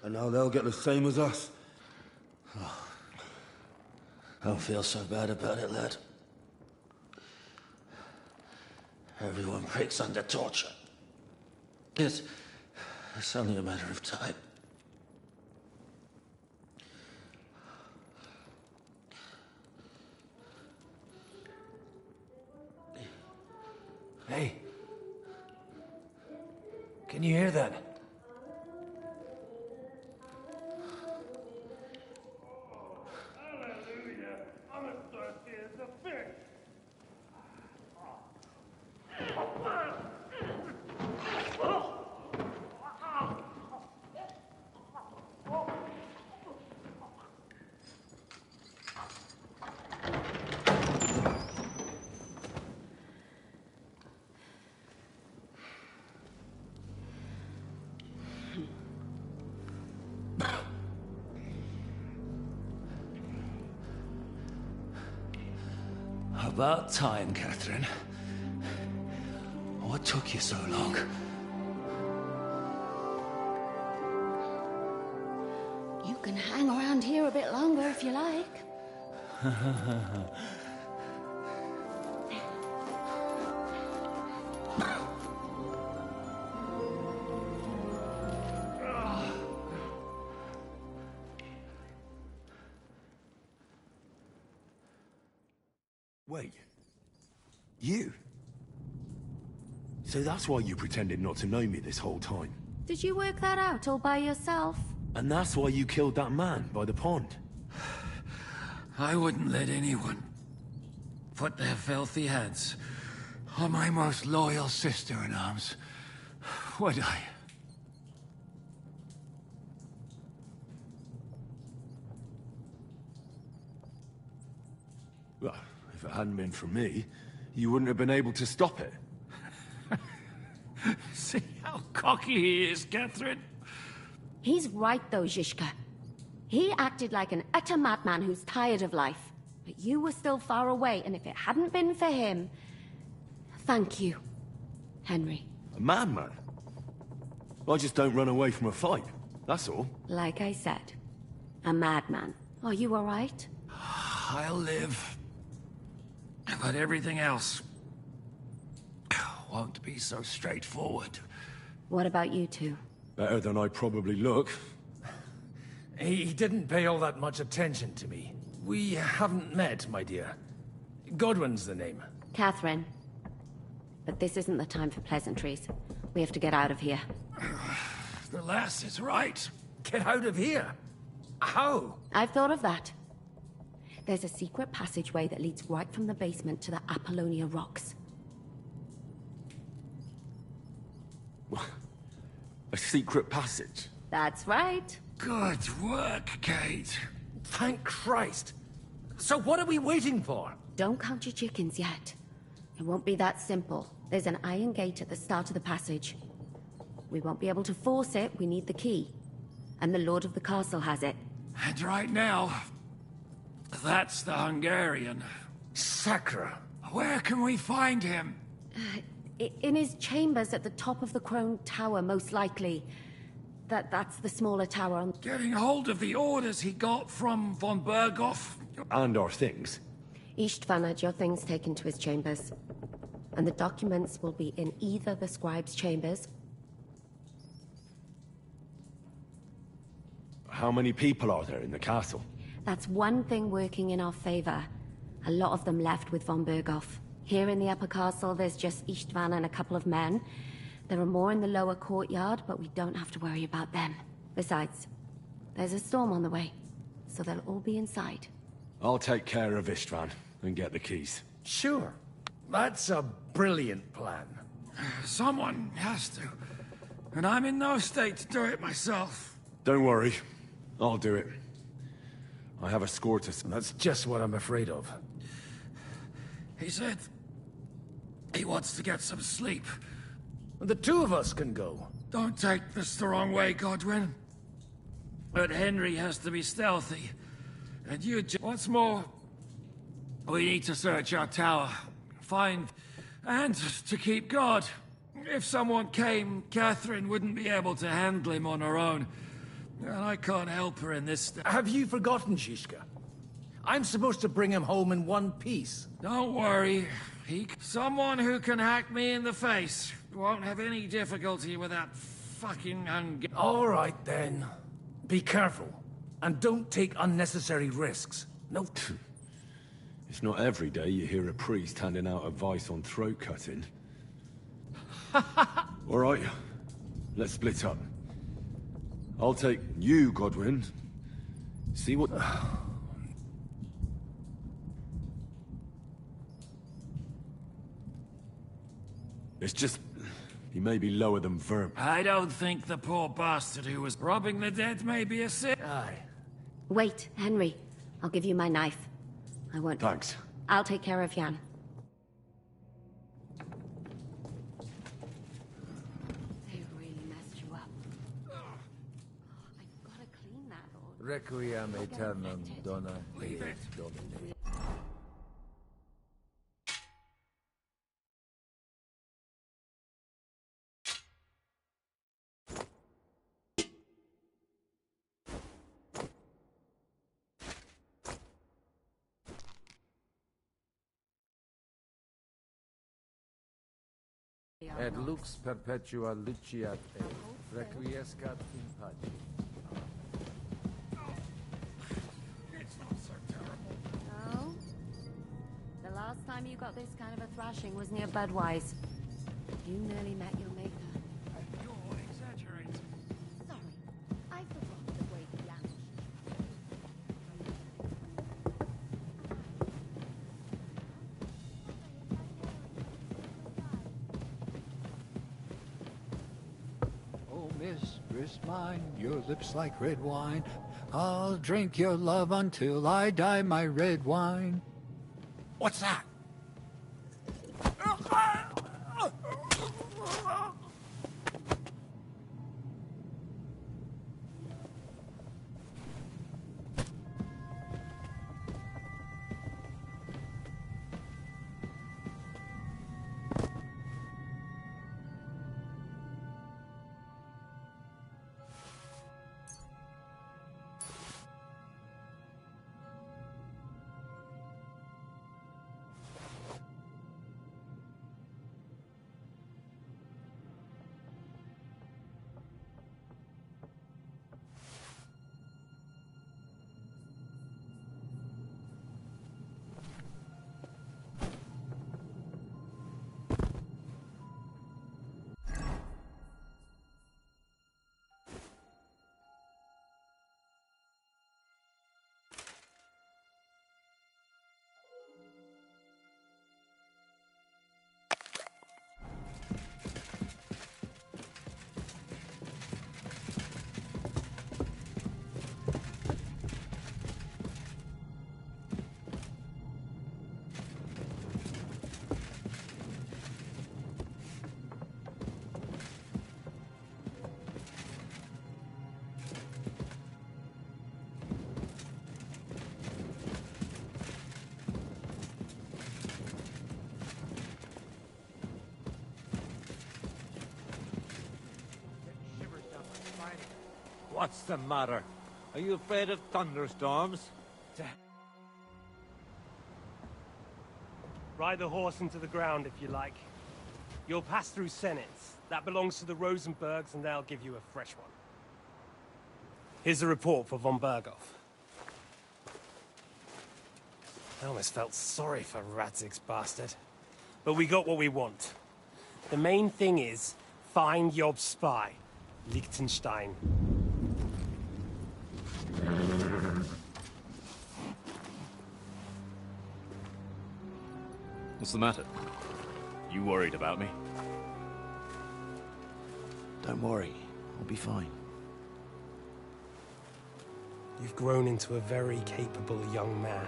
And now they'll get the same as us. Don't feel so bad about it, lad. Everyone breaks under torture. It's only a matter of time. Hey. Can you hear that? About time, Catherine. What took you so long? You can hang around here a bit longer if you like. Wait. You? So that's why you pretended not to know me this whole time? Did you work that out all by yourself? And that's why you killed that man by the pond? I wouldn't let anyone put their filthy hands on my most loyal sister-in-arms, would I? Well, if it hadn't been for me, you wouldn't have been able to stop it. See how cocky he is, Catherine? He's right though, Zizka. He acted like an utter madman who's tired of life. But you were still far away, and if it hadn't been for him... Thank you, Henry. A madman? I just don't run away from a fight, that's all. Like I said, a madman. Are you all right? I'll live. But everything else won't be so straightforward. What about you two? Better than I probably look. He didn't pay all that much attention to me. We haven't met, my dear. Godwin's the name. Catherine. But this isn't the time for pleasantries. We have to get out of here. The lass is right. Get out of here. How? I've thought of that. There's a secret passageway that leads right from the basement to the Apollonia Rocks. A secret passage? That's right. Good work, Kate. Thank Christ. So what are we waiting for? Don't count your chickens yet. It won't be that simple. There's an iron gate at the start of the passage. We won't be able to force it, we need the key. And the Lord of the Castle has it. And right now, that's the Hungarian. Sacra. Where can we find him? In his chambers at the top of the Crone Tower, most likely. That's the smaller tower on... Getting hold of the orders he got from von Berghoff. And our things. Istvan had your things taken to his chambers. And the documents will be in either the scribe's chambers... How many people are there in the castle? That's one thing working in our favor. A lot of them left with von Berghoff. Here in the upper castle, there's just Istvan and a couple of men. There are more in the lower courtyard, but we don't have to worry about them. Besides, there's a storm on the way, so they'll all be inside. I'll take care of Istvan and get the keys. Sure. That's a brilliant plan. Someone has to. And I'm in no state to do it myself. Don't worry. I'll do it. I have a score to... That's just what I'm afraid of. He said... he wants to get some sleep. The two of us can go. Don't take this the wrong way, Godwin. But Henry has to be stealthy. And you... What's more... we need to search our tower. Find... and to keep guard. If someone came, Catherine wouldn't be able to handle him on her own. And I can't help her in this... Have you forgotten, Shishka? I'm supposed to bring him home in one piece. Don't worry. Someone who can hack me in the face won't have any difficulty with that fucking All right, then. Be careful. And don't take unnecessary risks. No... It's not every day you hear a priest handing out advice on throat cutting. All right. Let's split up. I'll take you, Godwin. See what... It's just... he may be lower than Verb. I don't think the poor bastard who was robbing the dead may be a sin. Aye. Wait, Henry. I'll give you my knife. I won't... Thanks. I'll take care of Jan. They really messed you up. I've got to clean that, Lord. Requiem aeternam dona et Domine. Et lux perpetua luciat e, requiescat in pace. It's not so terrible. No? The last time you got this kind of a thrashing was near Budwise. You nearly met your maker. You're exaggerating. Sorry, I forgot the way Jan... Mistress mine, your lips like red wine. I'll drink your love until I die, my red wine. What's that? What's the matter? Are you afraid of thunderstorms? Ride the horse into the ground if you like. You'll pass through Senates. That belongs to the Rosenbergs, and they'll give you a fresh one. Here's a report for von Berghoff. I almost felt sorry for Radzig's bastard. But we got what we want. The main thing is, find Job's spy, Liechtenstein. What's the matter? You worried about me? Don't worry. I'll be fine. You've grown into a very capable young man.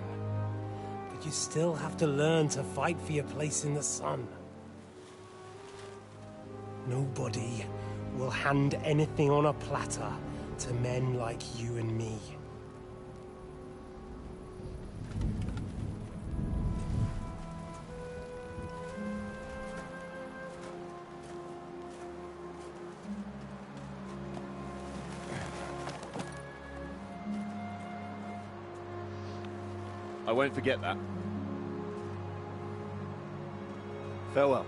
But you still have to learn to fight for your place in the sun. Nobody will hand anything on a platter to men like you and me. I won't forget that. Farewell.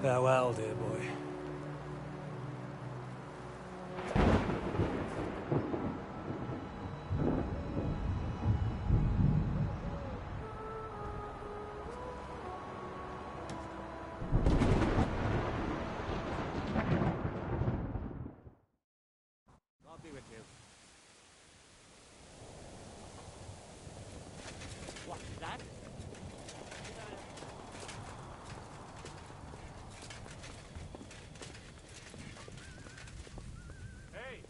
Farewell, dear boy. I'll be with you. What's that? Hey!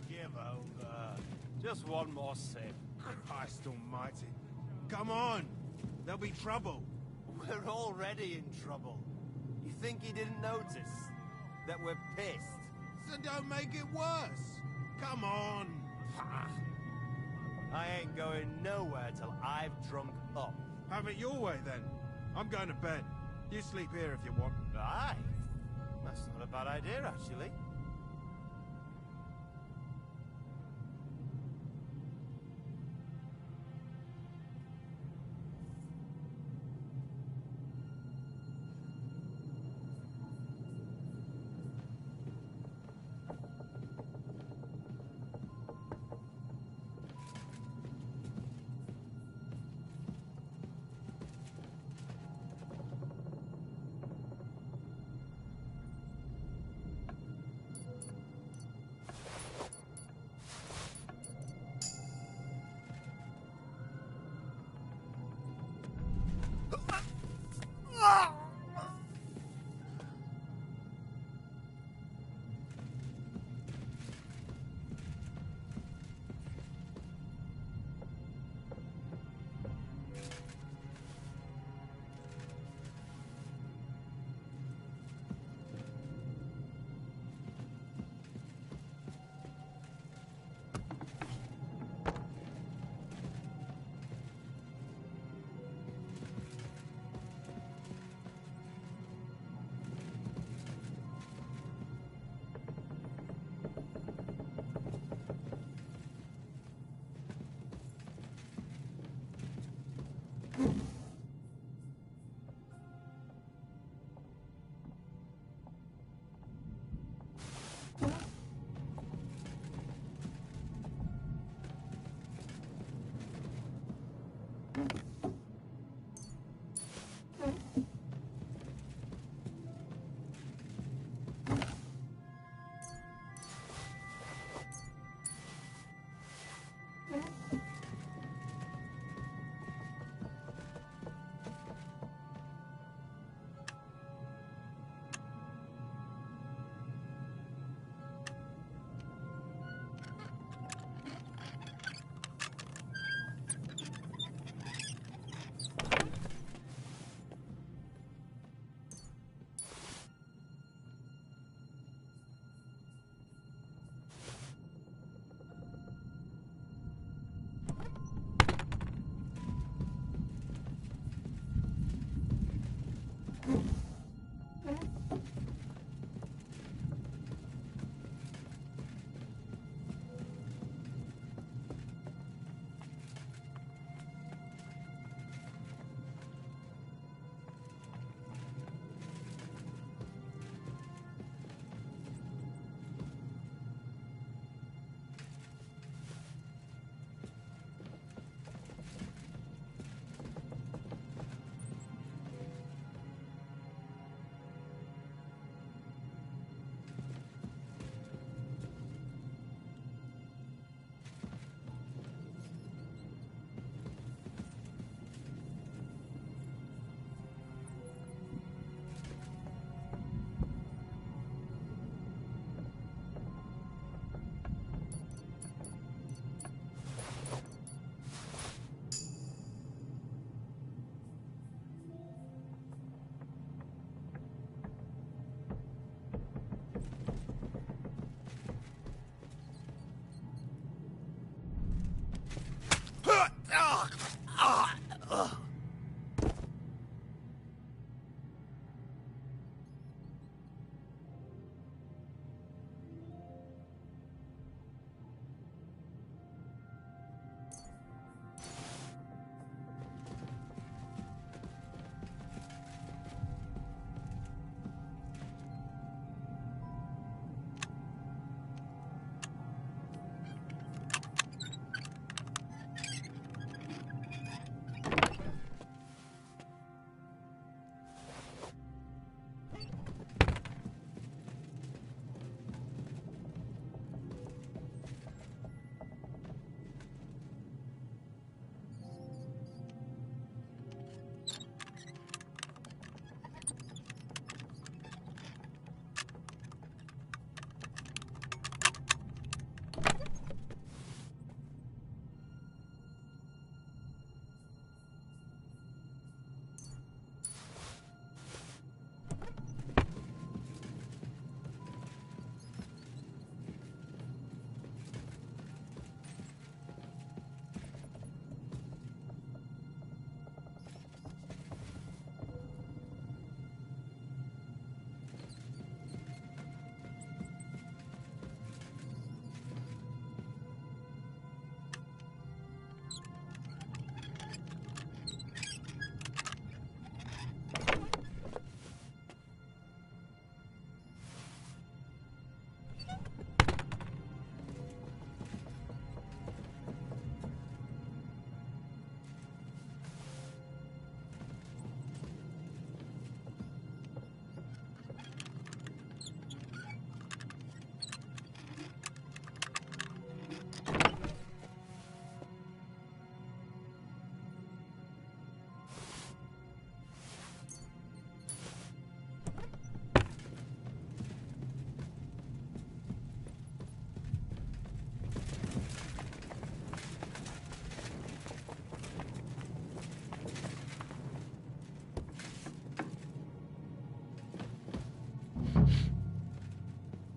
Give over. Just one more sip. Christ almighty. Come on! There'll be trouble. We're already in trouble. You think he didn't notice? That we're pissed? So don't make it worse. Come on. I ain't going nowhere till I've drunk up. Have it your way then. I'm going to bed. You sleep here if you want. Aye. That's not a bad idea, actually.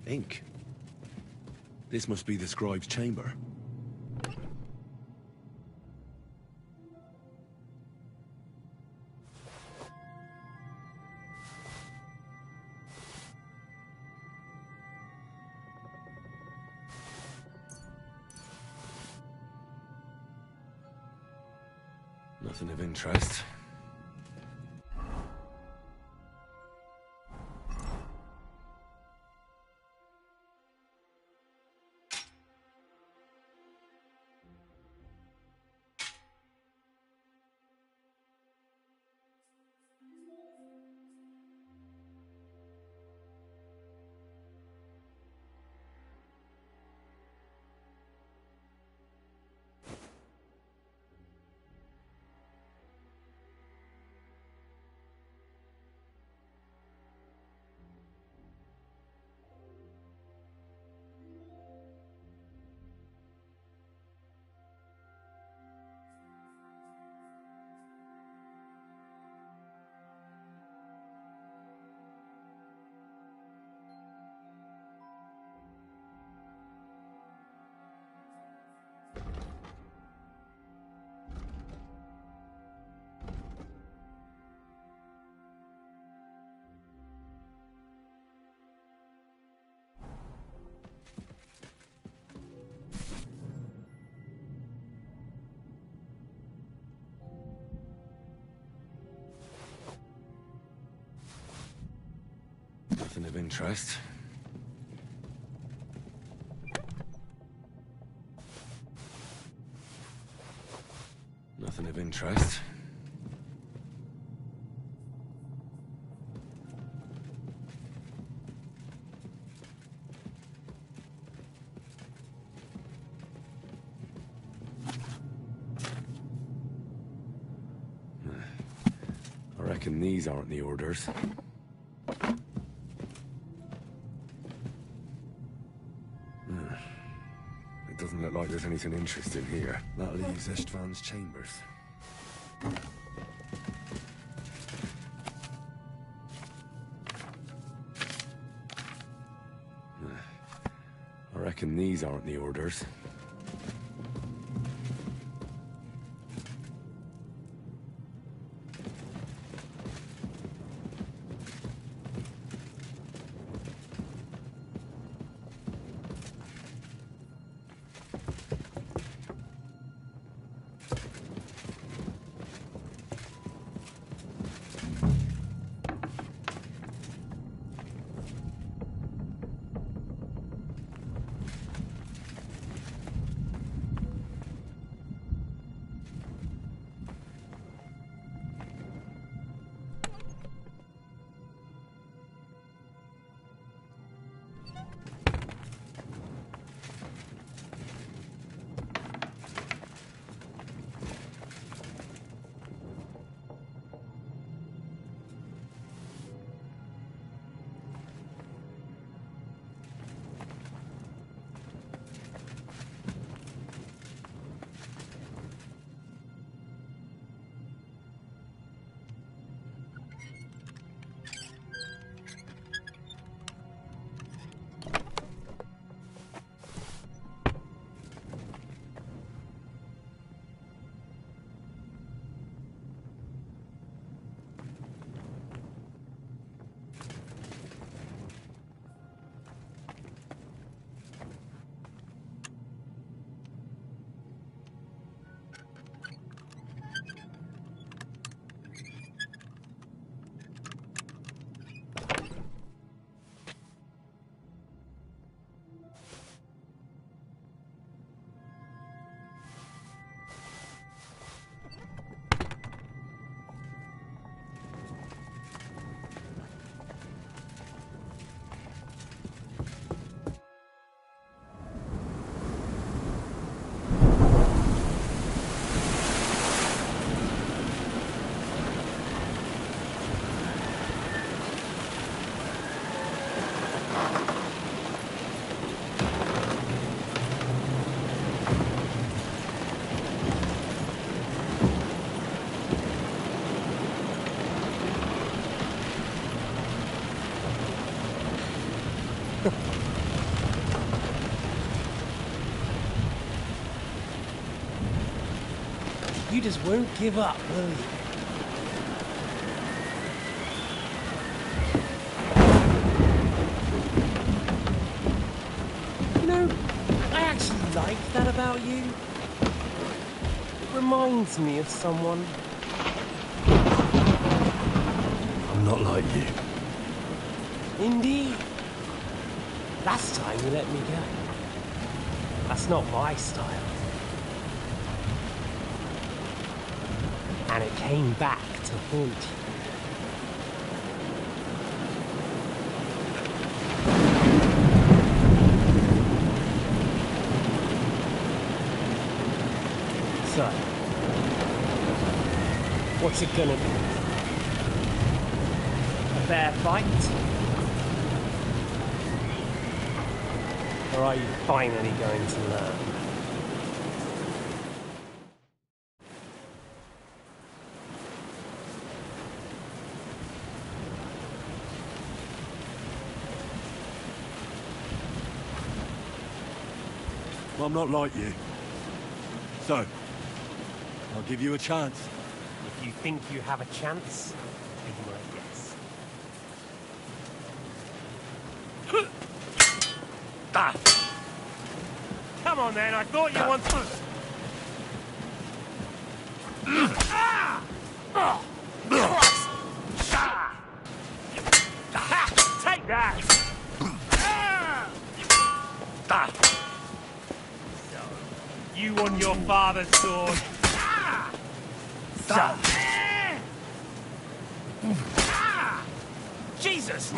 Ink. This must be the scribe's chamber. Nothing of interest. Nothing of interest. Nothing of interest. I reckon these aren't the orders. It doesn't look like there's anything interesting here. That leaves Istvan's chambers. I reckon these aren't the orders. just won't give up, will you? You know, I actually like that about you. It reminds me of someone. I'm not like you. Indeed. Last time you let me go. That's not my style. And it came back to haunt you. So, what's it gonna be? A fair fight? Or are you finally going to learn? I'm not like you. So, I'll give you a chance. If you think you have a chance, be my guess. Ah. Come on then, I thought you wanted... Take that! So, you want your father's sword? So. Jesus!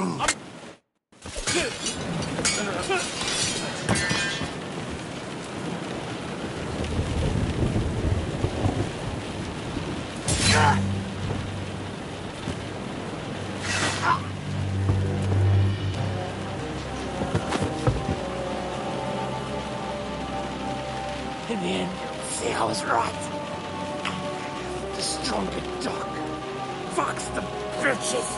In the end, see, I was right. The stronger dog. Fucks the bitches.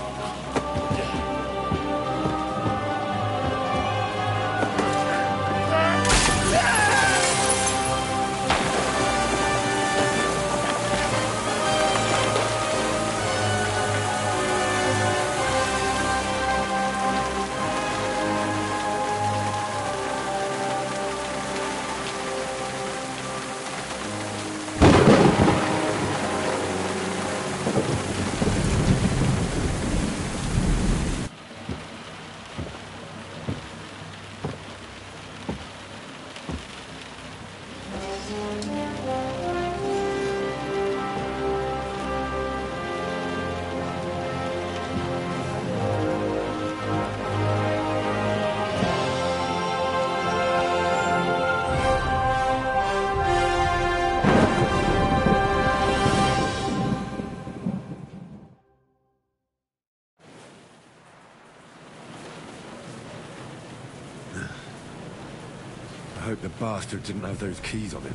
I hope the bastard didn't have those keys on him.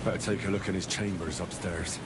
Better take a look in his chambers upstairs.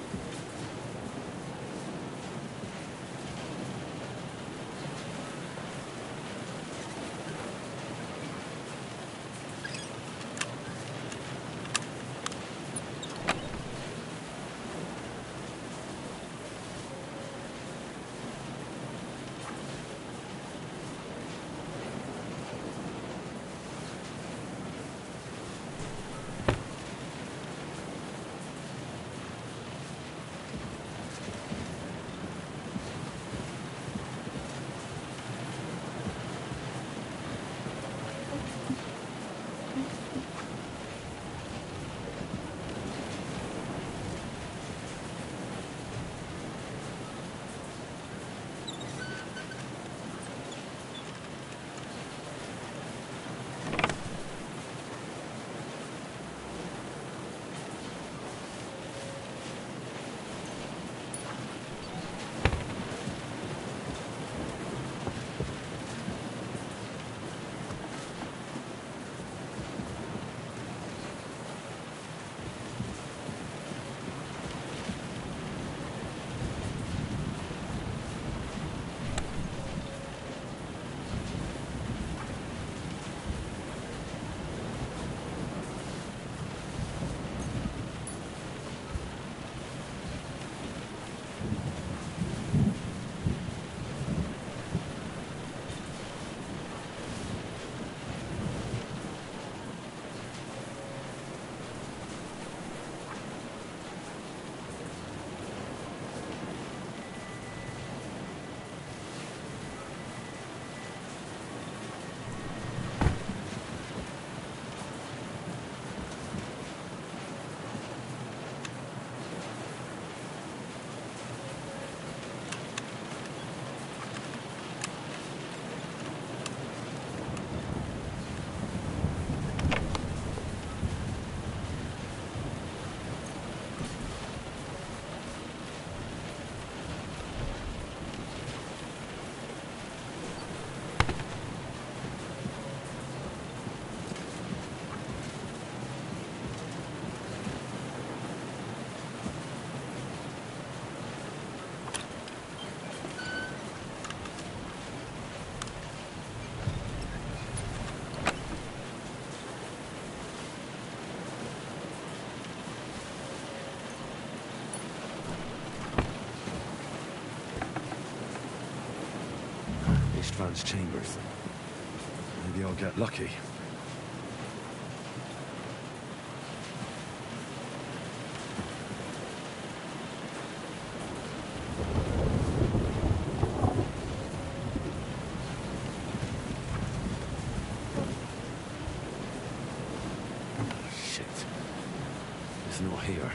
István's chambers. Maybe I'll get lucky. Shit. It's not here.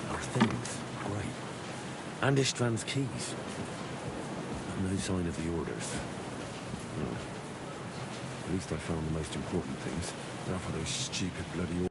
Our things. Great. And István's keys. No sign of the orders. No. At least I found the most important things. Now for those stupid bloody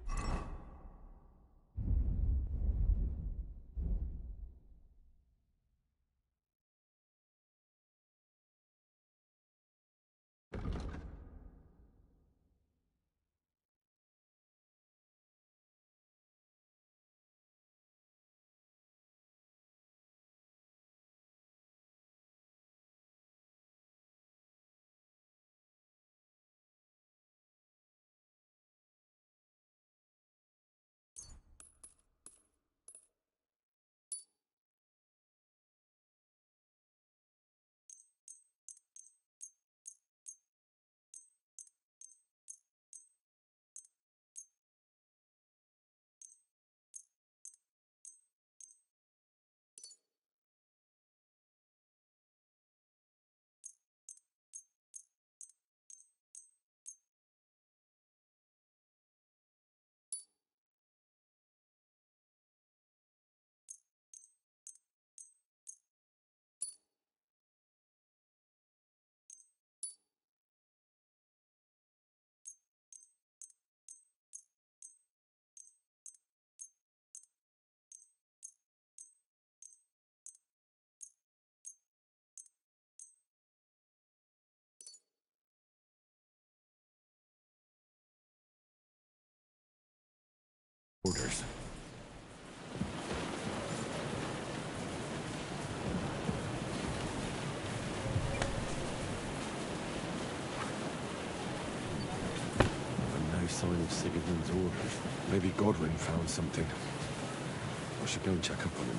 orders. And no sign of Sigurdmund's orders. Maybe Godwin found something. I should go and check up on him.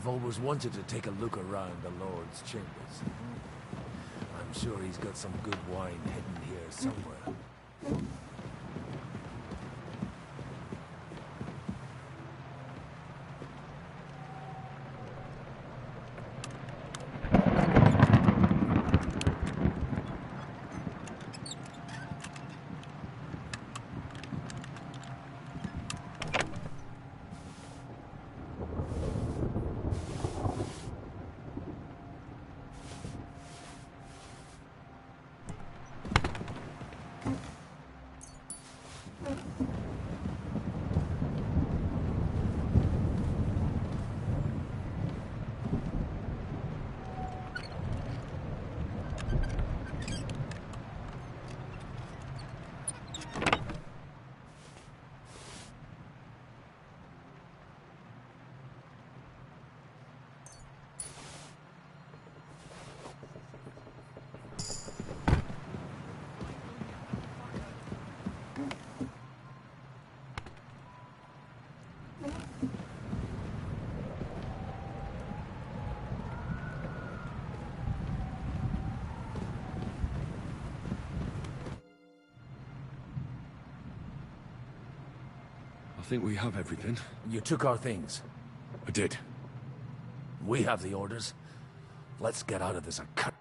I've always wanted to take a look around the Lord's chambers. I'm sure he's got some good wine hidden here somewhere. I think we have everything. You took our things. I did. We have the orders. Let's get out of this and cut.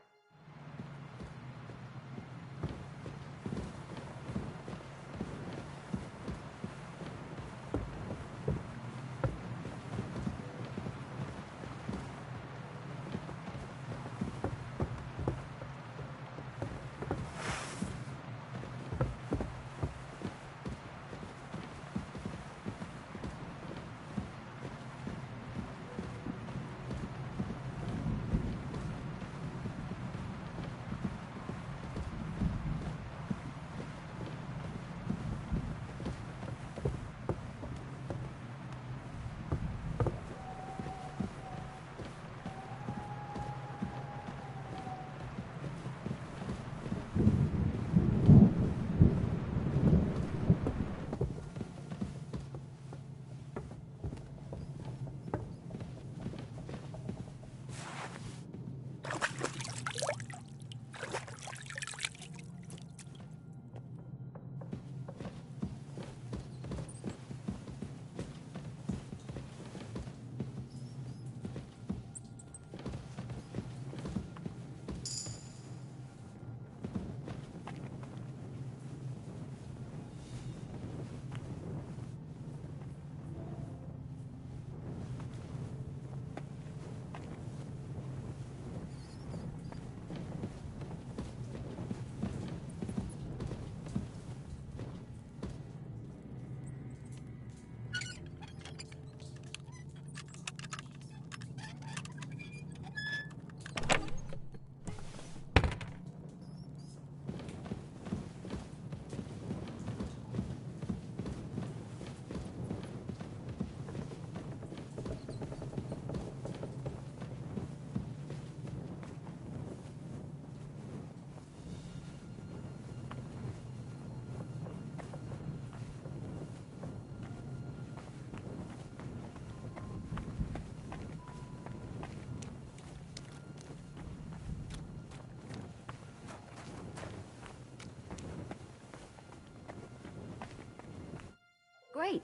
Great.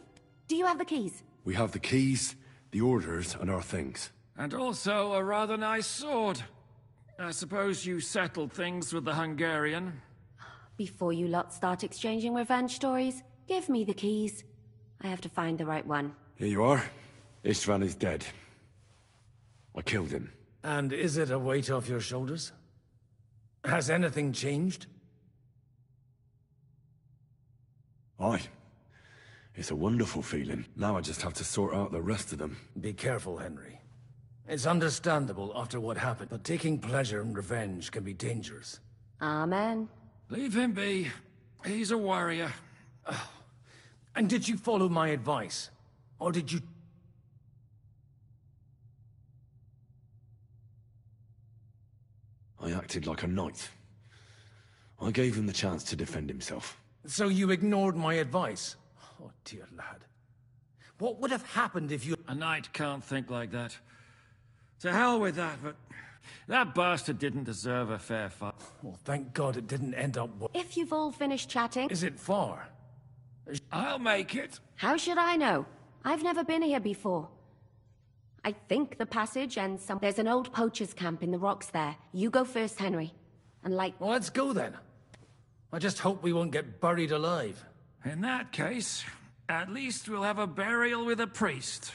Do you have the keys? We have the keys, the orders, and our things. And also a rather nice sword. I suppose you settled things with the Hungarian? Before you lot start exchanging revenge stories, give me the keys. I have to find the right one. Here you are. Istvan is dead. I killed him. And is it a weight off your shoulders? Has anything changed? Aye. It's a wonderful feeling. Now I just have to sort out the rest of them. Be careful, Henry. It's understandable after what happened, but taking pleasure in revenge can be dangerous. Amen. Leave him be. He's a warrior. And did you follow my advice? Or did you... I acted like a knight. I gave him the chance to defend himself. So you ignored my advice? Oh, dear lad. What would have happened if you... A knight can't think like that. To hell with that, but that bastard didn't deserve a fair fight. Well, thank God it didn't end up well. If you've all finished chatting... Is it far? I'll make it. How should I know? I've never been here before. I think the passage and some... There's an old poacher's camp in the rocks there. You go first, Henry. And Well, let's go then. I just hope we won't get buried alive. In that case, at least we'll have a burial with a priest.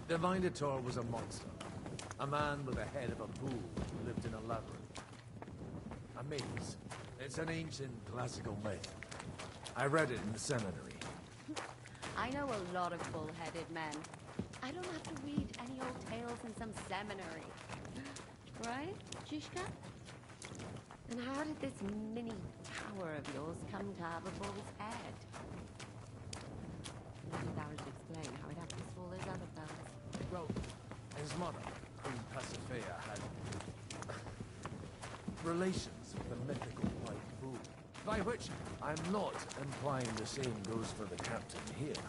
The Vinditaur was a monster. A man with the head of a bull who lived in a labyrinth. A maze. It's an ancient classical myth. I read it in the seminary. I know a lot of bull-headed men. I don't have to read any old tales in some seminary. Right, Zizka? And how did this mini tower of yours come to have a bull's head? Maybe that would explain how he'd have to swallow his other fellas. Well, his mother, Queen Pasiphae, had relations with the mythical white bull. By which, I'm not implying the same goes for the captain here.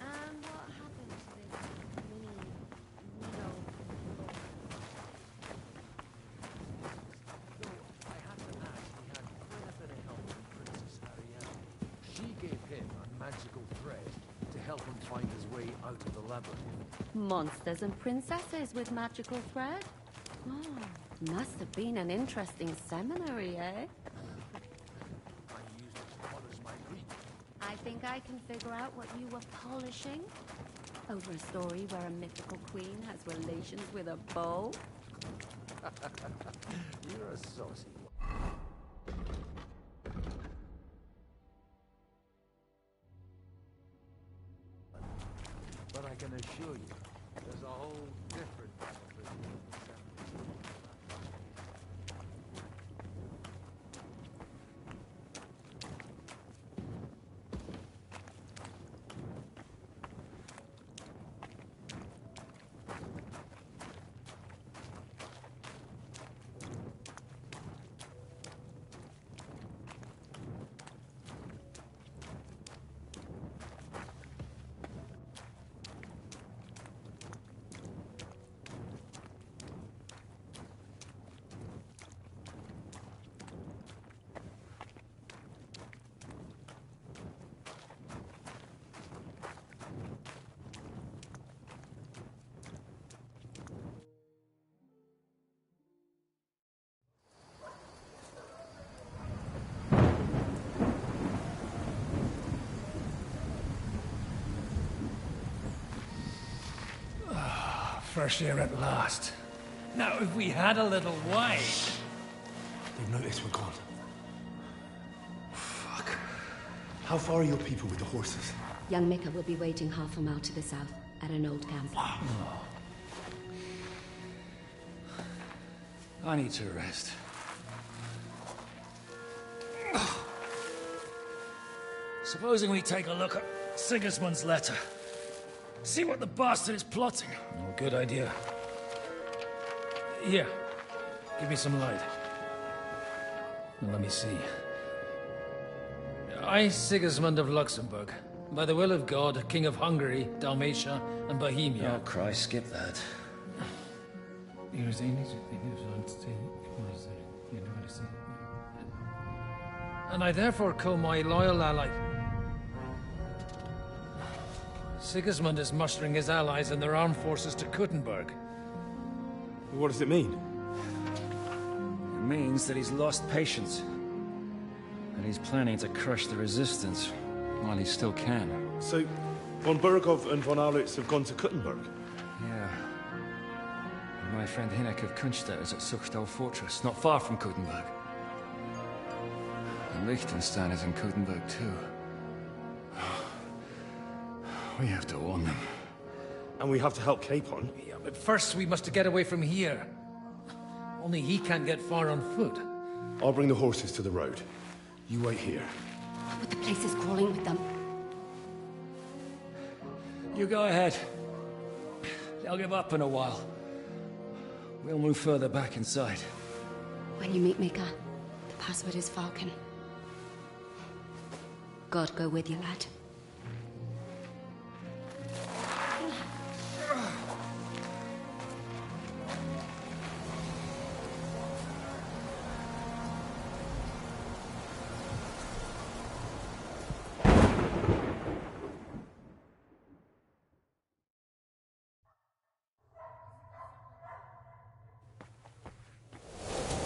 And what happened to this mini needle? I have to add, he had quite a bit of help from Princess Ariane. She gave him a magical thread to help him find his way out of the labyrinth. Monsters and princesses with magical thread? Oh, must have been an interesting seminary, eh? I think I can figure out what you were polishing. Over a story where a mythical queen has relations with a bull? You're a saucy one. But I can assure you, there's a whole different proposition in the seminary. Fresh air at last. Now, if we had a little wine... They've noticed we're gone. Fuck. How far are your people with the horses? Young Mika will be waiting half a mile to the south, at an old camp. I need to rest. Supposing we take a look at Sigismund's letter. See what the bastard is plotting. Oh, good idea. Here, give me some light. Now, let me see. I, Sigismund of Luxembourg, by the will of God, King of Hungary, Dalmatia, and Bohemia. Oh, Christ, skip that. And I therefore call my loyal ally... Sigismund is mustering his allies and their armed forces to Kuttenberg. What does it mean? It means that he's lost patience. And he's planning to crush the resistance while he still can. So, von Burgov and von Aulitz have gone to Kuttenberg? Yeah. And my friend Hinek of Kunstedt is at Suchtal Fortress, not far from Kuttenberg. And Liechtenstein is in Kuttenberg too. We have to warn them. And we have to help Capon. Yeah, but first we must get away from here. Only he can't get far on foot. I'll bring the horses to the road. You wait here. But the place is crawling with them. You go ahead. They'll give up in a while. We'll move further back inside. When you meet Mika, the password is Falcon. God go with you, lad.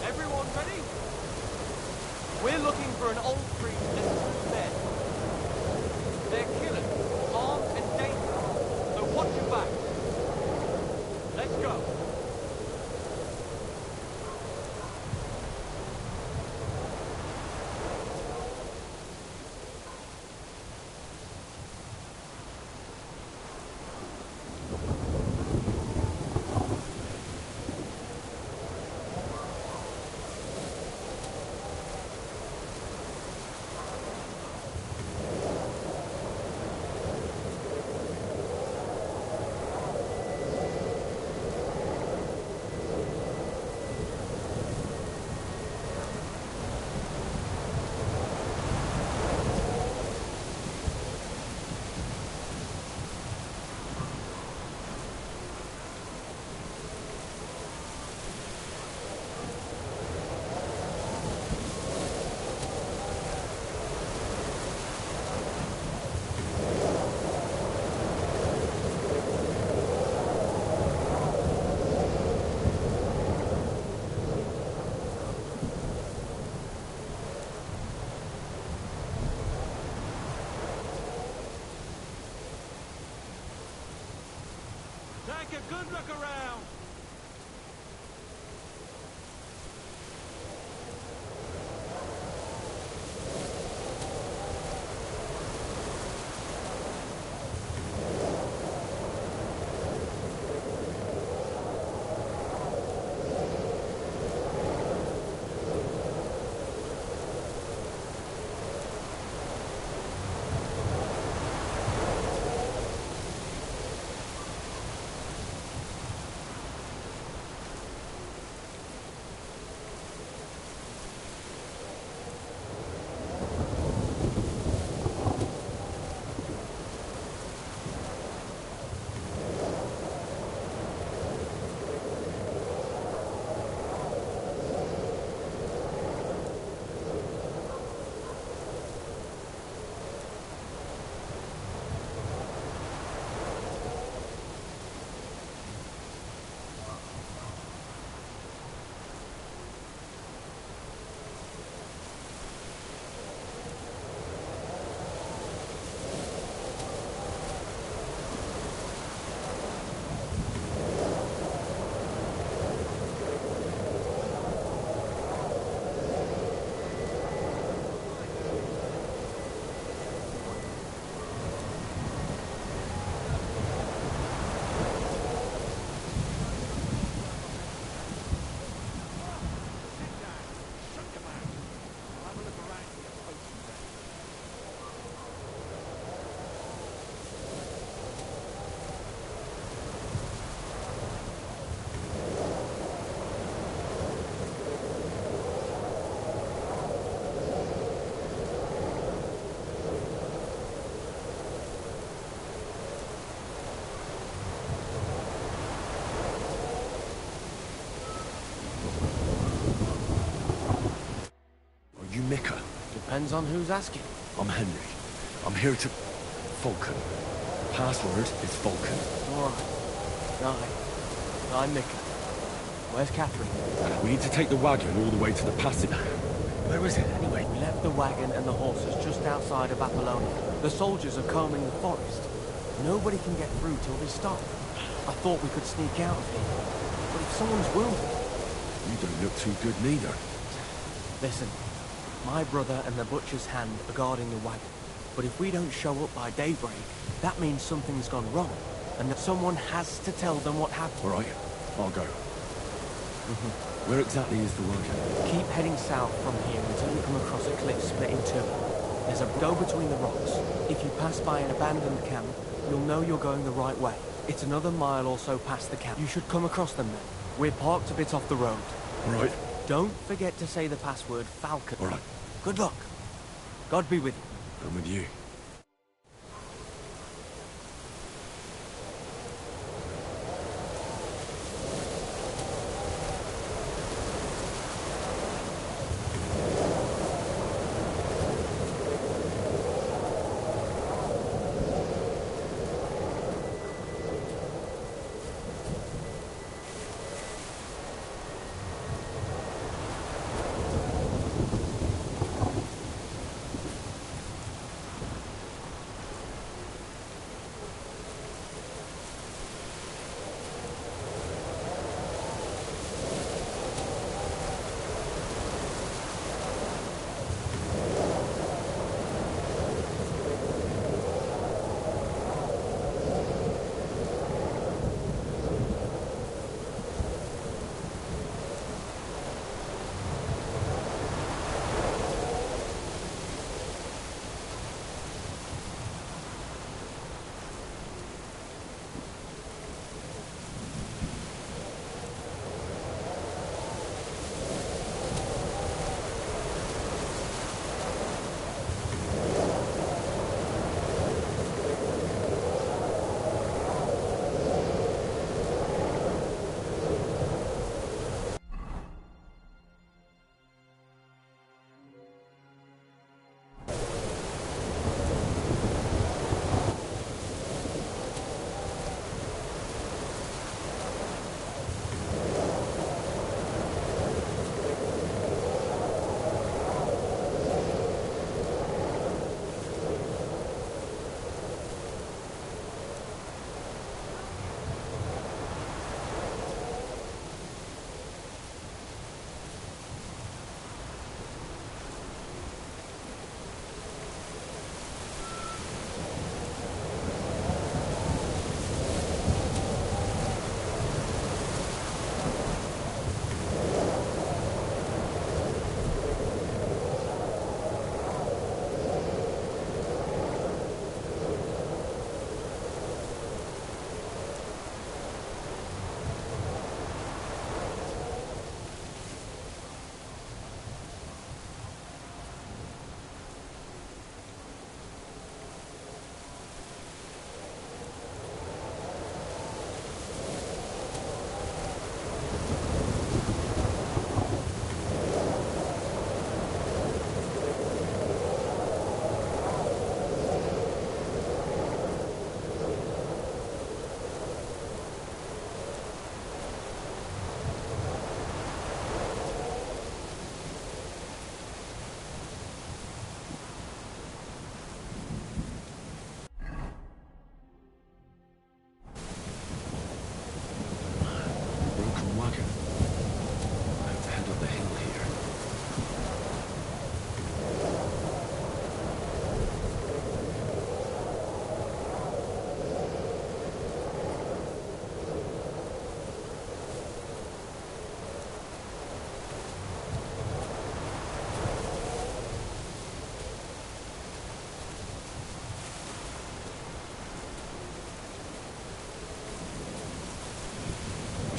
Everyone ready? We're looking for an old priest and his bed. go! Take a good look around. Mika? Depends on who's asking. I'm Henry. I'm here to... Falcon. Password is Falcon. Alright. I'm Mika. Where's Catherine? We need to take the wagon all the way to the passage. Where is it, anyway? We left the wagon and the horses just outside of Apollonia. The soldiers are combing the forest. Nobody can get through till they stop. I thought we could sneak out of here. But if someone's wounded... You don't look too good neither. Listen, my brother and the butcher's hand are guarding the wagon. But if we don't show up by daybreak, that means something's gone wrong. And that someone has to tell them what happened. All right, I'll go. Where exactly is the wagon? Keep heading south from here until you come across a cliff split in two. There's a go between the rocks. If you pass by an abandoned camp, you'll know you're going the right way. It's another mile or so past the camp. You should come across them then. We're parked a bit off the road. All right. Don't forget to say the password Falcon. All right. Good luck. God be with you. I'm with you.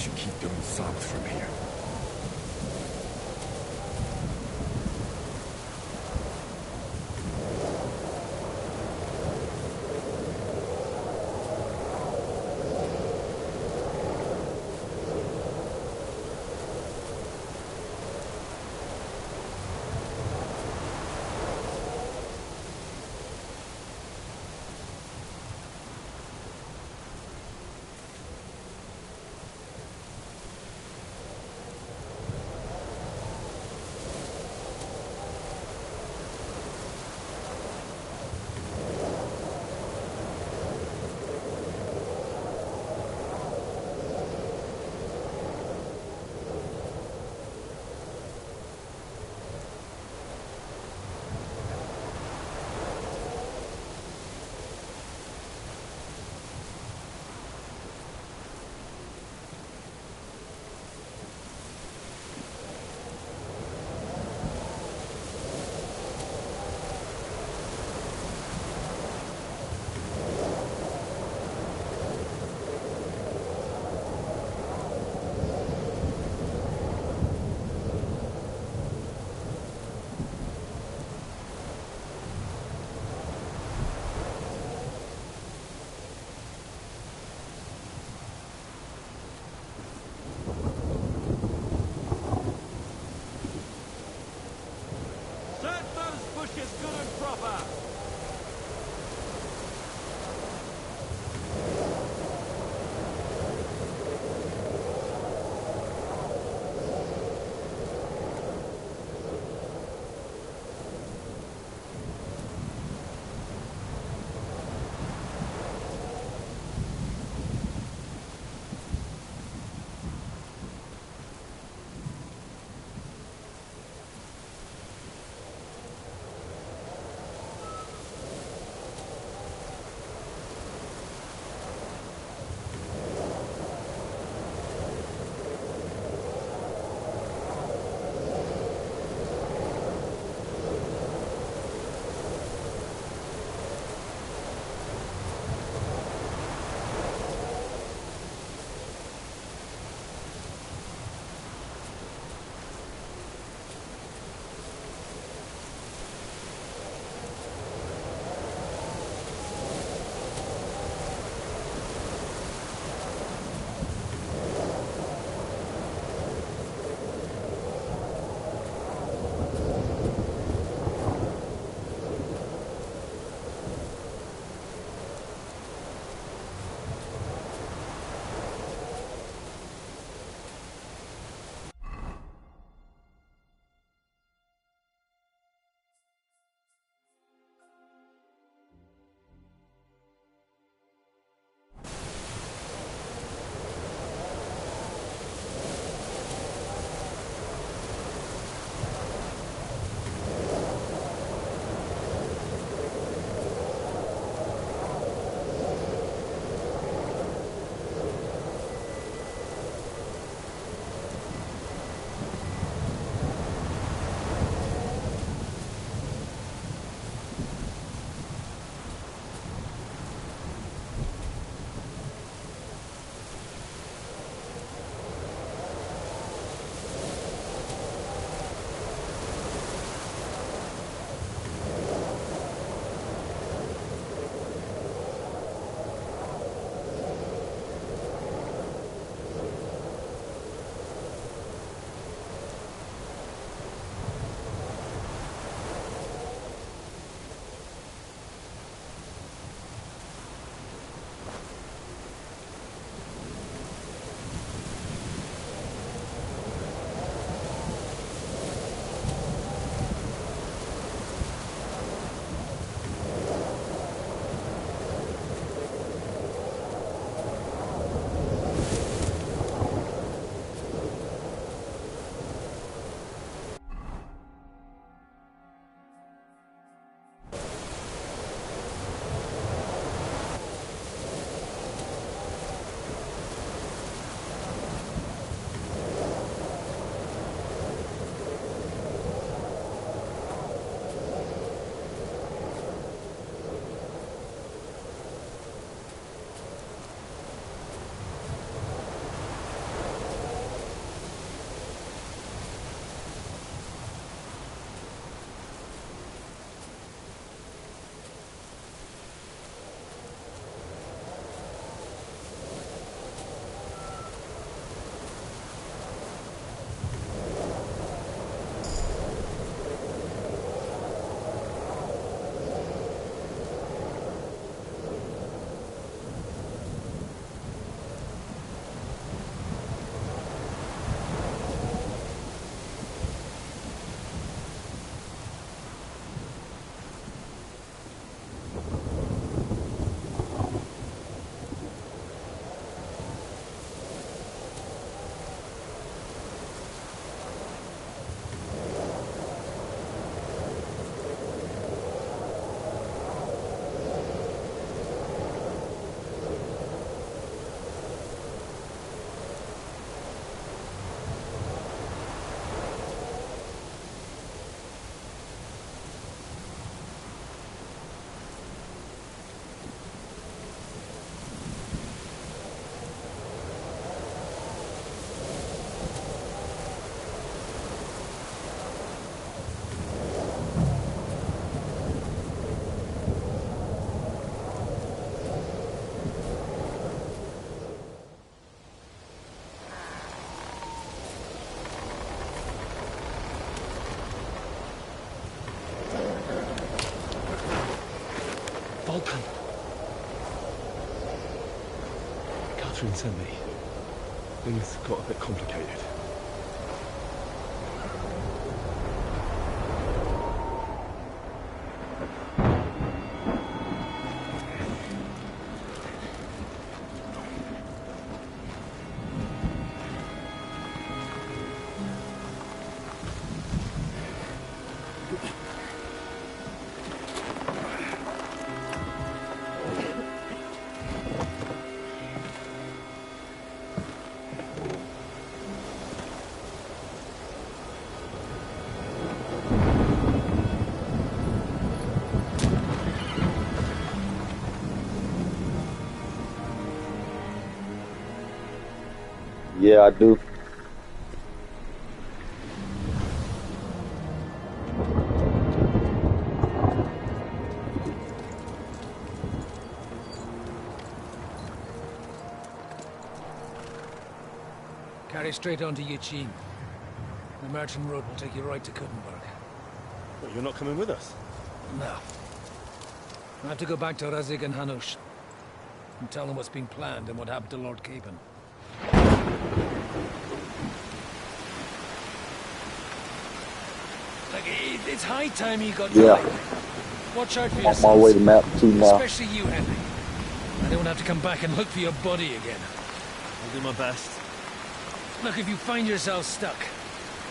should keep going south from here. Catherine sent me. Things got a bit complicated. Yeah, I do. Carry straight on to Yuchin. The merchant road will take you right to Kuttenberg. Well, you're not coming with us? No. I have to go back to Razig and Hanush and tell them what's been planned and what happened to Lord Capon. Like, it's high time you got right. Watch out for I'm yourselves. on my way to map 2 now. Especially you, Henry. I don't have to come back and look for your body again. I'll do my best. Look, if you find yourself stuck,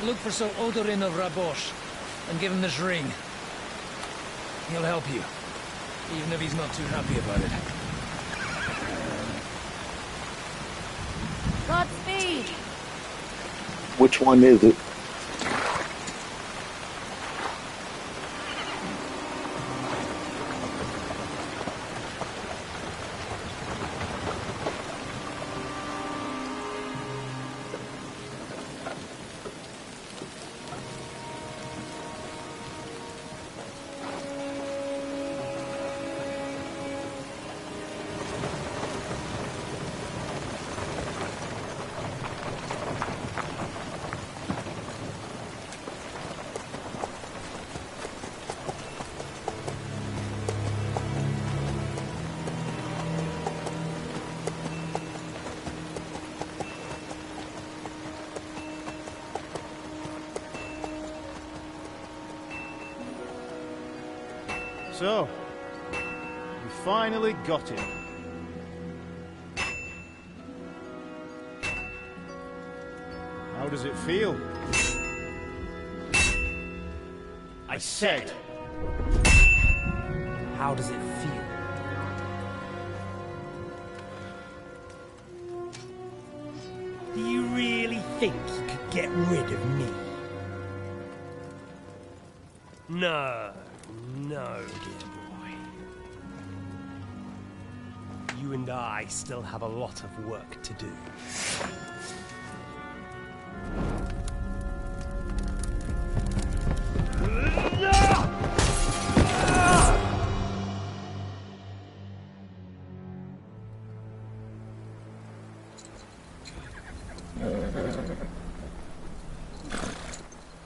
look for Sir Odorin of Rabosh and give him this ring. He'll help you, even if he's not too happy about it. Godspeed! Which one is it? So, we finally got him. How does it feel? I said, how does it feel? Do you really think you could get rid of me? No, no, dear boy. You and I still have a lot of work to do.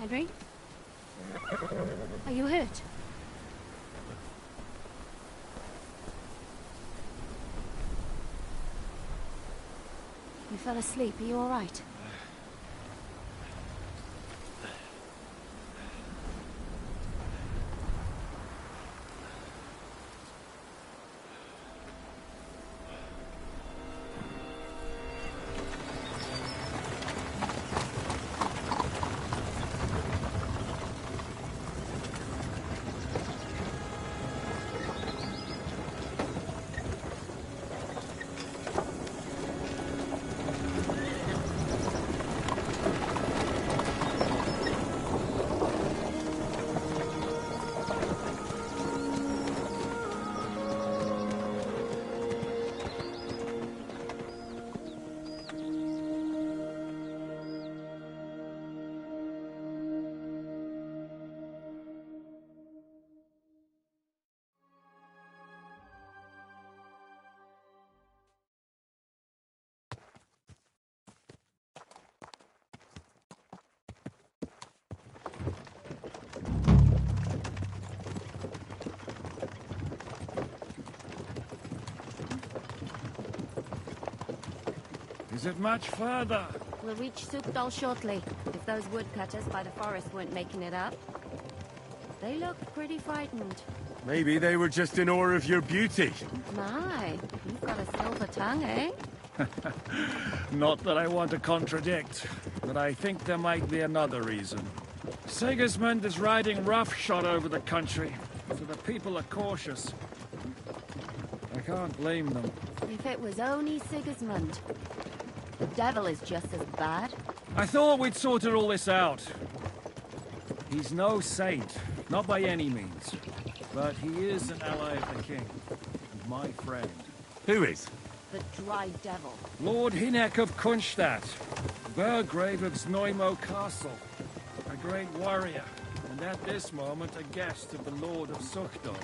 Henry? Are you hurt? You fell asleep. Are you all right? Is it much further? We'll reach Sukdal shortly, if those woodcutters by the forest weren't making it up. They look pretty frightened. Maybe they were just in awe of your beauty. My, you've got a silver tongue, eh? Not that I want to contradict, but I think there might be another reason. Sigismund is riding roughshod over the country, so the people are cautious. I can't blame them. If it was only Sigismund. The devil is just as bad. I thought we'd sorted all this out. He's no saint, not by any means. But he is an ally of the king, and my friend. Who is? The Dry Devil. Lord Hinek of Kunstadt, Burgrave of Znojmo Castle. A great warrior, and at this moment a guest of the Lord of Sukdal.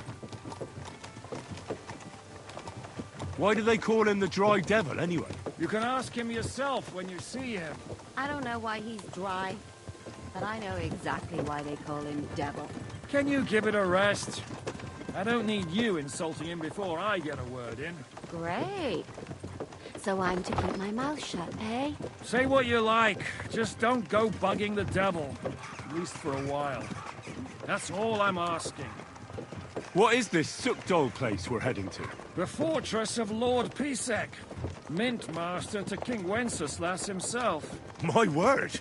Why do they call him the Dry Devil, anyway? You can ask him yourself when you see him. I don't know why he's dry, but I know exactly why they call him Devil. Can you give it a rest? I don't need you insulting him before I get a word in. Great. So I'm to keep my mouth shut, eh? Say what you like, just don't go bugging the devil. At least for a while. That's all I'm asking. What is this Sukdal place we're heading to? The fortress of Lord Pisek, Mint Master to King Wenceslas himself. My word!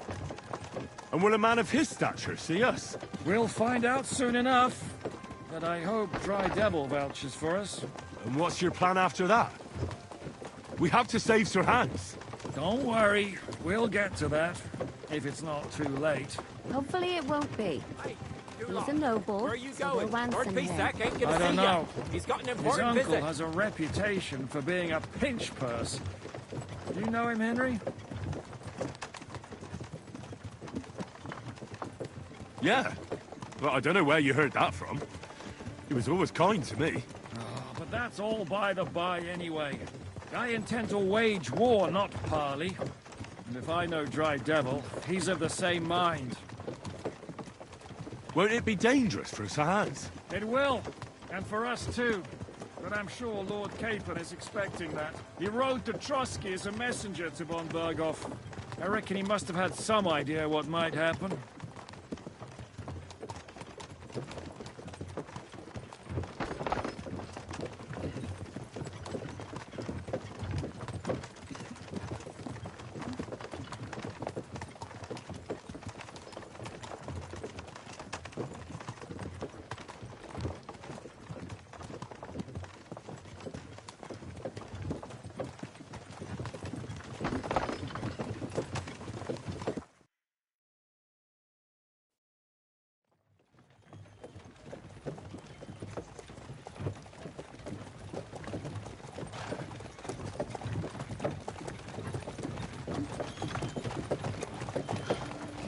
And will a man of his stature see us? We'll find out soon enough. But I hope Dry Devil vouches for us. And what's your plan after that? We have to save Sir Hans. Don't worry, we'll get to that. If it's not too late. Hopefully it won't be. He's a noble. Where are you so going? we'll ransom Lord him. Pisek ain't gonna I don't see know. ya. He's got an His important uncle visit. has a reputation for being a pinch purse. Do you know him, Henry? Yeah. Well, I don't know where you heard that from. He was always kind to me. Oh, but that's all by the by anyway. I intend to wage war, not parley. And if I know Dry Devil, he's of the same mind. Won't it be dangerous for Sir Hans? It will, and for us too. But I'm sure Lord Capon is expecting that. He rode to Trotsky as a messenger to von Berghoff. I reckon he must have had some idea what might happen.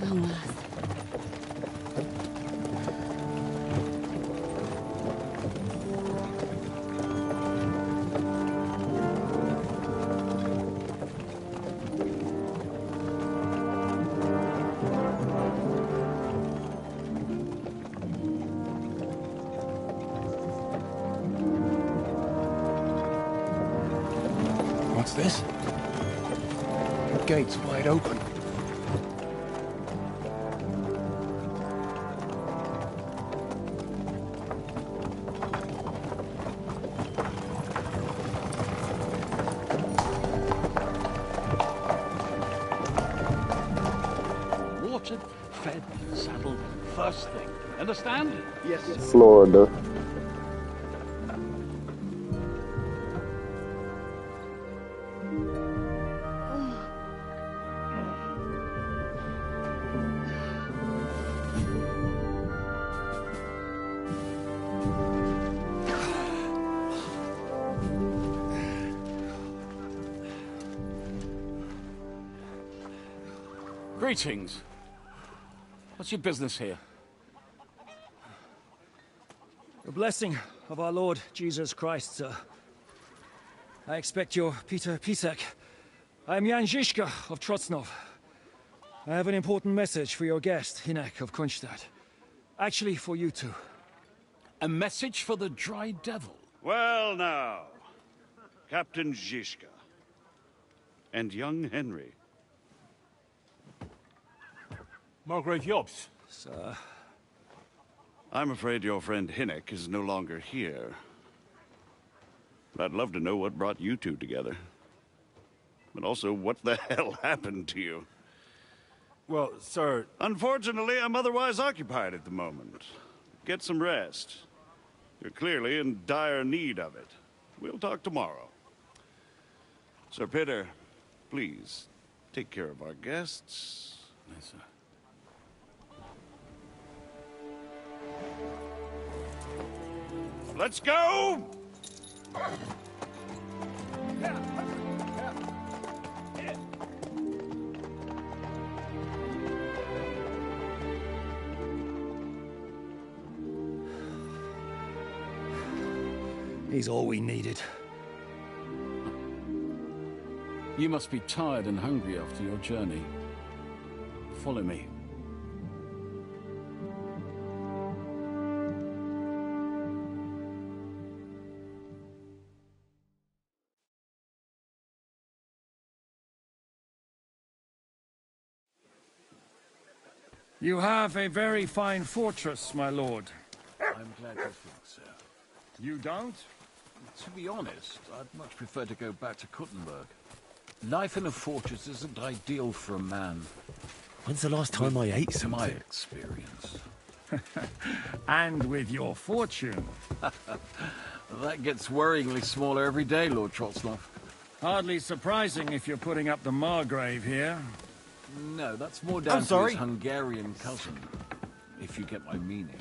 Long last. What's this? The gate's wide open. Watered, fed, saddled, first thing. Understand? Yes. Florida. Greetings. What's your business here? The blessing of our Lord Jesus Christ, sir. I expect you're Peter Pisek. I am Jan Žižka of Trocnov. I have an important message for your guest, Hinek of Kunstadt. Actually, for you two. A message for the Dry Devil? Well now, Captain Žižka. and young Henry. Margrave Yobbs. Sir. I'm afraid your friend Hinnock is no longer here. I'd love to know what brought you two together. But also, what the hell happened to you? Well, sir... Unfortunately, I'm otherwise occupied at the moment. Get some rest. You're clearly in dire need of it. We'll talk tomorrow. Sir Peter, please, take care of our guests. Yes, sir. Let's go! He's all we needed. You must be tired and hungry after your journey. Follow me. You have a very fine fortress, my lord. I'm glad you think so. You don't? To be honest, I'd much prefer to go back to Kuttenberg. Life in a fortress isn't ideal for a man. When's the last time I ate something? My experience. And with your fortune. That gets worryingly smaller every day, Lord Trotzlov. Hardly surprising if you're putting up the Margrave here. No, that's more down to his Hungarian cousin, if you get my meaning.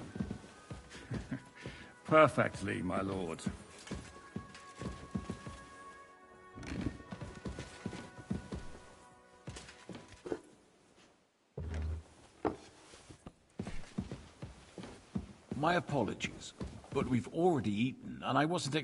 Perfectly, my lord. My apologies, but we've already eaten, and I wasn't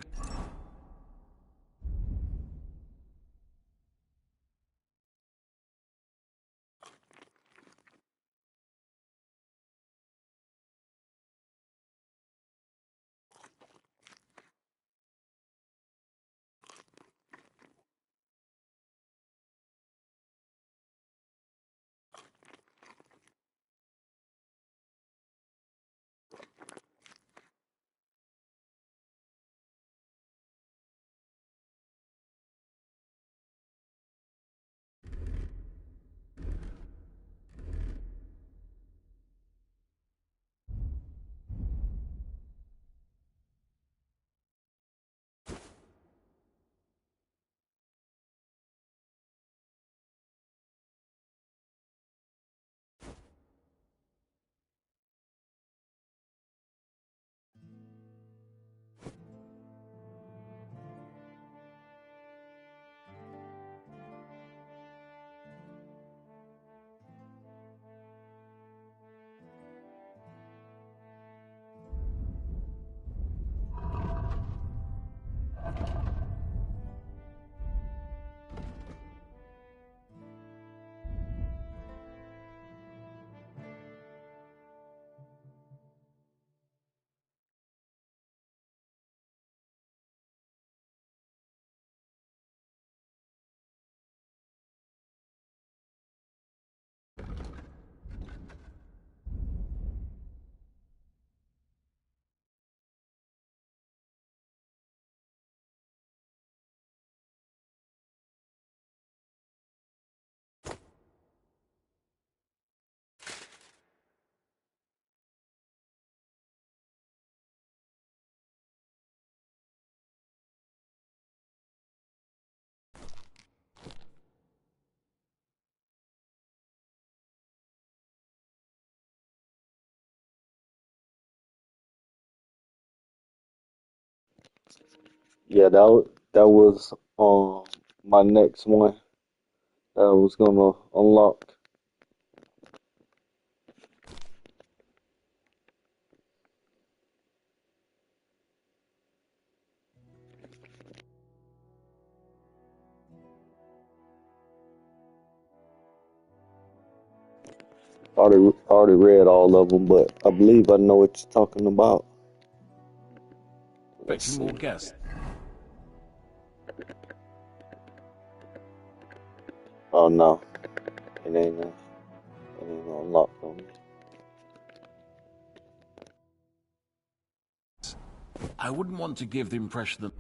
Yeah, that was my next one that I was gonna unlock. Already read all of them, but I believe I know what you're talking about. expecting more guests. Oh no. It ain't unlocked on me. I wouldn't want to give the impression that...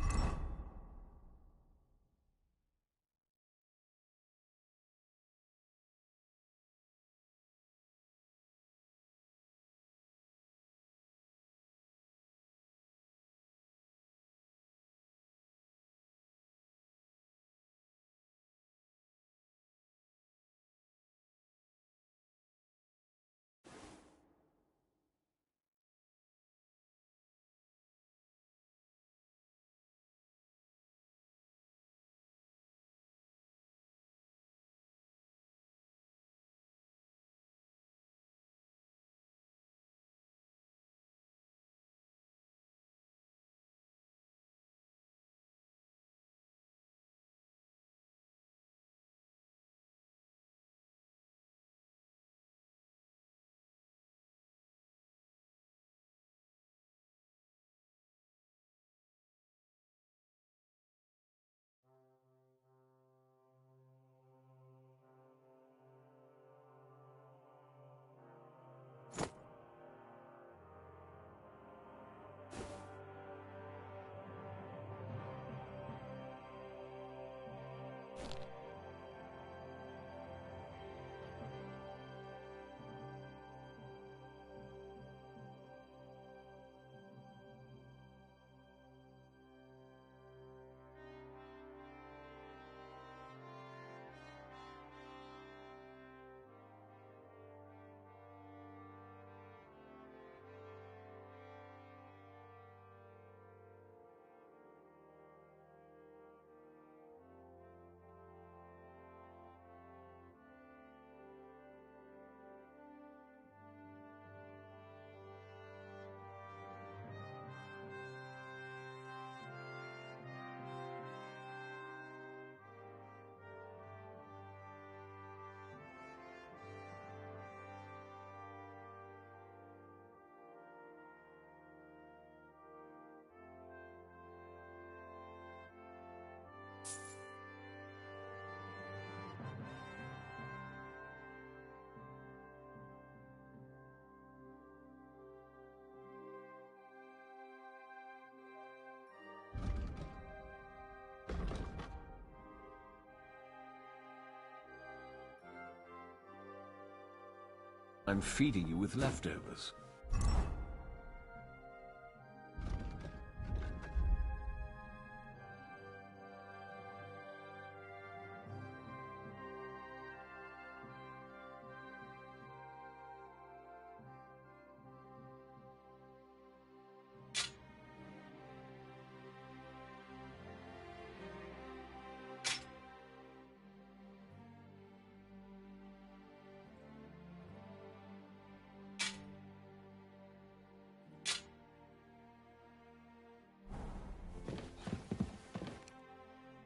I'm feeding you with leftovers.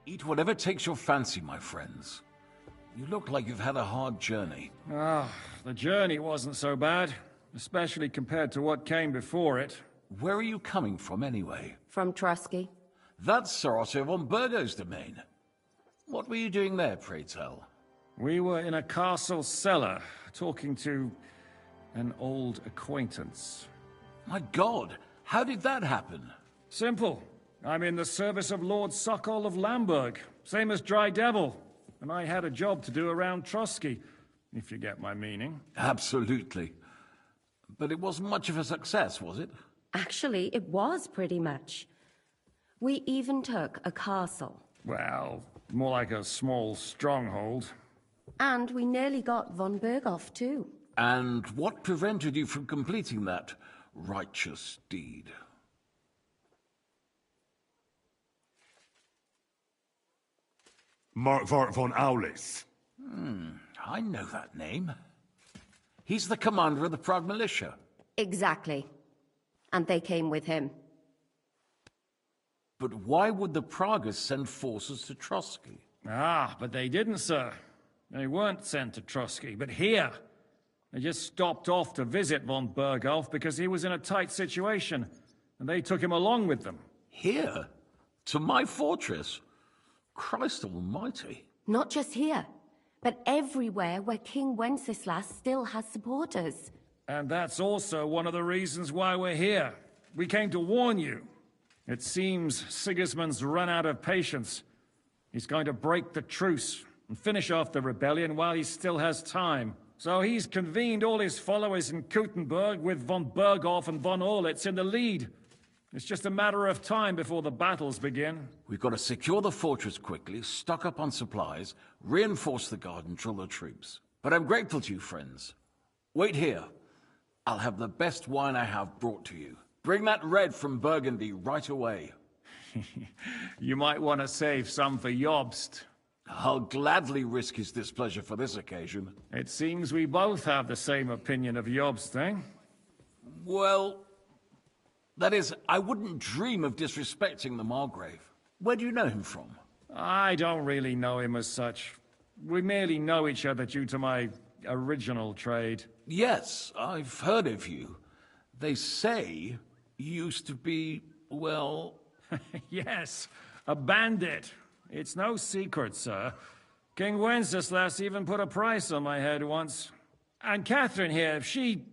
Eat whatever takes your fancy, my friends. You look like you've had a hard journey. Ah, the journey wasn't so bad, especially compared to what came before it. Where are you coming from, anyway? From Trusky. That's Sir Otto von Burgo's domain. What were you doing there, pray tell? We were in a castle cellar, talking to an old acquaintance. My God, how did that happen? Simple. I'm in the service of Lord Sokol of Lamberg, same as Dry Devil, and I had a job to do around Trusky, if you get my meaning. Absolutely. But it wasn't much of a success, was it? Actually, it was pretty much. We even took a castle. Well, more like a small stronghold. And we nearly got von Berghoff, too. And what prevented you from completing that righteous deed? Markvart von Aulis. I know that name. He's the commander of the Prague militia. Exactly. And they came with him. But why would the Praguers send forces to Trusky? Ah, but they didn't, sir. They weren't sent to Trusky, but here. They just stopped off to visit von Berghoff because he was in a tight situation, and they took him along with them. Here? To my fortress? Christ almighty. Not just here, but everywhere where King Wenceslas still has supporters. And that's also one of the reasons why we're here. We came to warn you. It seems Sigismund's run out of patience. He's going to break the truce and finish off the rebellion while he still has time. So he's convened all his followers in Kuttenberg with von Berghoff and von Orlitz in the lead. It's just a matter of time before the battles begin. We've got to secure the fortress quickly, stock up on supplies, reinforce the guard and drill the troops. But I'm grateful to you, friends. Wait here. I'll have the best wine I have brought to you. Bring that red from Burgundy right away. You might want to save some for Jobst. I'll gladly risk his displeasure for this occasion. It seems we both have the same opinion of Jobst, eh? Well, that is, I wouldn't dream of disrespecting the Margrave. Where do you know him from? I don't really know him as such. We merely know each other due to my original trade. Yes, I've heard of you. They say you used to be, well... Yes, a bandit. It's no secret, sir. King Wenceslas even put a price on my head once. And Catherine here, she...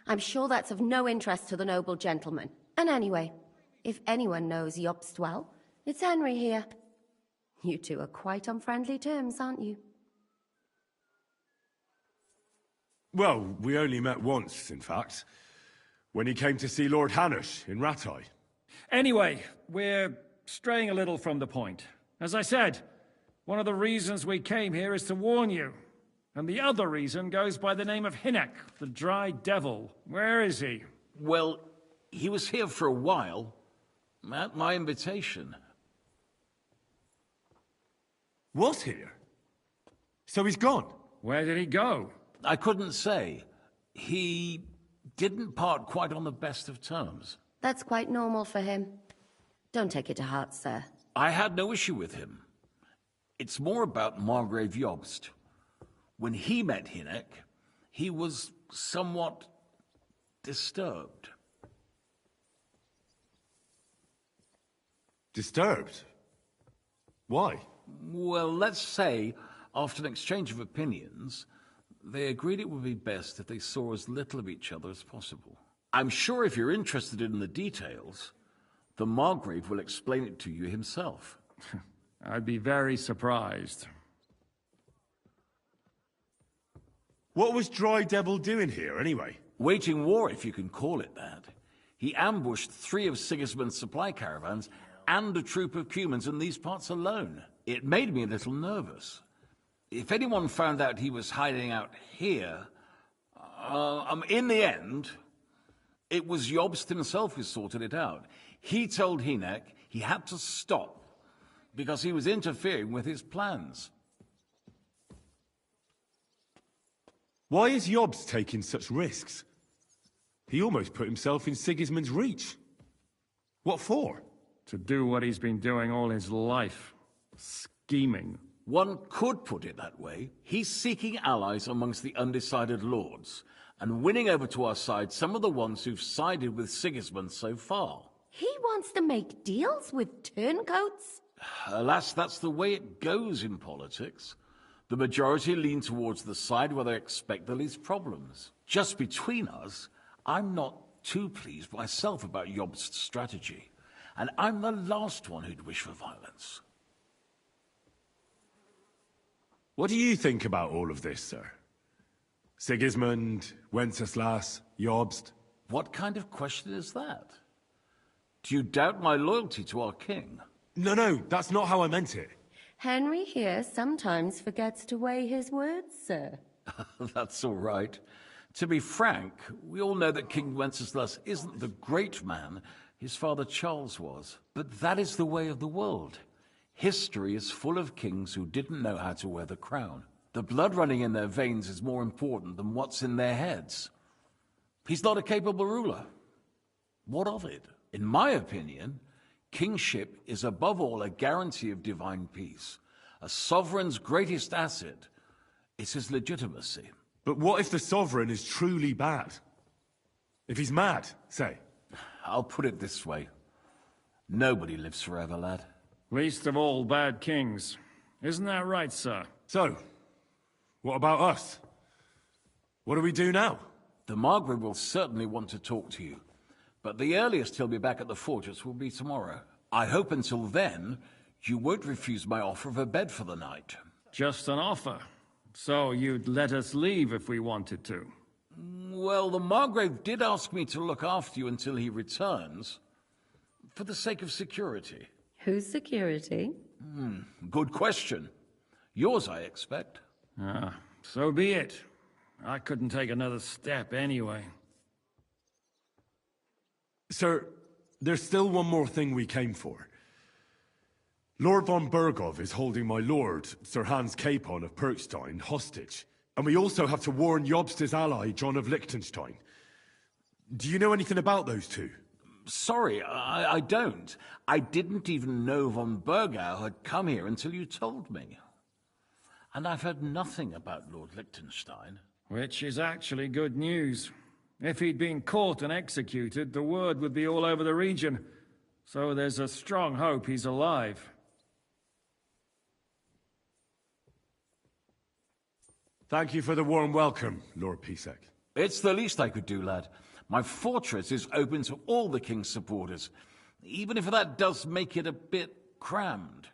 I'm sure that's of no interest to the noble gentleman. And anyway, if anyone knows Jobst well, it's Henry here. You two are quite on friendly terms, aren't you? Well, we only met once, in fact. When he came to see Lord Hanush in Rattay. Anyway, we're straying a little from the point. As I said, one of the reasons we came here is to warn you. And the other reason goes by the name of Hinek, the Dry Devil. Where is he? Well, he was here for a while, at my invitation. Was here? So he's gone? Where did he go? I couldn't say. He didn't part quite on the best of terms. That's quite normal for him. Don't take it to heart, sir. I had no issue with him. It's more about Margrave Jobst. When he met Hinek, he was somewhat disturbed. Disturbed? Why? Well, let's say, after an exchange of opinions, they agreed it would be best if they saw as little of each other as possible. I'm sure if you're interested in the details, the Margrave will explain it to you himself. I'd be very surprised. What was Dry Devil doing here, anyway? Waging war, if you can call it that. He ambushed 3 of Sigismund's supply caravans and a troop of Cumans in these parts alone. It made me a little nervous. If anyone found out he was hiding out here, in the end, it was Jobst himself who sorted it out. He told Hinek he had to stop because he was interfering with his plans. Why is Jobst taking such risks? He almost put himself in Sigismund's reach. What for? To do what he's been doing all his life. Scheming. One could put it that way. He's seeking allies amongst the undecided lords, and winning over to our side some of the ones who've sided with Sigismund so far. He wants to make deals with turncoats? Alas, that's the way it goes in politics. The majority lean towards the side where they expect the least problems. Just between us, I'm not too pleased myself about Jobst's strategy, and I'm the last one who'd wish for violence. What do you think about all of this, sir? Sigismund, Wenceslas, Jobst? What kind of question is that? Do you doubt my loyalty to our king? No, that's not how I meant it. Henry here sometimes forgets to weigh his words, sir. That's all right. To be frank, we all know that King Wenceslas isn't the great man his father Charles was. But that is the way of the world. History is full of kings who didn't know how to wear the crown. The blood running in their veins is more important than what's in their heads. He's not a capable ruler. What of it? In my opinion, kingship is above all a guarantee of divine peace. A sovereign's greatest asset is his legitimacy. But what if the sovereign is truly bad? If he's mad, say? I'll put it this way. Nobody lives forever, lad. Least of all bad kings. Isn't that right, sir? So, What about us? What do we do now? The Margrave will certainly want to talk to you, but the earliest he'll be back at the fortress will be tomorrow. I hope until then, you won't refuse my offer of a bed for the night. Just an offer. So you'd let us leave if we wanted to? Well, the Margrave did ask me to look after you until he returns, for the sake of security. Whose security? Good question. Yours, I expect. Ah, so be it. I couldn't take another step anyway. Sir, there's still one more thing we came for. Lord von Bergov is holding my lord, Sir Hans Capon of Perkstein, hostage. And we also have to warn Jobst's ally, John of Liechtenstein. Do you know anything about those two? Sorry, I don't. I didn't even know von Bergau had come here until you told me. And I've heard nothing about Lord Liechtenstein. Which is actually good news. If he'd been caught and executed, the word would be all over the region. So there's a strong hope he's alive. Thank you for the warm welcome, Lord Pisek. It's the least I could do, lad. My fortress is open to all the king's supporters, even if that does make it a bit crammed.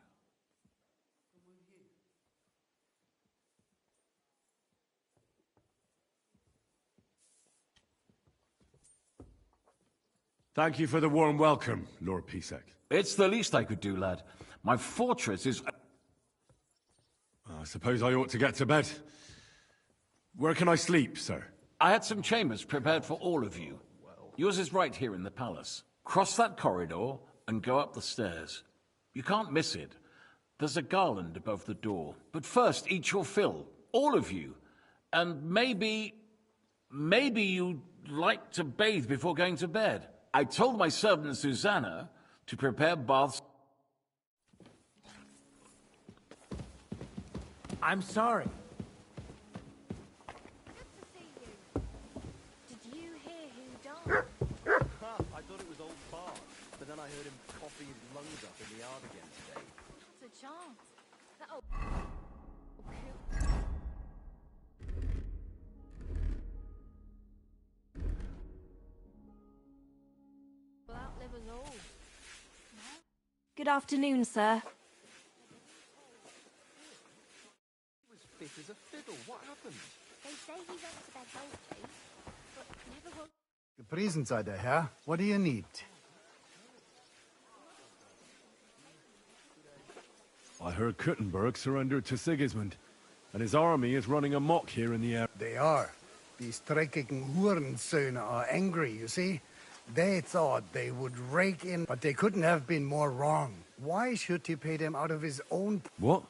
Thank you for the warm welcome, Lord Pisek. It's the least I could do, lad. My fortress is... I suppose I ought to get to bed. Where can I sleep, sir? I had some chambers prepared for all of you. Yours is right here in the palace. Cross that corridor and go up the stairs. You can't miss it. There's a garland above the door. But first, eat your fill. All of you. And maybe you'd like to bathe before going to bed. I told my servant Susanna to prepare baths. I'm sorry. Did you hear who died? I thought it was old Bart, but then I heard him coughing his lungs up in the yard again today. What's a chance? That old... will outlive us all. Good afternoon, sir. He was fit as a fiddle. What happened? They say he went to bed healthy, but never will... Gepriesen sei der Herr. What do you need? I heard Kuttenberg surrendered to Sigismund, and his army is running amok here in the air. They are. These dreckigen Hurensöhne are angry, you see? They thought they would rake in, but they couldn't have been more wrong. Why should he pay them out of his own... What?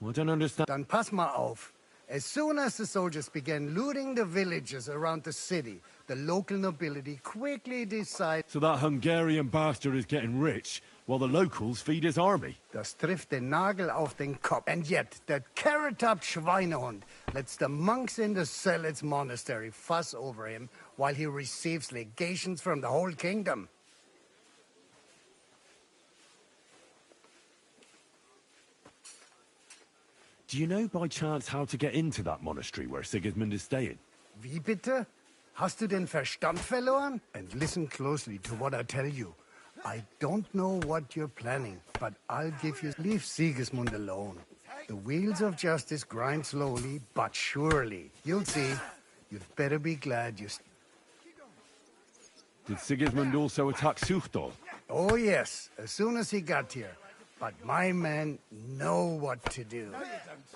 I don't understand. Dann pass mal auf. As soon as the soldiers began looting the villages around the city, the local nobility quickly decided... So that Hungarian bastard is getting rich, while the locals feed his army. Das trifft den Nagel auf den Kopf. And yet, that carrot-topped Schweinehund lets the monks in the Selets monastery fuss over him while he receives legations from the whole kingdom. Do you know by chance how to get into that monastery where Sigismund is staying? Wie bitte? Hast du den Verstand verloren? And listen closely to what I tell you. I don't know what you're planning, but I'll give you... Leave Sigismund alone. The wheels of justice grind slowly, but surely. You'll see. You'd better be glad you... Did Sigismund also attack Suchdol? Oh, yes, as soon as he got here. But my men know what to do.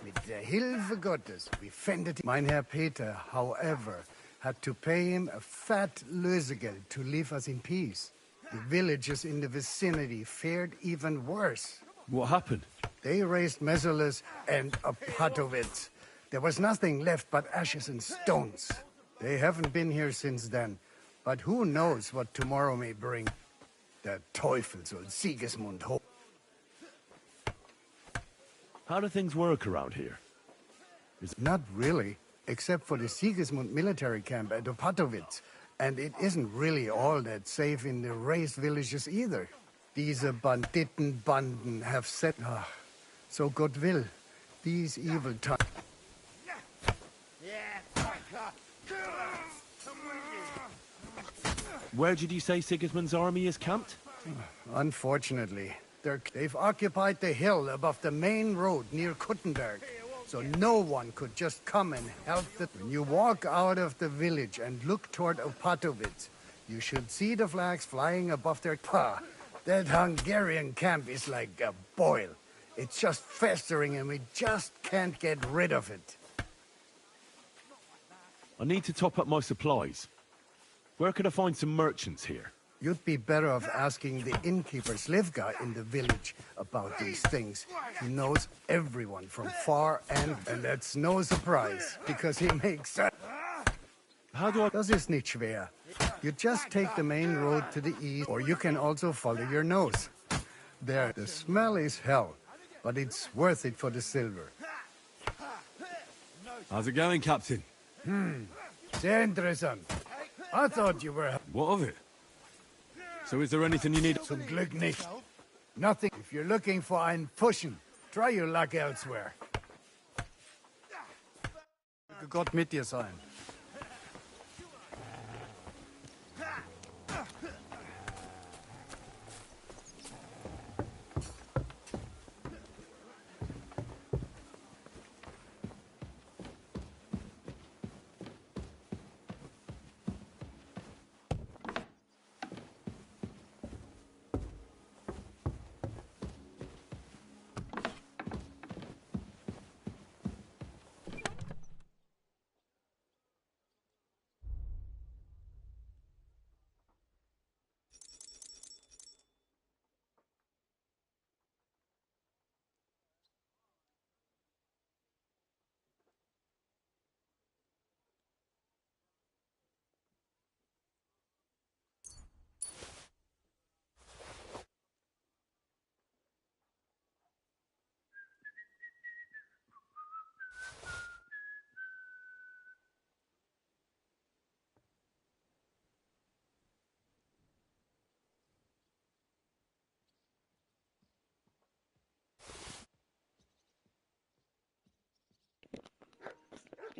Mit der Hilfe Gottes, we fended... Mein Herr Peter, however, had to pay him a fat Lösegeld to leave us in peace. The villagers in the vicinity fared even worse. What happened? They raised Mesolas and Opatowitz. There was nothing left but ashes and stones. They haven't been here since then. But who knows what tomorrow may bring. Der Teufel soll Sigismund hoch. How do things work around here? Not really, except for the Sigismund military camp at Opatowitz. And it isn't really all that safe in the raised villages either. Diese Banditenbanden have set... so God will, these evil times... Where did you say Sigismund's army is camped? Unfortunately, they've occupied the hill above the main road near Kuttenberg, so no one could just come and help them. When you walk out of the village and look toward Opatowitz, you should see the flags flying above their... Pah! That Hungarian camp is like a boil. It's just festering and we just can't get rid of it. I need to top up my supplies. Where can I find some merchants here? You'd be better off asking the innkeeper Slivka in the village about these things. He knows everyone from far and that's no surprise, because he makes... How do I... Das ist nicht schwer. You just take the main road to the east, or you can also follow your nose. There, the smell is hell, but it's worth it for the silver. How's it going, Captain? Sehr interessant. I thought you were... What of it? So is there anything you need? Zum Glück nicht. Nothing. If you're looking for ein Pushen, try your luck elsewhere. Möge Gott mit dir sein.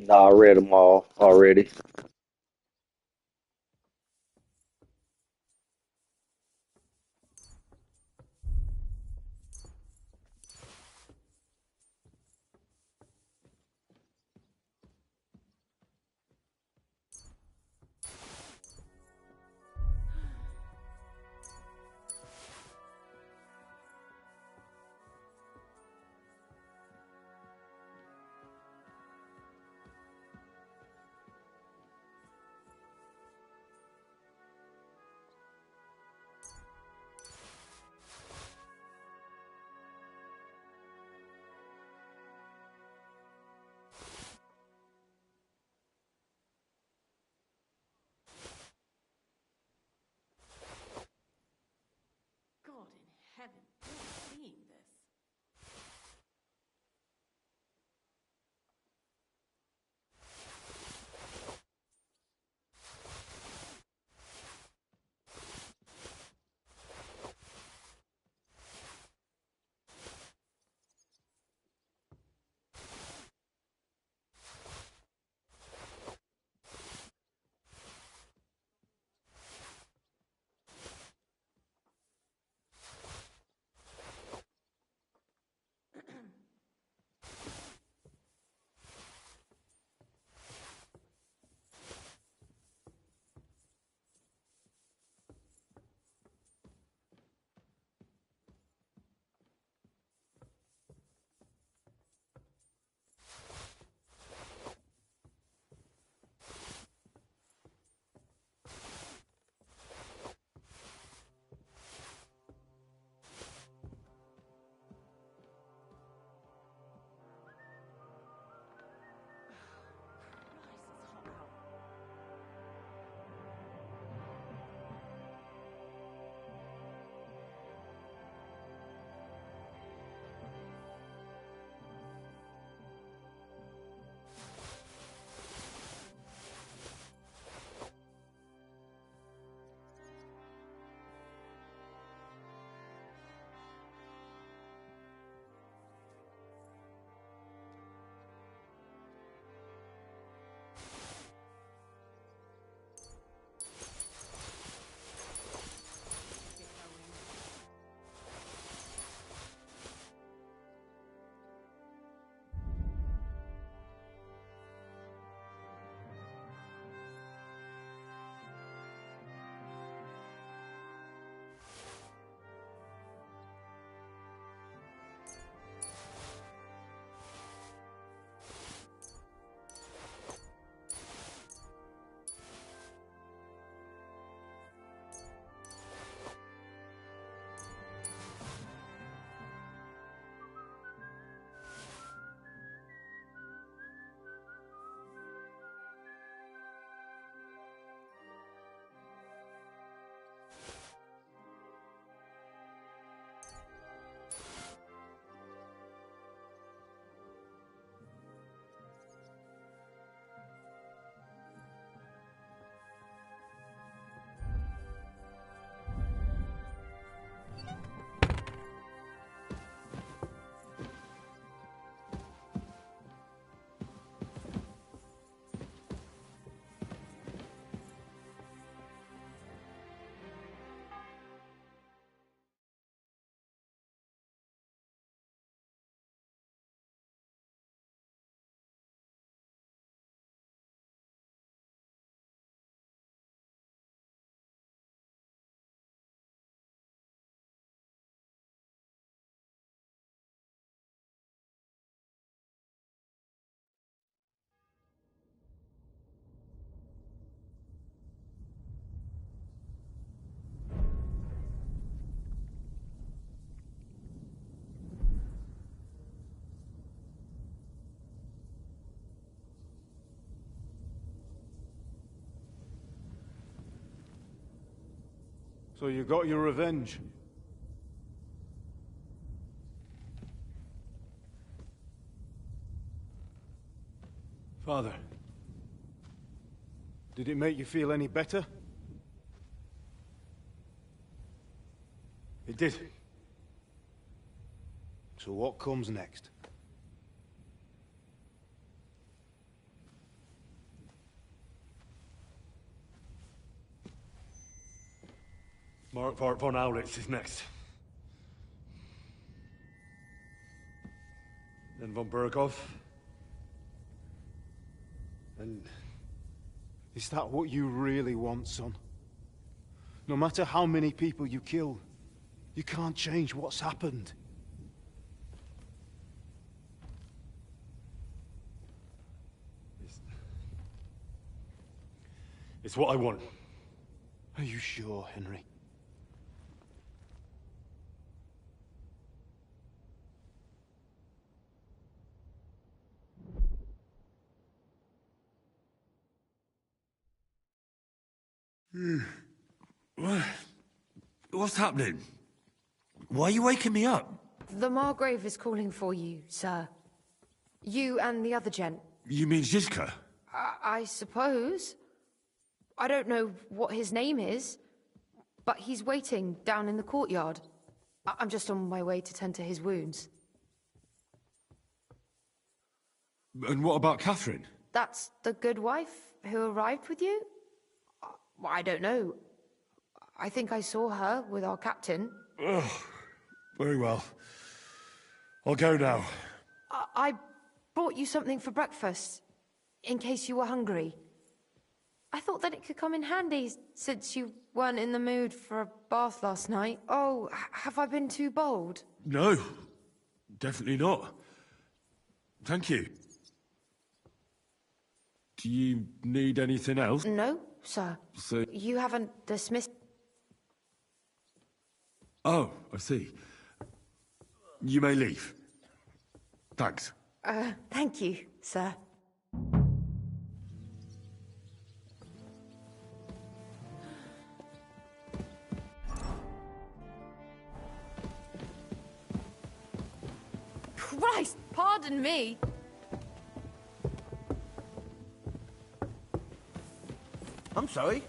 Nah, I read them all already. So you got your revenge. Father, did it make you feel any better? It did. So what comes next? Mark von Aulitz is next. Then von Burgov. And is that what you really want, son? No matter how many people you kill, you can't change what's happened. It's what I want. Are you sure, Henry? What's happening? Why are you waking me up? The Margrave is calling for you, sir. You and the other gent. You mean Zizka? I suppose. I don't know what his name is, but he's waiting down in the courtyard. I'm just on my way to tend to his wounds. And what about Catherine? That's the good wife who arrived with you? I don't know. I think I saw her with our captain. Oh, very well. I'll go now. I brought you something for breakfast, in case you were hungry. I thought that it could come in handy, since you weren't in the mood for a bath last night. Oh, have I been too bold? No, definitely not. Thank you. Do you need anything else? No, sir. So... You haven't dismissed... Oh, I see. You may leave. Thanks. Thank you, sir. Christ, pardon me. I'm sorry.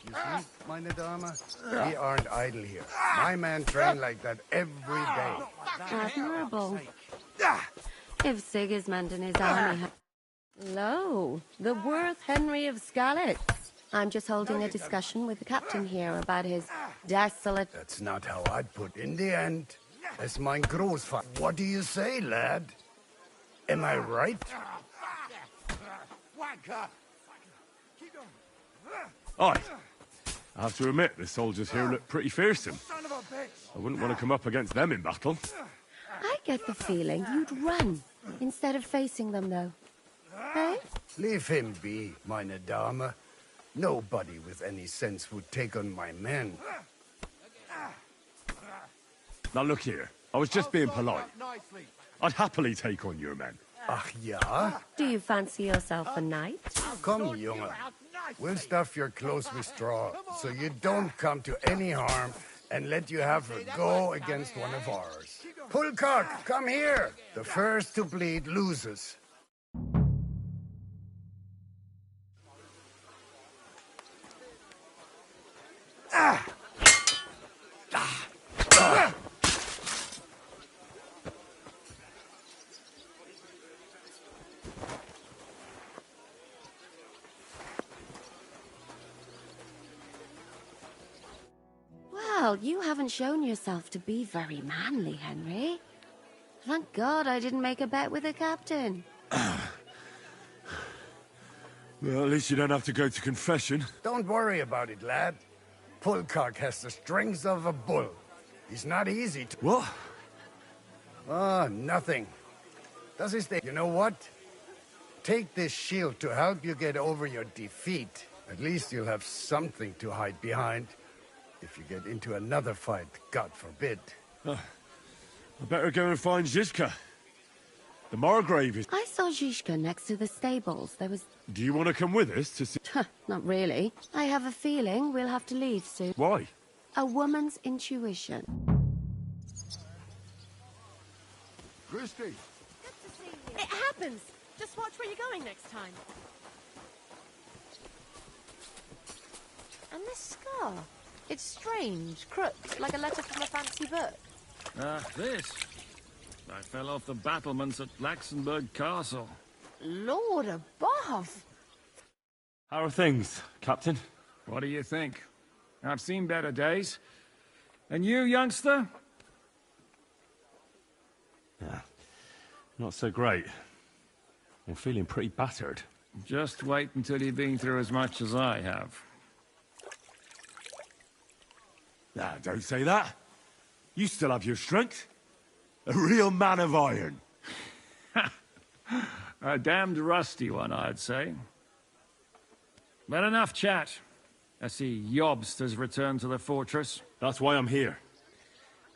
You see, meine Dame? We aren't idle here. My men train like that every day. Admirable. If Sigismund and his army had... Lo, the worth Henry of Skalitz. I'm just holding a discussion with the captain here about his desolate... That's not how I'd put in the end. As mein Großvater. What do you say, lad? Am I right? Aye. I have to admit, the soldiers here look pretty fearsome. I wouldn't want to come up against them in battle. I get the feeling you'd run instead of facing them, though. Hey? Leave him be, meine Dame. Nobody with any sense would take on my men. Now look here, I was just being polite. I'd happily take on your men. Ach ja? Do you fancy yourself a knight? Come, Junge. We'll stuff your clothes with straw, so you don't come to any harm, and let you have a go against one of ours. Pulcock, come here! The first to bleed loses. Well, you haven't shown yourself to be very manly, Henry. Thank God I didn't make a bet with the captain. Well, at least you don't have to go to confession. Don't worry about it, lad. Pulcock has the strength of a bull. He's not easy to... What? Ah, nothing. Das ist the... You know what? Take this shield to help you get over your defeat. At least you'll have something to hide behind. if you get into another fight, God forbid. I better go and find Zizka. The Margrave is... I saw Zizka next to the stables. There was... Do you want to come with us to see... Not really. I have a feeling we'll have to leave soon. Why? A woman's intuition. Christy! It happens. Just watch where you're going next time. And this scar. It's strange, crooked, like a letter from a fancy book. This. I fell off the battlements at Laxenburg Castle. Lord above! How are things, Captain? What do you think? I've seen better days. And you, youngster? Not so great. I'm feeling pretty battered. Just wait until you've been through as much as I have. Don't say that. You still have your strength. A real man of iron. A damned rusty one, I'd say. But enough chat. I see Jobst has returned to the fortress. That's why I'm here.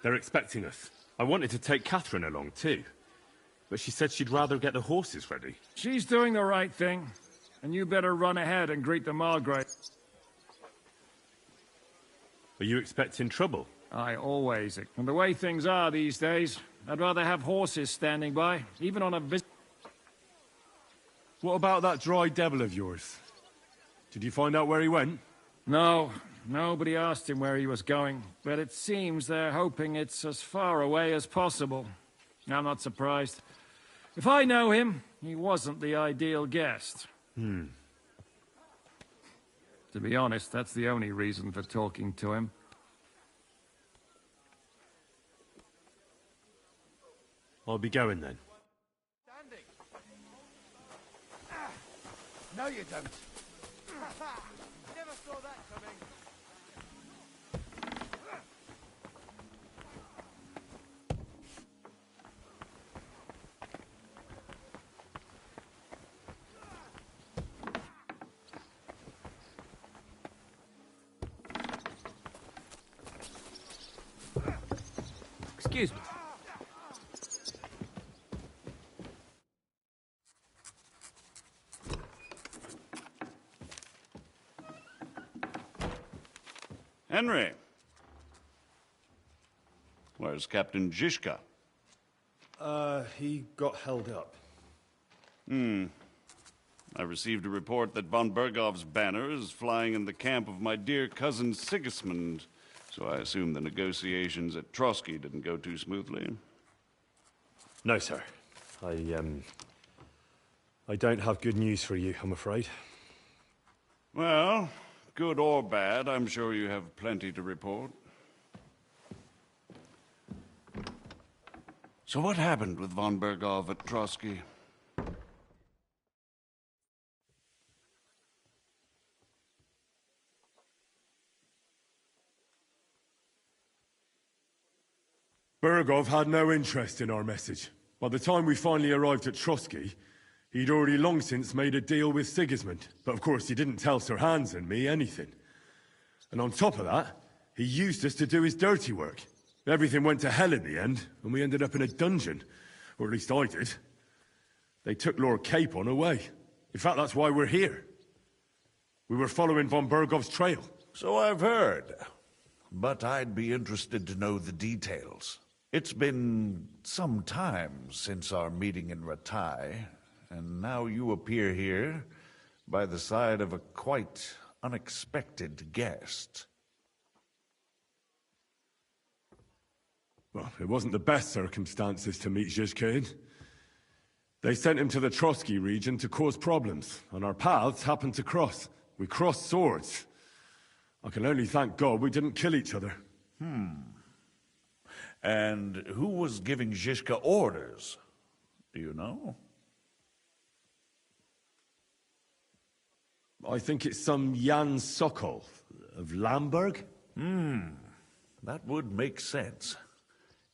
They're expecting us. I wanted to take Catherine along, too. But she said she'd rather get the horses ready. She's doing the right thing. And you better run ahead and greet the Margrave. Are you expecting trouble? I always... And the way things are these days, I'd rather have horses standing by, even on a visit. What about that dry devil of yours? Did you find out where he went? No, nobody asked him where he was going, but it seems they're hoping it's as far away as possible. I'm not surprised. If I know him, he wasn't the ideal guest. To be honest, that's the only reason for talking to him. I'll be going then. No, you don't. Never saw that coming. Excuse me. Henry. Where's Captain Zizka? He got held up. I received a report that von Bergov's banner is flying in the camp of my dear cousin Sigismund, so I assume the negotiations at Trotsky didn't go too smoothly. No, sir. I don't have good news for you, I'm afraid. Well, good or bad, I'm sure you have plenty to report. So what happened with von Bergov at Trotsky? Bergov had no interest in our message. By the time we finally arrived at Trotsky, he'd already long since made a deal with Sigismund. But of course, he didn't tell Sir Hans and me anything. And on top of that, he used us to do his dirty work. Everything went to hell in the end, and we ended up in a dungeon. Or at least I did. They took Lord Capon away. In fact, that's why we're here. We were following von Bergov's trail. So I've heard. But I'd be interested to know the details. It's been some time since our meeting in Ratai, and now you appear here by the side of a quite unexpected guest. Well, it wasn't the best circumstances to meet Zizka in. They sent him to the Trotsky region to cause problems, and our paths happened to cross. We crossed swords. I can only thank God we didn't kill each other. And who was giving Zizka orders? Do you know? I think it's some Jan Sokol of Lamberg. That would make sense.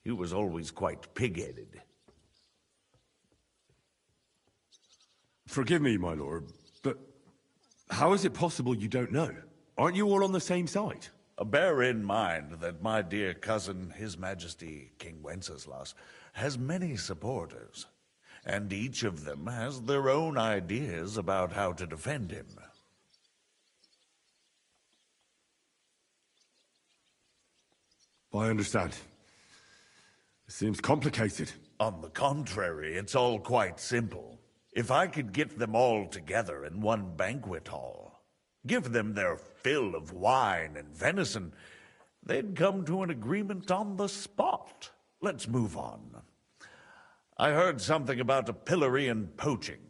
He was always quite pig-headed. Forgive me, my lord, but how is it possible you don't know? Aren't you all on the same side? Bear in mind that my dear cousin, His Majesty King Wenceslas, has many supporters, and each of them has their own ideas about how to defend him. I understand. It seems complicated. On the contrary, it's all quite simple. If I could get them all together in one banquet hall, give them their fill of wine and venison, they'd come to an agreement on the spot. Let's move on. I heard something about a pillory and poaching.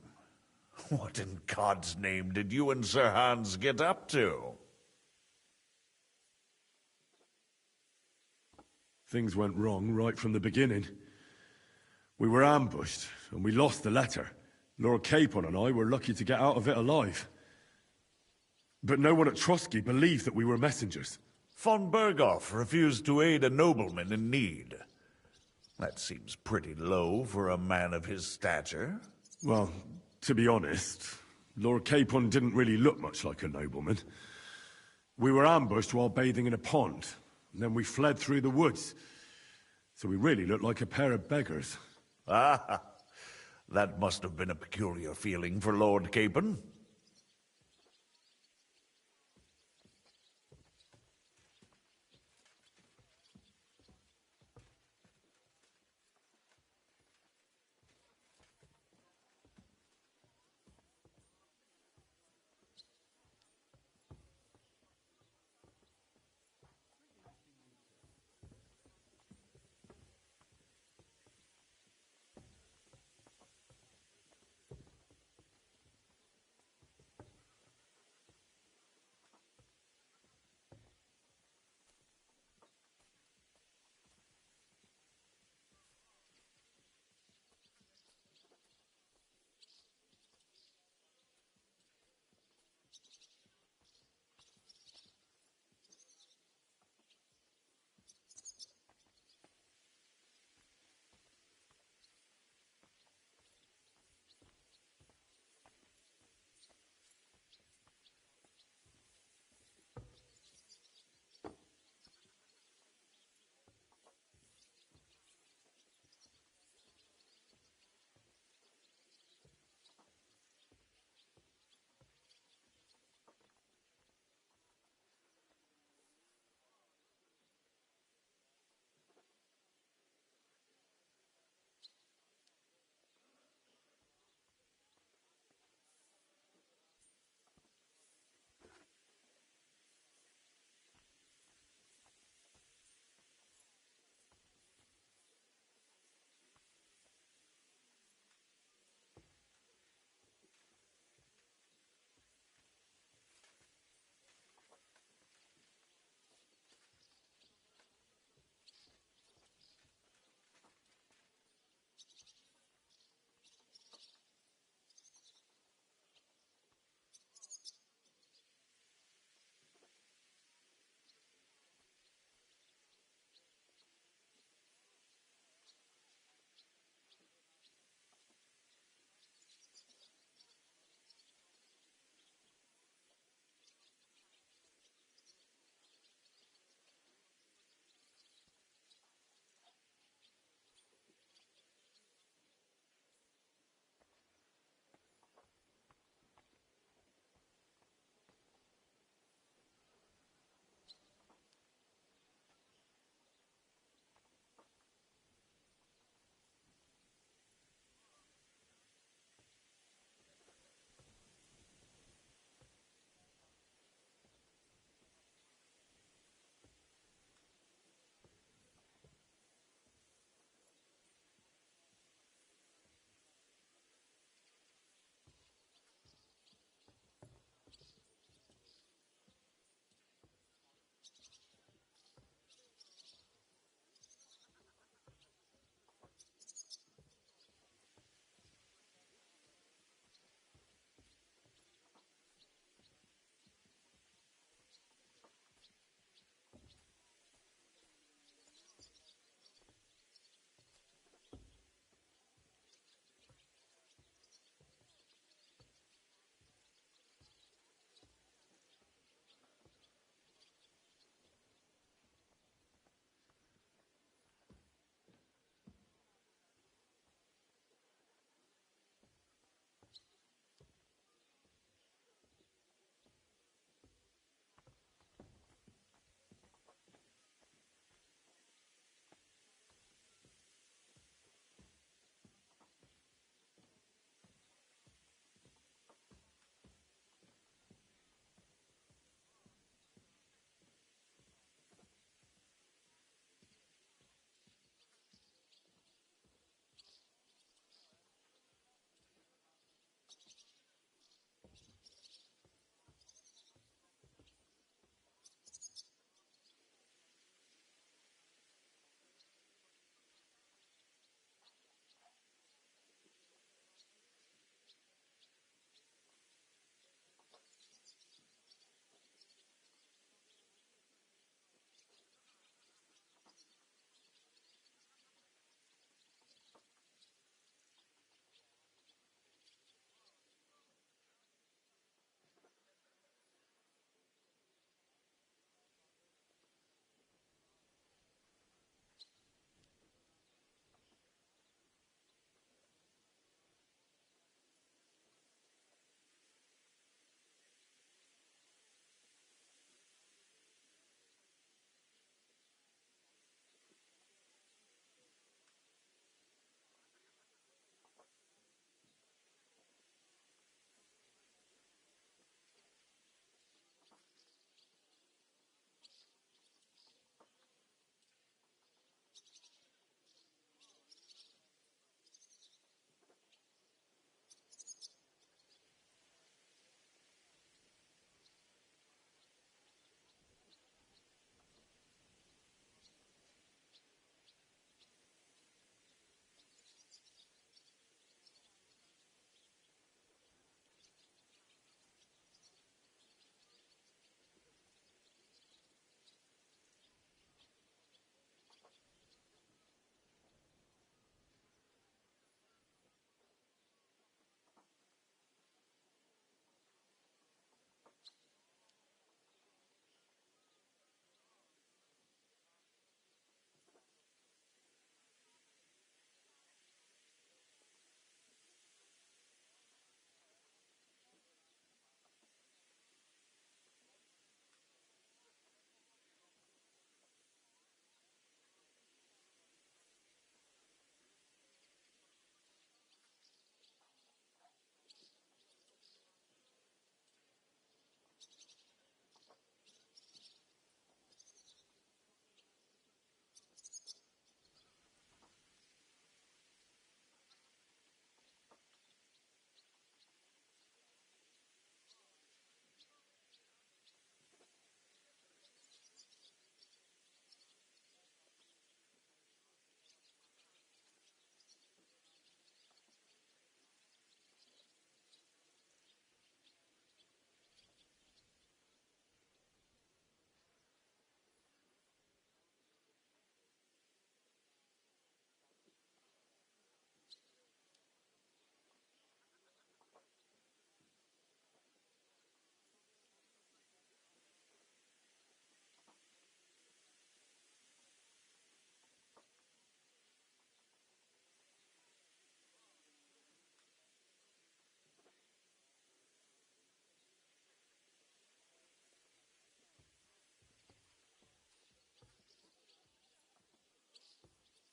What in God's name did you and Sir Hans get up to? Things went wrong right from the beginning. We were ambushed, and we lost the letter. Lord Capon and I were lucky to get out of it alive. But no one at Trotsky believed that we were messengers. Von Berghoff refused to aid a nobleman in need. That seems pretty low for a man of his stature. Well, to be honest, Lord Capon didn't really look much like a nobleman. We were ambushed while bathing in a pond, and then we fled through the woods. So we really looked like a pair of beggars. Ah, that must have been a peculiar feeling for Lord Capon.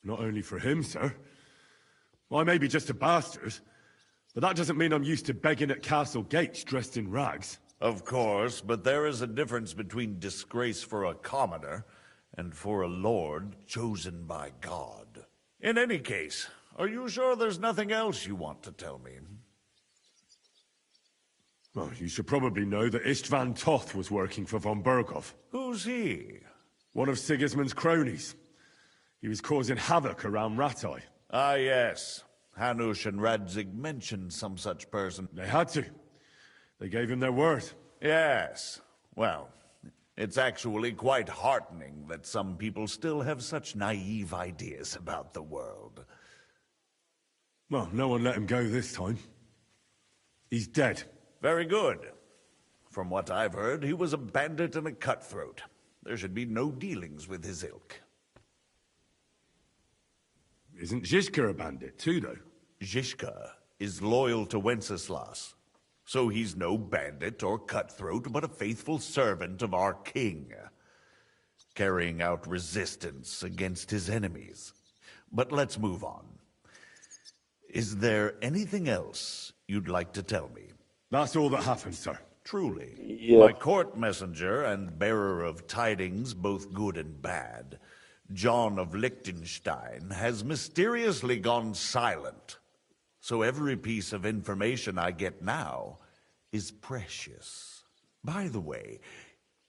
Not only for him, sir. I may be just a bastard, but that doesn't mean I'm used to begging at castle gates dressed in rags. Of course, but there is a difference between disgrace for a commoner and for a lord chosen by God. In any case, are you sure there's nothing else you want to tell me? Well, you should probably know that Istvan Toth was working for von Berghoff. Who's he? One of Sigismund's cronies. He was causing havoc around Rattay. Ah, yes. Hanush and Radzig mentioned some such person. They had to. They gave him their word. Yes. Well, it's actually quite heartening that some people still have such naive ideas about the world. Well, no one let him go this time. He's dead. Very good. From what I've heard, he was a bandit and a cutthroat. There should be no dealings with his ilk. Isn't Zhishka a bandit too, though? Zhishka is loyal to Wenceslas. So he's no bandit or cutthroat, but a faithful servant of our king, carrying out resistance against his enemies. But let's move on. Is there anything else you'd like to tell me? That's all that happened, sir. Truly. Yeah. My court messenger and bearer of tidings, both good and bad, John of Liechtenstein, has mysteriously gone silent. So every piece of information I get now is precious. By the way,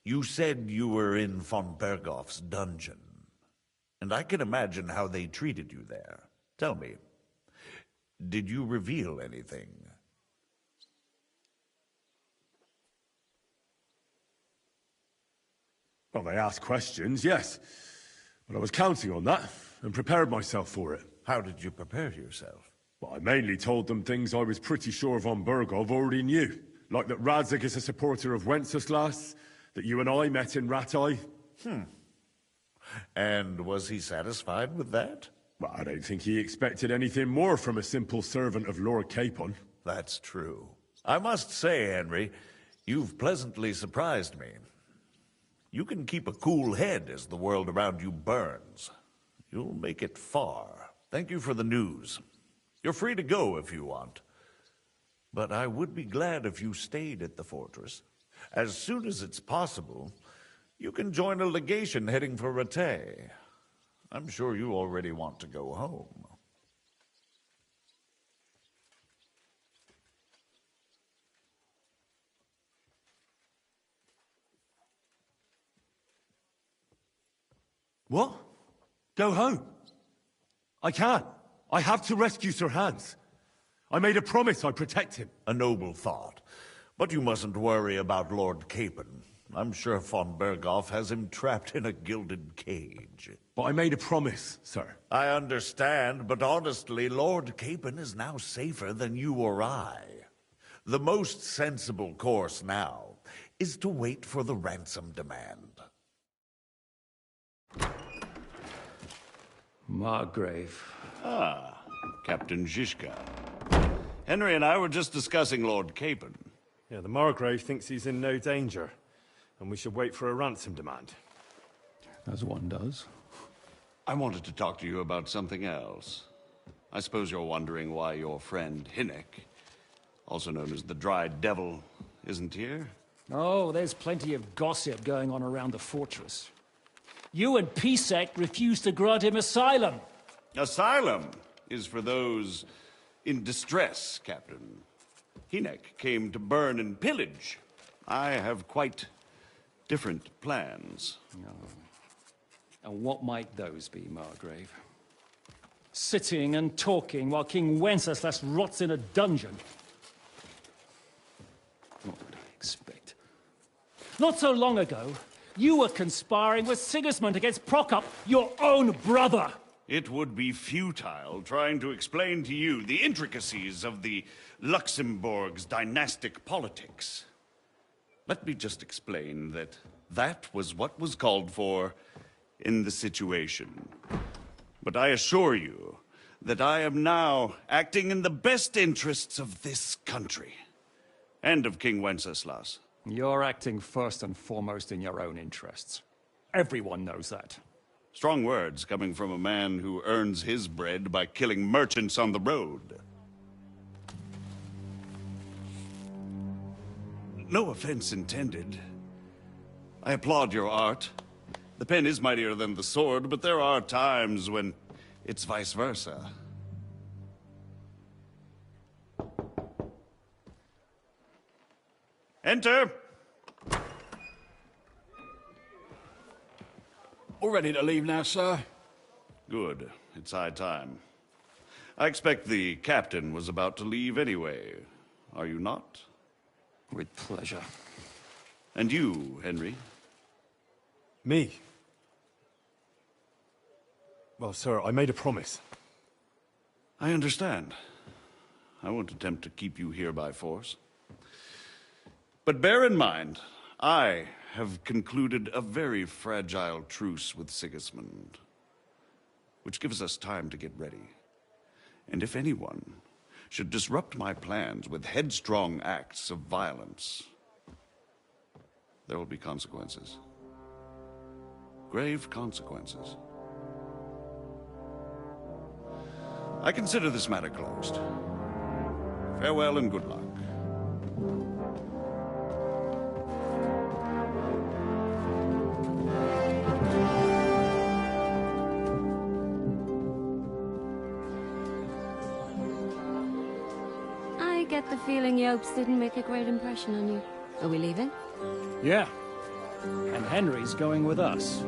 you said you were in von Berghoff's dungeon, and I can imagine how they treated you there. Tell me, did you reveal anything? Well, they asked questions, yes. But I was counting on that, and prepared myself for it. How did you prepare yourself? Well, I mainly told them things I was pretty sure von Berghoff already knew. Like that Radzig is a supporter of Wenceslas, that you and I met in Rattay. And was he satisfied with that? Well, I don't think he expected anything more from a simple servant of Lord Capon. That's true. I must say, Henry, you've pleasantly surprised me. You can keep a cool head as the world around you burns. You'll make it far. Thank you for the news. You're free to go if you want. But I would be glad if you stayed at the fortress. As soon as it's possible, you can join a legation heading for Rattay. I'm sure you already want to go home. What? Go home? I can't. I have to rescue Sir Hans. I made a promise I'd protect him. A noble thought. But you mustn't worry about Lord Capon. I'm sure von Berghoff has him trapped in a gilded cage. But I made a promise, sir. I understand, but honestly, Lord Capon is now safer than you or I. The most sensible course now is to wait for the ransom demand. Margrave. Ah, Captain Zhishka. Henry and I were just discussing Lord Capon. Yeah, the Margrave thinks he's in no danger, and we should wait for a ransom demand. As one does. I wanted to talk to you about something else. I suppose you're wondering why your friend Hinnek, also known as the Dried Devil, isn't here? Oh, there's plenty of gossip going on around the fortress. You and Pisek refused to grant him asylum. Asylum is for those in distress, Captain. Hinnek came to burn and pillage. I have quite different plans. And what might those be, Margrave? Sitting and talking while King Wenceslas rots in a dungeon. What would I expect? Not so long ago, you were conspiring with Sigismund against Prokop, your own brother. It would be futile trying to explain to you the intricacies of the Luxembourg's dynastic politics. Let me just explain that that was what was called for in the situation. But I assure you that I am now acting in the best interests of this country and of King Wenceslas. You're acting first and foremost in your own interests. Everyone knows that. Strong words coming from a man who earns his bread by killing merchants on the road. No offense intended. I applaud your art. The pen is mightier than the sword, but there are times when it's vice versa. Enter! All ready to leave now, sir? Good. It's high time. I expect the captain was about to leave anyway. Are you not? With pleasure. And you, Henry? Me? Well, sir, I made a promise. I understand. I won't attempt to keep you here by force. But bear in mind, I have concluded a very fragile truce with Sigismund, which gives us time to get ready. And if anyone should disrupt my plans with headstrong acts of violence, there will be consequences. Grave consequences. I consider this matter closed. Farewell and good luck. I get the feeling Yopes didn't make a great impression on you. Are we leaving? Yeah. And Henry's going with us.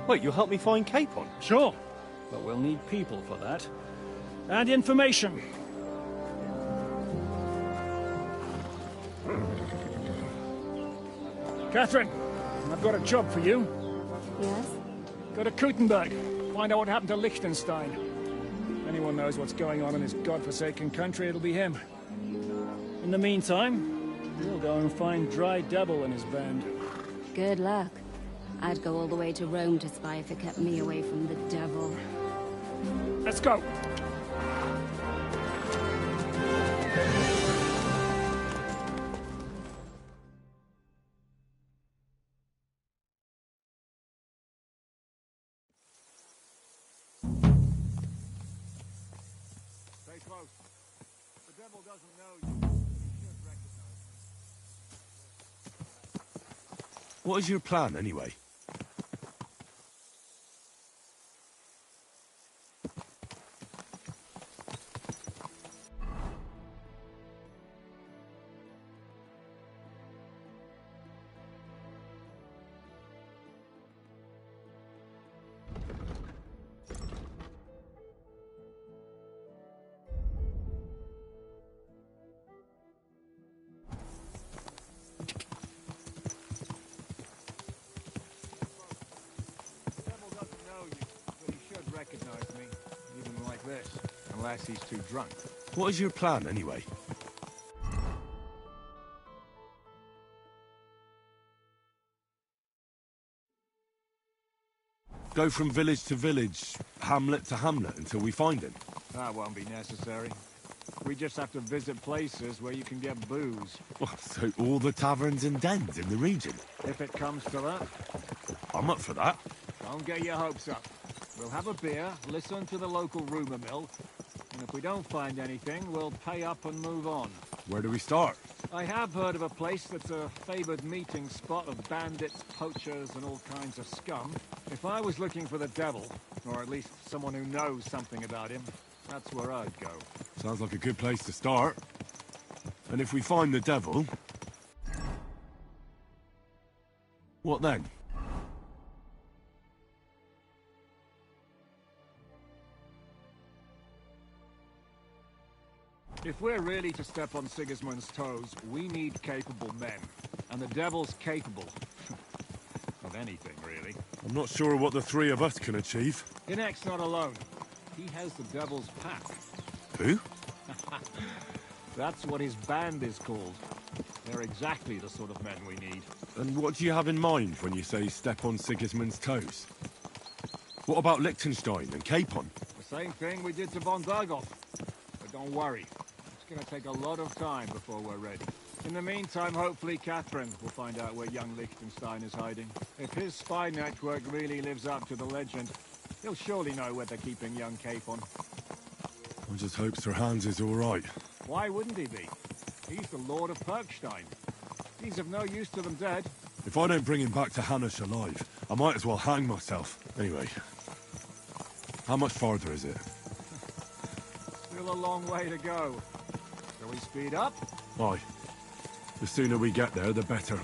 Wait, you'll help me find Capon? Sure. But we'll need people for that. And information. Catherine, I've got a job for you. Yes? Go to Kuttenberg. Find out what happened to Liechtenstein. If anyone knows what's going on in this godforsaken country, it'll be him. In the meantime, we'll go and find Dry Devil and his band. Good luck. I'd go all the way to Rome to spy if it kept me away from the devil. Let's go! Stay close. The devil doesn't know you. He should recognize me. What is your plan, anyway? Unless he's too drunk. What is your plan, anyway? Go from village to village, hamlet to hamlet, until we find him? That won't be necessary. We just have to visit places where you can get booze. Oh, so all the taverns and dens in the region? If it comes to that. I'm up for that. Don't get your hopes up. We'll have a beer, listen to the local rumour mill, and if we don't find anything, we'll pay up and move on. Where do we start? I have heard of a place that's a favoured meeting spot of bandits, poachers, and all kinds of scum. If I was looking for the devil, or at least someone who knows something about him, that's where I'd go. Sounds like a good place to start. And if we find the devil... what then? If we're really to step on Sigismund's toes, we need capable men. And the devil's capable. Of anything, really. I'm not sure what the three of us can achieve. Inek's not alone. He has the devil's pack. Who? That's what his band is called. They're exactly the sort of men we need. And what do you have in mind when you say step on Sigismund's toes? What about Liechtenstein and Capon? The same thing we did to von Dargoth. But don't worry. It's gonna take a lot of time before we're ready. In the meantime, hopefully Catherine will find out where young Liechtenstein is hiding. If his spy network really lives up to the legend, he'll surely know where they're keeping young Capon. I just hope Sir Hans is all right. Why wouldn't he be? He's the Lord of Perkstein. He's of no use to them dead. If I don't bring him back to Hanush alive, I might as well hang myself. Anyway, how much farther is it? Still a long way to go. Shall we speed up? Aye. The sooner we get there, the better.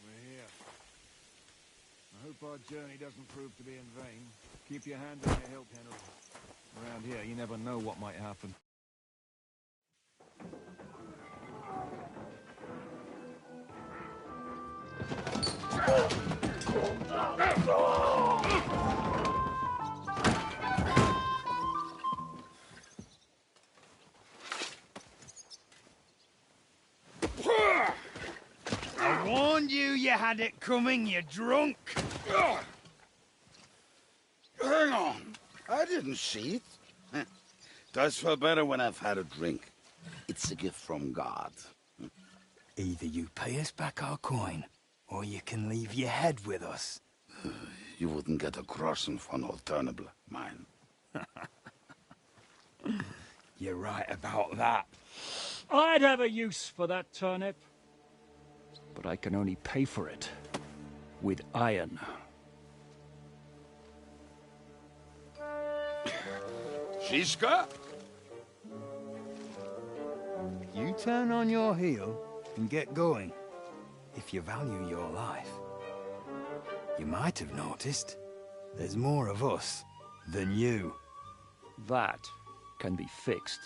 We're here. I hope our journey doesn't prove to be in vain. Keep your hand on your hilt, Henry. Around here, you never know what might happen. I warned you you had it coming, you drunk. Hang on. I didn't see it. Does feel better when I've had a drink. It's a gift from God. Either you pay us back our coin, or you can leave your head with us. You wouldn't get a groschen for an alternative, mine. You're right about that. I'd have a use for that turnip. But I can only pay for it with iron. Shiska? You turn on your heel and get going, if you value your life. You might have noticed there's more of us than you. That can be fixed.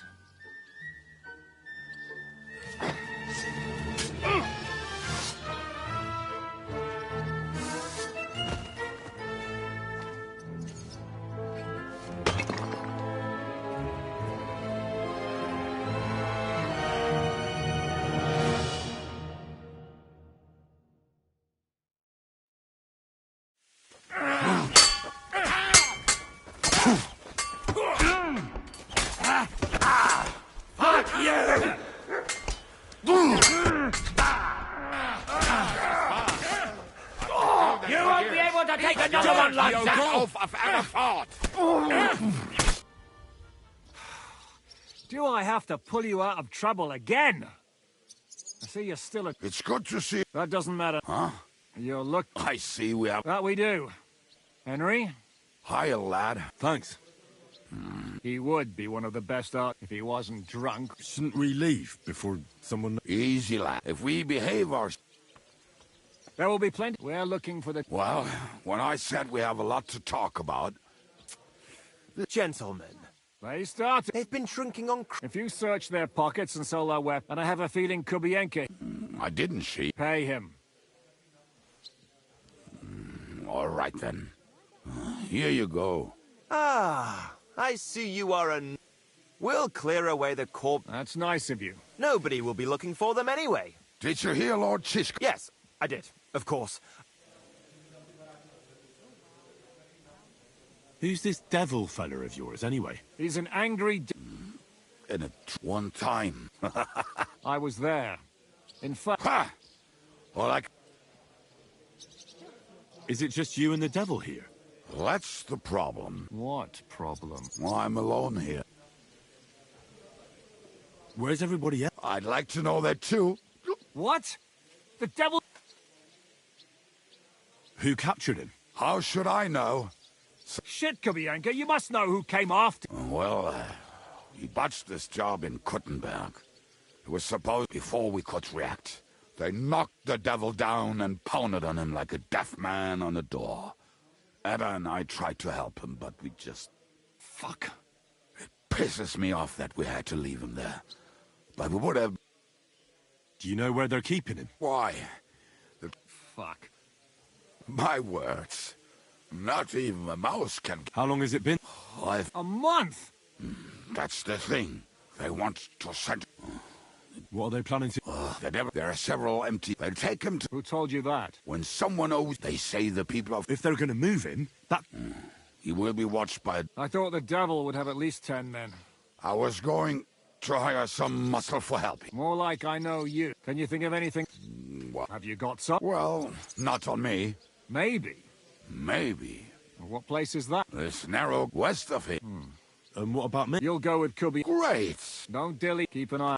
Do I have to pull you out of trouble again? I see you're still a... It's good to see... That doesn't matter. Huh? You're look... I see we have... That we do. Henry? Hiya, lad. Thanks. He would be one of the best art if he wasn't drunk. Shouldn't we leave before someone... Easy, lad. If we behave ourselves... There will be plenty. We're looking for the... Well, when I said we have a lot to talk about... Gentlemen. They started. They've been drinking on... If you search their pockets and stole their weapon, and I have a feeling Kubienka... I didn't, she. Pay him. All right, then. Here you go. Ah, I see you are a... We'll clear away the corp... That's nice of you. Nobody will be looking for them anyway. Did you hear Lord Chisk? Yes, I did. Of course. Who's this devil fella of yours, anyway? He's an angry... In it one time. I was there. In fact... Ha! Well, Is it just you and the devil here? That's the problem. What problem? Well, I'm alone here. Where's everybody else? I'd like to know that too. What? The devil... Who captured him? How should I know? Shit, Kubienka, you must know who came after... Well, he botched this job in Kuttenberg. It was supposed before we could react. They knocked the devil down and pounded on him like a deaf man on a door. Ada and I tried to help him, but we just... Fuck. It pisses me off that we had to leave him there. But we would have... Do you know where they're keeping him? Why? Fuck. My words. Not even a mouse can... How long has it been? A month? That's the thing. They want to send... What are they planning to... There are several empty... They take him to... Who told you that? When someone owes... They say the people of... If they're going to move him, that... He will be watched by... I thought the devil would have at least 10 men. I was going to hire some muscle for help. More like I know you. Can you think of anything? What? Have you got some? Well, not on me. Maybe. Maybe. What place is that? This narrow west of here. And what about me? You'll go with Cubby. Great. Don't dilly. Keep an eye.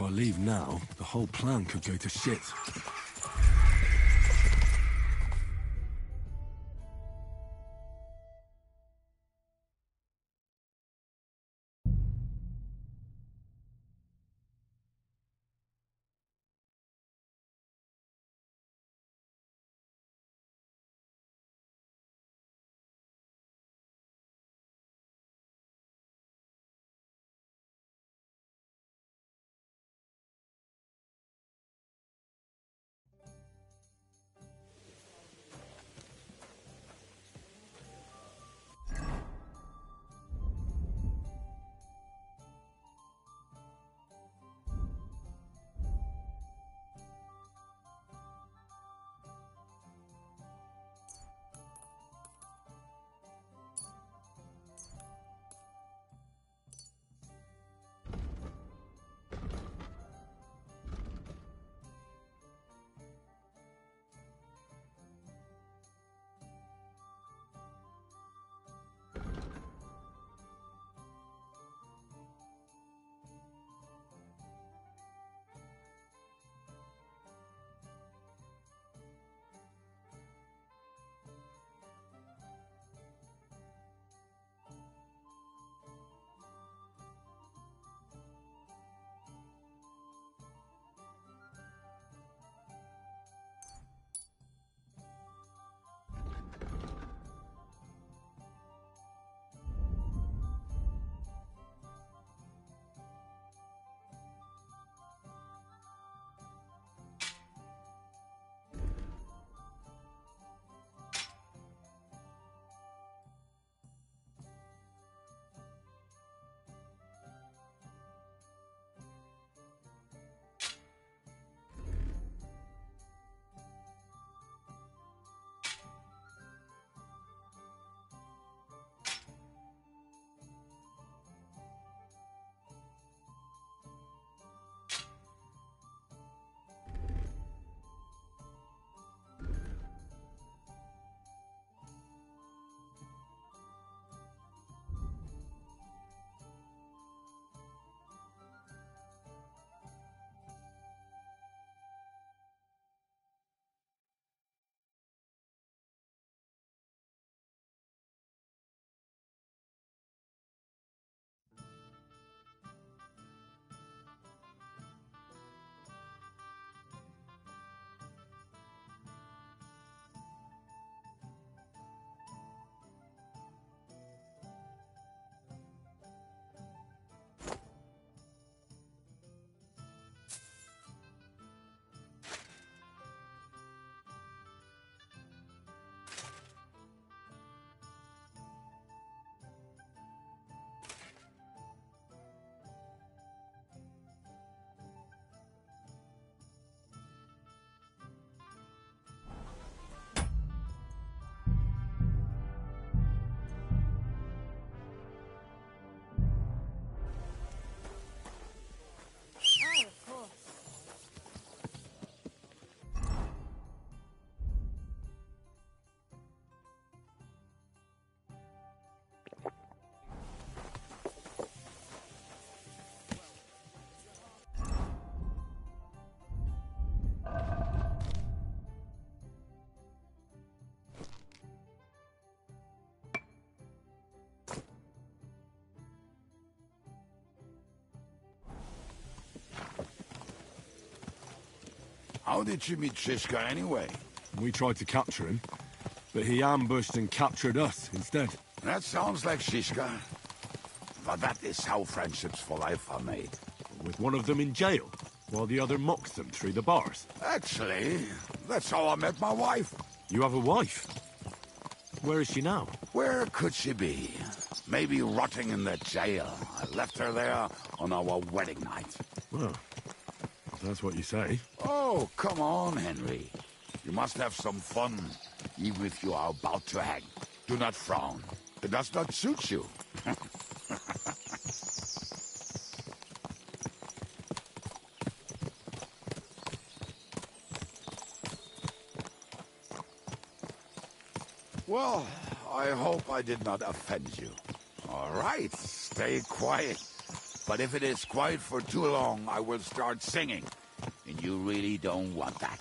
I leave now, the whole plan could go to shit. How did you meet Shishka anyway? We tried to capture him, but he ambushed and captured us instead. That sounds like Shishka. But that is how friendships for life are made. With one of them in jail, while the other mocks them through the bars. Actually, that's how I met my wife. You have a wife? Where is she now? Where could she be? Maybe rotting in the jail. I left her there on our wedding night. Well, if that's what you say. Oh, come on, Henry. You must have some fun, even if you are about to hang. Do not frown. It does not suit you. Well, I hope I did not offend you. All right, stay quiet. But if it is quiet for too long, I will start singing. And you really don't want that.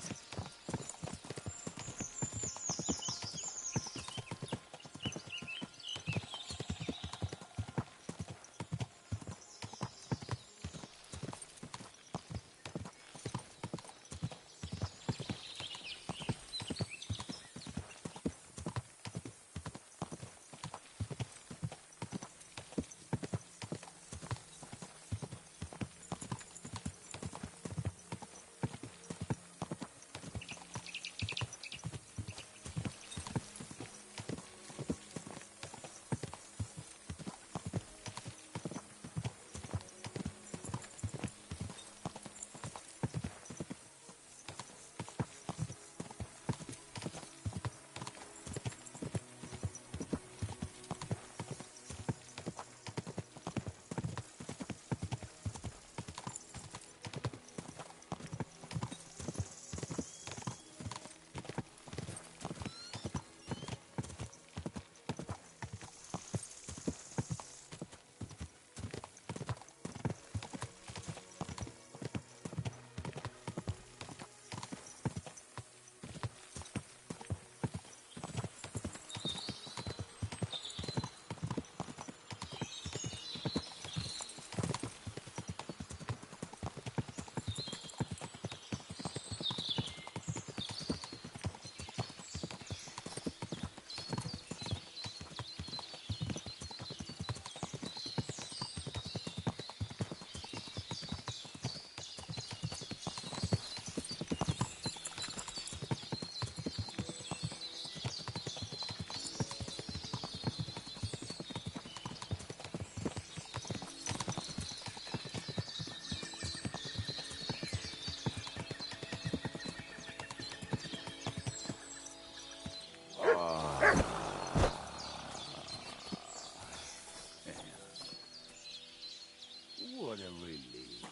What a relief.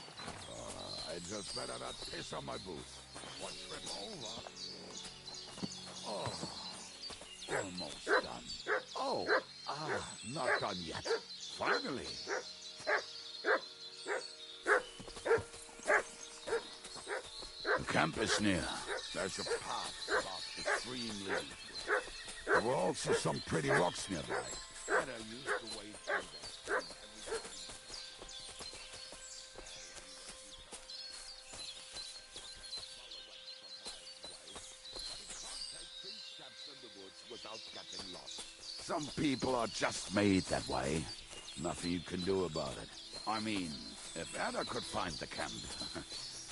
I just better not piss on my boots. One trip over. Oh, almost done. Oh, not done yet. Finally. The camp is near. There's a path across the stream leading to it. There were also some pretty rocks nearby. Better use the way through them. Without getting lost. Some people are just made that way. Nothing you can do about it. I mean, if Ada could find the camp,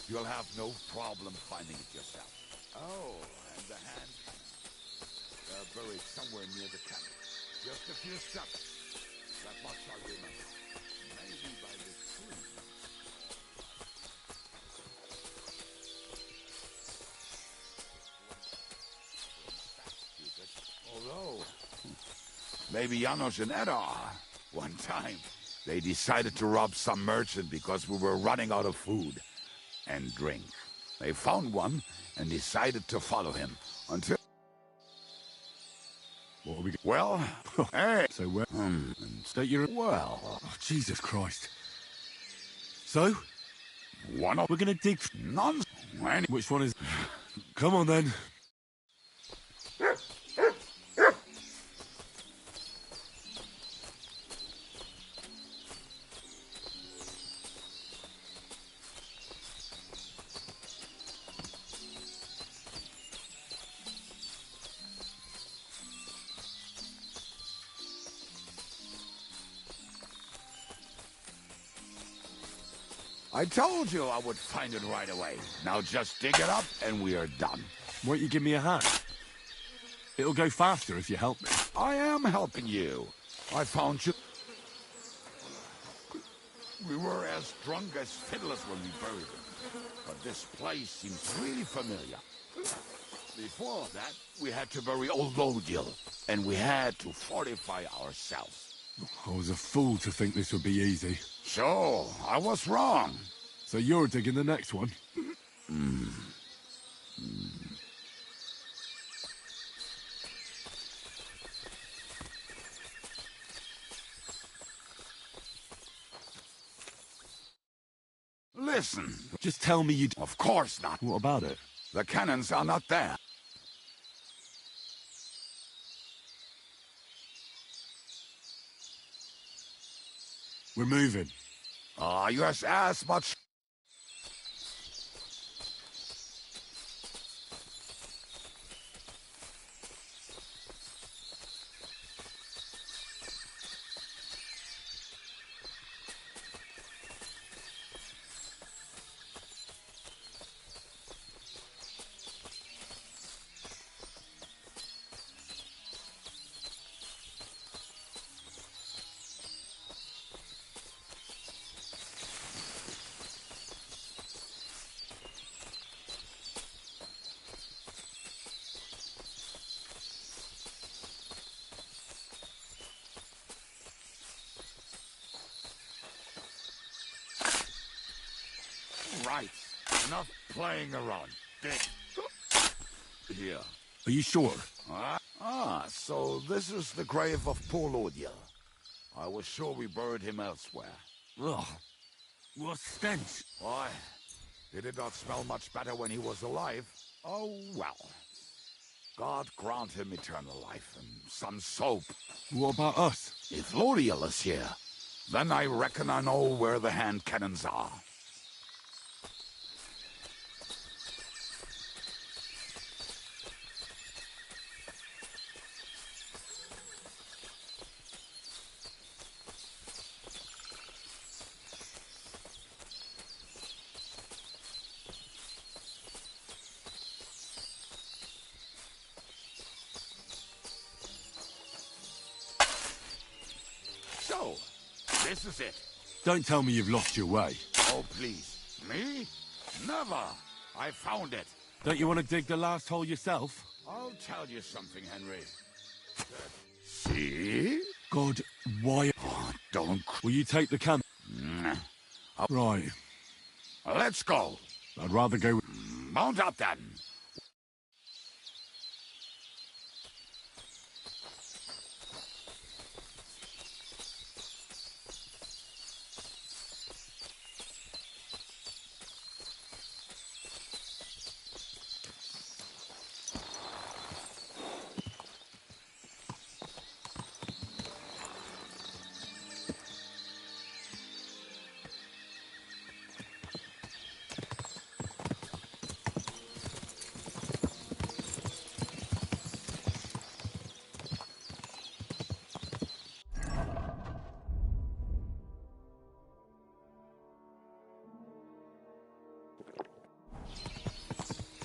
you'll have no problem finding it yourself. Oh, and the hand cannon. They're buried somewhere near the camp. Just a few steps. That much I remember. Maybe by the tree. Although, maybe Janos and Edda are. One time, they decided to rob some merchant because we were running out of food and drink. They found one and decided to follow him until... What are we... Well, hey... So where... State your... Well... Oh, Jesus Christ. So? One of... We're gonna dig... None... Which one is... Come on, then. I told you I would find it right away. Now just dig it up and we are done. Won't you give me a hand? It'll go faster if you help me. I am helping you. I found you. We were as drunk as fiddlers when we buried him. But this place seems really familiar. Before that, we had to bury old Lodil, and we had to fortify ourselves. I was a fool to think this would be easy. So, I was wrong. So you're digging the next one? Listen. Just tell me you... Of course not. What about it? The cannons are not there. We're moving. Yes, as much... Right. Enough playing around, Dick. Here. Are you sure? So this is the grave of poor Lodiel. I was sure we buried him elsewhere. Ugh. What stench? Why? He did not smell much better when he was alive. Oh, well. God grant him eternal life and some soap. What about us? If Lodiel is here, then I reckon I know where the hand cannons are. So, this is it. Don't tell me you've lost your way. Oh, please. Me? Never. I found it. Don't you want to dig the last hole yourself? I'll tell you something, Henry. See? God, why? Oh, don't... Will you take the can? Right. Let's go. I'd rather go with... Mount up, then.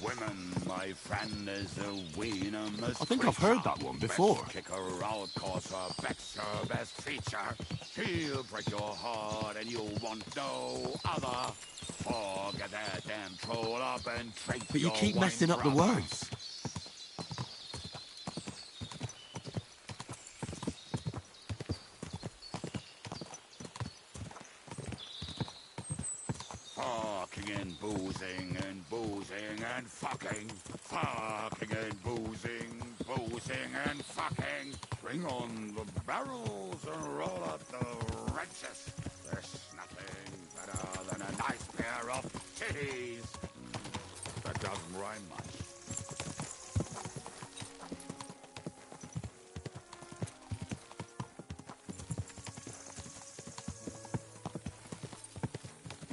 Women, my friend, is a venomous I think I've heard that one before. Best kick her out, cause her back's her best feature. He'll break your heart and you'll want no other. Forget that damn troll up and drink But you your keep wine, messing up the brother. words. Fucking and boozing and boozing and fucking. Fucking and boozing, boozing and fucking. Bring on the barrels and roll up the wrenches. There's nothing better than a nice pair of titties. That doesn't rhyme much.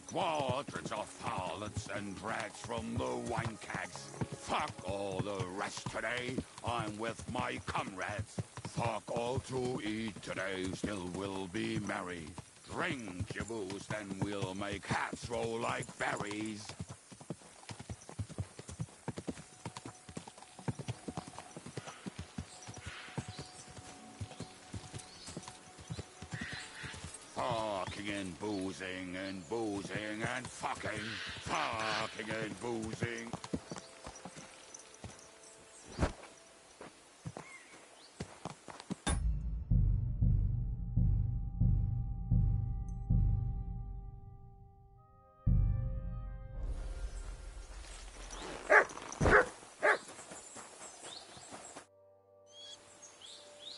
Quadrants of harlots and drags from the wine kegs. Fuck all the rest today, I'm with my comrades. Fuck all to eat today, still we'll be merry. Drink your booze, then we'll make hats roll like berries. Fucking and boozing and boozing and fucking. Fucking and boozing.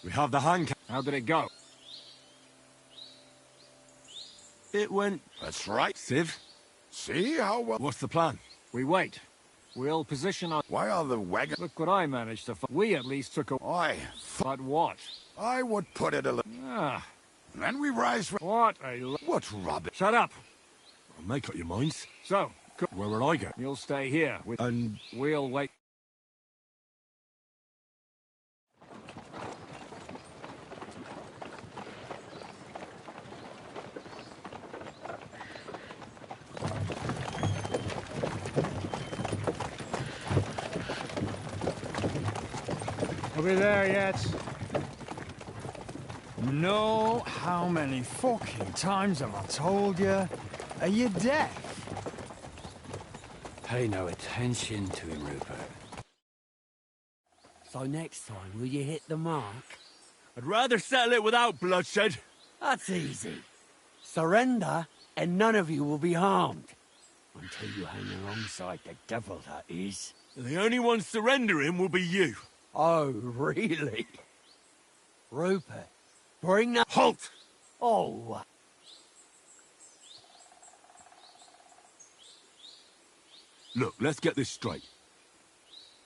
We have the hand can. How did it go? It went... That's right. Civ? See how well... What's the plan? We wait. We'll position our... Why are the wagons... Look what I managed to find. We at least took a... Aye. But what? I would put it a little... Ah. Then we rise from... What What rubbish? Shut up! Well, make up your minds. So, where will I go? You'll stay here. And... We'll wait. Are we there yet? No, how many fucking times have I told you? Are you deaf? Pay no attention to him, Rupert. So next time, will you hit the mark? I'd rather settle it without bloodshed. That's easy. Surrender, and none of you will be harmed. Until you hang alongside the devil, that is. The only one surrendering will be you. Oh, really? Rupert, bring that... Halt! Oh. Look, let's get this straight.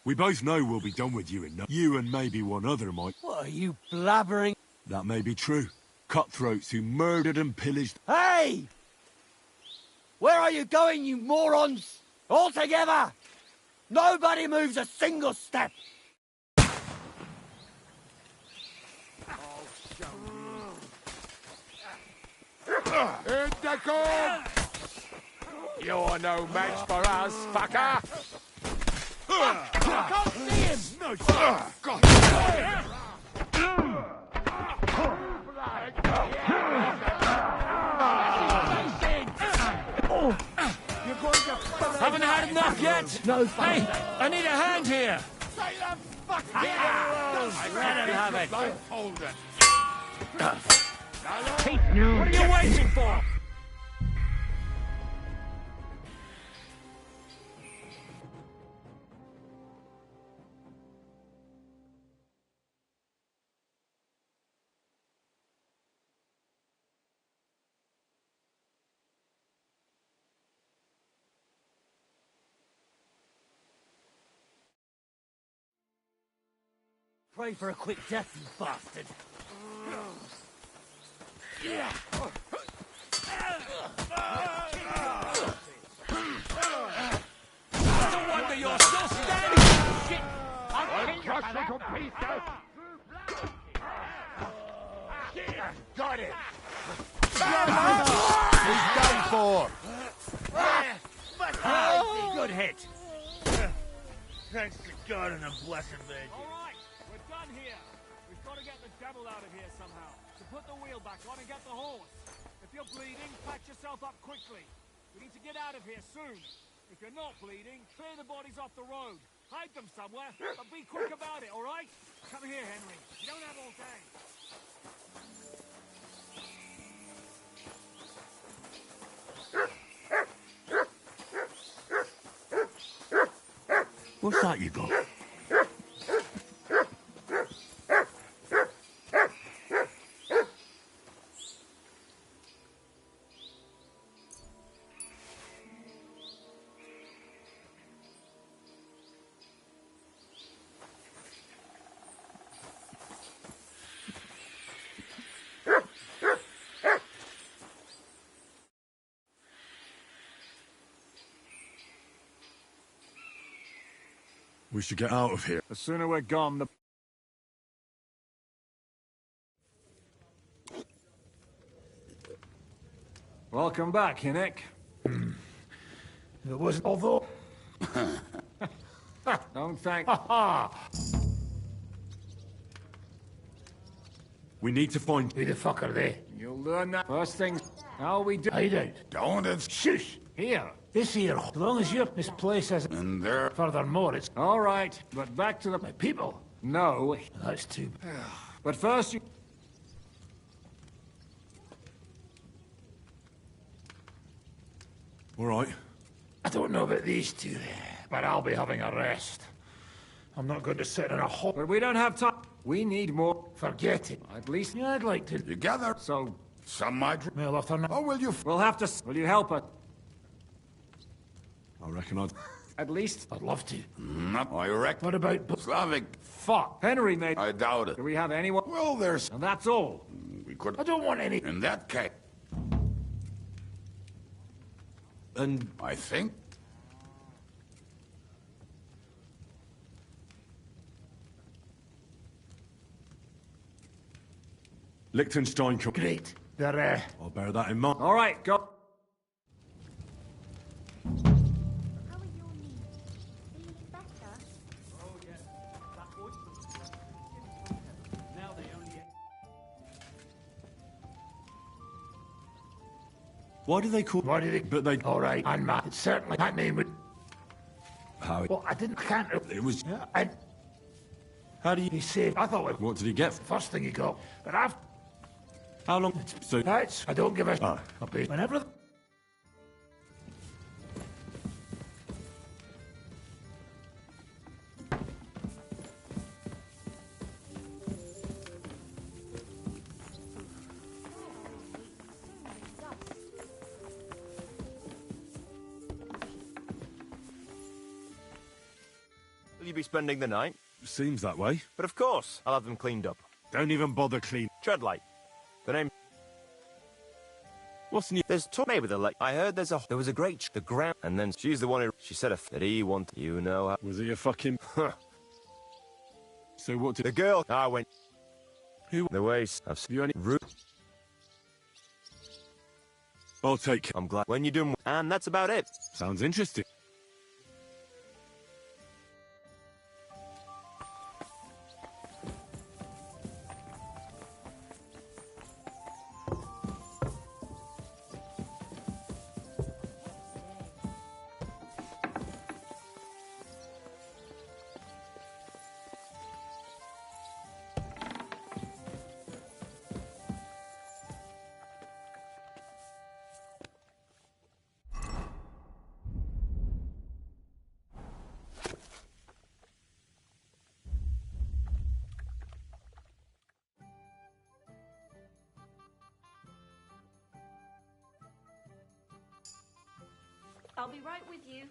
We both know we'll be done with you in no... You and maybe one other might... What are you blabbering? That may be true. Cutthroats who murdered and pillaged... Hey! Where are you going, you morons? All together! Nobody moves a single step! Intercom! You're no match for us, fucker! I can't see him! No, God! Haven't had enough yet? No, hey, I need a hand here. Say the fuck Let him have it. Hold it. What are you waiting for? Pray for a quick death, you bastard. No wonder you're still standing. Shit! I'll crush you to pieces! Got it! He's done for! Good hit. Thanks to God and the Blessed Virgin. All right, we're done here. We've got to get the devil out of here somehow. So put the wheel back on and get the horse. If you're bleeding, patch yourself up quickly. We need to get out of here soon. If you're not bleeding, clear the bodies off the road. Hide them somewhere, but be quick about it, all right? Come here, Henry. You don't have all day. What's that you got? We should get out of here. The sooner we're gone, the... Welcome back, Hinnick. It wasn't although... Don't thank... We need to find... Who the fuck are they? You'll learn that. First thing, how we do... Hide out. Don't Shush! Here. This here, as long as you're... This place has... And there... Furthermore, it's... All right, but back to the... My people. No. That's too... But first you... All right. I don't know about these two there, but I'll be having a rest. I'm not going to sit in a hole. But we don't have time. We need more. Forget it. At least... Yeah, I'd like to. Together. So... Some might... Well, after... Or will you... We'll have to... Will you help us? I reckon I'd... At least I'd love to. I reckon. What about Slavic? Fuck. Henry made... I doubt it. Do we have anyone? Well, there's... And that's all. We could... I don't want any... In that case... And... I think... Liechtenstein... Great. They're, I'll bear that in mind. All right, go. Why do they call... Why did it... But they... All right, I'm mad. It's certainly that name would... How... Well, I didn't... I can't... It was... Yeah, I... How do you... He saved... I thought it... What did he get? First thing he got. But after... How long... So... That's... I don't give a... Oh. I'll be... Whenever... Will you be spending the night? Seems that way. But of course, I'll have them cleaned up. Don't even bother clean... Treadlight. The name... What's new? There's talk maybe the I heard there was a great the ground, and then she's the one who she said that he wanted. You know how... Was he a fucking... So what did... The girl... I went... Who? The ways... Have you any... root... I'll take... I'm glad... When you do... And that's about it. Sounds interesting. I'll be right with you.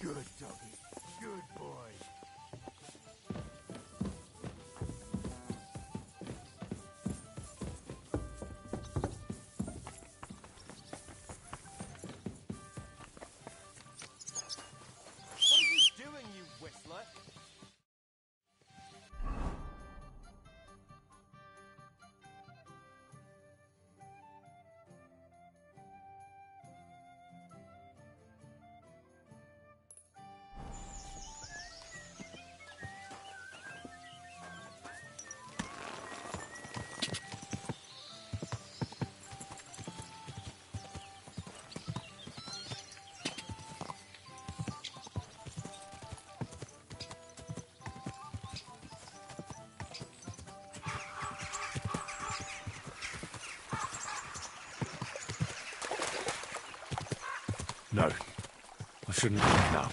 Good doggy. Good boy. What are you doing, you whistler? No. I shouldn't... No.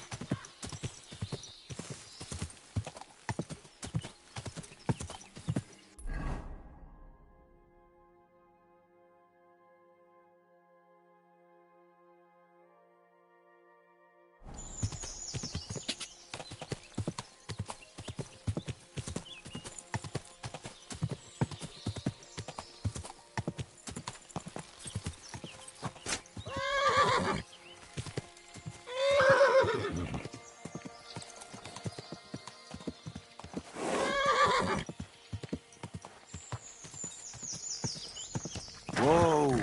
Whoa!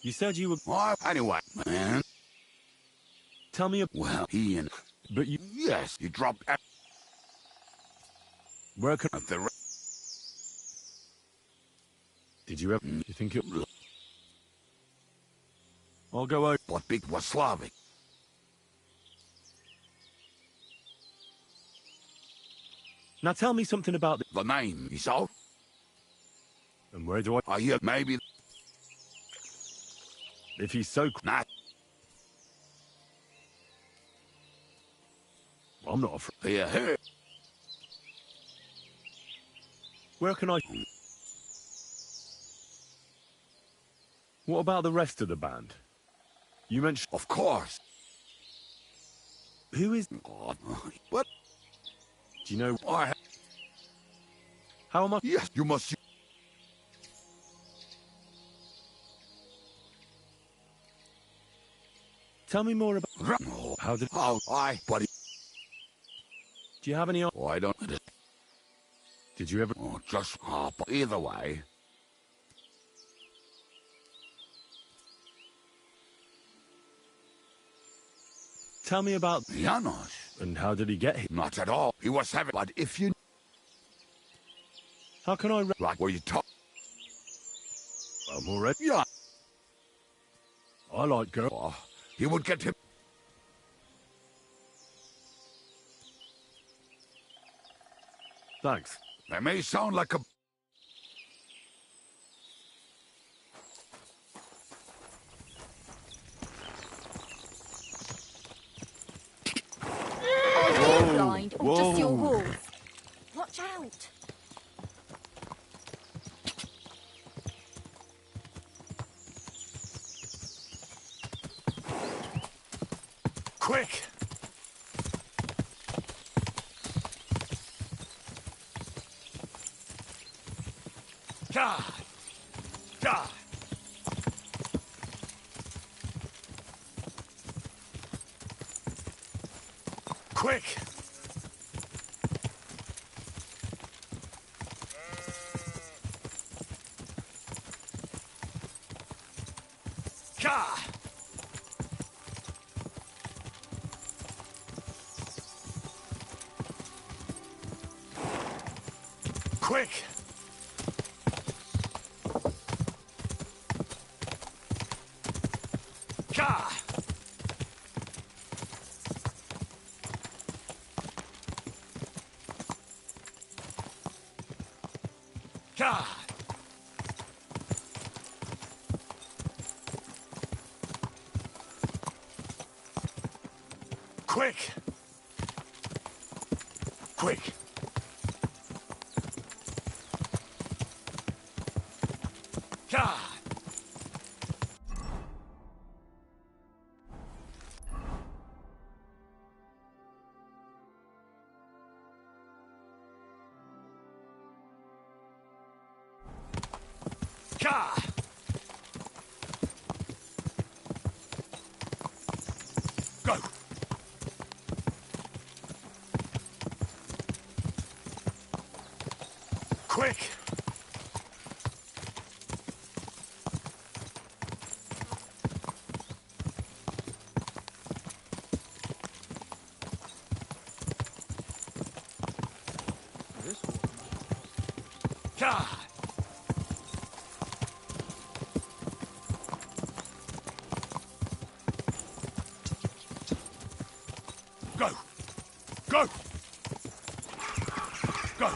You said you were... Well, anyway, man. Tell me... Well, he and... But you... Yes, he dropped... Where can... The... Did you ever... You think it... I'll go over... What big was Slavic? Now tell me something about the name, you saw? And where do I... Are you maybe... If he's so... Not... I'm not afraid. Here. Where can I... What about the rest of the band? You mentioned... Of course. Who is... God. What? Do you know... I... How am I... Yes, you must... Tell me more about... How did... How I... Buddy... Do you have any... Oh, I don't... Did you ever... Oh, just hop. Either way. Tell me about... Janos. And how did he get here? Not at all. He was having... But if you... How can I... Like where you talk... I'm already... Yeah. I like girl. Oh, he would get him... Thanks. They may sound like a... Are you blind or just your wolf? Watch out! Quick! God! God! Quick! God! Quick! God! God! Quick! Quick! God! God! Go! Quick! God! Go! Go! Go!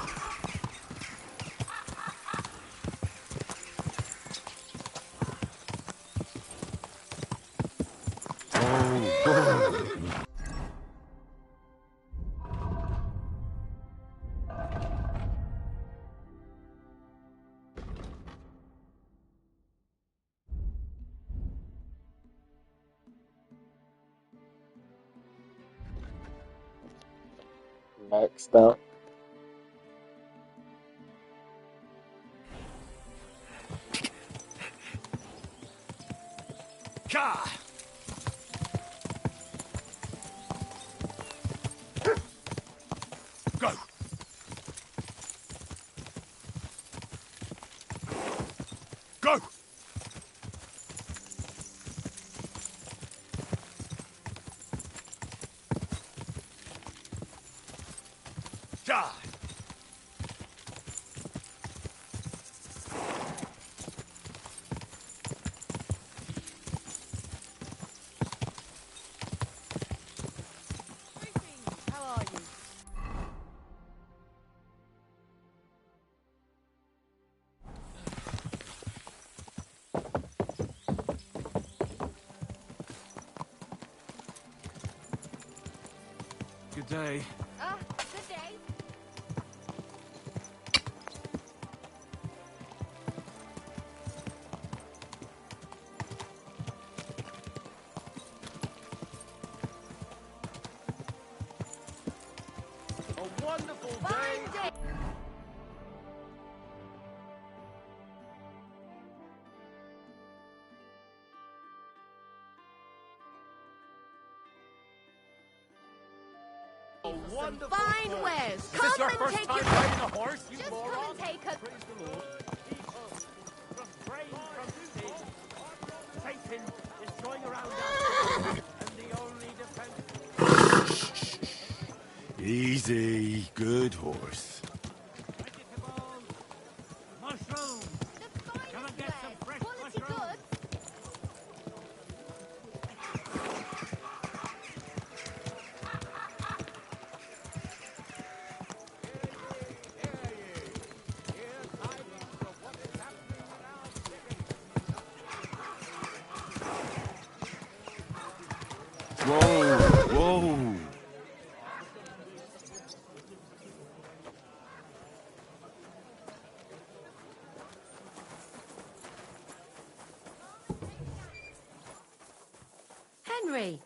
Maxed out. God! Die! How are you? Good day. Good day. A wonderful Fine day. A wonderful Fine day. wares. Is Come this your and first take time your riding a horse, you Just moron? come and take a... Praise the Lord. Refrain from sin. Satan is going around us, and the only defense... Easy. Good horse. Mushroom! Come and get some fresh Quality mushrooms. goods. Whoa. Whoa. Henry,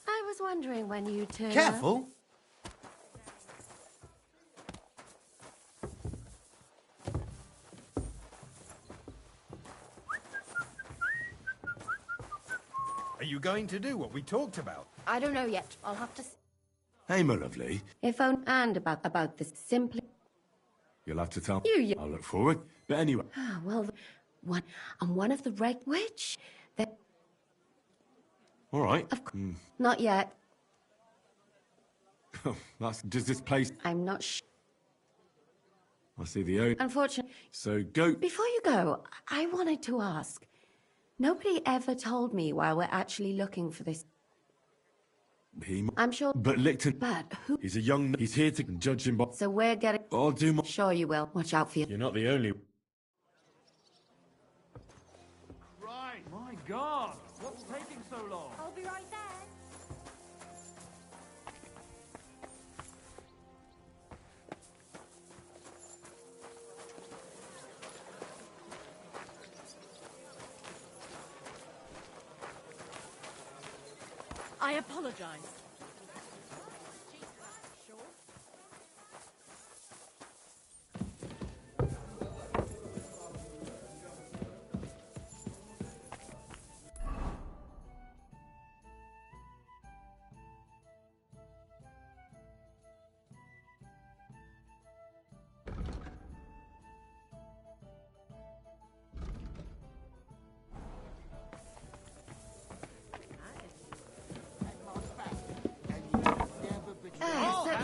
I was wondering when you'd turn up. Careful! Are you going to do what we talked about? I don't know yet. I'll have to... Hey, my lovely. If only... And about this simply... You'll have to tell You- I'll look forward. But anyway. Ah, well, one of the which? That... All right. Not yet. Does this place... I'm not I see the owner. Unfortunately... So go... Before you go, I wanted to ask. Nobody ever told me why we're actually looking for this. I'm sure... But Licton... But who... He's a young... He's here to judge him by... So we're getting... I'll do my... Sure you will. Watch out for you. You're not the only... Right. My God! What's taking so long? I'll be right there. I apologize.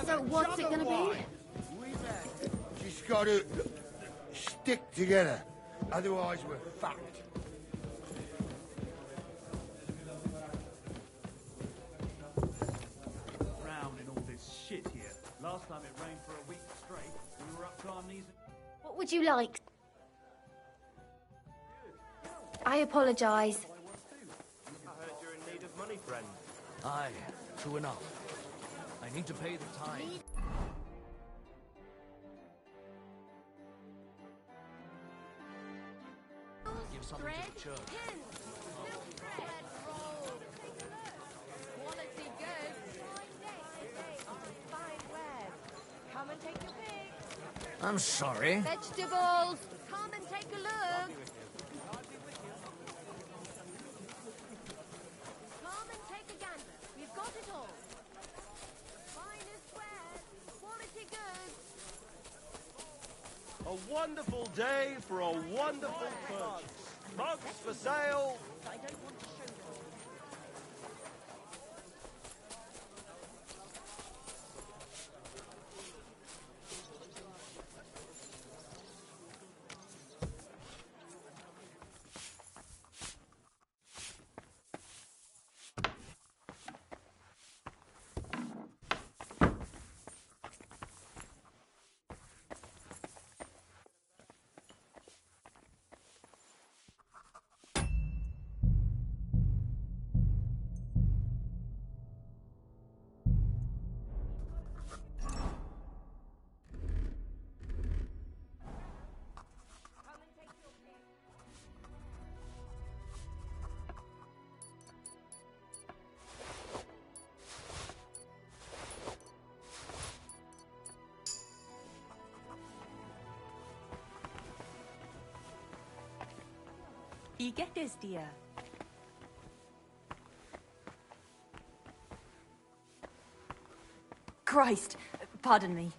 So what's it gonna be? Just got to stick together, otherwise we're fucked. Drown in all this shit here. Last time it rained for a week straight, we were up to our knees. What would you like? I apologize. I heard you're in need of money, friend. Aye, true enough. I need to pay the tithe. Give something to the church. Quality goods. Fine wares. Come and take your pick. I'm sorry. Vegetables. Come and take a look. Come and take a gander. We've got it all. Finest wares. Quality goods. A wonderful day for a wonderful purchase. Mugs for sale. I don't want to show them. Wie geht es dir? Christ, pardon me.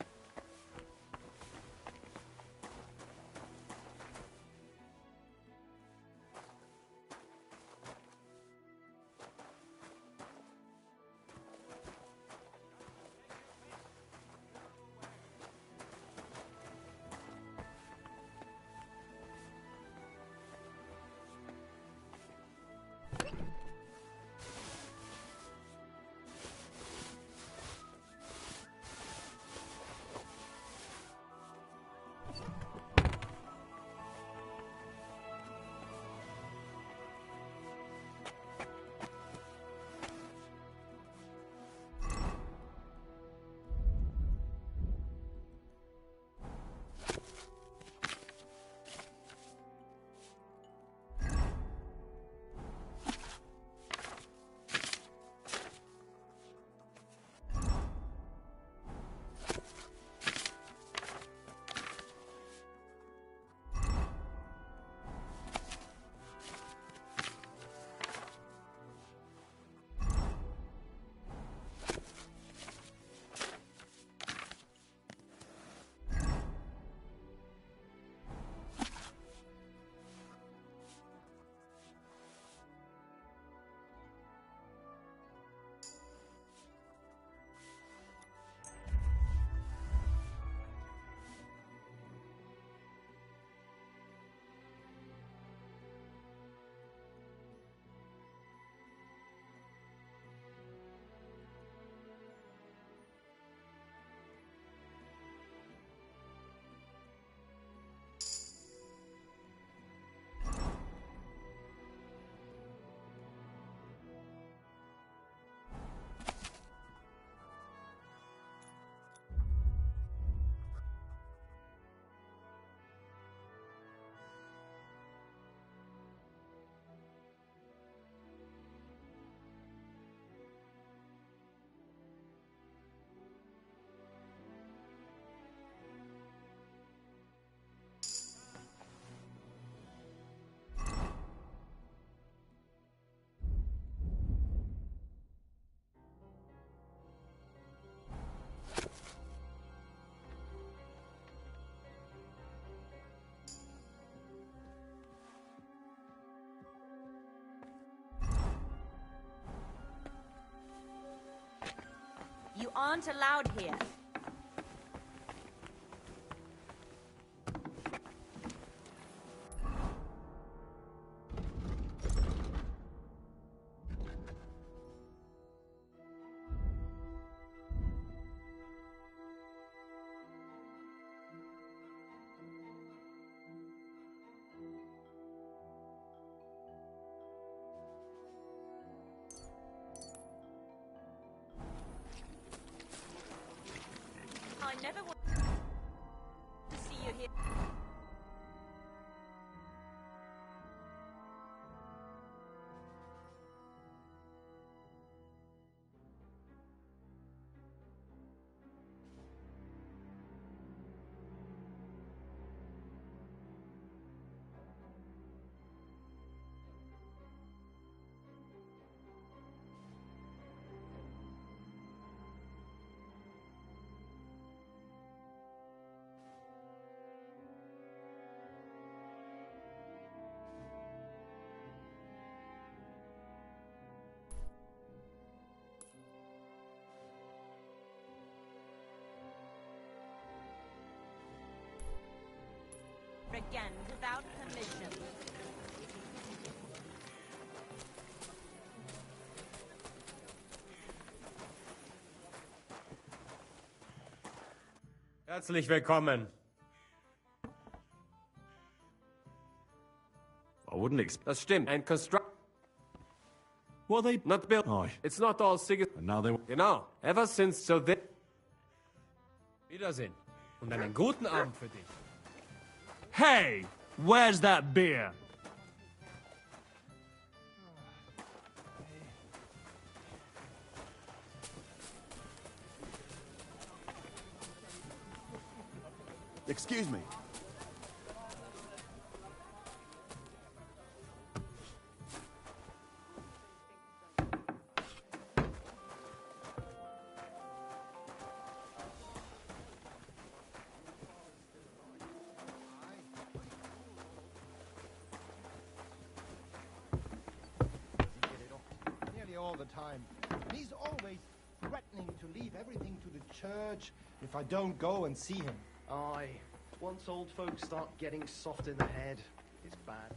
You aren't allowed here. I never want to see you here. Again, without permission. Herzlich willkommen. I wouldn't expect. Das stimmt. And construct. What are they? Not built. Aye. It's not all Sig. And now they. Genau. Ever since so they. Wiedersehen. Und einen guten Abend für dich. Hey! Where's that beer? Excuse me. all the time. He's always threatening to leave everything to the church if I don't go and see him. Aye. Once old folks start getting soft in the head, it's bad.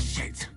Shit!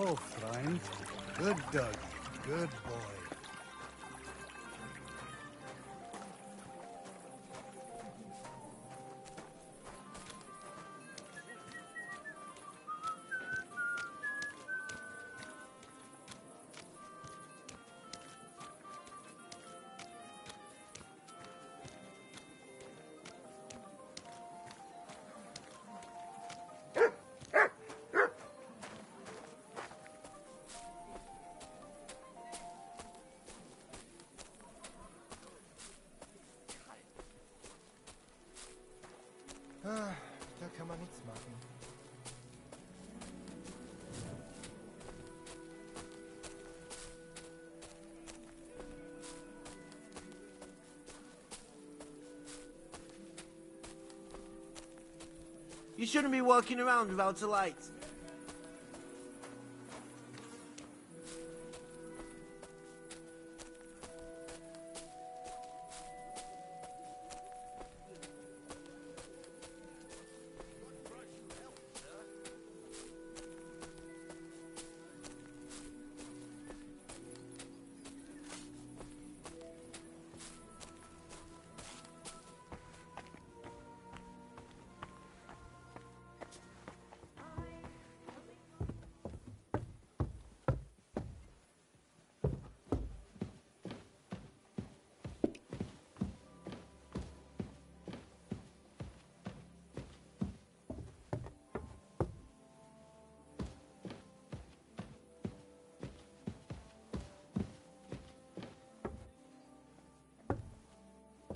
Oh, friend. Good dog. Good boy. Da kann man nichts machen. You shouldn't be walking around without a light.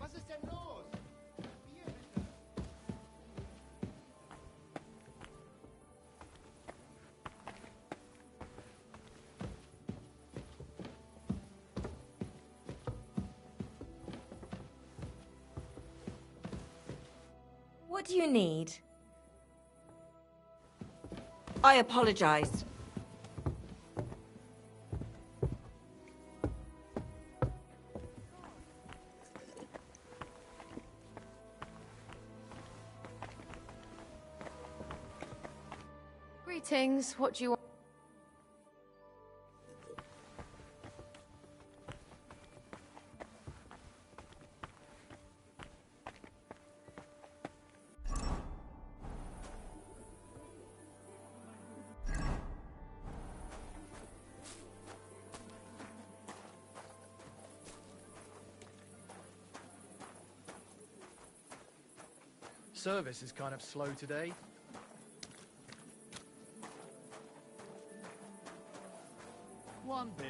Was ist denn los? Bier bitte. What do you need? I apologize. Greetings. What do you want? Service is kind of slow today. One beer.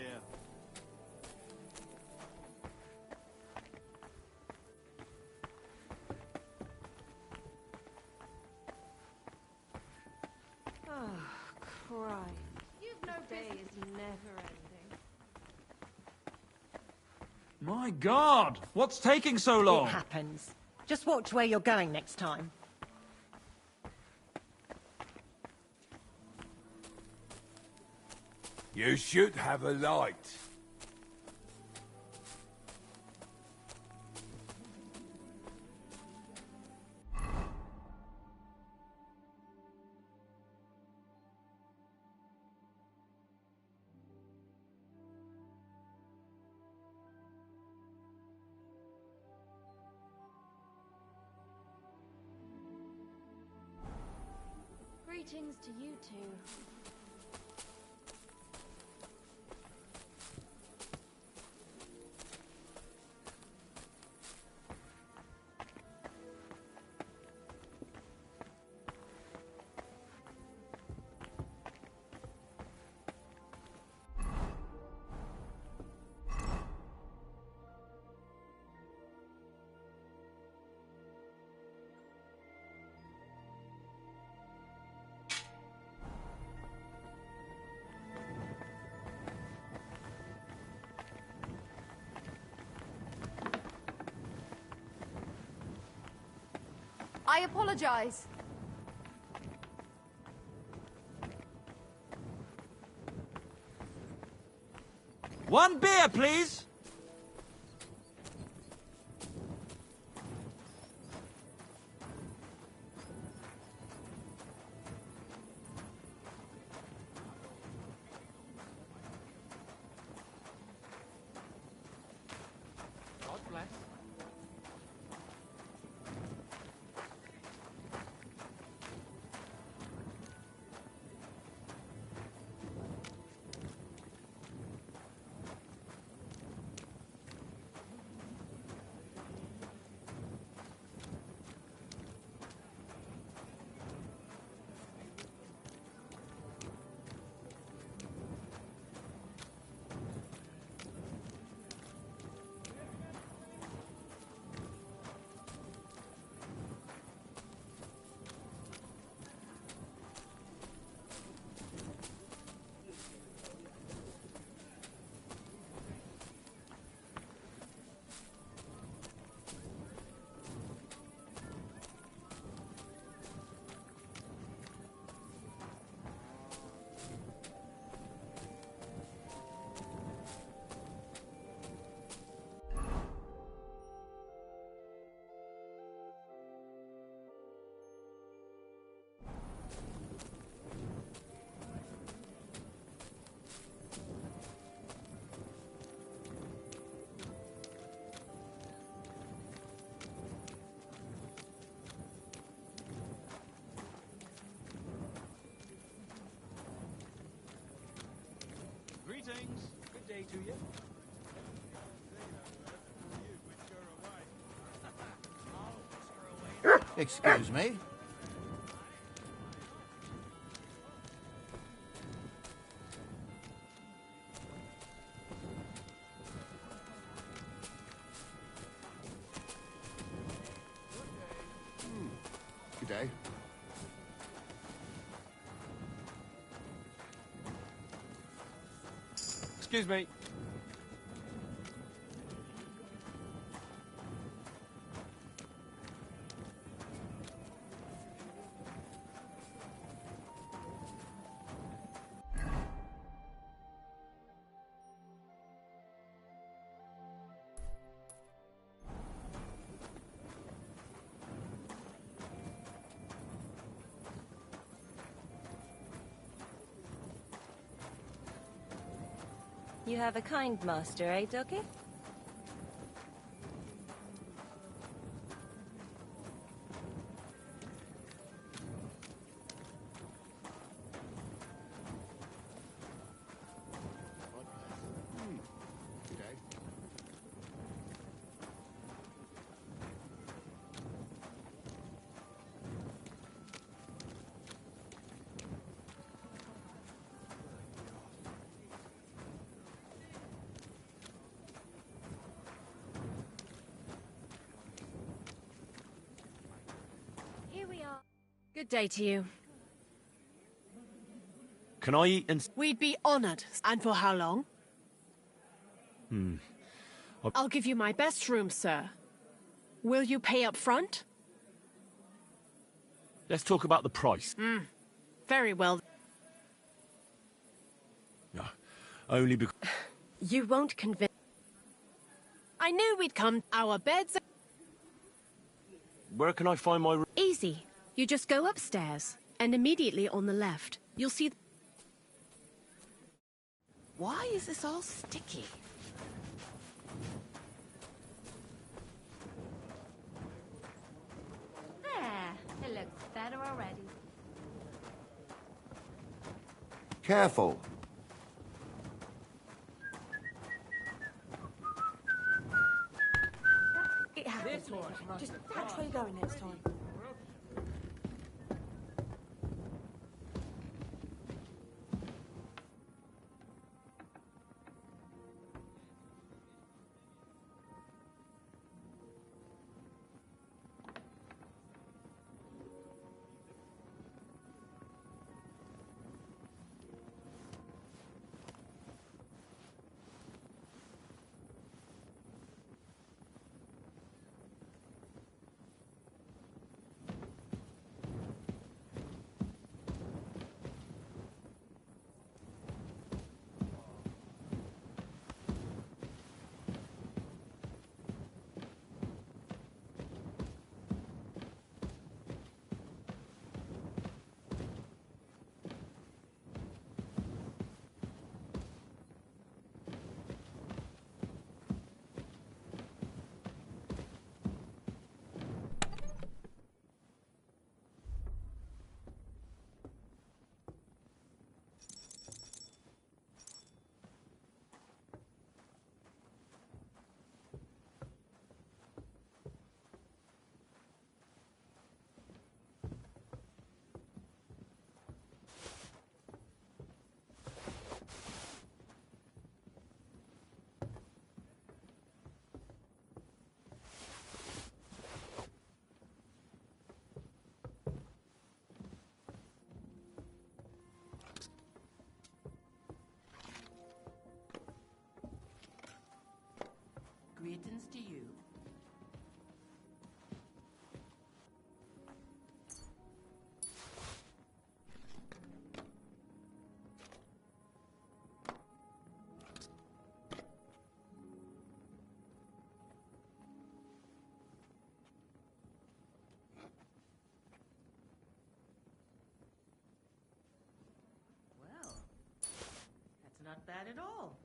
Oh, Christ. You've no day is never ending. My God! What's taking so long? It happens. Just watch where you're going next time. You should have a light. Greetings to you two. I apologize. One beer, please! God bless. to you? Excuse me? Good day. Excuse me. You have a kind master, eh, Doki? Good day. Here we are. Good day to you. Can I eat and... We'd be honored. And for how long? I'll give you my best room, sir. Will you pay up front? Let's talk about the price. Very well. No, only because... You won't convince... I knew we'd come. Our beds are... Where can I find my room? Easy. You just go upstairs, and immediately on the left, you'll see... Why is this all sticky? There. It looks better already. Careful. It happens. Just watch where you're going next time. Greetings to you. Well, that's not bad at all.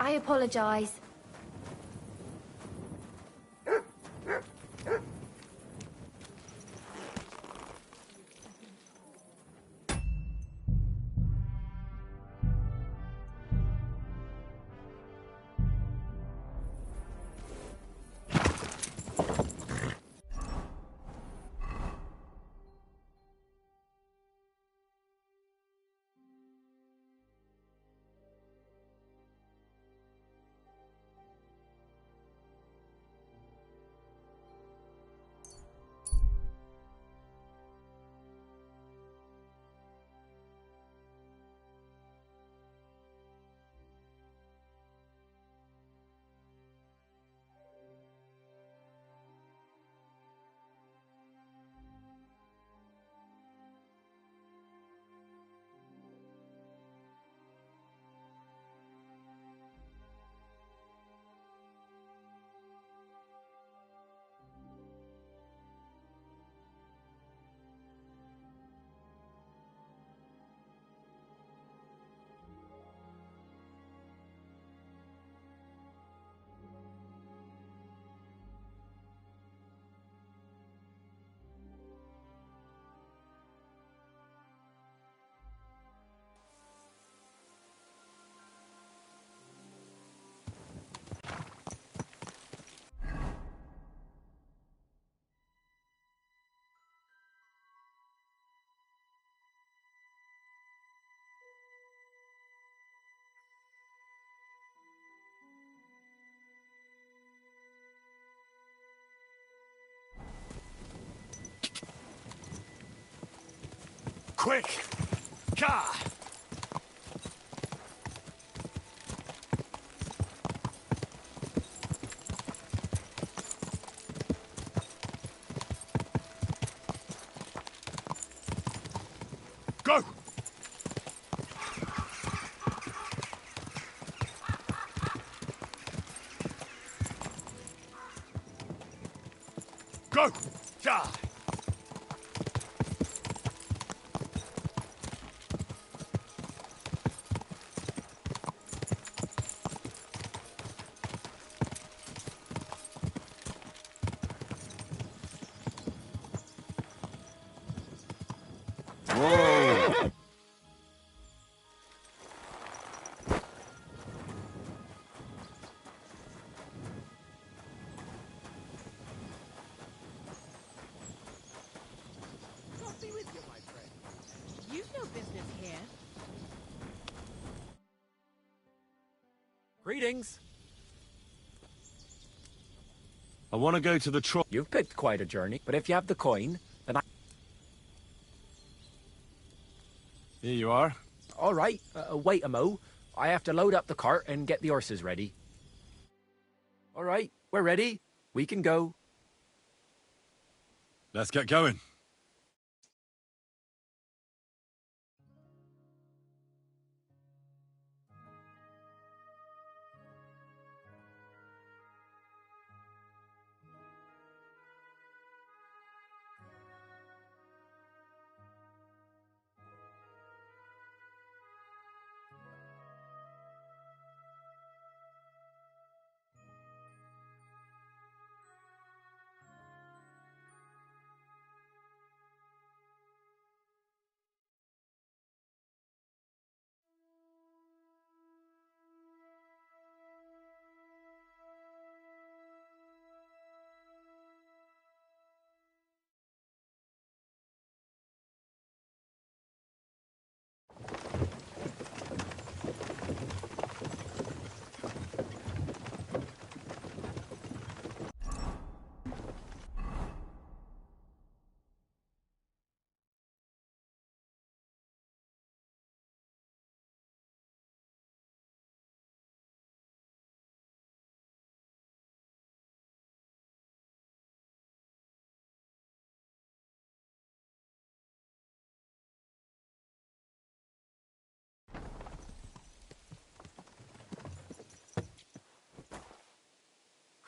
I apologize. Quick! Car! Go! Go! Ja! Whoa! God be with you, my friend. You've no business here. Greetings. I want to go to the trough. You've picked quite a journey, but if you have the coin, then I... Here you are. All right, wait a mo. I have to load up the cart and get the horses ready. All right, we're ready. We can go. Let's get going.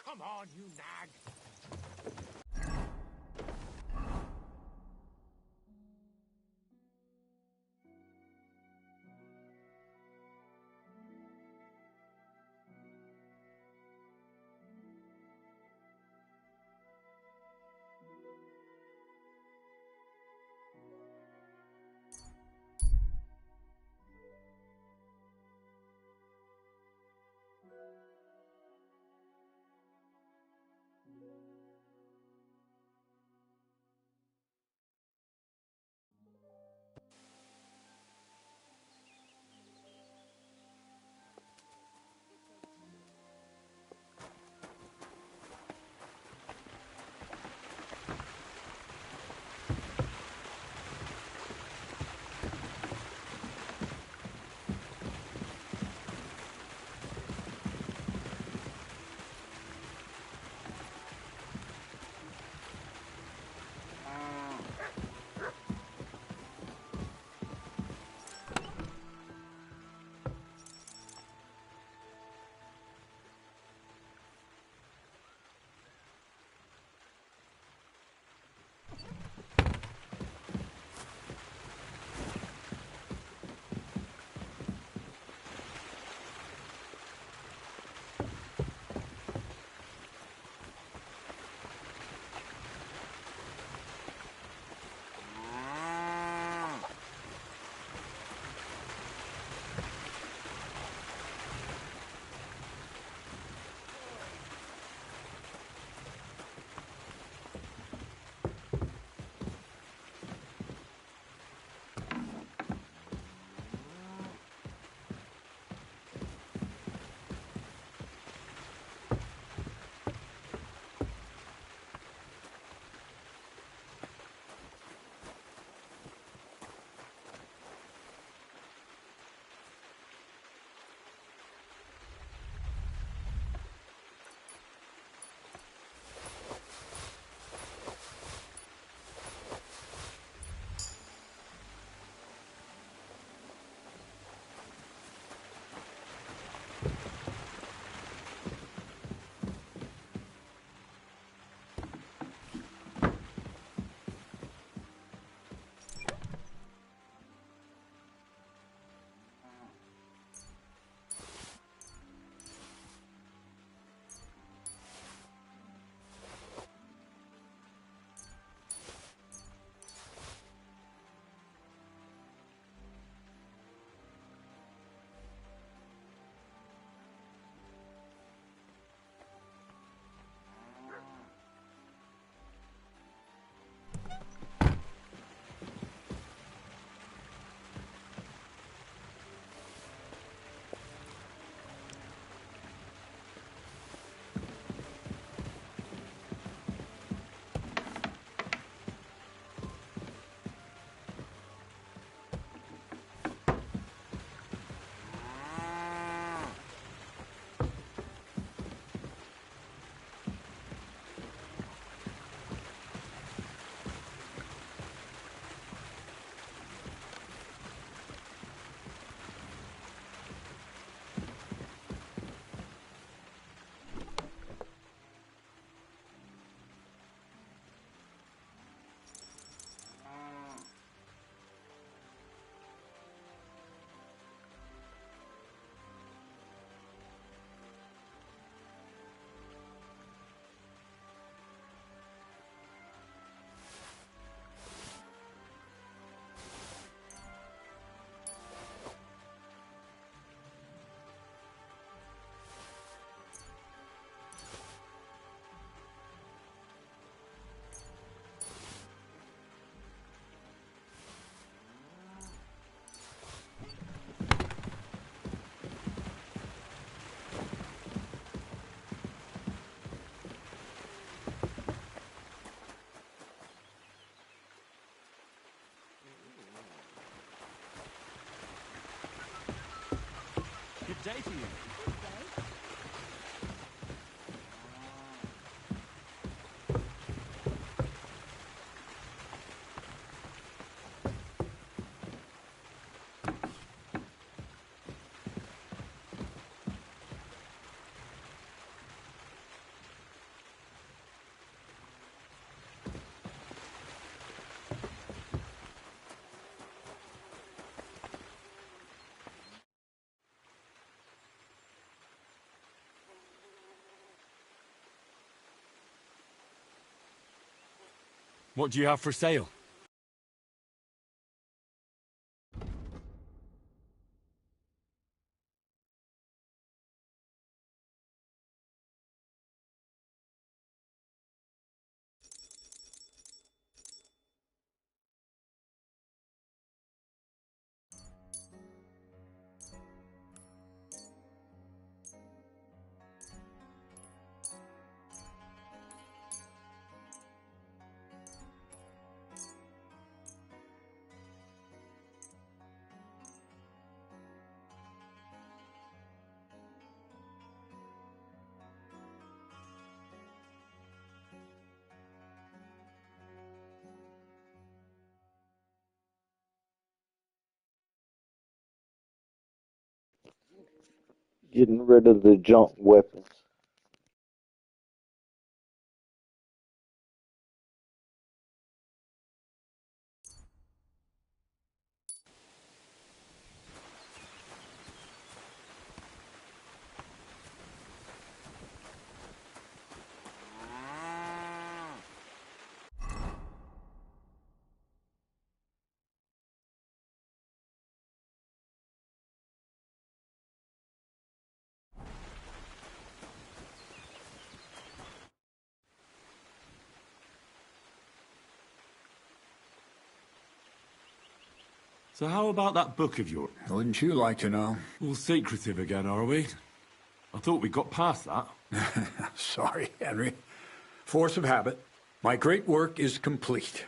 Come on, you nag! day for you. What do you have for sale? Getting rid of the junk weapons. So how about that book of yours? Wouldn't you like to know? All secretive again, are we? I thought we got past that. Sorry, Henry. Force of habit. My great work is complete.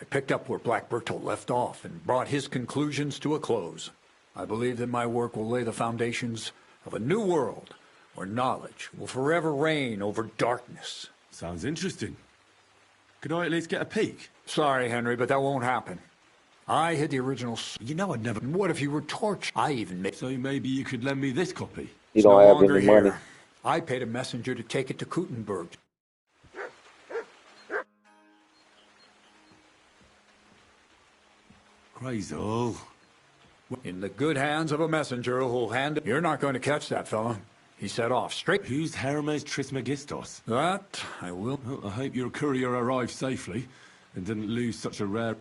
I picked up where Black Bertolt left off and brought his conclusions to a close. I believe that my work will lay the foundations of a new world where knowledge will forever reign over darkness. Sounds interesting. Could I at least get a peek? Sorry, Henry, but that won't happen. I had the original... You know I'd never... What if you were tortured? I even made... So maybe you could lend me this copy? You It's don't no have longer any here. money. I paid a messenger to take it to Kuttenberg. Crazy all. In the good hands of a messenger who'll hand it... You're not going to catch that fella. He set off straight... Who's Hermes Trismegistos? That I will... Well, I hope your courier arrived safely and didn't lose such a rare...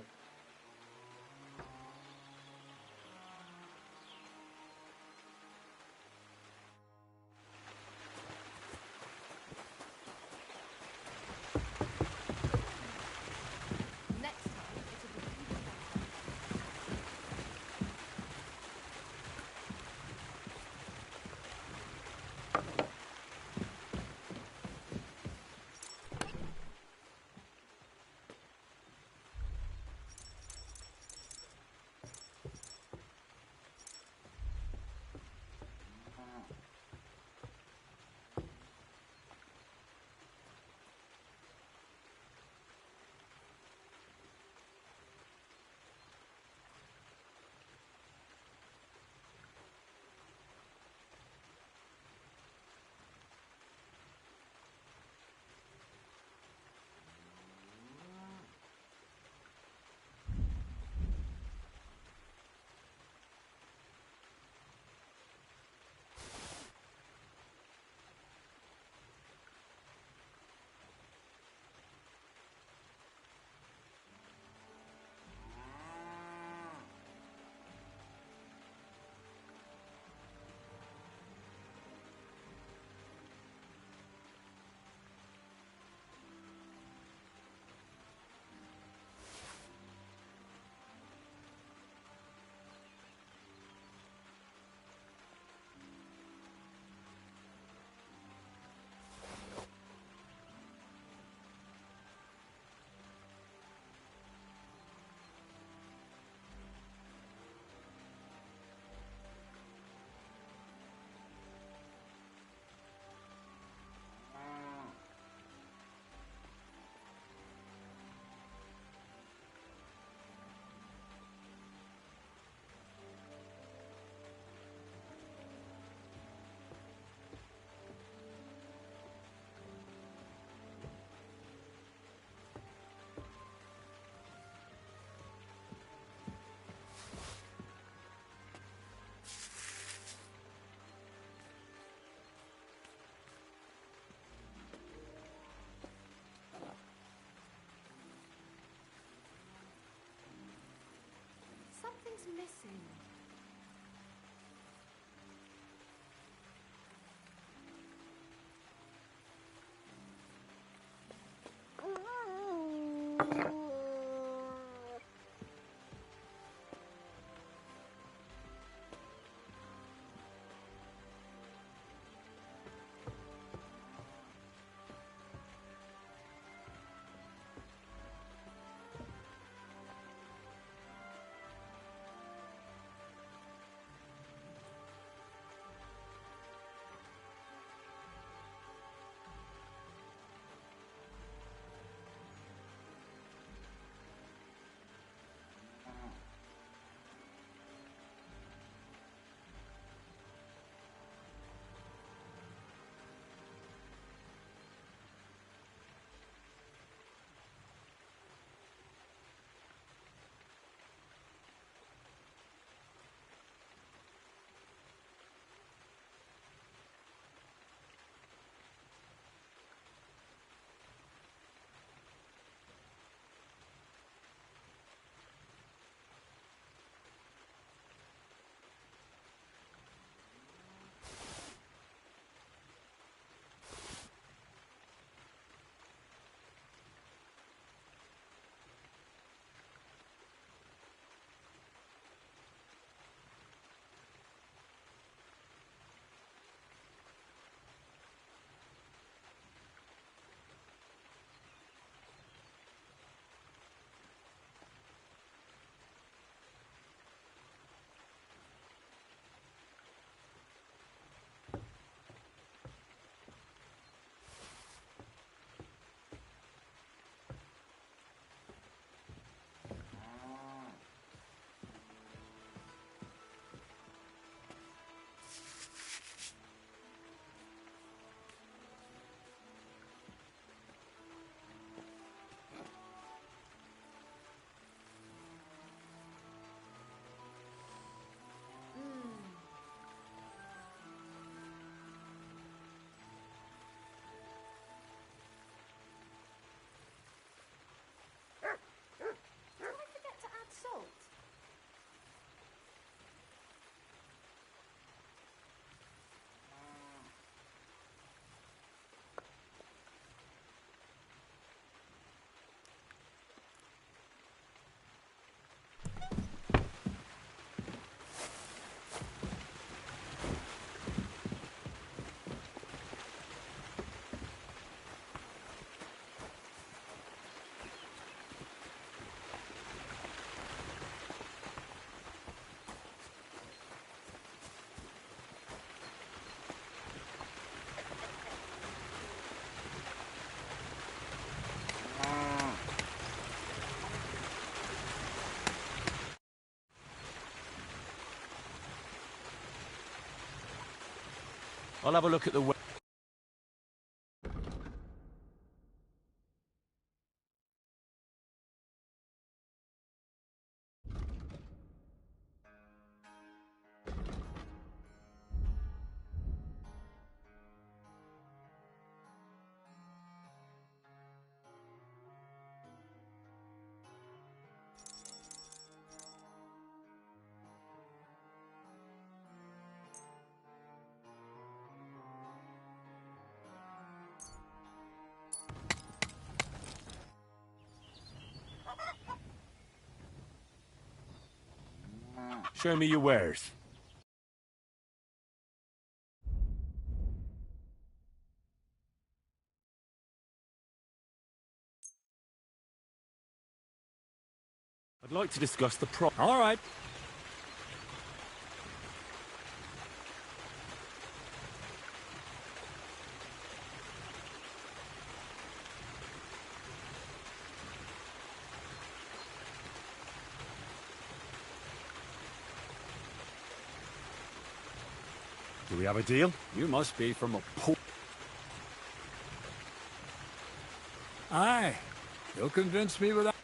missing? I'll have a look at the... Show me your wares. I'd like to discuss the All right. Do we have a deal? You must be from a poor... Aye. You'll convince me without...